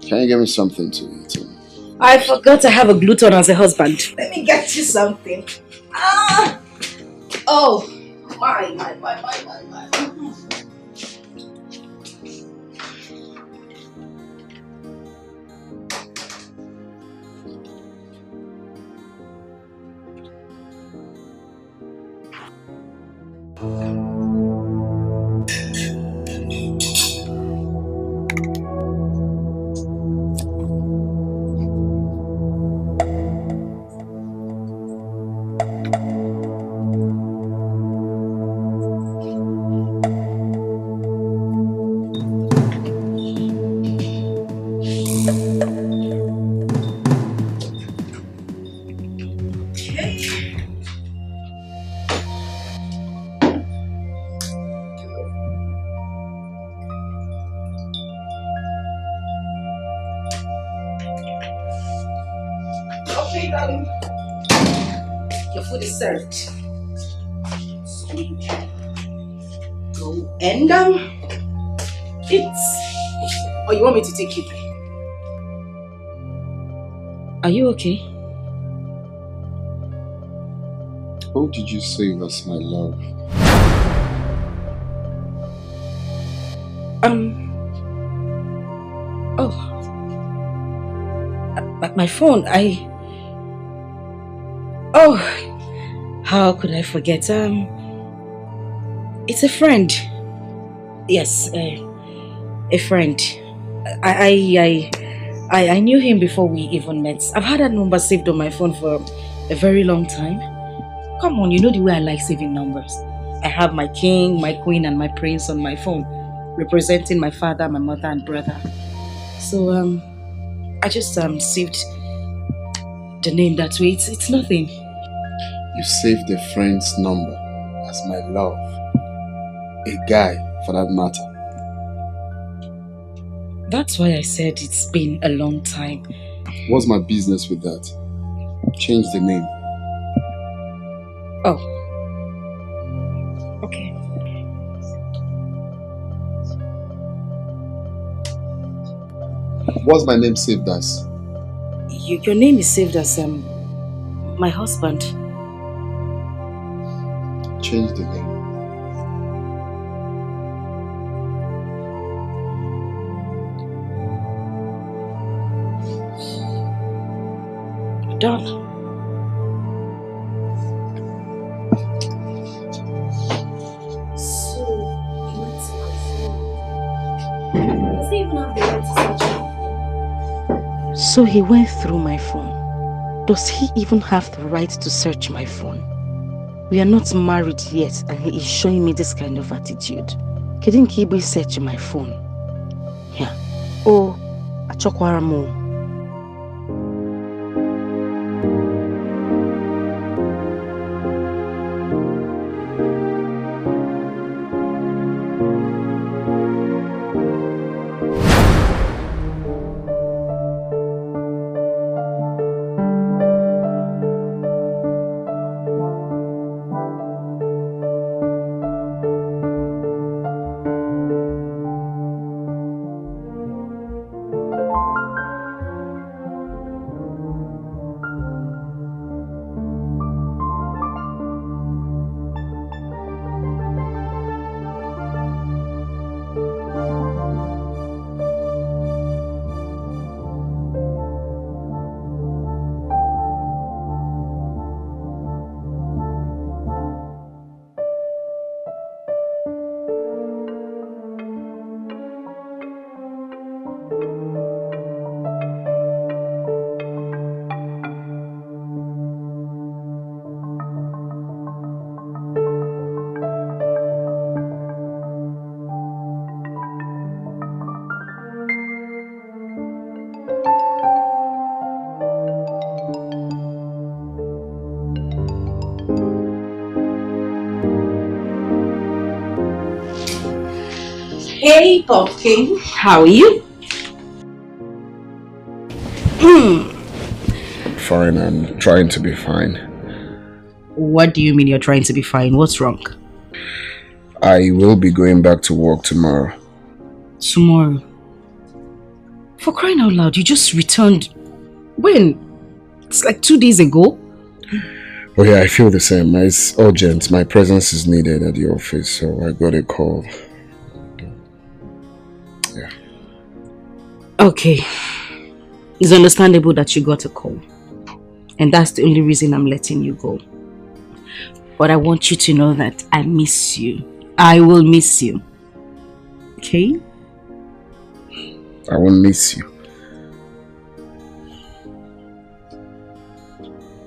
you get me something to eat? I forgot I have a gluten as a husband. Let me get you something. Oh, my. Okay, darling. Your food is served. So you can go and eat. Or you want me to take you? Are you okay? Who did you say was my love? My phone, Oh, how could I forget? It's a friend. Yes, a friend. I knew him before we even met. I've had that number saved on my phone for a very long time. Come on, you know the way I like saving numbers. I have my king, my queen, and my prince on my phone, representing my father, my mother, and brother. So, I just saved the name that way. It's nothing. You saved a friend's number as my love. A guy, for that matter. That's why I said it's been a long time. What's my business with that? Change the name. Oh. Okay. What's my name saved as? Your name is saved as my husband. Change the name. Done. So, he went to my phone. Does he even have the right to search my phone? So he went through my phone. Does he even have the right to search my phone? We are not married yet and he is showing me this kind of attitude. Couldn't he be searching my phone? Yeah. Oh, Achokwaramo. Hey, Pumpkin. How are you? Fine, I'm trying to be fine. What do you mean you're trying to be fine? What's wrong? I will be going back to work tomorrow. Tomorrow? For crying out loud, you just returned. When? It's like 2 days ago. Oh yeah, I feel the same. It's urgent. My presence is needed at the office, so I got a call. Yeah. Okay. It's understandable that you got a call. And that's the only reason I'm letting you go. But I want you to know that I miss you. I will miss you. Okay? I won't miss you.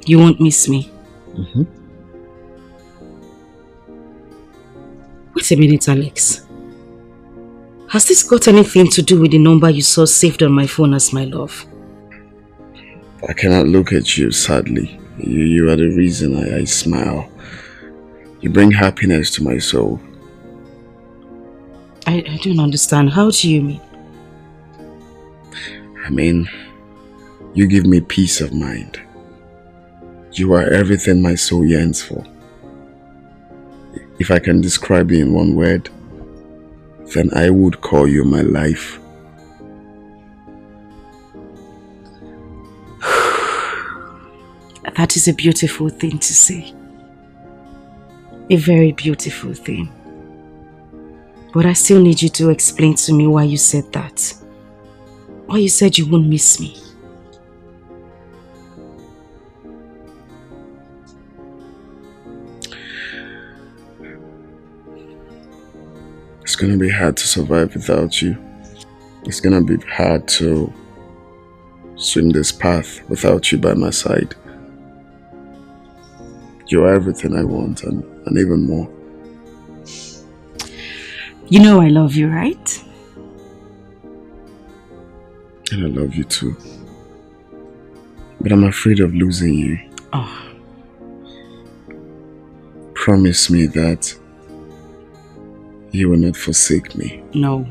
You won't miss me? Mm-hmm. Wait a minute, Alex. Has this got anything to do with the number you saw saved on my phone as my love? I cannot look at you, sadly. You are the reason I smile. You bring happiness to my soul. I don't understand. How do you mean? I mean, you give me peace of mind. You are everything my soul yearns for. If I can describe you in one word, then I would call you my life. That is a beautiful thing to say. A very beautiful thing. But I still need you to explain to me why you said that. Why you said you won't miss me. It's gonna be hard to survive without you. It's gonna be hard to swim this path without you by my side. You are everything I want and even more. You know I love you, right? And I love you too. But I'm afraid of losing you. Oh. Promise me that you will not forsake me. No.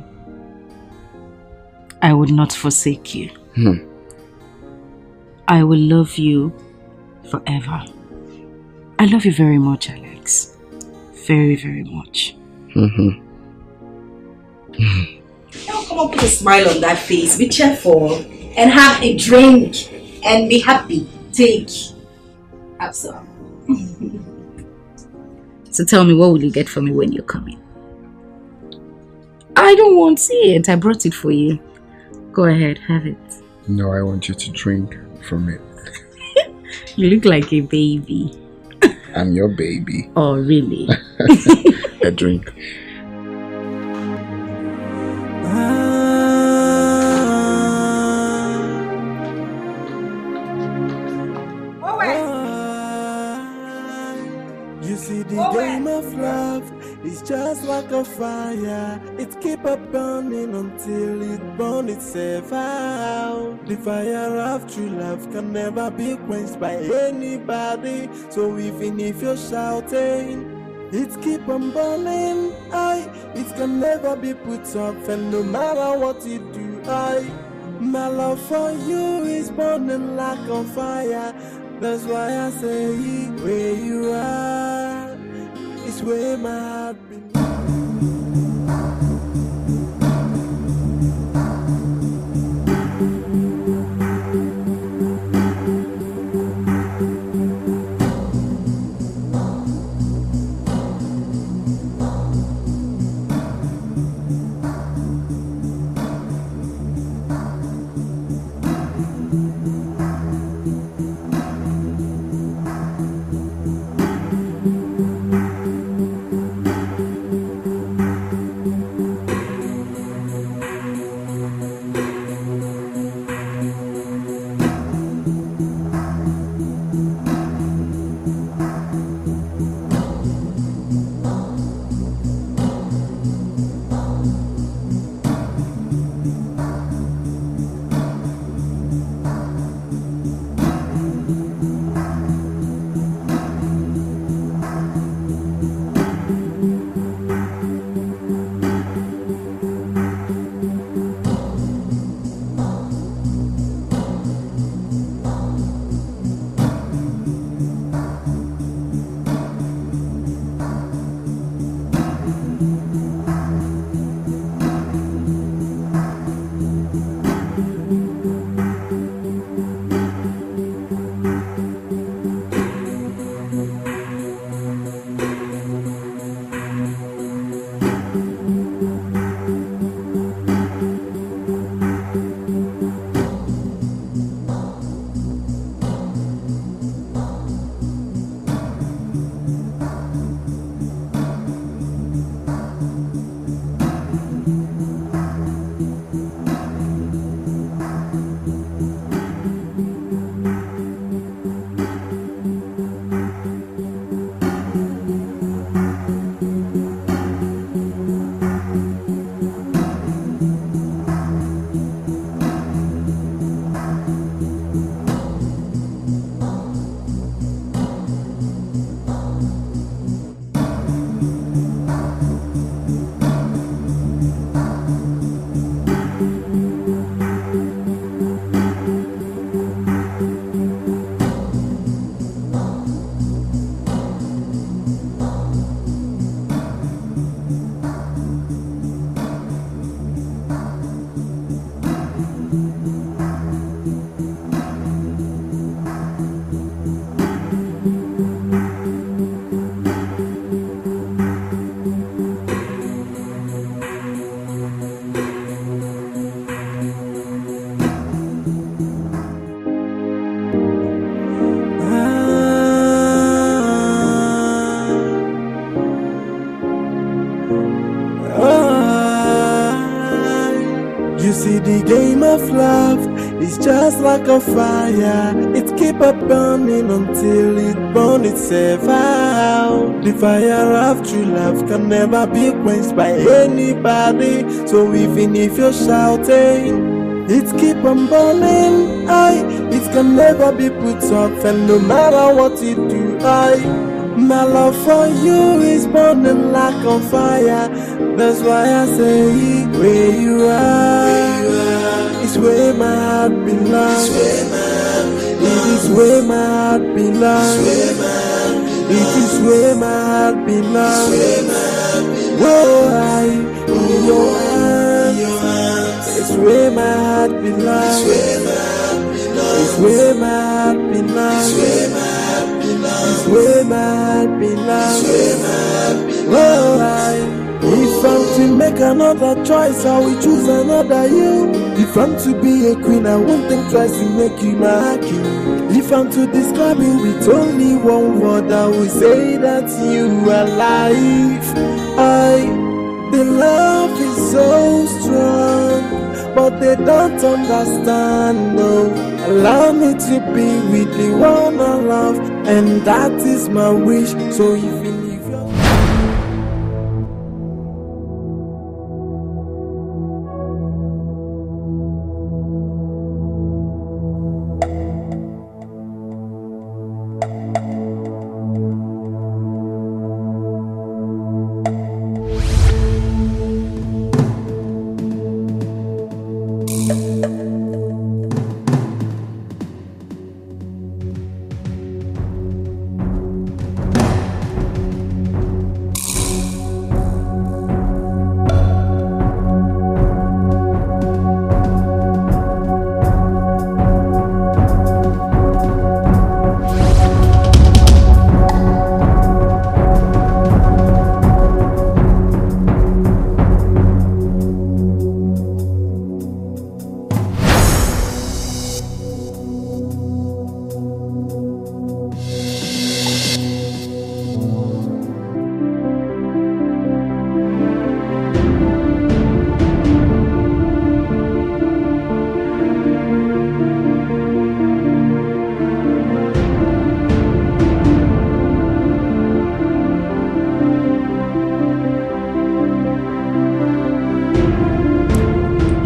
I would not forsake you. I will love you forever. I love you very much, Alex. Very, very much. Now come on, put a smile on that face. Be cheerful and have a drink and be happy. Take. Have some. So tell me, what will you get for me when you're coming? I don't want it. I brought it for you. Go ahead, have it. No, I want you to drink from it. You look like a baby. I'm your baby. Oh, really? A drink. You see the game of love is just like a fire. It keep on burning until it burns itself out. The fire of true love can never be quenched by anybody. So even if you're shouting, it keep on burning. It can never be put off, and no matter what you do, my love for you is burning like a fire. That's why I say where you are is where my heart belongs. You see, the game of love is just like a fire. It keep on burning until it burns itself out. The fire of true love can never be quenched by anybody. So even if you're shouting, it keep on burning. It can never be put off, and no matter what you do, my love for you is burning like a fire. That's why I say, where you are, it's where my heart belongs. It is where my heart belongs. It is where my heart belongs. Whoa, in your hands, it's where my heart belongs. It's where my heart belongs. It's where my heart belongs. Whoa, if I'm to make another choice, I will choose another you. If I'm to be a queen, I won't think twice to make you my king. If I'm to describe you with only one word, I will say that you are life. The love is so strong, but they don't understand, no. Allow me to be with the one I love, and that is my wish. So even if you're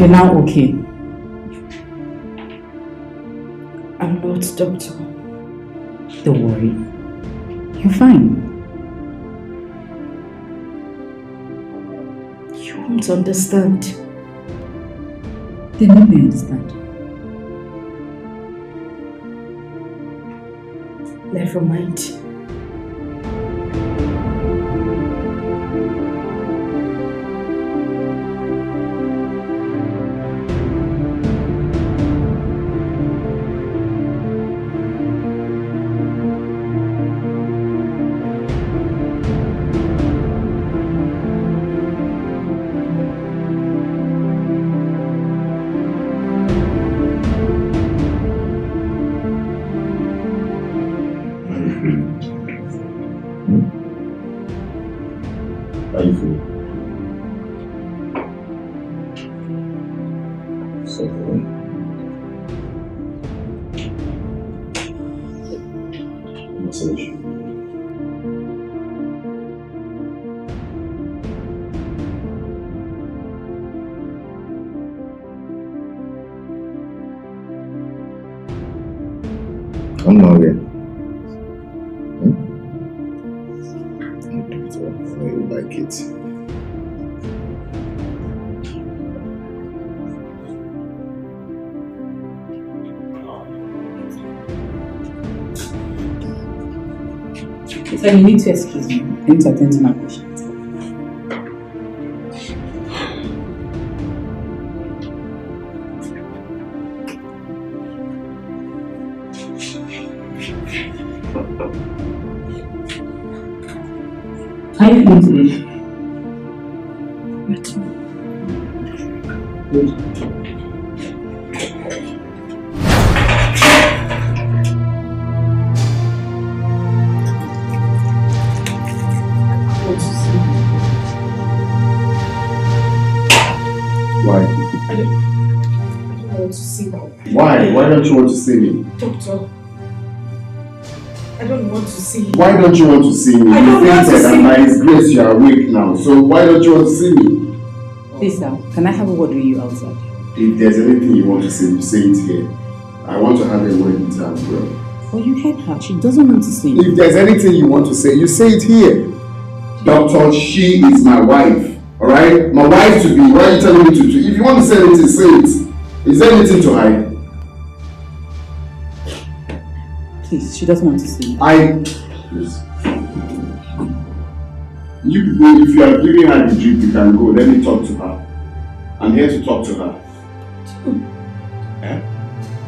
You're now okay. I'm not doctor. Don't worry. You're fine. You won't understand. Then let me understand. Never mind. Are you free? So free. Massage. I'm not here. I like it. So you need to excuse me. I need to attend to my patient. How are you feeling today? Better. Good. Why? I don't want to see them. Why? Why don't you want to see me? Doctor, I don't want to see you. Why don't you want to see me? I don't want to see and by His grace you are awake now. So why don't you want to see me? Please, sir, can I have a word with you outside? If there's anything you want to say, you say it here. I want to have a word with her as well. Well, you heard her. She doesn't want to see you. If there's anything you want to say, you say it here. Doctor, she is my wife. Alright? My wife to be. Why are you telling me to do? If you want to say anything, say it. Is there anything to hide? Please, she doesn't want to see you. Please. You people, if you are giving her the drip, you can go. Let me talk to her. I'm here to talk to her.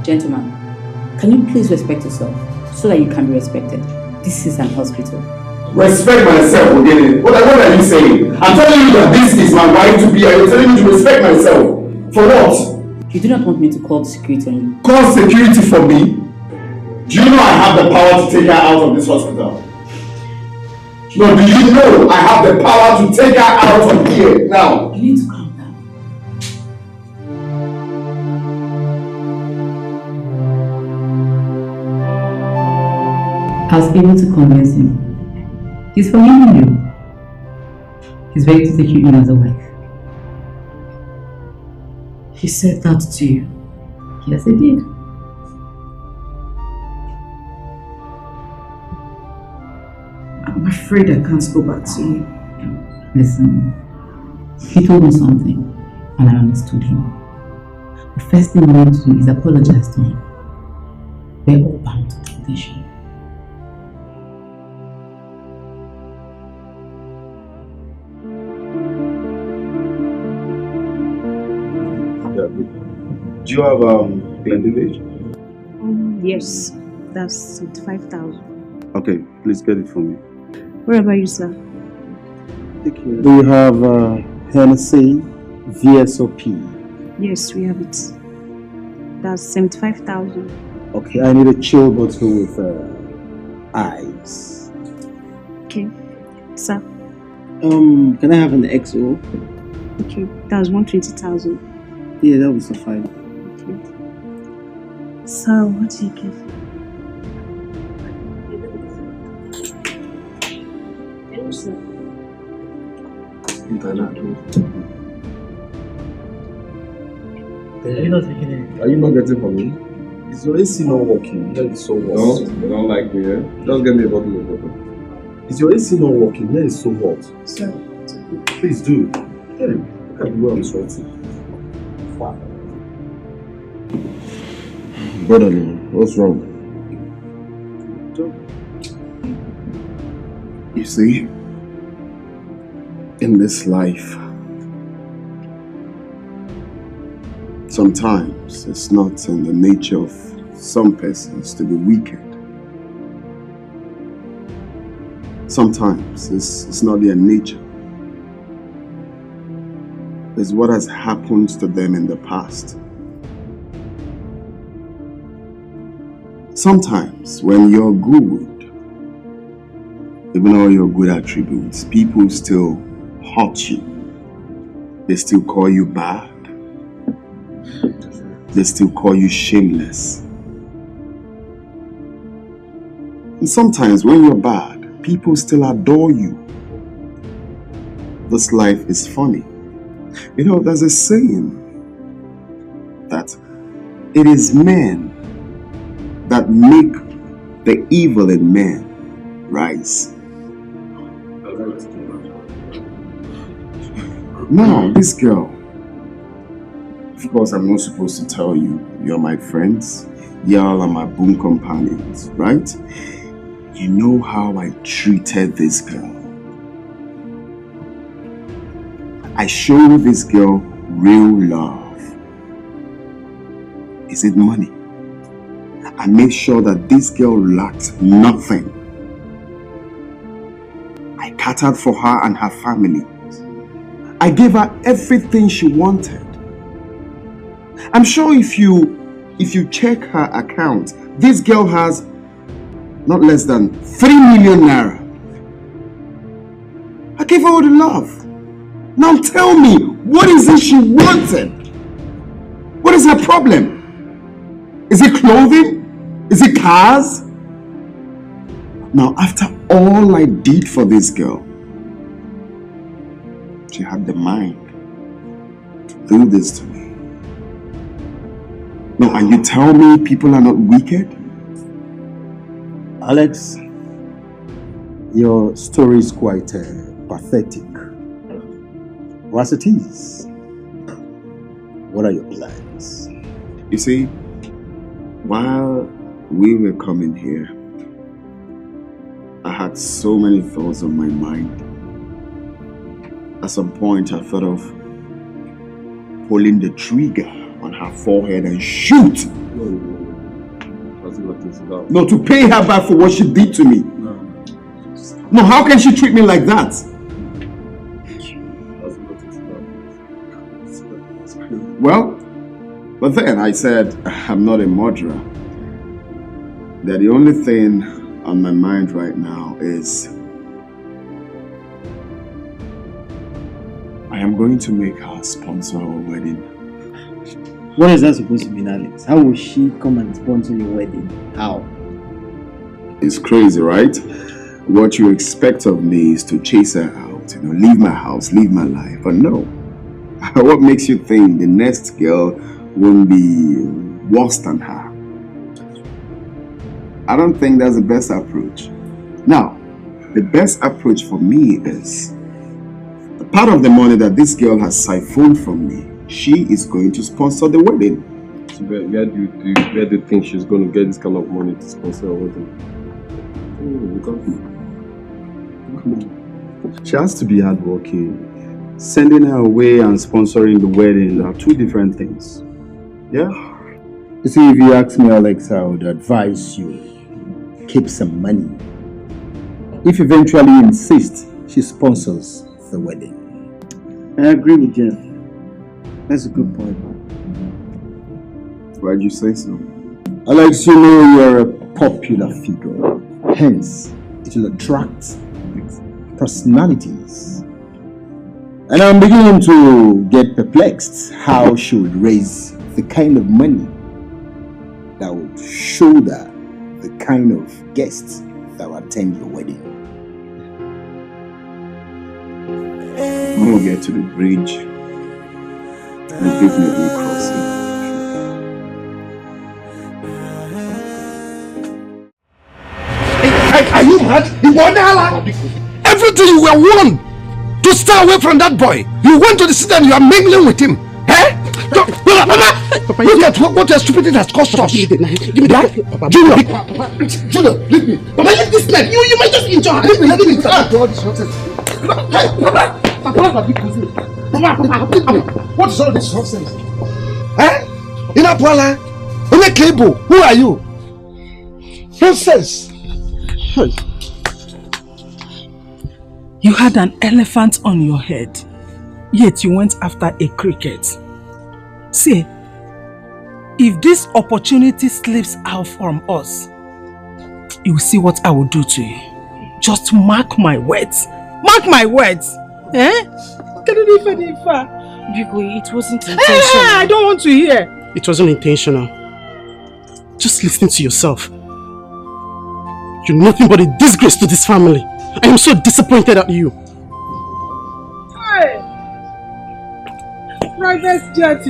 Gentlemen, can you please respect yourself so that you can be respected? This is an hospital. Respect myself, okay? What are you saying? I'm telling you that this is my wife to be, and you're telling me to respect myself. For what? You do not want me to call security on you. Call security for me? Do you know I have the power to take her out of this hospital? No, do you know I have the power to take her out of here now? You need to calm down. I was able to convince him. He's forgiving you. He's ready to take you in as a wife. He said that to you? Yes, he did. I'm afraid I can't go back to you. Listen, he told me something and I understood him. The first thing we need to do is apologize to him. We're all bound to temptation. Do you have blending? Yes, that's 75,000. Okay, please get it for me. What about you, sir? Do you have Hennessy VSOP? Yes, we have it. That's 75,000. Okay, I need a chill bottle with ice. Okay, sir. Can I have an XO? Okay, that's 120,000. Yeah, that would suffice. Okay. So, what do you give? Hello, sir. Are you not getting from me? Is your AC not working? That is so hot. No, you don't like me, eh? Just get me a bottle of water. Is your AC not working? That is so hot. Sir. Please do. Get it. Look at the way I'm sweating. Wow. Brother, what's wrong? You see, in this life, sometimes it's not in the nature of some persons to be wicked. Sometimes it's not their nature. It's what has happened to them in the past. Sometimes when you're good, Even all your good attributes, people still hurt you. They still call you bad. They still call you shameless. And sometimes when you're bad, people still adore you. This life is funny. You know, there's a saying that it is men that make the evil in men rise. Now, this girl, of course, I'm not supposed to tell you, you're my friends, y'all are my boon companions, right? You know how I treated this girl. I showed this girl real love. Is it money? I made sure that this girl lacked nothing. I catered for her and her family. I gave her everything she wanted. I'm sure if you check her account, this girl has not less than 3 million naira. I gave her all the love. Now tell me, what is it she wanted? What is her problem? Is it clothing? Is it cars? Now, after all I did for this girl, she had the mind to do this to me. No, and you tell me people are not wicked? Alex, your story is quite pathetic. As it is, what are your plans? You see, while we were coming here, I had so many thoughts on my mind. At some point, I thought of pulling the trigger on her forehead and shoot. No, to pay her back for what she did to me. No, how can she treat me like that? Well, but then I said, I'm not a murderer. That the only thing on my mind right now is I am going to make her sponsor our wedding. What is that supposed to mean, Alex? How will she come and sponsor your wedding? How? It's crazy, right? What you expect of me is to chase her out, leave my house, leave my life. But no. What makes you think the next girl won't be worse than her? I don't think that's the best approach. Now, the best approach for me is the part of the money that this girl has siphoned from me, she is going to sponsor the wedding. So where do you think she's going to get this kind of money to sponsor a wedding? Come on. She has to be hardworking. Sending her away and sponsoring the wedding are two different things. Yeah? You see, if you ask me, Alex, I would advise you keep some money. If eventually you insist, she sponsors the wedding. I agree with Jeff. That's a good point, man. Why'd you say so? Alex, you know you're a popular figure. Hence, it will attract personalities. And I'm beginning to get perplexed how she would raise the kind of money that would shoulder the kind of guests that will attend your wedding. When we get to the bridge, we'll definitely cross it. Are you mad? Everything you were warned to stay away from that boy. You went to the city and you are mingling with him. Eh? Papa, look at what your stupidity has cost us. Give me that. Junior, leave me. Papa, leave this man. You might just enjoy. Leave me. What is all this nonsense? Eh? Inapwala, Kebo, who are you? Nonsense. You had an elephant on your head, yet you went after a cricket. See, if this opportunity slips out from us, you will see what I will do to you. Just mark my words. Mark my words. Eh? Biko, it wasn't intentional. I don't want to hear. It wasn't intentional. Just listen to yourself. You're nothing but a disgrace to this family. I am so disappointed at you. Hey! Private jet,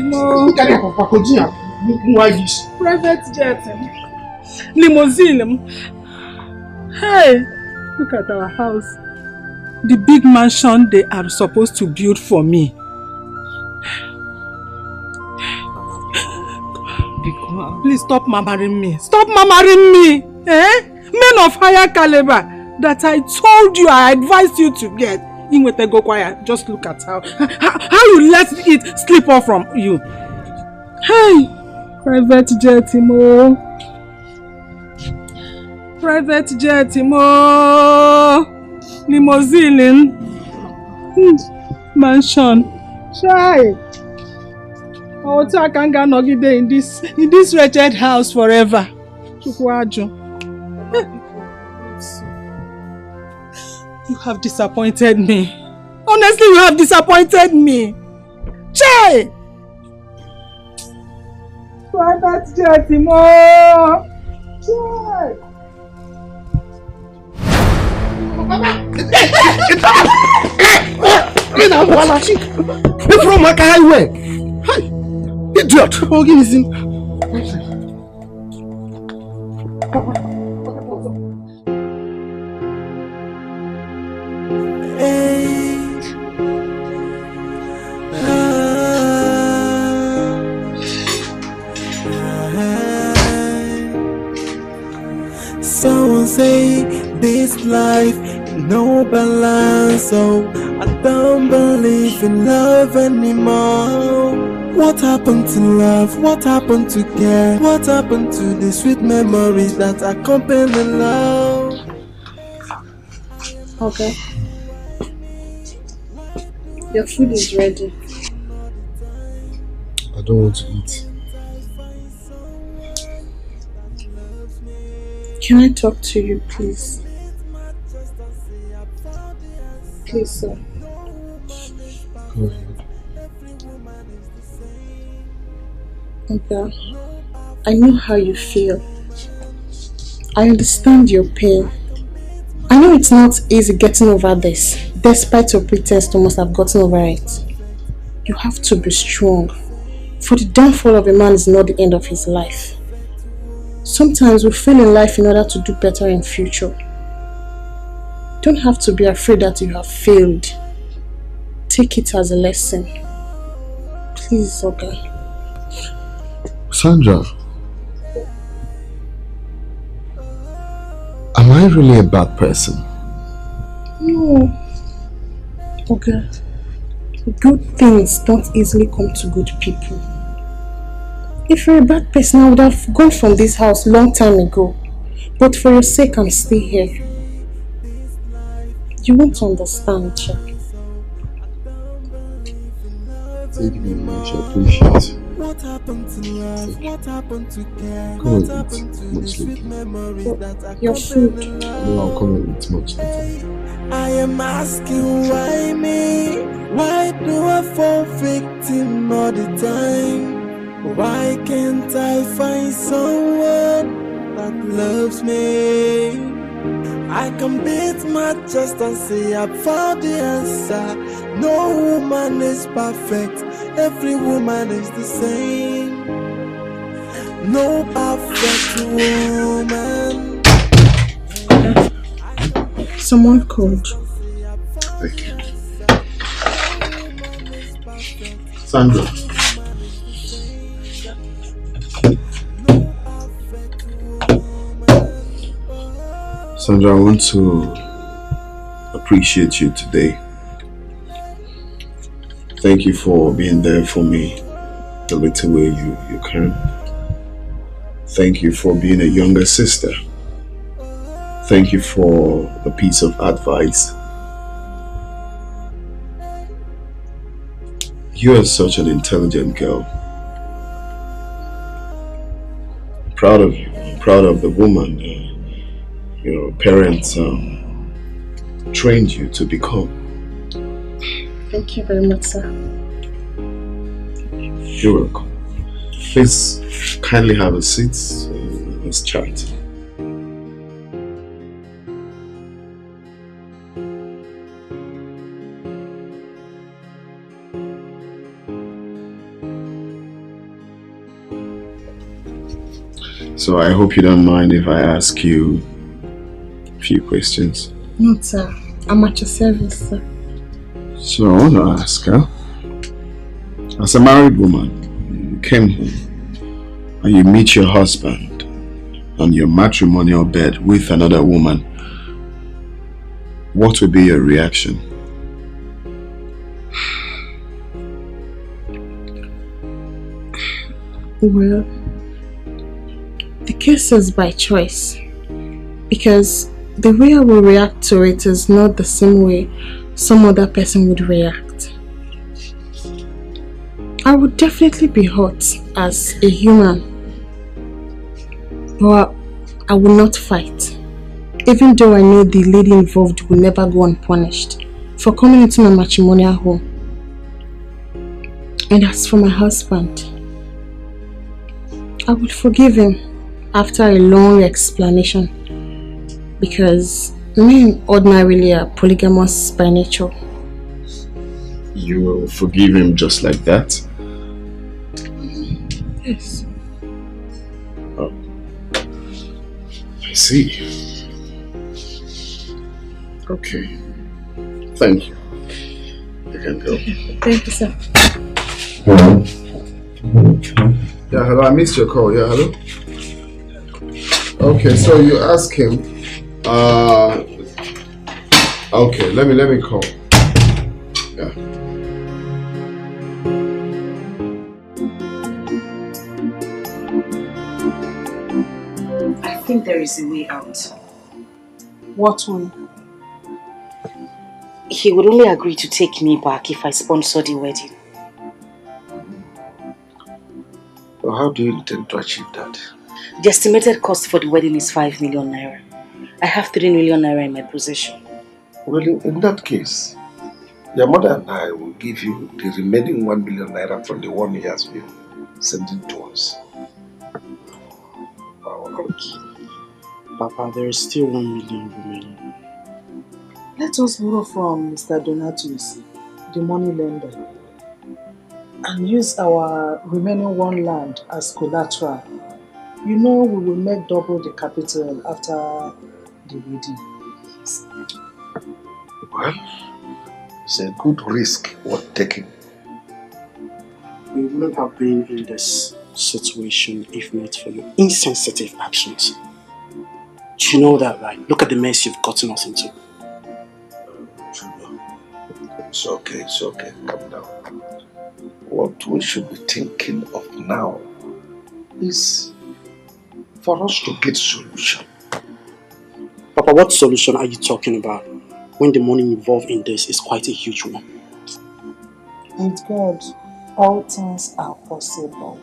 Private jet. Limousine. Hey! Look at our house. The big mansion they are supposed to build for me. Please stop murmuring me. Stop murmuring me. Eh? Men of higher caliber that I told you, I advised you to get. Go quiet. Just look at how you let it slip off from you. Hey, private jet, Imo. Private jet, Imo. Limousine. Mansion. Shy. Oh, I can't get in this wretched house forever. You have disappointed me. Honestly, you have disappointed me. Che! Private jet, Imo! Che! From my highway. Hi, idiot! Organism. Someone say this life no balance, so I don't believe in love anymore. What happened to love? What happened to care? What happened to the sweet memories that accompany love? Okay. Your food is ready. I don't want to eat. Can I talk to you, please? Please, sir. Go ahead. Okay. I know how you feel. I understand your pain. I know it's not easy getting over this, despite your pretense you must have gotten over it. You have to be strong. For the downfall of a man is not the end of his life. Sometimes we fail in life in order to do better in future. Don't have to be afraid that you have failed. Take it as a lesson. Please, okay. Sandra, am I really a bad person? No. Okay. Good things don't easily come to good people. If you're a bad person, I would have gone from this house long time ago. But for your sake, I'm still here. You won't understand, Jack. Take me, much appreciate. What happened to love? What happened to care? Come What and happened eat to much the sweet later. memories that Your food. No, I'll come and eat much later. I am asking why me? Why do I fall victim all the time? Why can't I find someone that loves me? I can beat my chest and say I found the answer. No woman is perfect. Every woman is the same. No perfect woman. Someone called. Thank you. Sandra. Sandra, I want to appreciate you today. Thank you for being there for me the little way you can. Thank you for being a younger sister. Thank you for the piece of advice. You are such an intelligent girl. I'm proud of you. I'm proud of the woman. Your parents trained you to become. Thank you very much, sir. You're welcome. Please kindly have a seat. Let's chat. So I hope you don't mind if I ask you a few questions. No, sir. I'm at your service, sir. So I want to ask her, as a married woman, you came home and you meet your husband on your matrimonial bed with another woman, what would be your reaction? Well, the case is by choice, because the way I will react to it is not the same way some other person would react. I would definitely be hurt as a human, but I will not fight, even though I know the lady involved will never go unpunished for coming into my matrimonial home. And as for my husband, I will forgive him after a long explanation, because men ordinarily are polygamous by nature. You will forgive him just like that? Yes. Oh, I see. Okay. Thank you. You can go. Thank you, sir. Hello? Yeah, hello. I missed your call. Yeah, hello? Okay, so you ask him. Okay, let me call. Yeah. I think there is a way out. What way? He would only agree to take me back if I sponsor the wedding. Well, how do you intend to achieve that? The estimated cost for the wedding is 5 million naira. I have 3 million naira in my possession. Well, in that case, your mother and I will give you the remaining 1 million naira from the one he has been sending to us. Okay. Papa, there is still 1 million remaining. Let us borrow from Mr. Donatus, the money lender, and use our remaining 1 land as collateral. You know we will make double the capital after the wedding. Well, it's a good risk worth taking. We wouldn't have been in this situation if not for your insensitive actions. You know that, right? Look at the mess you've gotten us into. It's okay, calm down. What we should be thinking of now is for us to get solution. Papa, what solution are you talking about when the money involved in this is quite a huge one? With God, all things are possible.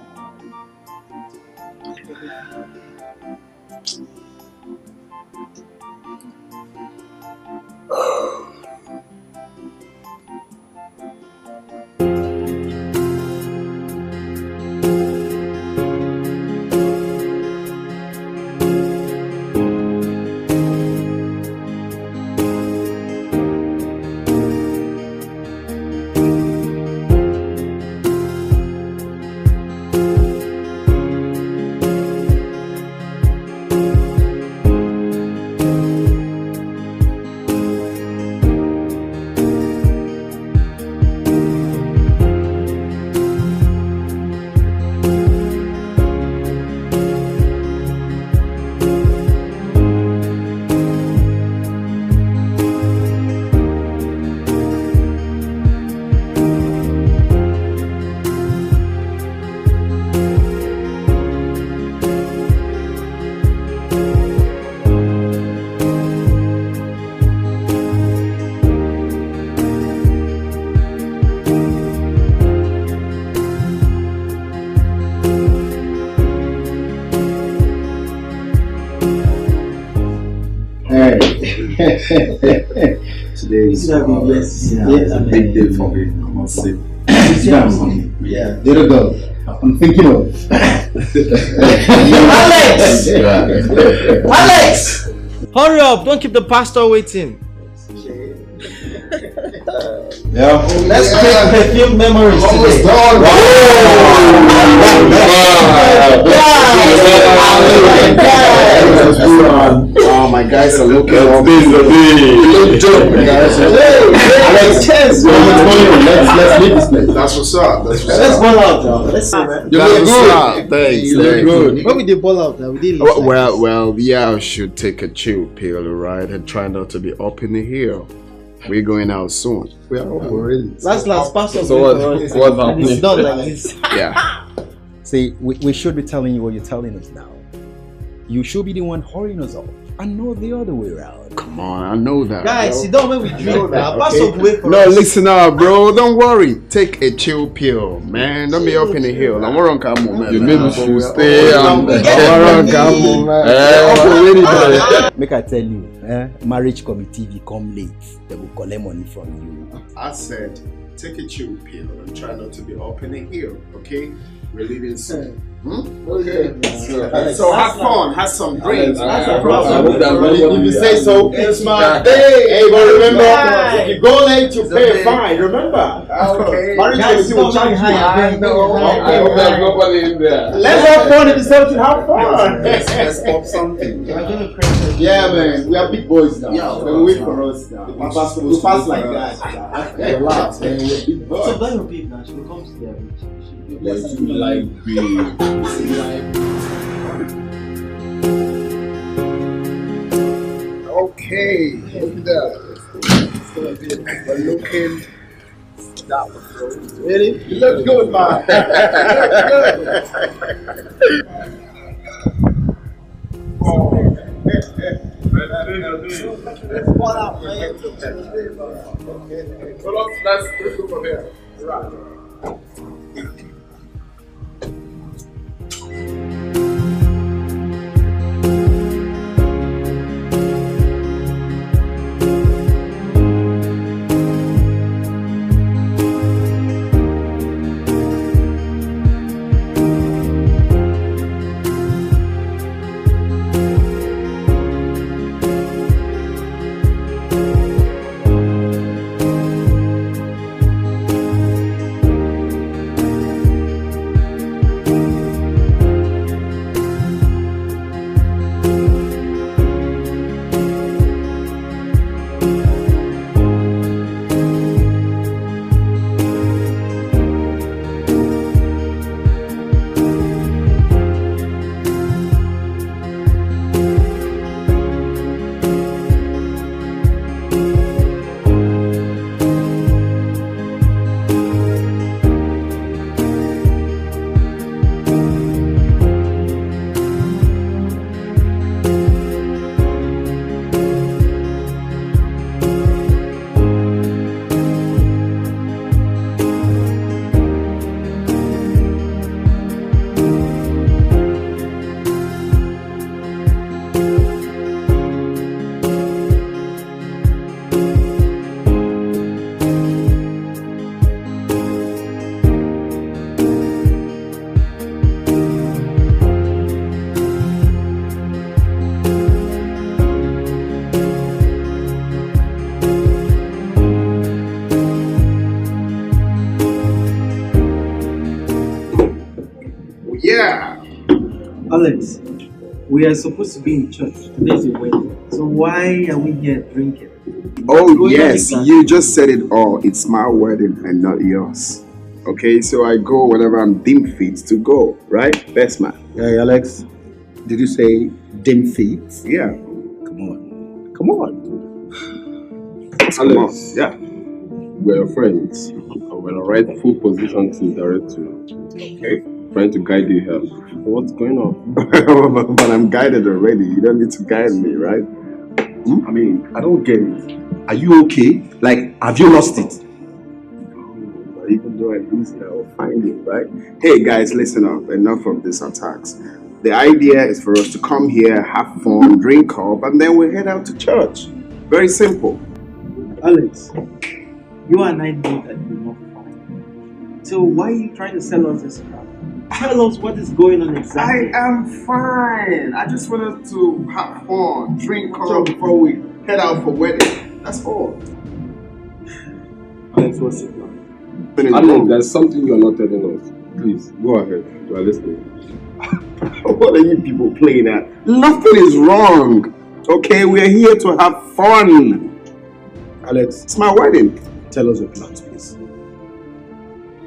Today is a big day for me. I must say. Yeah, little girl. I'm thinking of. Alex! Alex! Hurry up! Don't keep the pastor waiting. Yeah. Let's take perfume memories today. Oh, my guys are looking up. Alex, cheers. Let's leave this place. That's what's up. Let's ball out, y'all. Let's see, man. You look good. Thanks. You look good. When we did ball out, now we did. Well, yeah, I should take a chill pill, right, and try not to be up in the hill. We're going out soon. We are up already. Last pastor. So what's happening? It's not like this. Yeah. See, we should be telling you what you're telling us now. You should be the one hurrying us off, and not the other way around. Come on, I know that. Guys, bro. sit down when we drink now. Pass up way for No, us. listen up, bro. Don't worry. Take a chill pill, man. Don't be up in the hill. I'm on come man. You maybe should stay on the Make I tell you, marriage committee will come late. They will collect money from you. I said, take a chill pill and try not to be up in the hill, okay? We're leaving soon. Okay. So have fun, have some drinks. That's a problem. If you say so, it's my day. Hey, but remember, if you go late, you pay a fine. Remember? Okay. Marriage committee will charge you. I know. Nobody in there. Let's have fun. If it's something, have fun. Let's pop something. Yeah, man. We are big boys now. They'll wait for us now. We'll pass like that. Relax, man. We're big boys. So blame your babe now. She will come to the beach. Let's do like big. Okay, look at that. It's gonna be looking that one, bro. Ready? You look good, man. Let's go from here. Right. Yeah. Alex, we are supposed to be in church. Today's your wedding. So why are we here drinking? Oh, yes, you just said it all. It's my wedding and not yours. Okay, so I go whenever I'm deemed fit to go, right? Best man. Hey, Alex, did you say dim feet? Yeah. Come on. Come on. Alex, Yeah. we're your friends. We're in a rightful position to direct you. Okay. Trying to guide you here. What's going on? But I'm guided already. You don't need to guide me, right? I mean, I don't get it. Are you okay? Like, have you lost it? But even though I lose it, I will find it, right? Hey guys, listen up. Enough of these attacks. The idea is for us to come here, have fun, drink up, and then we head out to church. Very simple. Alex, you and I know that you're not fine. So why are you trying to sell us this crap? Tell us what is going on exactly. I am fine. I just wanted to have fun, drink up before we head out for wedding. That's all. Alex, what's your plan? Alex, there's something you're not telling us. Please, go ahead. We're listening. What are you people playing at? Nothing is wrong. Okay, we're here to have fun. Alex, it's my wedding. Tell us your plans, please.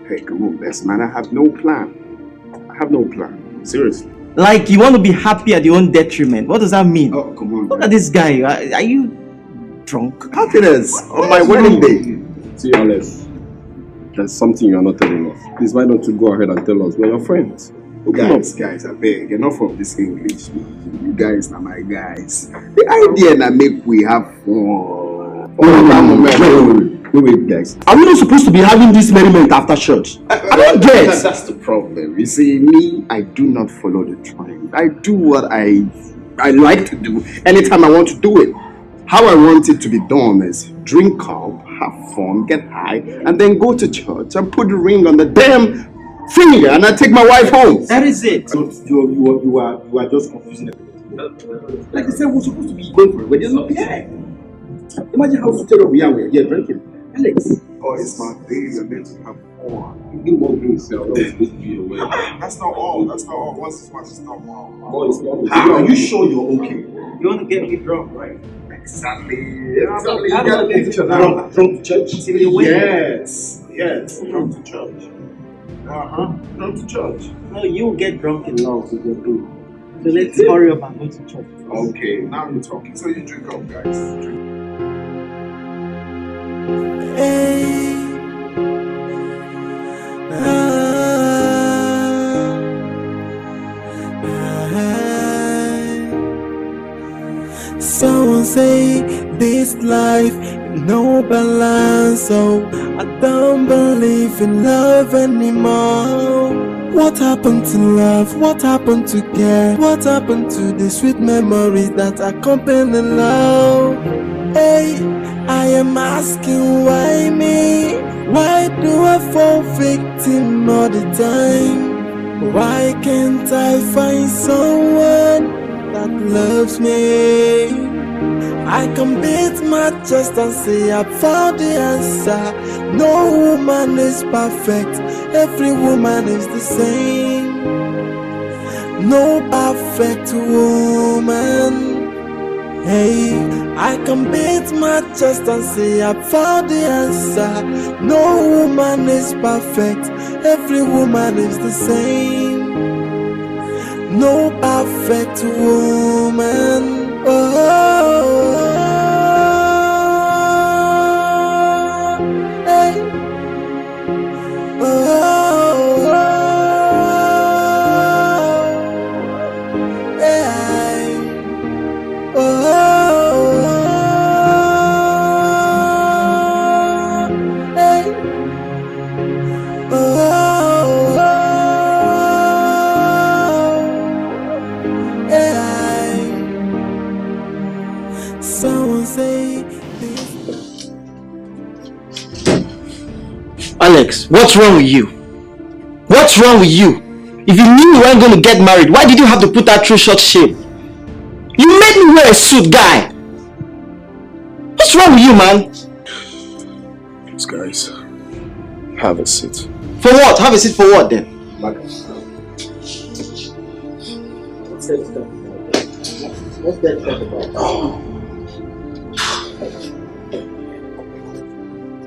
Hey, come on, best man. I have no plan. I have no plan. Seriously. Like you want to be happy at your own detriment. What does that mean? Oh, come on. Look at this guy. Are you drunk? Happiness on my wedding day. See, Alex, there's something you're not telling us. Please, why don't you go ahead and tell us? We're your friends. Guys, I beg. Enough of this English. You guys are my guys. The idea na make we have fun. Wait, guys. Are we not supposed to be having this merriment after church? I don't get. That's the problem. You see, me, I do not follow the trend. I do what I like to do anytime I want to do it. How I want it to be done is drink up, have fun, get high, and then go to church and put the ring on the damn finger, and I take my wife home. That is it. You are just confusing everything. Like I said, we're supposed to be going for it. We're just not here. Imagine how suited we are. We're here drinking. Alex. Oh, it's my day. You're meant to have fun. You won't drink yourself. That was supposed to be your way. That's not all. That's not all. Once it's much, it's not all. Oh, it's not. How are you sure you're okay? You want to get me drunk, right? Exactly. You gotta get drunk to church. Yes. Drunk to church. Drunk to church. No, you get drunk in love with your boo. So let's hurry up and go to church. Okay, now you're talking. So you drink up, guys. Drink. Hey. Someone say this life no balance, so I don't believe in love anymore. What happened to love? What happened to care? What happened to the sweet memories that accompany love? Hey, I am asking why me? Why do I fall victim all the time? Why can't I find someone that loves me? I can beat my chest and say I found the answer. No woman is perfect, every woman is the same. No perfect woman. Hey, I can beat my chest and say I found the answer. No woman is perfect, every woman is the same. No perfect woman. Alex, what's wrong with you? What's wrong with you? If you knew you weren't going to get married, why did you have to put that through such shame? You made me wear a suit, guy. What's wrong with you, man? Please, guys, have a seat. For what? Have a seat for what then? What's that talk about?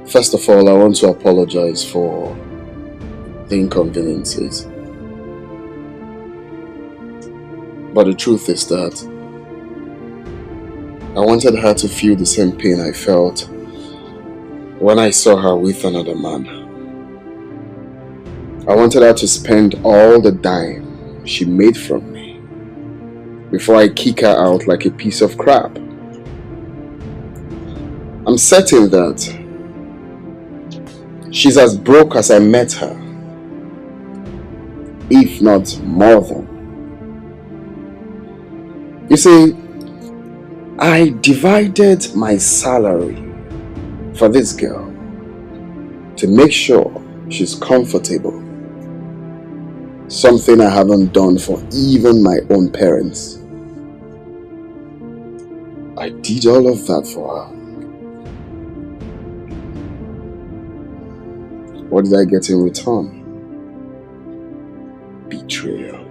First of all, I want to apologize for the inconveniences. But the truth is that I wanted her to feel the same pain I felt when I saw her with another man. I wanted her to spend all the dime she made from me before I kick her out like a piece of crap. I'm certain that she's as broke as I met her, if not more than. You see, I divided my salary for this girl to make sure she's comfortable. Something I haven't done for even my own parents. I did all of that for her. What did I get in return? Betrayal.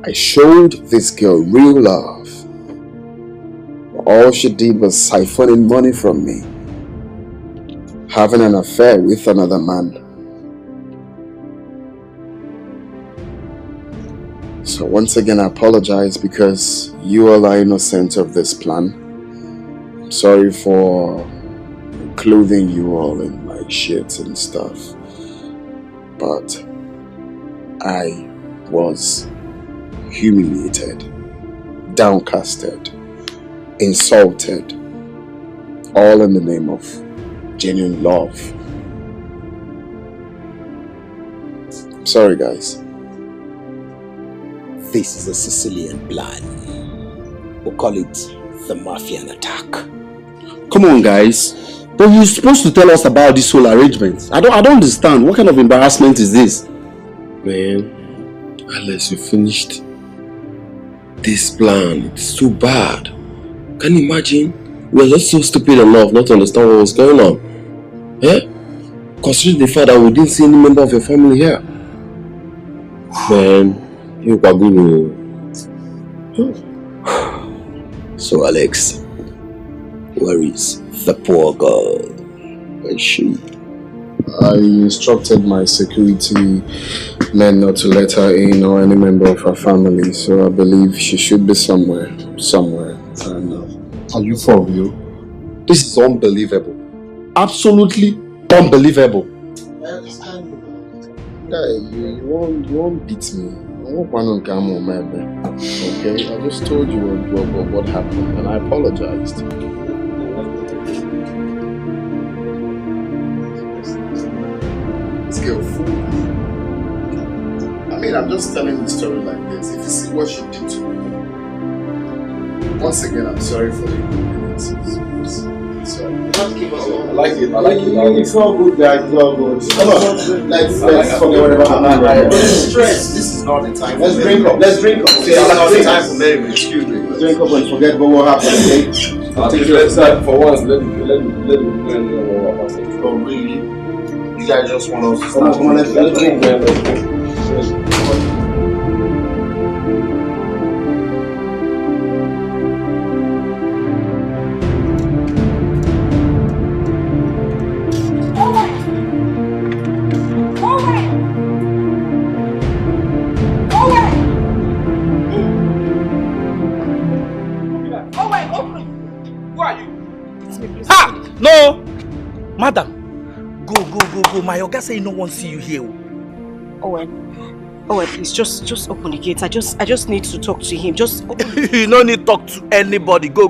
I showed this girl real love. All she did was siphoning money from me, having an affair with another man. So once again, I apologize because you all are innocent of this plan. I'm sorry for clothing you all in my shit and stuff, but I was humiliated, downcasted, insulted, all in the name of genuine love. I'm sorry, guys. This is a Sicilian plan. We'll call it the Mafian attack. Come on, guys. But you're supposed to tell us about this whole arrangement. I don't understand. What kind of embarrassment is this? Man, unless you finished this plan, it's too bad. Can you imagine? We're just so stupid enough not to understand what was going on. Eh? Considering the fact that we didn't see any member of your family here. Man, you are good. So Alex, where is the poor girl? Where is she? I instructed my security men not to let her in or any member of her family, so I believe she should be somewhere. And, are you for real? This is unbelievable. Absolutely unbelievable. You won't beat me. Okay, I just told you what happened and I apologized. This girl fooled me. I mean, I'm just telling the story like this. If you see what she did to me, once again, I'm sorry for the inconveniences. Sorry. I like it. It's all good, guys. It's all good. Come on. Let's forget whatever happened. Stress. This is not the time. Let's drink up. Let's drink up. See, it's not the time for merriment. Excuse me. Let's drink up and forget about what happened. Okay? Let's start for once. Let me know what happened. Oh, really? You guys just want us to Come on, let's drink, man. Let's drink. No! Madam! Go. My Oga say no one see you here. Owen, please, just open the gate. I just need to talk to him. Just You no need talk to anybody. Go.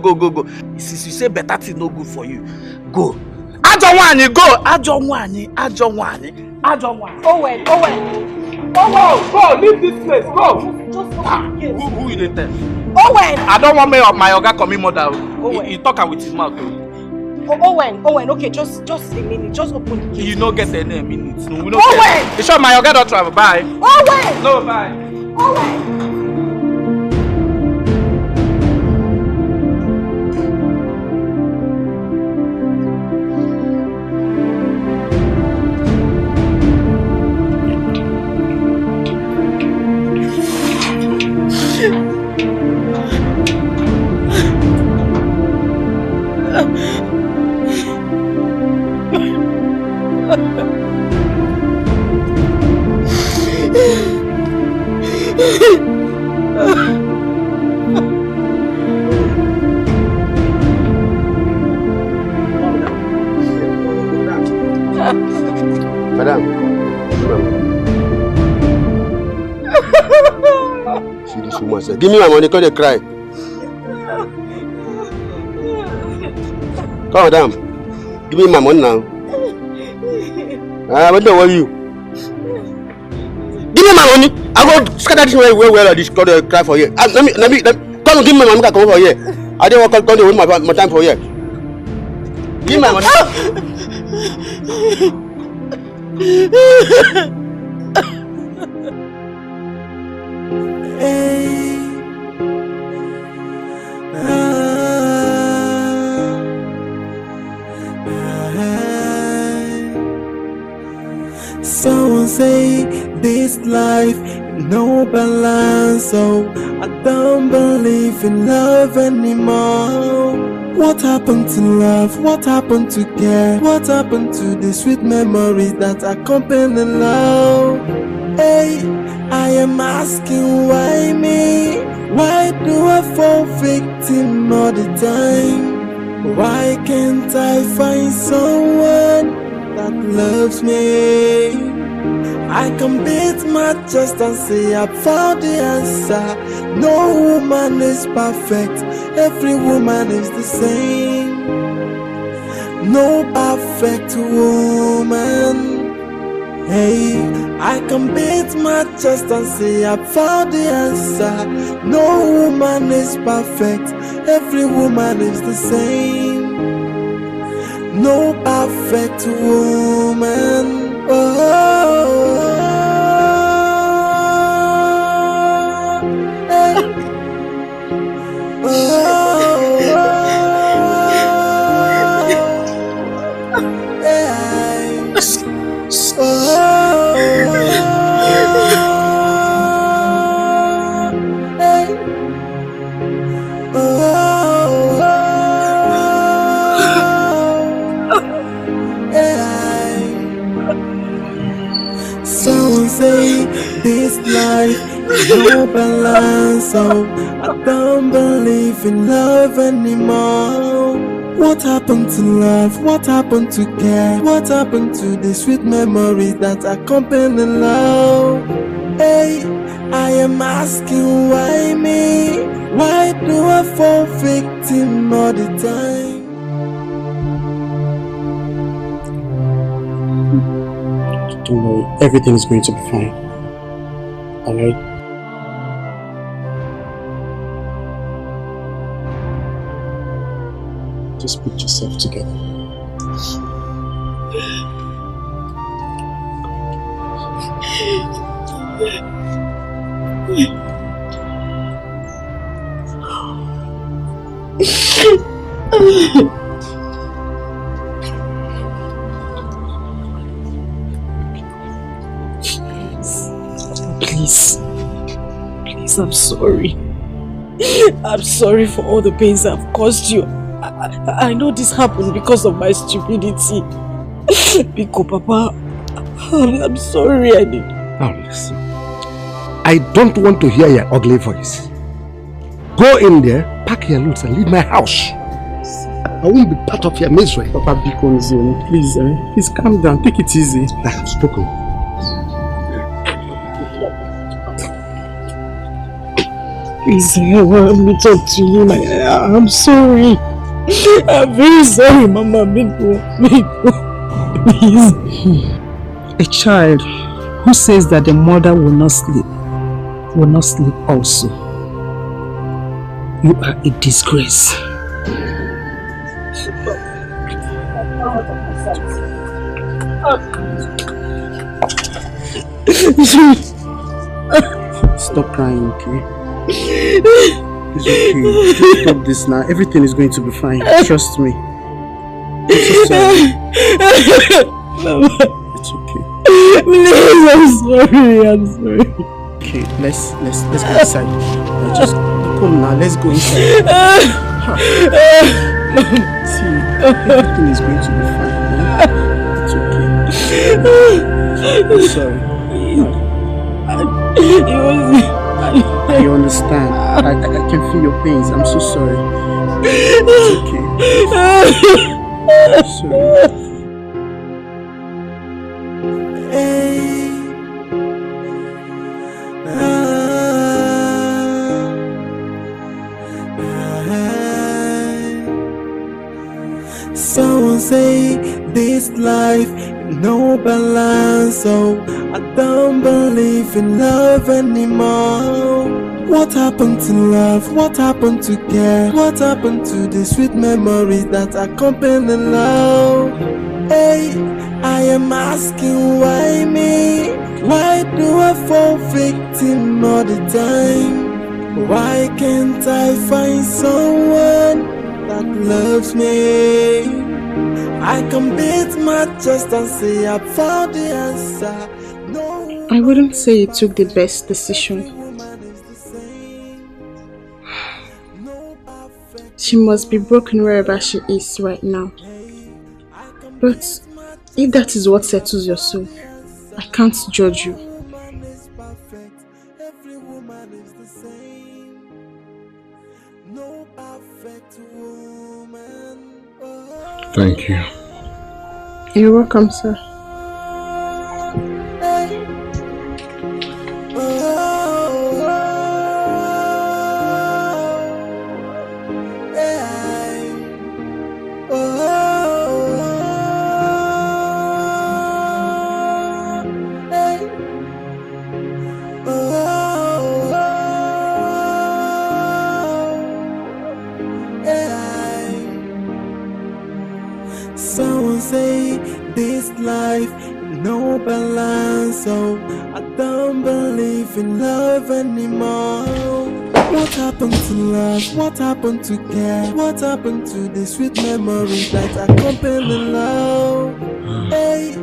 Since you say better thing no good for you. Go. Ajonwani, go! Ajonwani. Owen. Go, leave this place, go! Who you dey tell? Owen! I don't want my Oga come in mother. He talk with his mouth. Owen, okay, just a minute, just open the gate. You no get any minutes. No, we no Owen! get. You sure my Oga don't travel? Bye. Owen! No, bye. Owen! Madam. See this woman say, give me my money, call they cry. Come madam. Give me my money now. What do I want you? Give me my money. I go scatter this way where this call they cry for here. Let me come give me my money, come over here. I don't want to call my time for here. Give my money. Someone say this life no balance, so I don't believe in love anymore. What happened to love? What happened to care? What happened to the sweet memories that accompany love? Hey, I am asking why me? Why do I fall victim all the time? Why can't I find someone that loves me? I can beat my chest and say I found the answer. No woman is perfect, every woman is the same. No perfect woman. Hey, I can beat my chest and say I found the answer. No woman is perfect, every woman is the same. No perfect woman. Someone say this life is no balance, so I don't believe in love anymore. What happened to love? What happened to care? What happened to the sweet memories that accompany love? Hey, I am asking why me? Why do I fall victim all the time? Don't worry, everything is going to be fine. Alright? Just put yourself together. Please, I'm sorry. I'm sorry for all the pains I've caused you. I know this happened because of my stupidity. Biko, Papa, I'm sorry. Now listen, I don't want to hear your ugly voice. Go in there, pack your loads and leave my house. I won't be part of your misery. Papa, Biko, please calm down, take it easy. I have spoken. Please, let me talk to you. I'm sorry. I'm very sorry, Mama. Biko, please. A child who says that the mother will not sleep also. You are a disgrace. Stop crying, okay? It's okay. Stop this now. Everything is going to be fine. Trust me. I'm so sorry. It's okay. Please, I'm sorry. Okay, let's go inside. Just come now. Let's go inside. See, everything is going to be fine. It's okay. I'm sorry. I understand. I can feel your pains. I'm so sorry. It's okay. I'm sorry. Someone say this life no balance, so I don't believe in love anymore. What happened to love? What happened to care? What happened to the sweet memories that accompany love? Hey, I am asking why me? Why do I fall victim all the time? Why can't I find someone that loves me? I can beat my chest and say I found the answer. I wouldn't say you took the best decision. She must be broken wherever she is right now. But if that is what settles your soul, I can't judge you. Thank you. You're welcome, sir. Someone say this life no balance, so I don't believe in love anymore. What happened to love? What happened to care? What happened to the sweet memories that accompany love? Hey,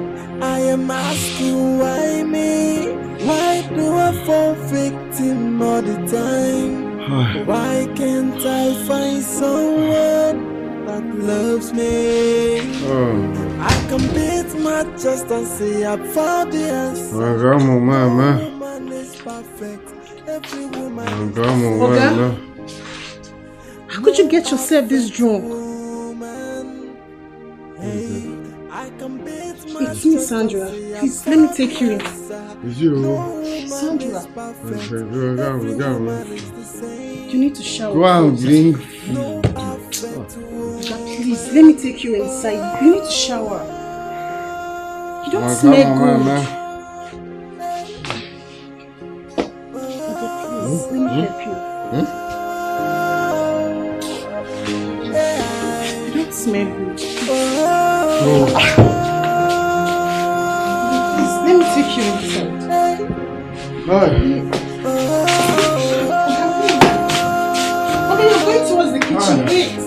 I am asking why me? Why do I fall victim all the time? Why can't I find someone that loves me? I can beat my chest and say I found the answer. Woman is perfect. Every woman is Oga? How could you get yourself this drunk? It's me, Sandra. Please, let me take you in. It's you. Sandra. You need to shower. Go and bring food. Please, let me take you inside. You need to shower. You don't smell good. Please, let me help you. You don't smell good. Please, let me take you inside. Okay, you're going towards the kitchen. Wait.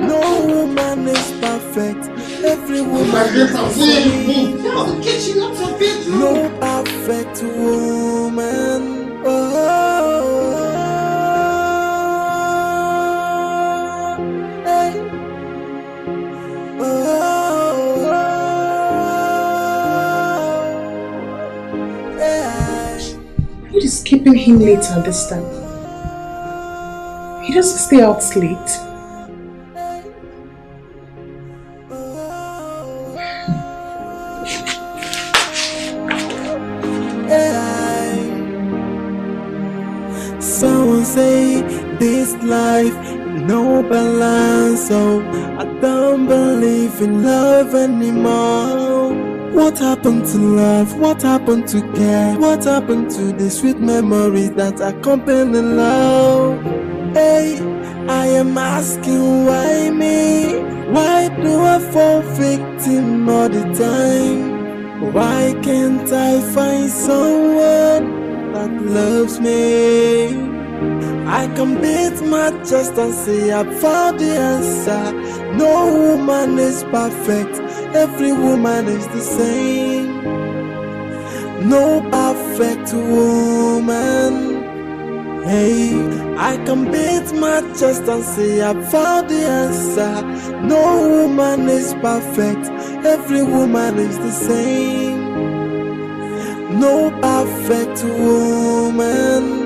No woman is perfect. Every woman is the same. No perfect woman. What is keeping him late at this time? He doesn't stay out late. Someone say this life no balance, so I don't believe in love anymore. What happened to love? What happened to care? What happened to the sweet memories that accompany love? Hey, I am asking why me? Why do I fall victim all the time? Why can't I find someone that loves me? I can beat my chest and say I found the answer. No woman is perfect. Every woman is the same. No perfect woman. Hey, I can beat my chest and say I found the answer. No woman is perfect. Every woman is the same. No perfect woman.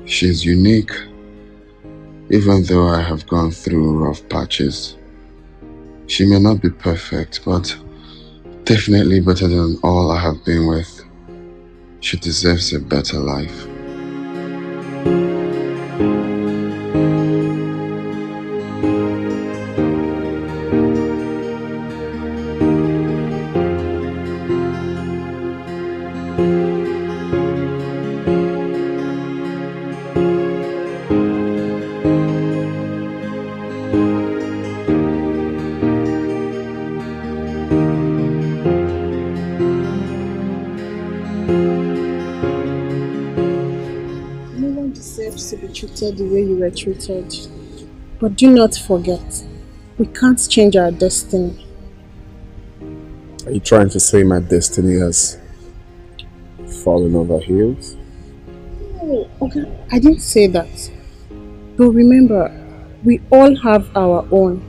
She's unique, even though I have gone through rough patches. She may not be perfect, but definitely better than all I have been with. She deserves a better life. Treated the way you were treated. But do not forget, we can't change our destiny. Are you trying to say my destiny has fallen over heels? No, okay, I didn't say that. But remember, we all have our own.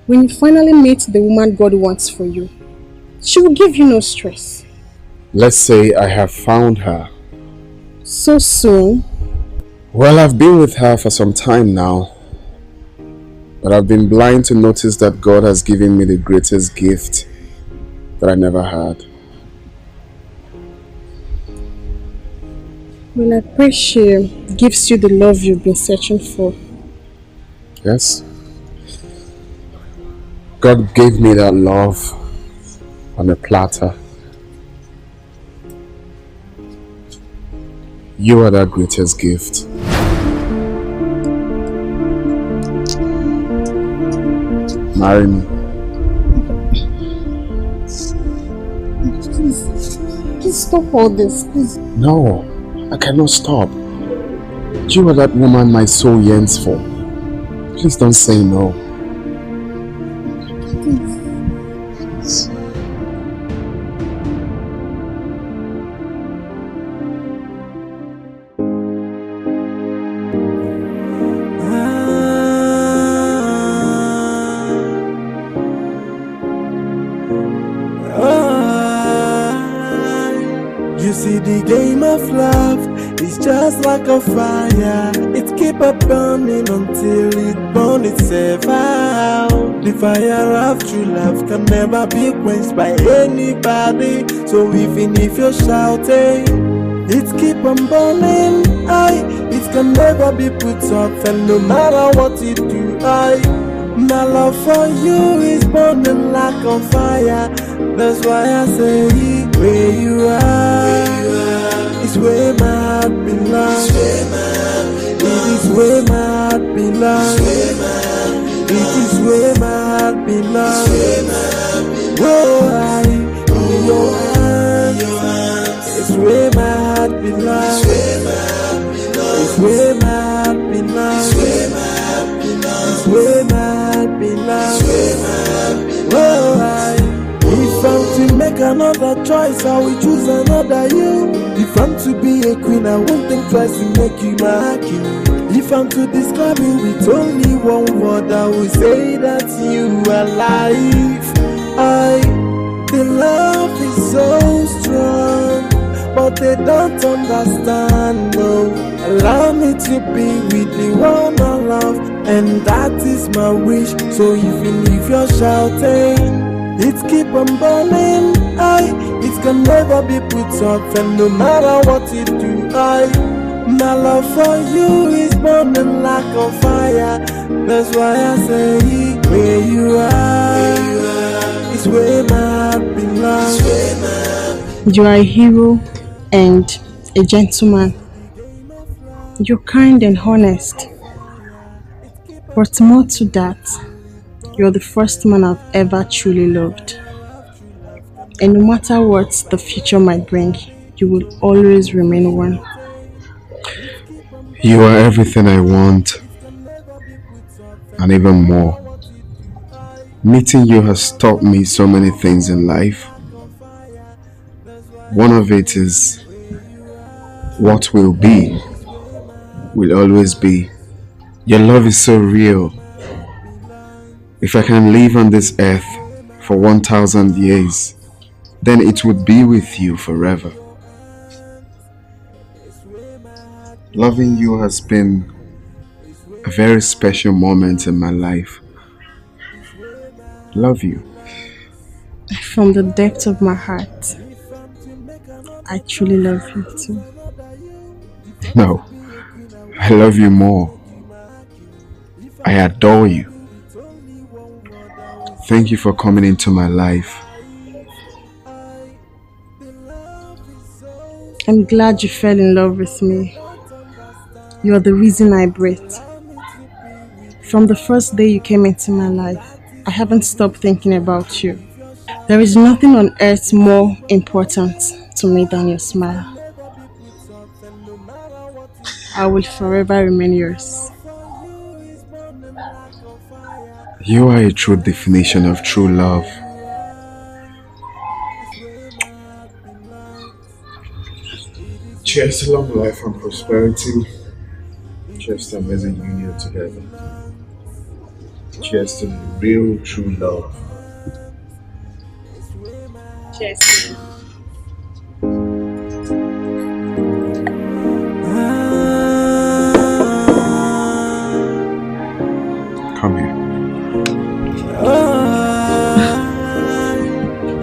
When you finally meet the woman God wants for you, she will give you no stress. Let's say I have found her. So soon? Well, I've been with her for some time now, but I've been blind to notice that God has given me the greatest gift that I never had. Well, I pray she gives you the love you've been searching for. Yes. God gave me that love on a platter. You are that greatest gift. Marry me. Please stop all this, please. No, I cannot stop. You are that woman my soul yearns for. Please don't say no. Please. The game of love is just like a fire. It keep on burning until it burns itself out. The fire of true love can never be quenched by anybody. So even if you're shouting, it keep on burning. It can never be put off, and no matter what you do, my love for you is burning like a fire. That's why I say Where you are is where my heart belongs. It is where my heart belongs. It is where my heart belongs. Oh, I in your hands. It's where my heart belongs. It's where my heart belongs. It's where my heart belongs. Oh, if I'm to make another choice, I will choose another you. If I'm to be a queen, I won't think twice to make you my king. If I'm to describe you with only one word, I will say that you are life. The love is so strong, but they don't understand, no. Allow me to be with the one I love, and that is my wish. So even if you're shouting, it keep on burning, it can never be put off, and no matter what you do, my love for you is burning like a fire. That's why I say, where you are is where my heart belongs. You are a hero and a gentleman. You're kind and honest. But more to that, you're the first man I've ever truly loved. And no matter what the future might bring, you will always remain one. You are everything I want, and even more. Meeting you has taught me so many things in life. One of it is what will be, will always be. Your love is so real. If I can live on this earth for 1,000 years, then it would be with you forever. Loving you has been a very special moment in my life. Love you. From the depth of my heart, I truly love you too. No, I love you more. I adore you. Thank you for coming into my life. I'm glad you fell in love with me. You're the reason I breathe. From the first day you came into my life, I haven't stopped thinking about you. There is nothing on earth more important to me than your smile. I will forever remain yours. You are a true definition of true love. Cheers to long life and prosperity. Cheers to amazing union together. Cheers to real true love. Cheers. Come here.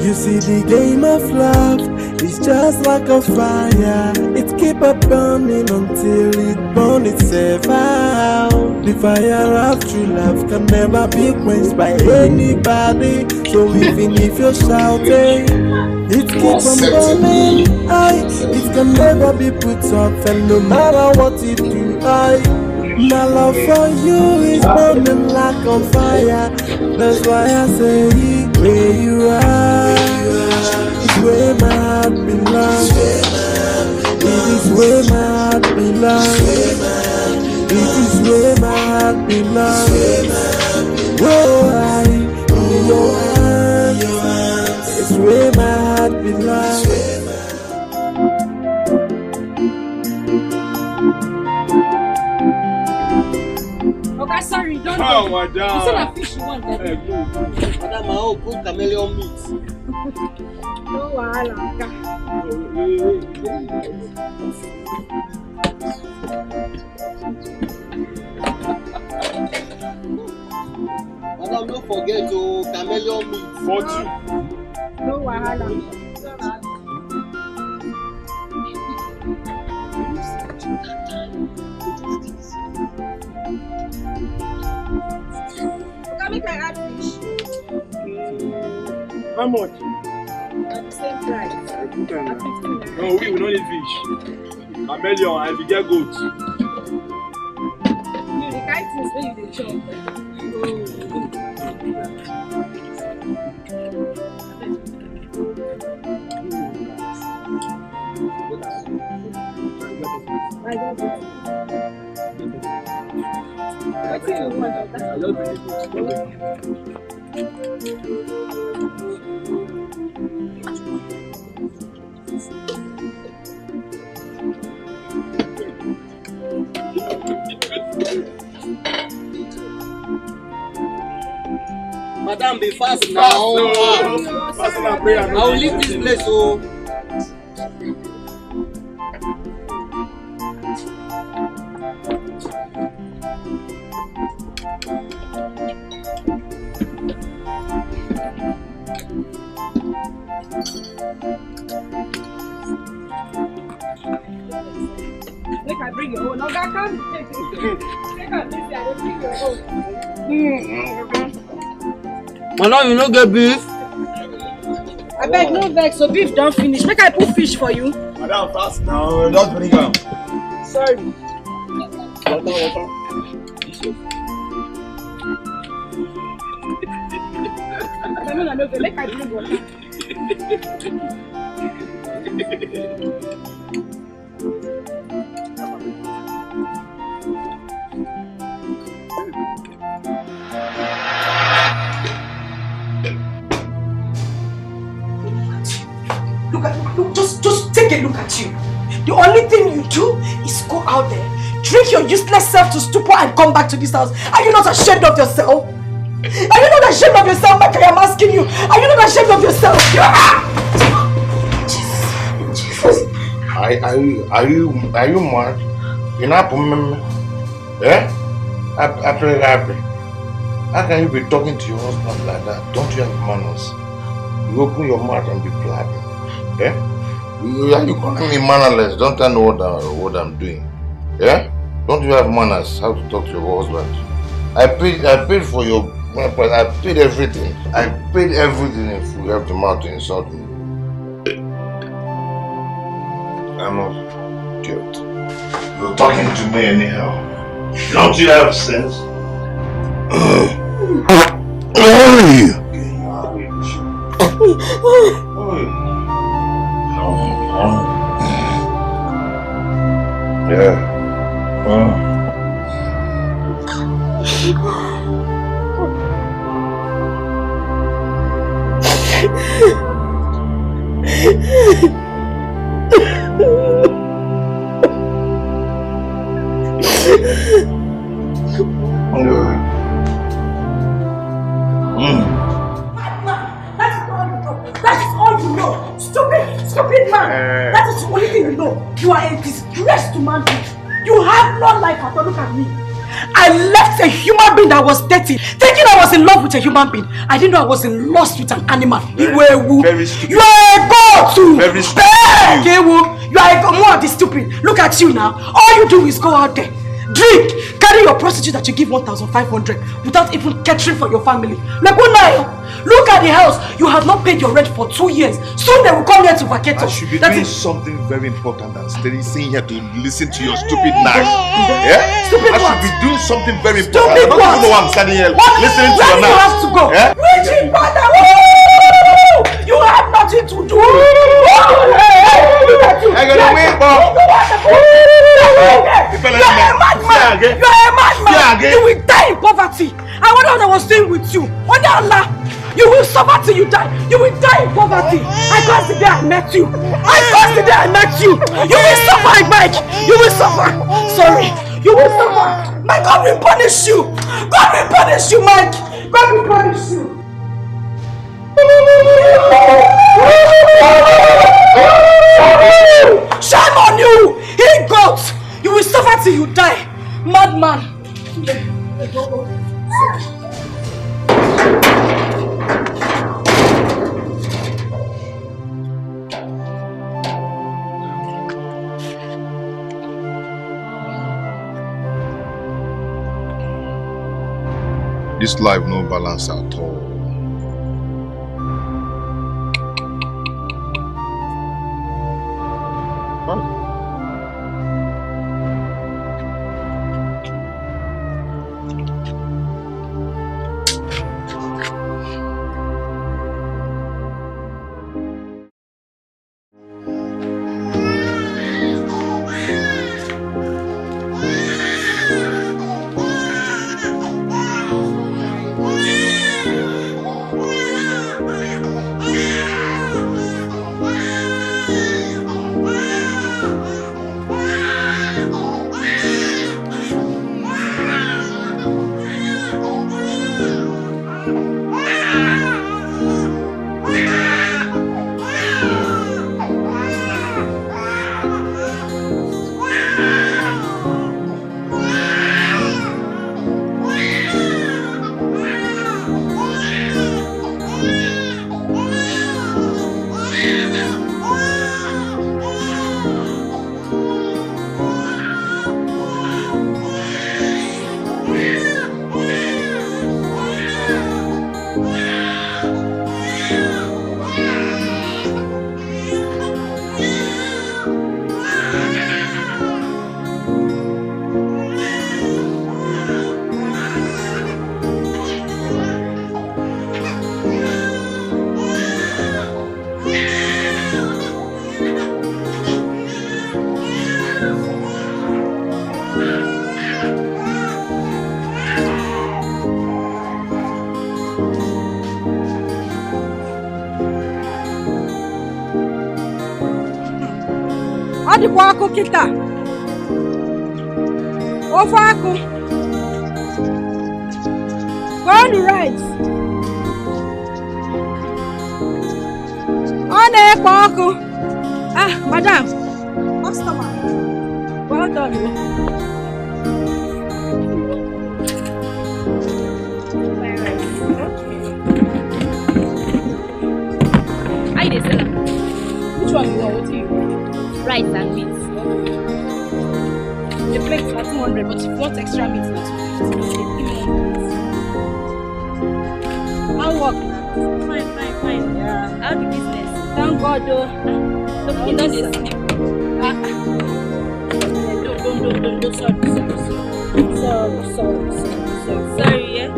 You see the game of love is just like a fire. It keep on burning until it burns itself out. The fire of true love can never be quenched by anybody. So even if you're shouting, it keeps on burning. It can never be put off, and no matter what you do, my love for you is burning like a fire. That's why I say, where you are is where my heart belongs. It is where my heart belongs. It is where my heart belongs. Oh, in your hands, it's where my heart belongs. Okay, sorry, don't go. Oh, madam. You said a fish you want, Hey, baby. Madam, I will put chameleon meat. No wahala. Madam, don't forget to chameleon meat. For two. No wahala. Okay, make I add fish. How much? At the same price. No, we don't need fish. Chameleon, and we get goat. You the kind things when you dey chop. Madam, be fast now. Fast and pray. I will leave this place. Oh. Make I bring your own. No, God can't take it. Make I bring your own. Madam, you no get beef? I beg no vex, so beef don't finish. Make I put fish for you. Madam, fast now. Don't bring them. Sorry. Water. Make I bring water. Look, just take a look at you. The only thing you do is go out there, drink your useless self to stupor and come back to this house. Are you not ashamed of yourself? Are you not ashamed of yourself, Mike? I am asking you. Are you not ashamed of yourself? Jesus. Are you mad? You're not eh? Happy. How can you be talking to your husband like that? Don't you have manners? You open your mouth and be blabbing. Yeah? Are you calling me mannerless? Don't I know what I'm doing? Yeah? Don't you have manners? How to talk to your husband? I paid for your price. I paid everything. I paid everything if you have the mouth to insult me. I'm not idiot. You're talking to me anyhow. Don't you have sense? Yeah. Stupid man! That is the only thing you know. You are a disgrace to manhood. You have no life at all. Look at me. I left a human being that was dirty, thinking I was in love with a human being. I didn't know I was in lust with an animal. You are a god too. Very stupid. You are a more of the stupid. Look at you now. All you do is go out there, drink, carry your prostitute that you give 1,500 without even catering for your family. Like one night, look at the house. You have not paid your rent for 2 years. Soon they will come here to vacate us. I should be doing something very important than sitting here to listen to your stupid nag. Yeah? Stupid I should what? be doing something very important. Stupid I don't what? even know why I'm standing here listening to Where your do nag. you have to go? Yeah? Richie, brother, you have nothing to do. I got a win, Bob. You are a madman. You are a madman. You will die in poverty. I wonder what I was doing with you. Wonder Allah. You will suffer till you die. You will die in poverty. I curse the day I met you. I curse the day I met you. You will suffer, Mike. You will suffer. Sorry. You will suffer. My God will punish you. God will punish you, Mike. God will punish you. Shame on you! He got! You will suffer till you die! Madman! This life no balance at all. Adịkwa akụ kịta ofe akụ gonu rice ọ na-ekpo ọkụ. Ah, madam, customer, well done. How you dey sell am? Which one you want? What do you want? Rice and meat. The plate is 200, but if you want extra meat, it's 250. How work now? Fine. Yeah. How the business? Thank God, though. So you don't dey sleep. Don't, sorry. Sorry, yeah.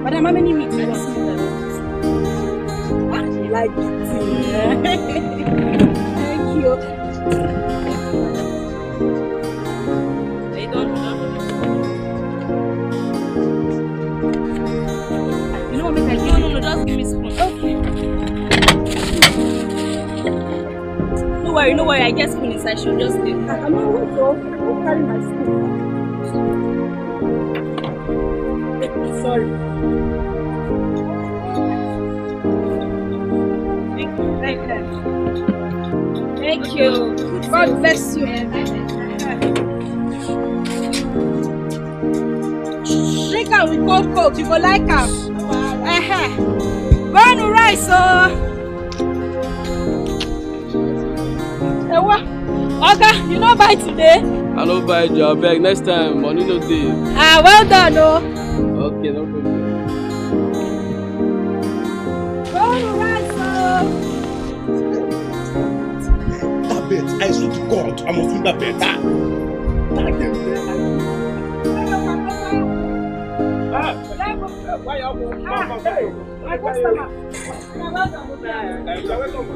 Madam, how many meat do you want? You like it. Thank you. They don't. You know what make I give you? No, just give me spoon. Okay. No worry, I get spoon inside, she'll just stay. I'm not going to carry my spoon. Sorry. Thank you. God bless you. Drink am with cold coke, you go like am. Go on rice, so. Oga, you no buy today? I no buy your bag. Next time, money no dey. Ah, well done, oh. Okay, no problem. Go on rice, so. That bet, I swear to God, I must do that better.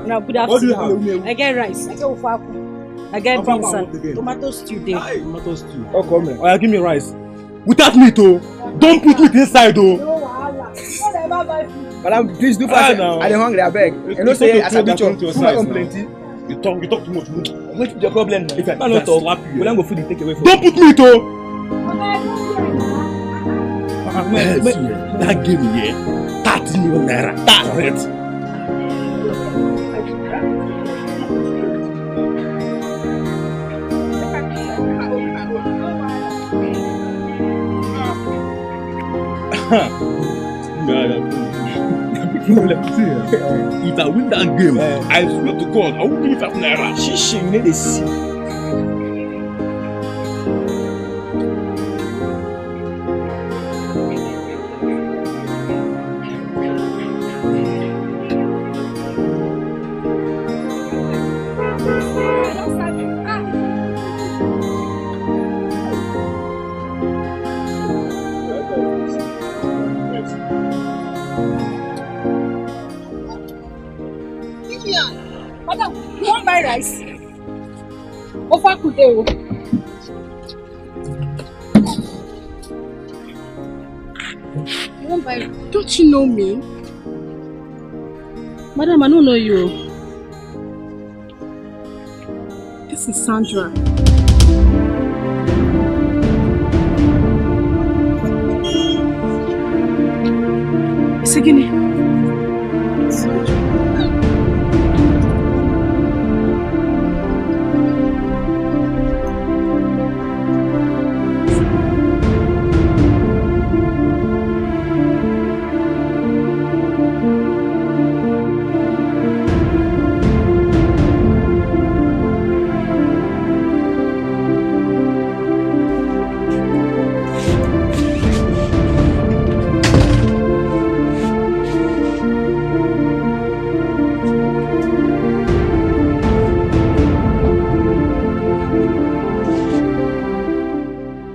Now, good afternoon. I get rice. I get ufaku. I get beans and tomato stew there. Tomato stew. Oh, come here. Oh, give me rice. Without meat, oh. Don't put meat inside, oh. Madam, please do fast now. I dey hungry, I beg. You know say as I be chop, food come plenty. You talk too much. What's your problem? If I don't talk, slap you, we don't go food take away from. Don't put meat, oh. That gave me 30 million naira. That's it. If I win that game, I swear to God, I won't give 5 naira. Shishi, you need to see. Madam, you want buy rice? Offer kudeo. You want buy? Don't you know me? Madam, I don't know you. This is Sandra. Isigini.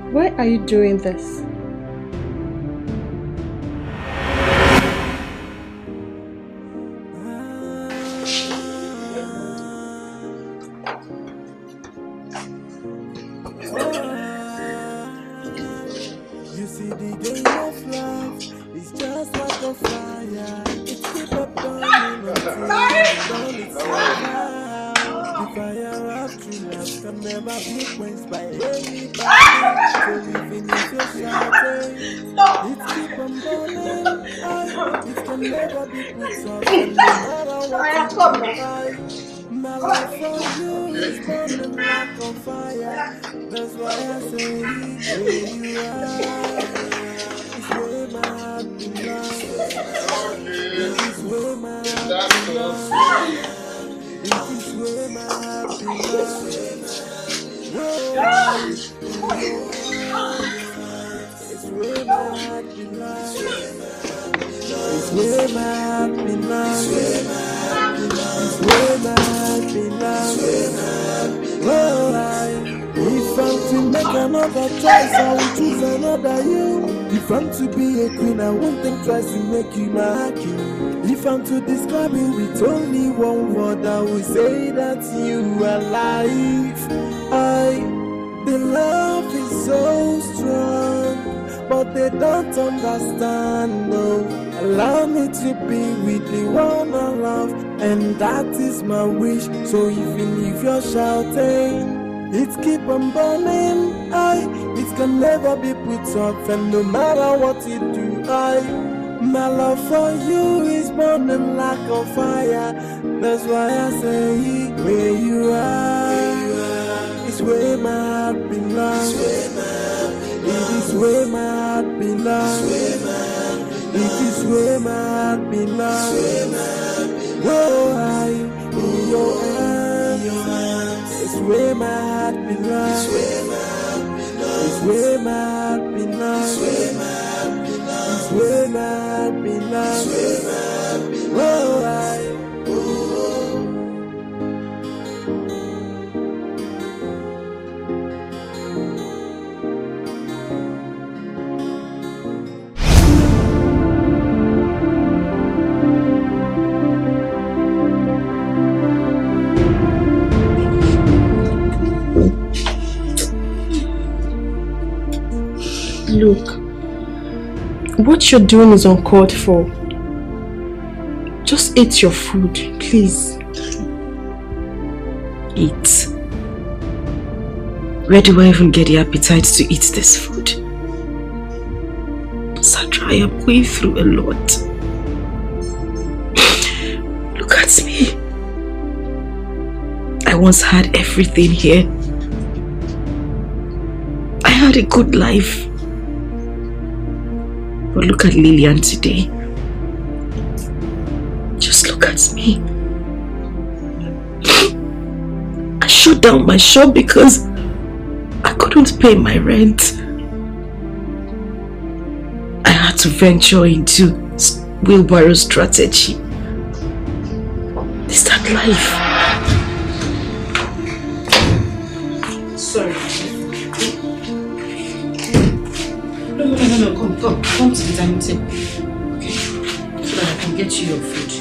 Why are you doing this? You see the game of life is just like a fire. It keep up burning until it's over. The fire of true love can never be quenched by anybody. So even if you're shouting, it keep on burning. It can never be put off. And no matter what you do, my love for you is burning like a fire. That's why I say where you are. It's where my heart belongs. It's where my heart belongs. It is where my heart belongs. It's where my heart belongs. It's where my heart belongs. It's where my heart belongs. If I'm to make another choice, I will choose another you. If I'm to be a queen, I won't think twice to make you my king. If I'm to describe you with only one word, I will say that you are life. The love is so strong, but they don't understand, no. Allow me to be with the one I love, and that is my wish. So even if you're shouting, it keep on burning, it can never be put off. And no matter what you do, my love for you is burning like a fire. That's why I say where you are, it's where my heart belongs. It is where my heart belongs. It is where my heart belongs. Whoa, in your hands. It's where my heart belongs. It's where my heart belongs. It's where my heart belongs. Whoa, Look, what you're doing is uncalled for. Just eat your food, please. Eat? Where do I even get the appetite to eat this food? Sandra, I am going through a lot. Look at me. I once had everything here. I had a good life. But look at Lillian today. Just look at me. I shut down my shop because I couldn't pay my rent. I had to venture into wheelbarrow strategy. Is that life? Sorry. No, come to the dining table. Okay. can get you your food.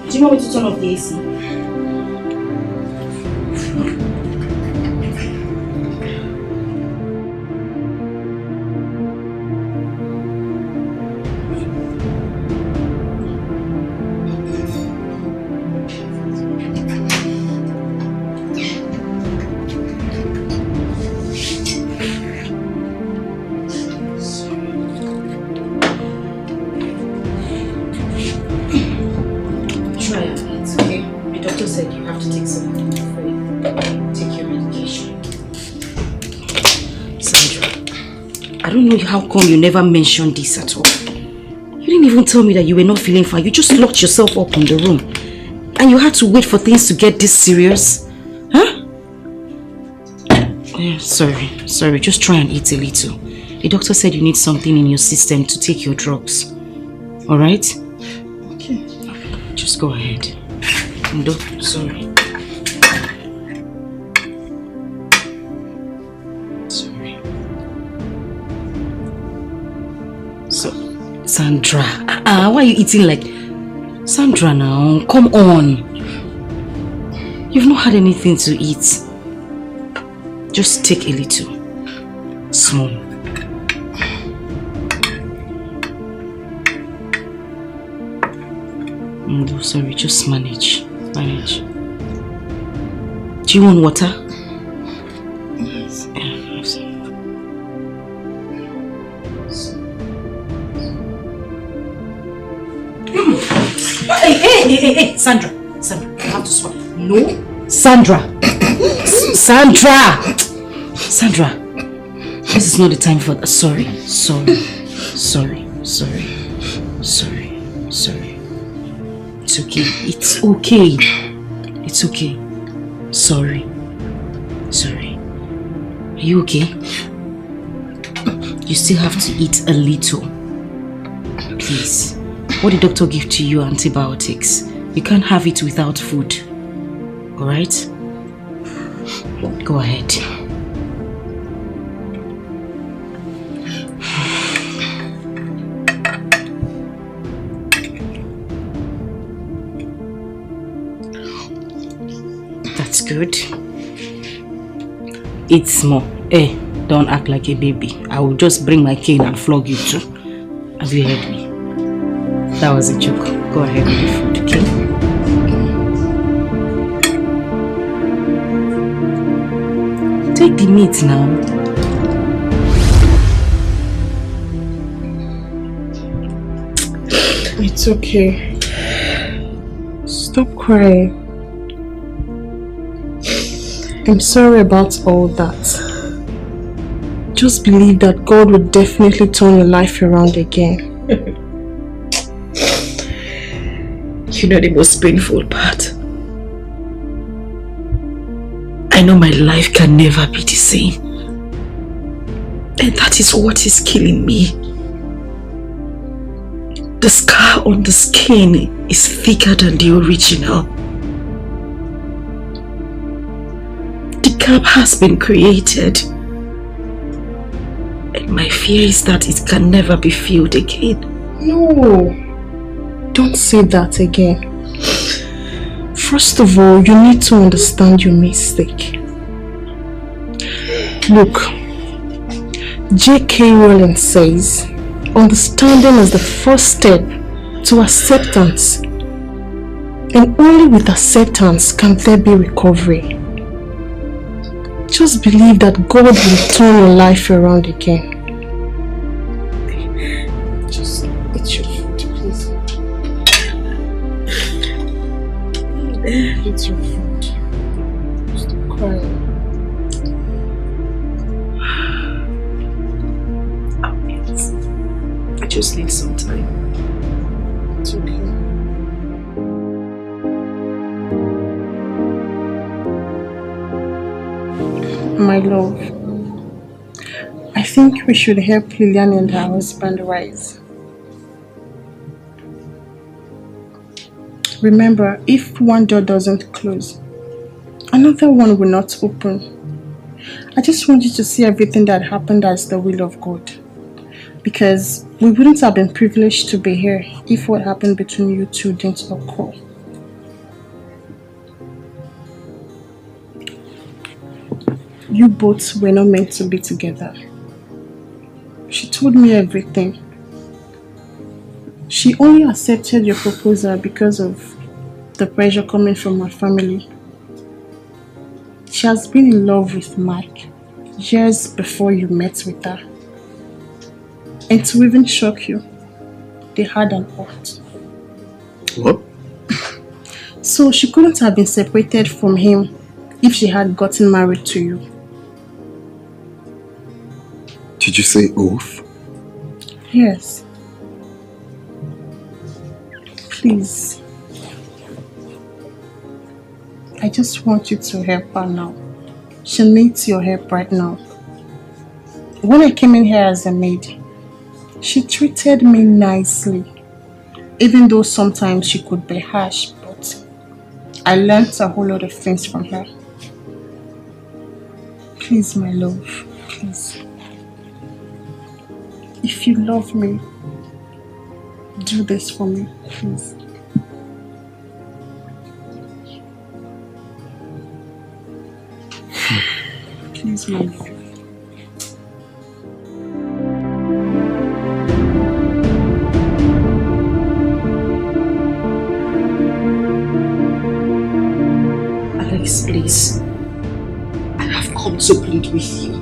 Do you want me to turn off the AC? How come you never mentioned this at all? You didn't even tell me that you were not feeling fine. You just locked yourself up in the room. And you had to wait for things to get this serious? Huh? Yeah, sorry. Just try and eat a little. The doctor said you need something in your system to take your drugs. Alright? Okay. Just go ahead. Sorry. Sandra, why are you eating like... Sandra now, come on. You've not had anything to eat. Just take a little. Small. No, sorry, just manage. Manage. Do you want water? Yes. Yeah, have some. Hey, Sandra, you have to swallow. No, Sandra, Sandra, this is not the time for that. Sorry. It's okay. Sorry. Are you okay? You still have to eat a little. Please. What did the doctor give to you? Antibiotics. You can't have it without food. Alright? Go ahead. That's good. Eat small. Hey, don't act like a baby. I will just bring my cane and flog you too. Have you heard me? That was a joke. Go ahead with the food, okay? Take the meat now. It's okay. Stop crying. I'm sorry about all that. Just believe that God will definitely turn your life around again. You know the most painful part? I know my life can never be the same. And that is what is killing me. The scar on the skin is thicker than the original. The gap has been created. And my fear is that it can never be filled again. No. Don't say that again. First of all, you need to understand your mistake. Look, J.K. Rowling says, understanding is the first step to acceptance. And only with acceptance can there be recovery. Just believe that God will turn your life around again. Just eat your food, please. Eat your food. Stop crying. I just need some time. It's okay. My love, I think we should help Lillian and her husband rise. Remember, if one door doesn't close, another one will not open. I just want you to see everything that happened as the will of God. Because we wouldn't have been privileged to be here if what happened between you two didn't occur. You both were not meant to be together. She told me everything. She only accepted your proposal because of the pressure coming from her family. She has been in love with Mike years before you met with her. And to even shock you, they had an aunt. What? So she couldn't have been separated from him if she had gotten married to you. Did you say oath? Yes. Please. I just want you to help her now. She needs your help right now. When I came in here as a maid, she treated me nicely. Even though sometimes she could be harsh, but I learned a whole lot of things from her. Please, my love, please. If you love me, do this for me, please. Please, my love. Alex, please. I have come to plead with you.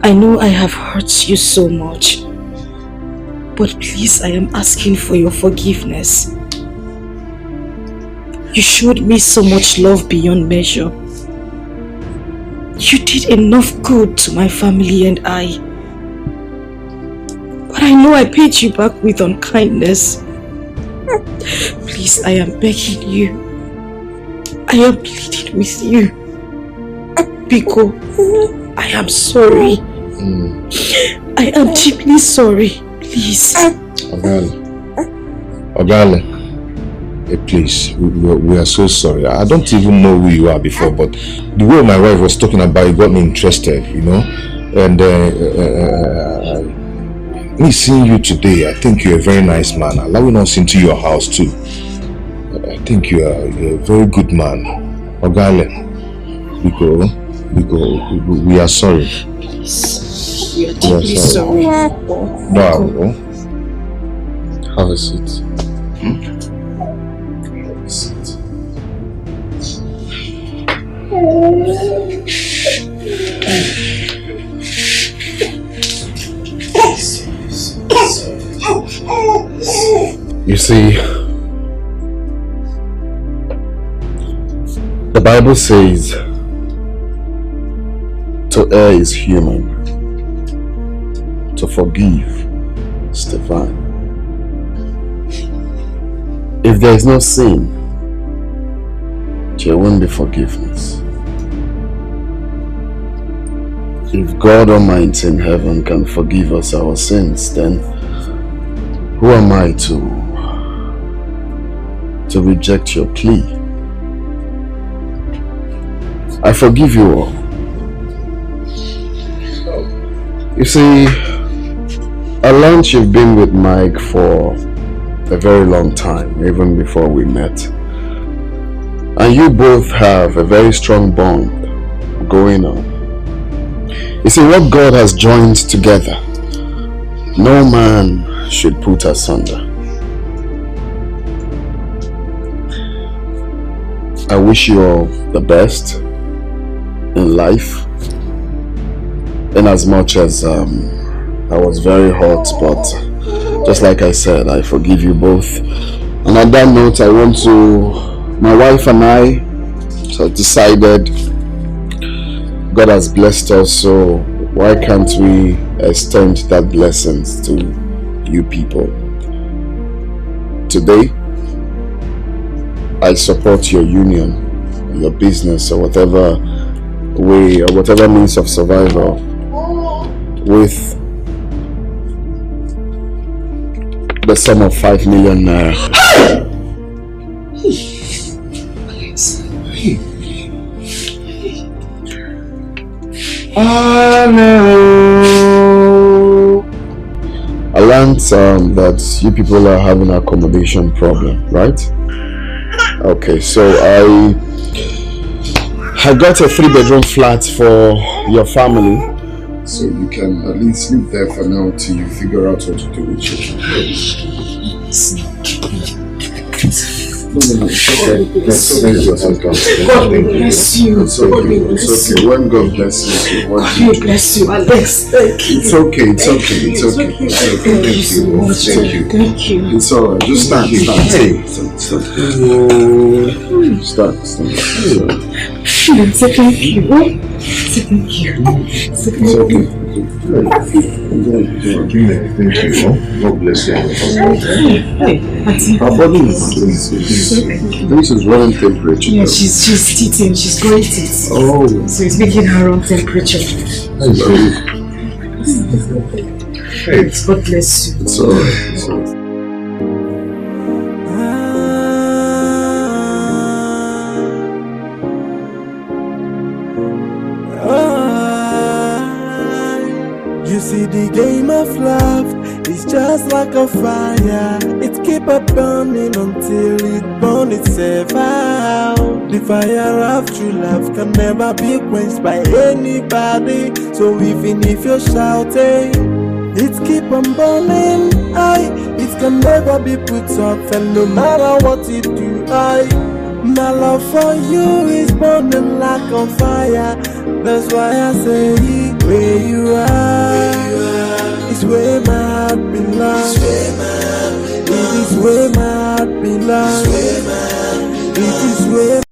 I know I have hurt you so much, but please, I am asking for your forgiveness. You showed me so much love beyond measure. You did enough good to my family and I. But I know I paid you back with unkindness. Please, I am begging you. I am pleading with you. Biko, I am sorry. I am deeply sorry. Please. Ogale, please, we are so sorry. I don't even know who you are before, but the way my wife was talking about it got me interested, you know. And me seeing you today, I think you're a very nice man. Allowing us into your house too. I think you're a very good man. Ogale, we are sorry. We are deeply sorry. Wow. Have a seat. Have a seat. You see, the Bible says, to err is human, to forgive is divine. If there is no sin, there won't be forgiveness. If God Almighty in heaven can forgive us our sins, then who am I to reject your plea? I forgive you all. You see, I learned you've been with Mike for a very long time, even before we met. And you both have a very strong bond going on. You see, what God has joined together, no man should put asunder. I wish you all the best in life. In as much as I was very hot, but just like I said, I forgive you both. And on that note, my wife and I decided God has blessed us, so why can't we extend that blessings to you people? Today, I support your union, your business, or whatever way, or whatever means of survival, with the sum of 5 million naira. Hello. I learned that you people are having an accommodation problem, right? Okay, so I got a 3-bedroom flat for your family, so you can at least live there for now till you figure out what to do with you. No, it's okay. It's okay. God bless you. It's okay. It's okay. When God blesses you, God bless you, Alex. Thank you. It's okay. It's okay. It's okay. It's okay. Thank you so much. Thank you. It's alright. Just stand. Stand. Say thank you. Say thank you. It's okay. Thank you. God bless you. Her body this is running temperature. Yeah, she's eating. She's growing teeth. Oh. So it's making her own temperature. God bless you. It's alright. You see, the game of love is just like a fire. It keep on burning until it burns itself out. The fire of true love can never be quenched by anybody. So even if you're shouting, it keep on burning. It can never be put off, and no matter what you do, my love for you is burning like a fire. That's why I say, where you are, is where my heart belongs. It is where my heart belongs. It is where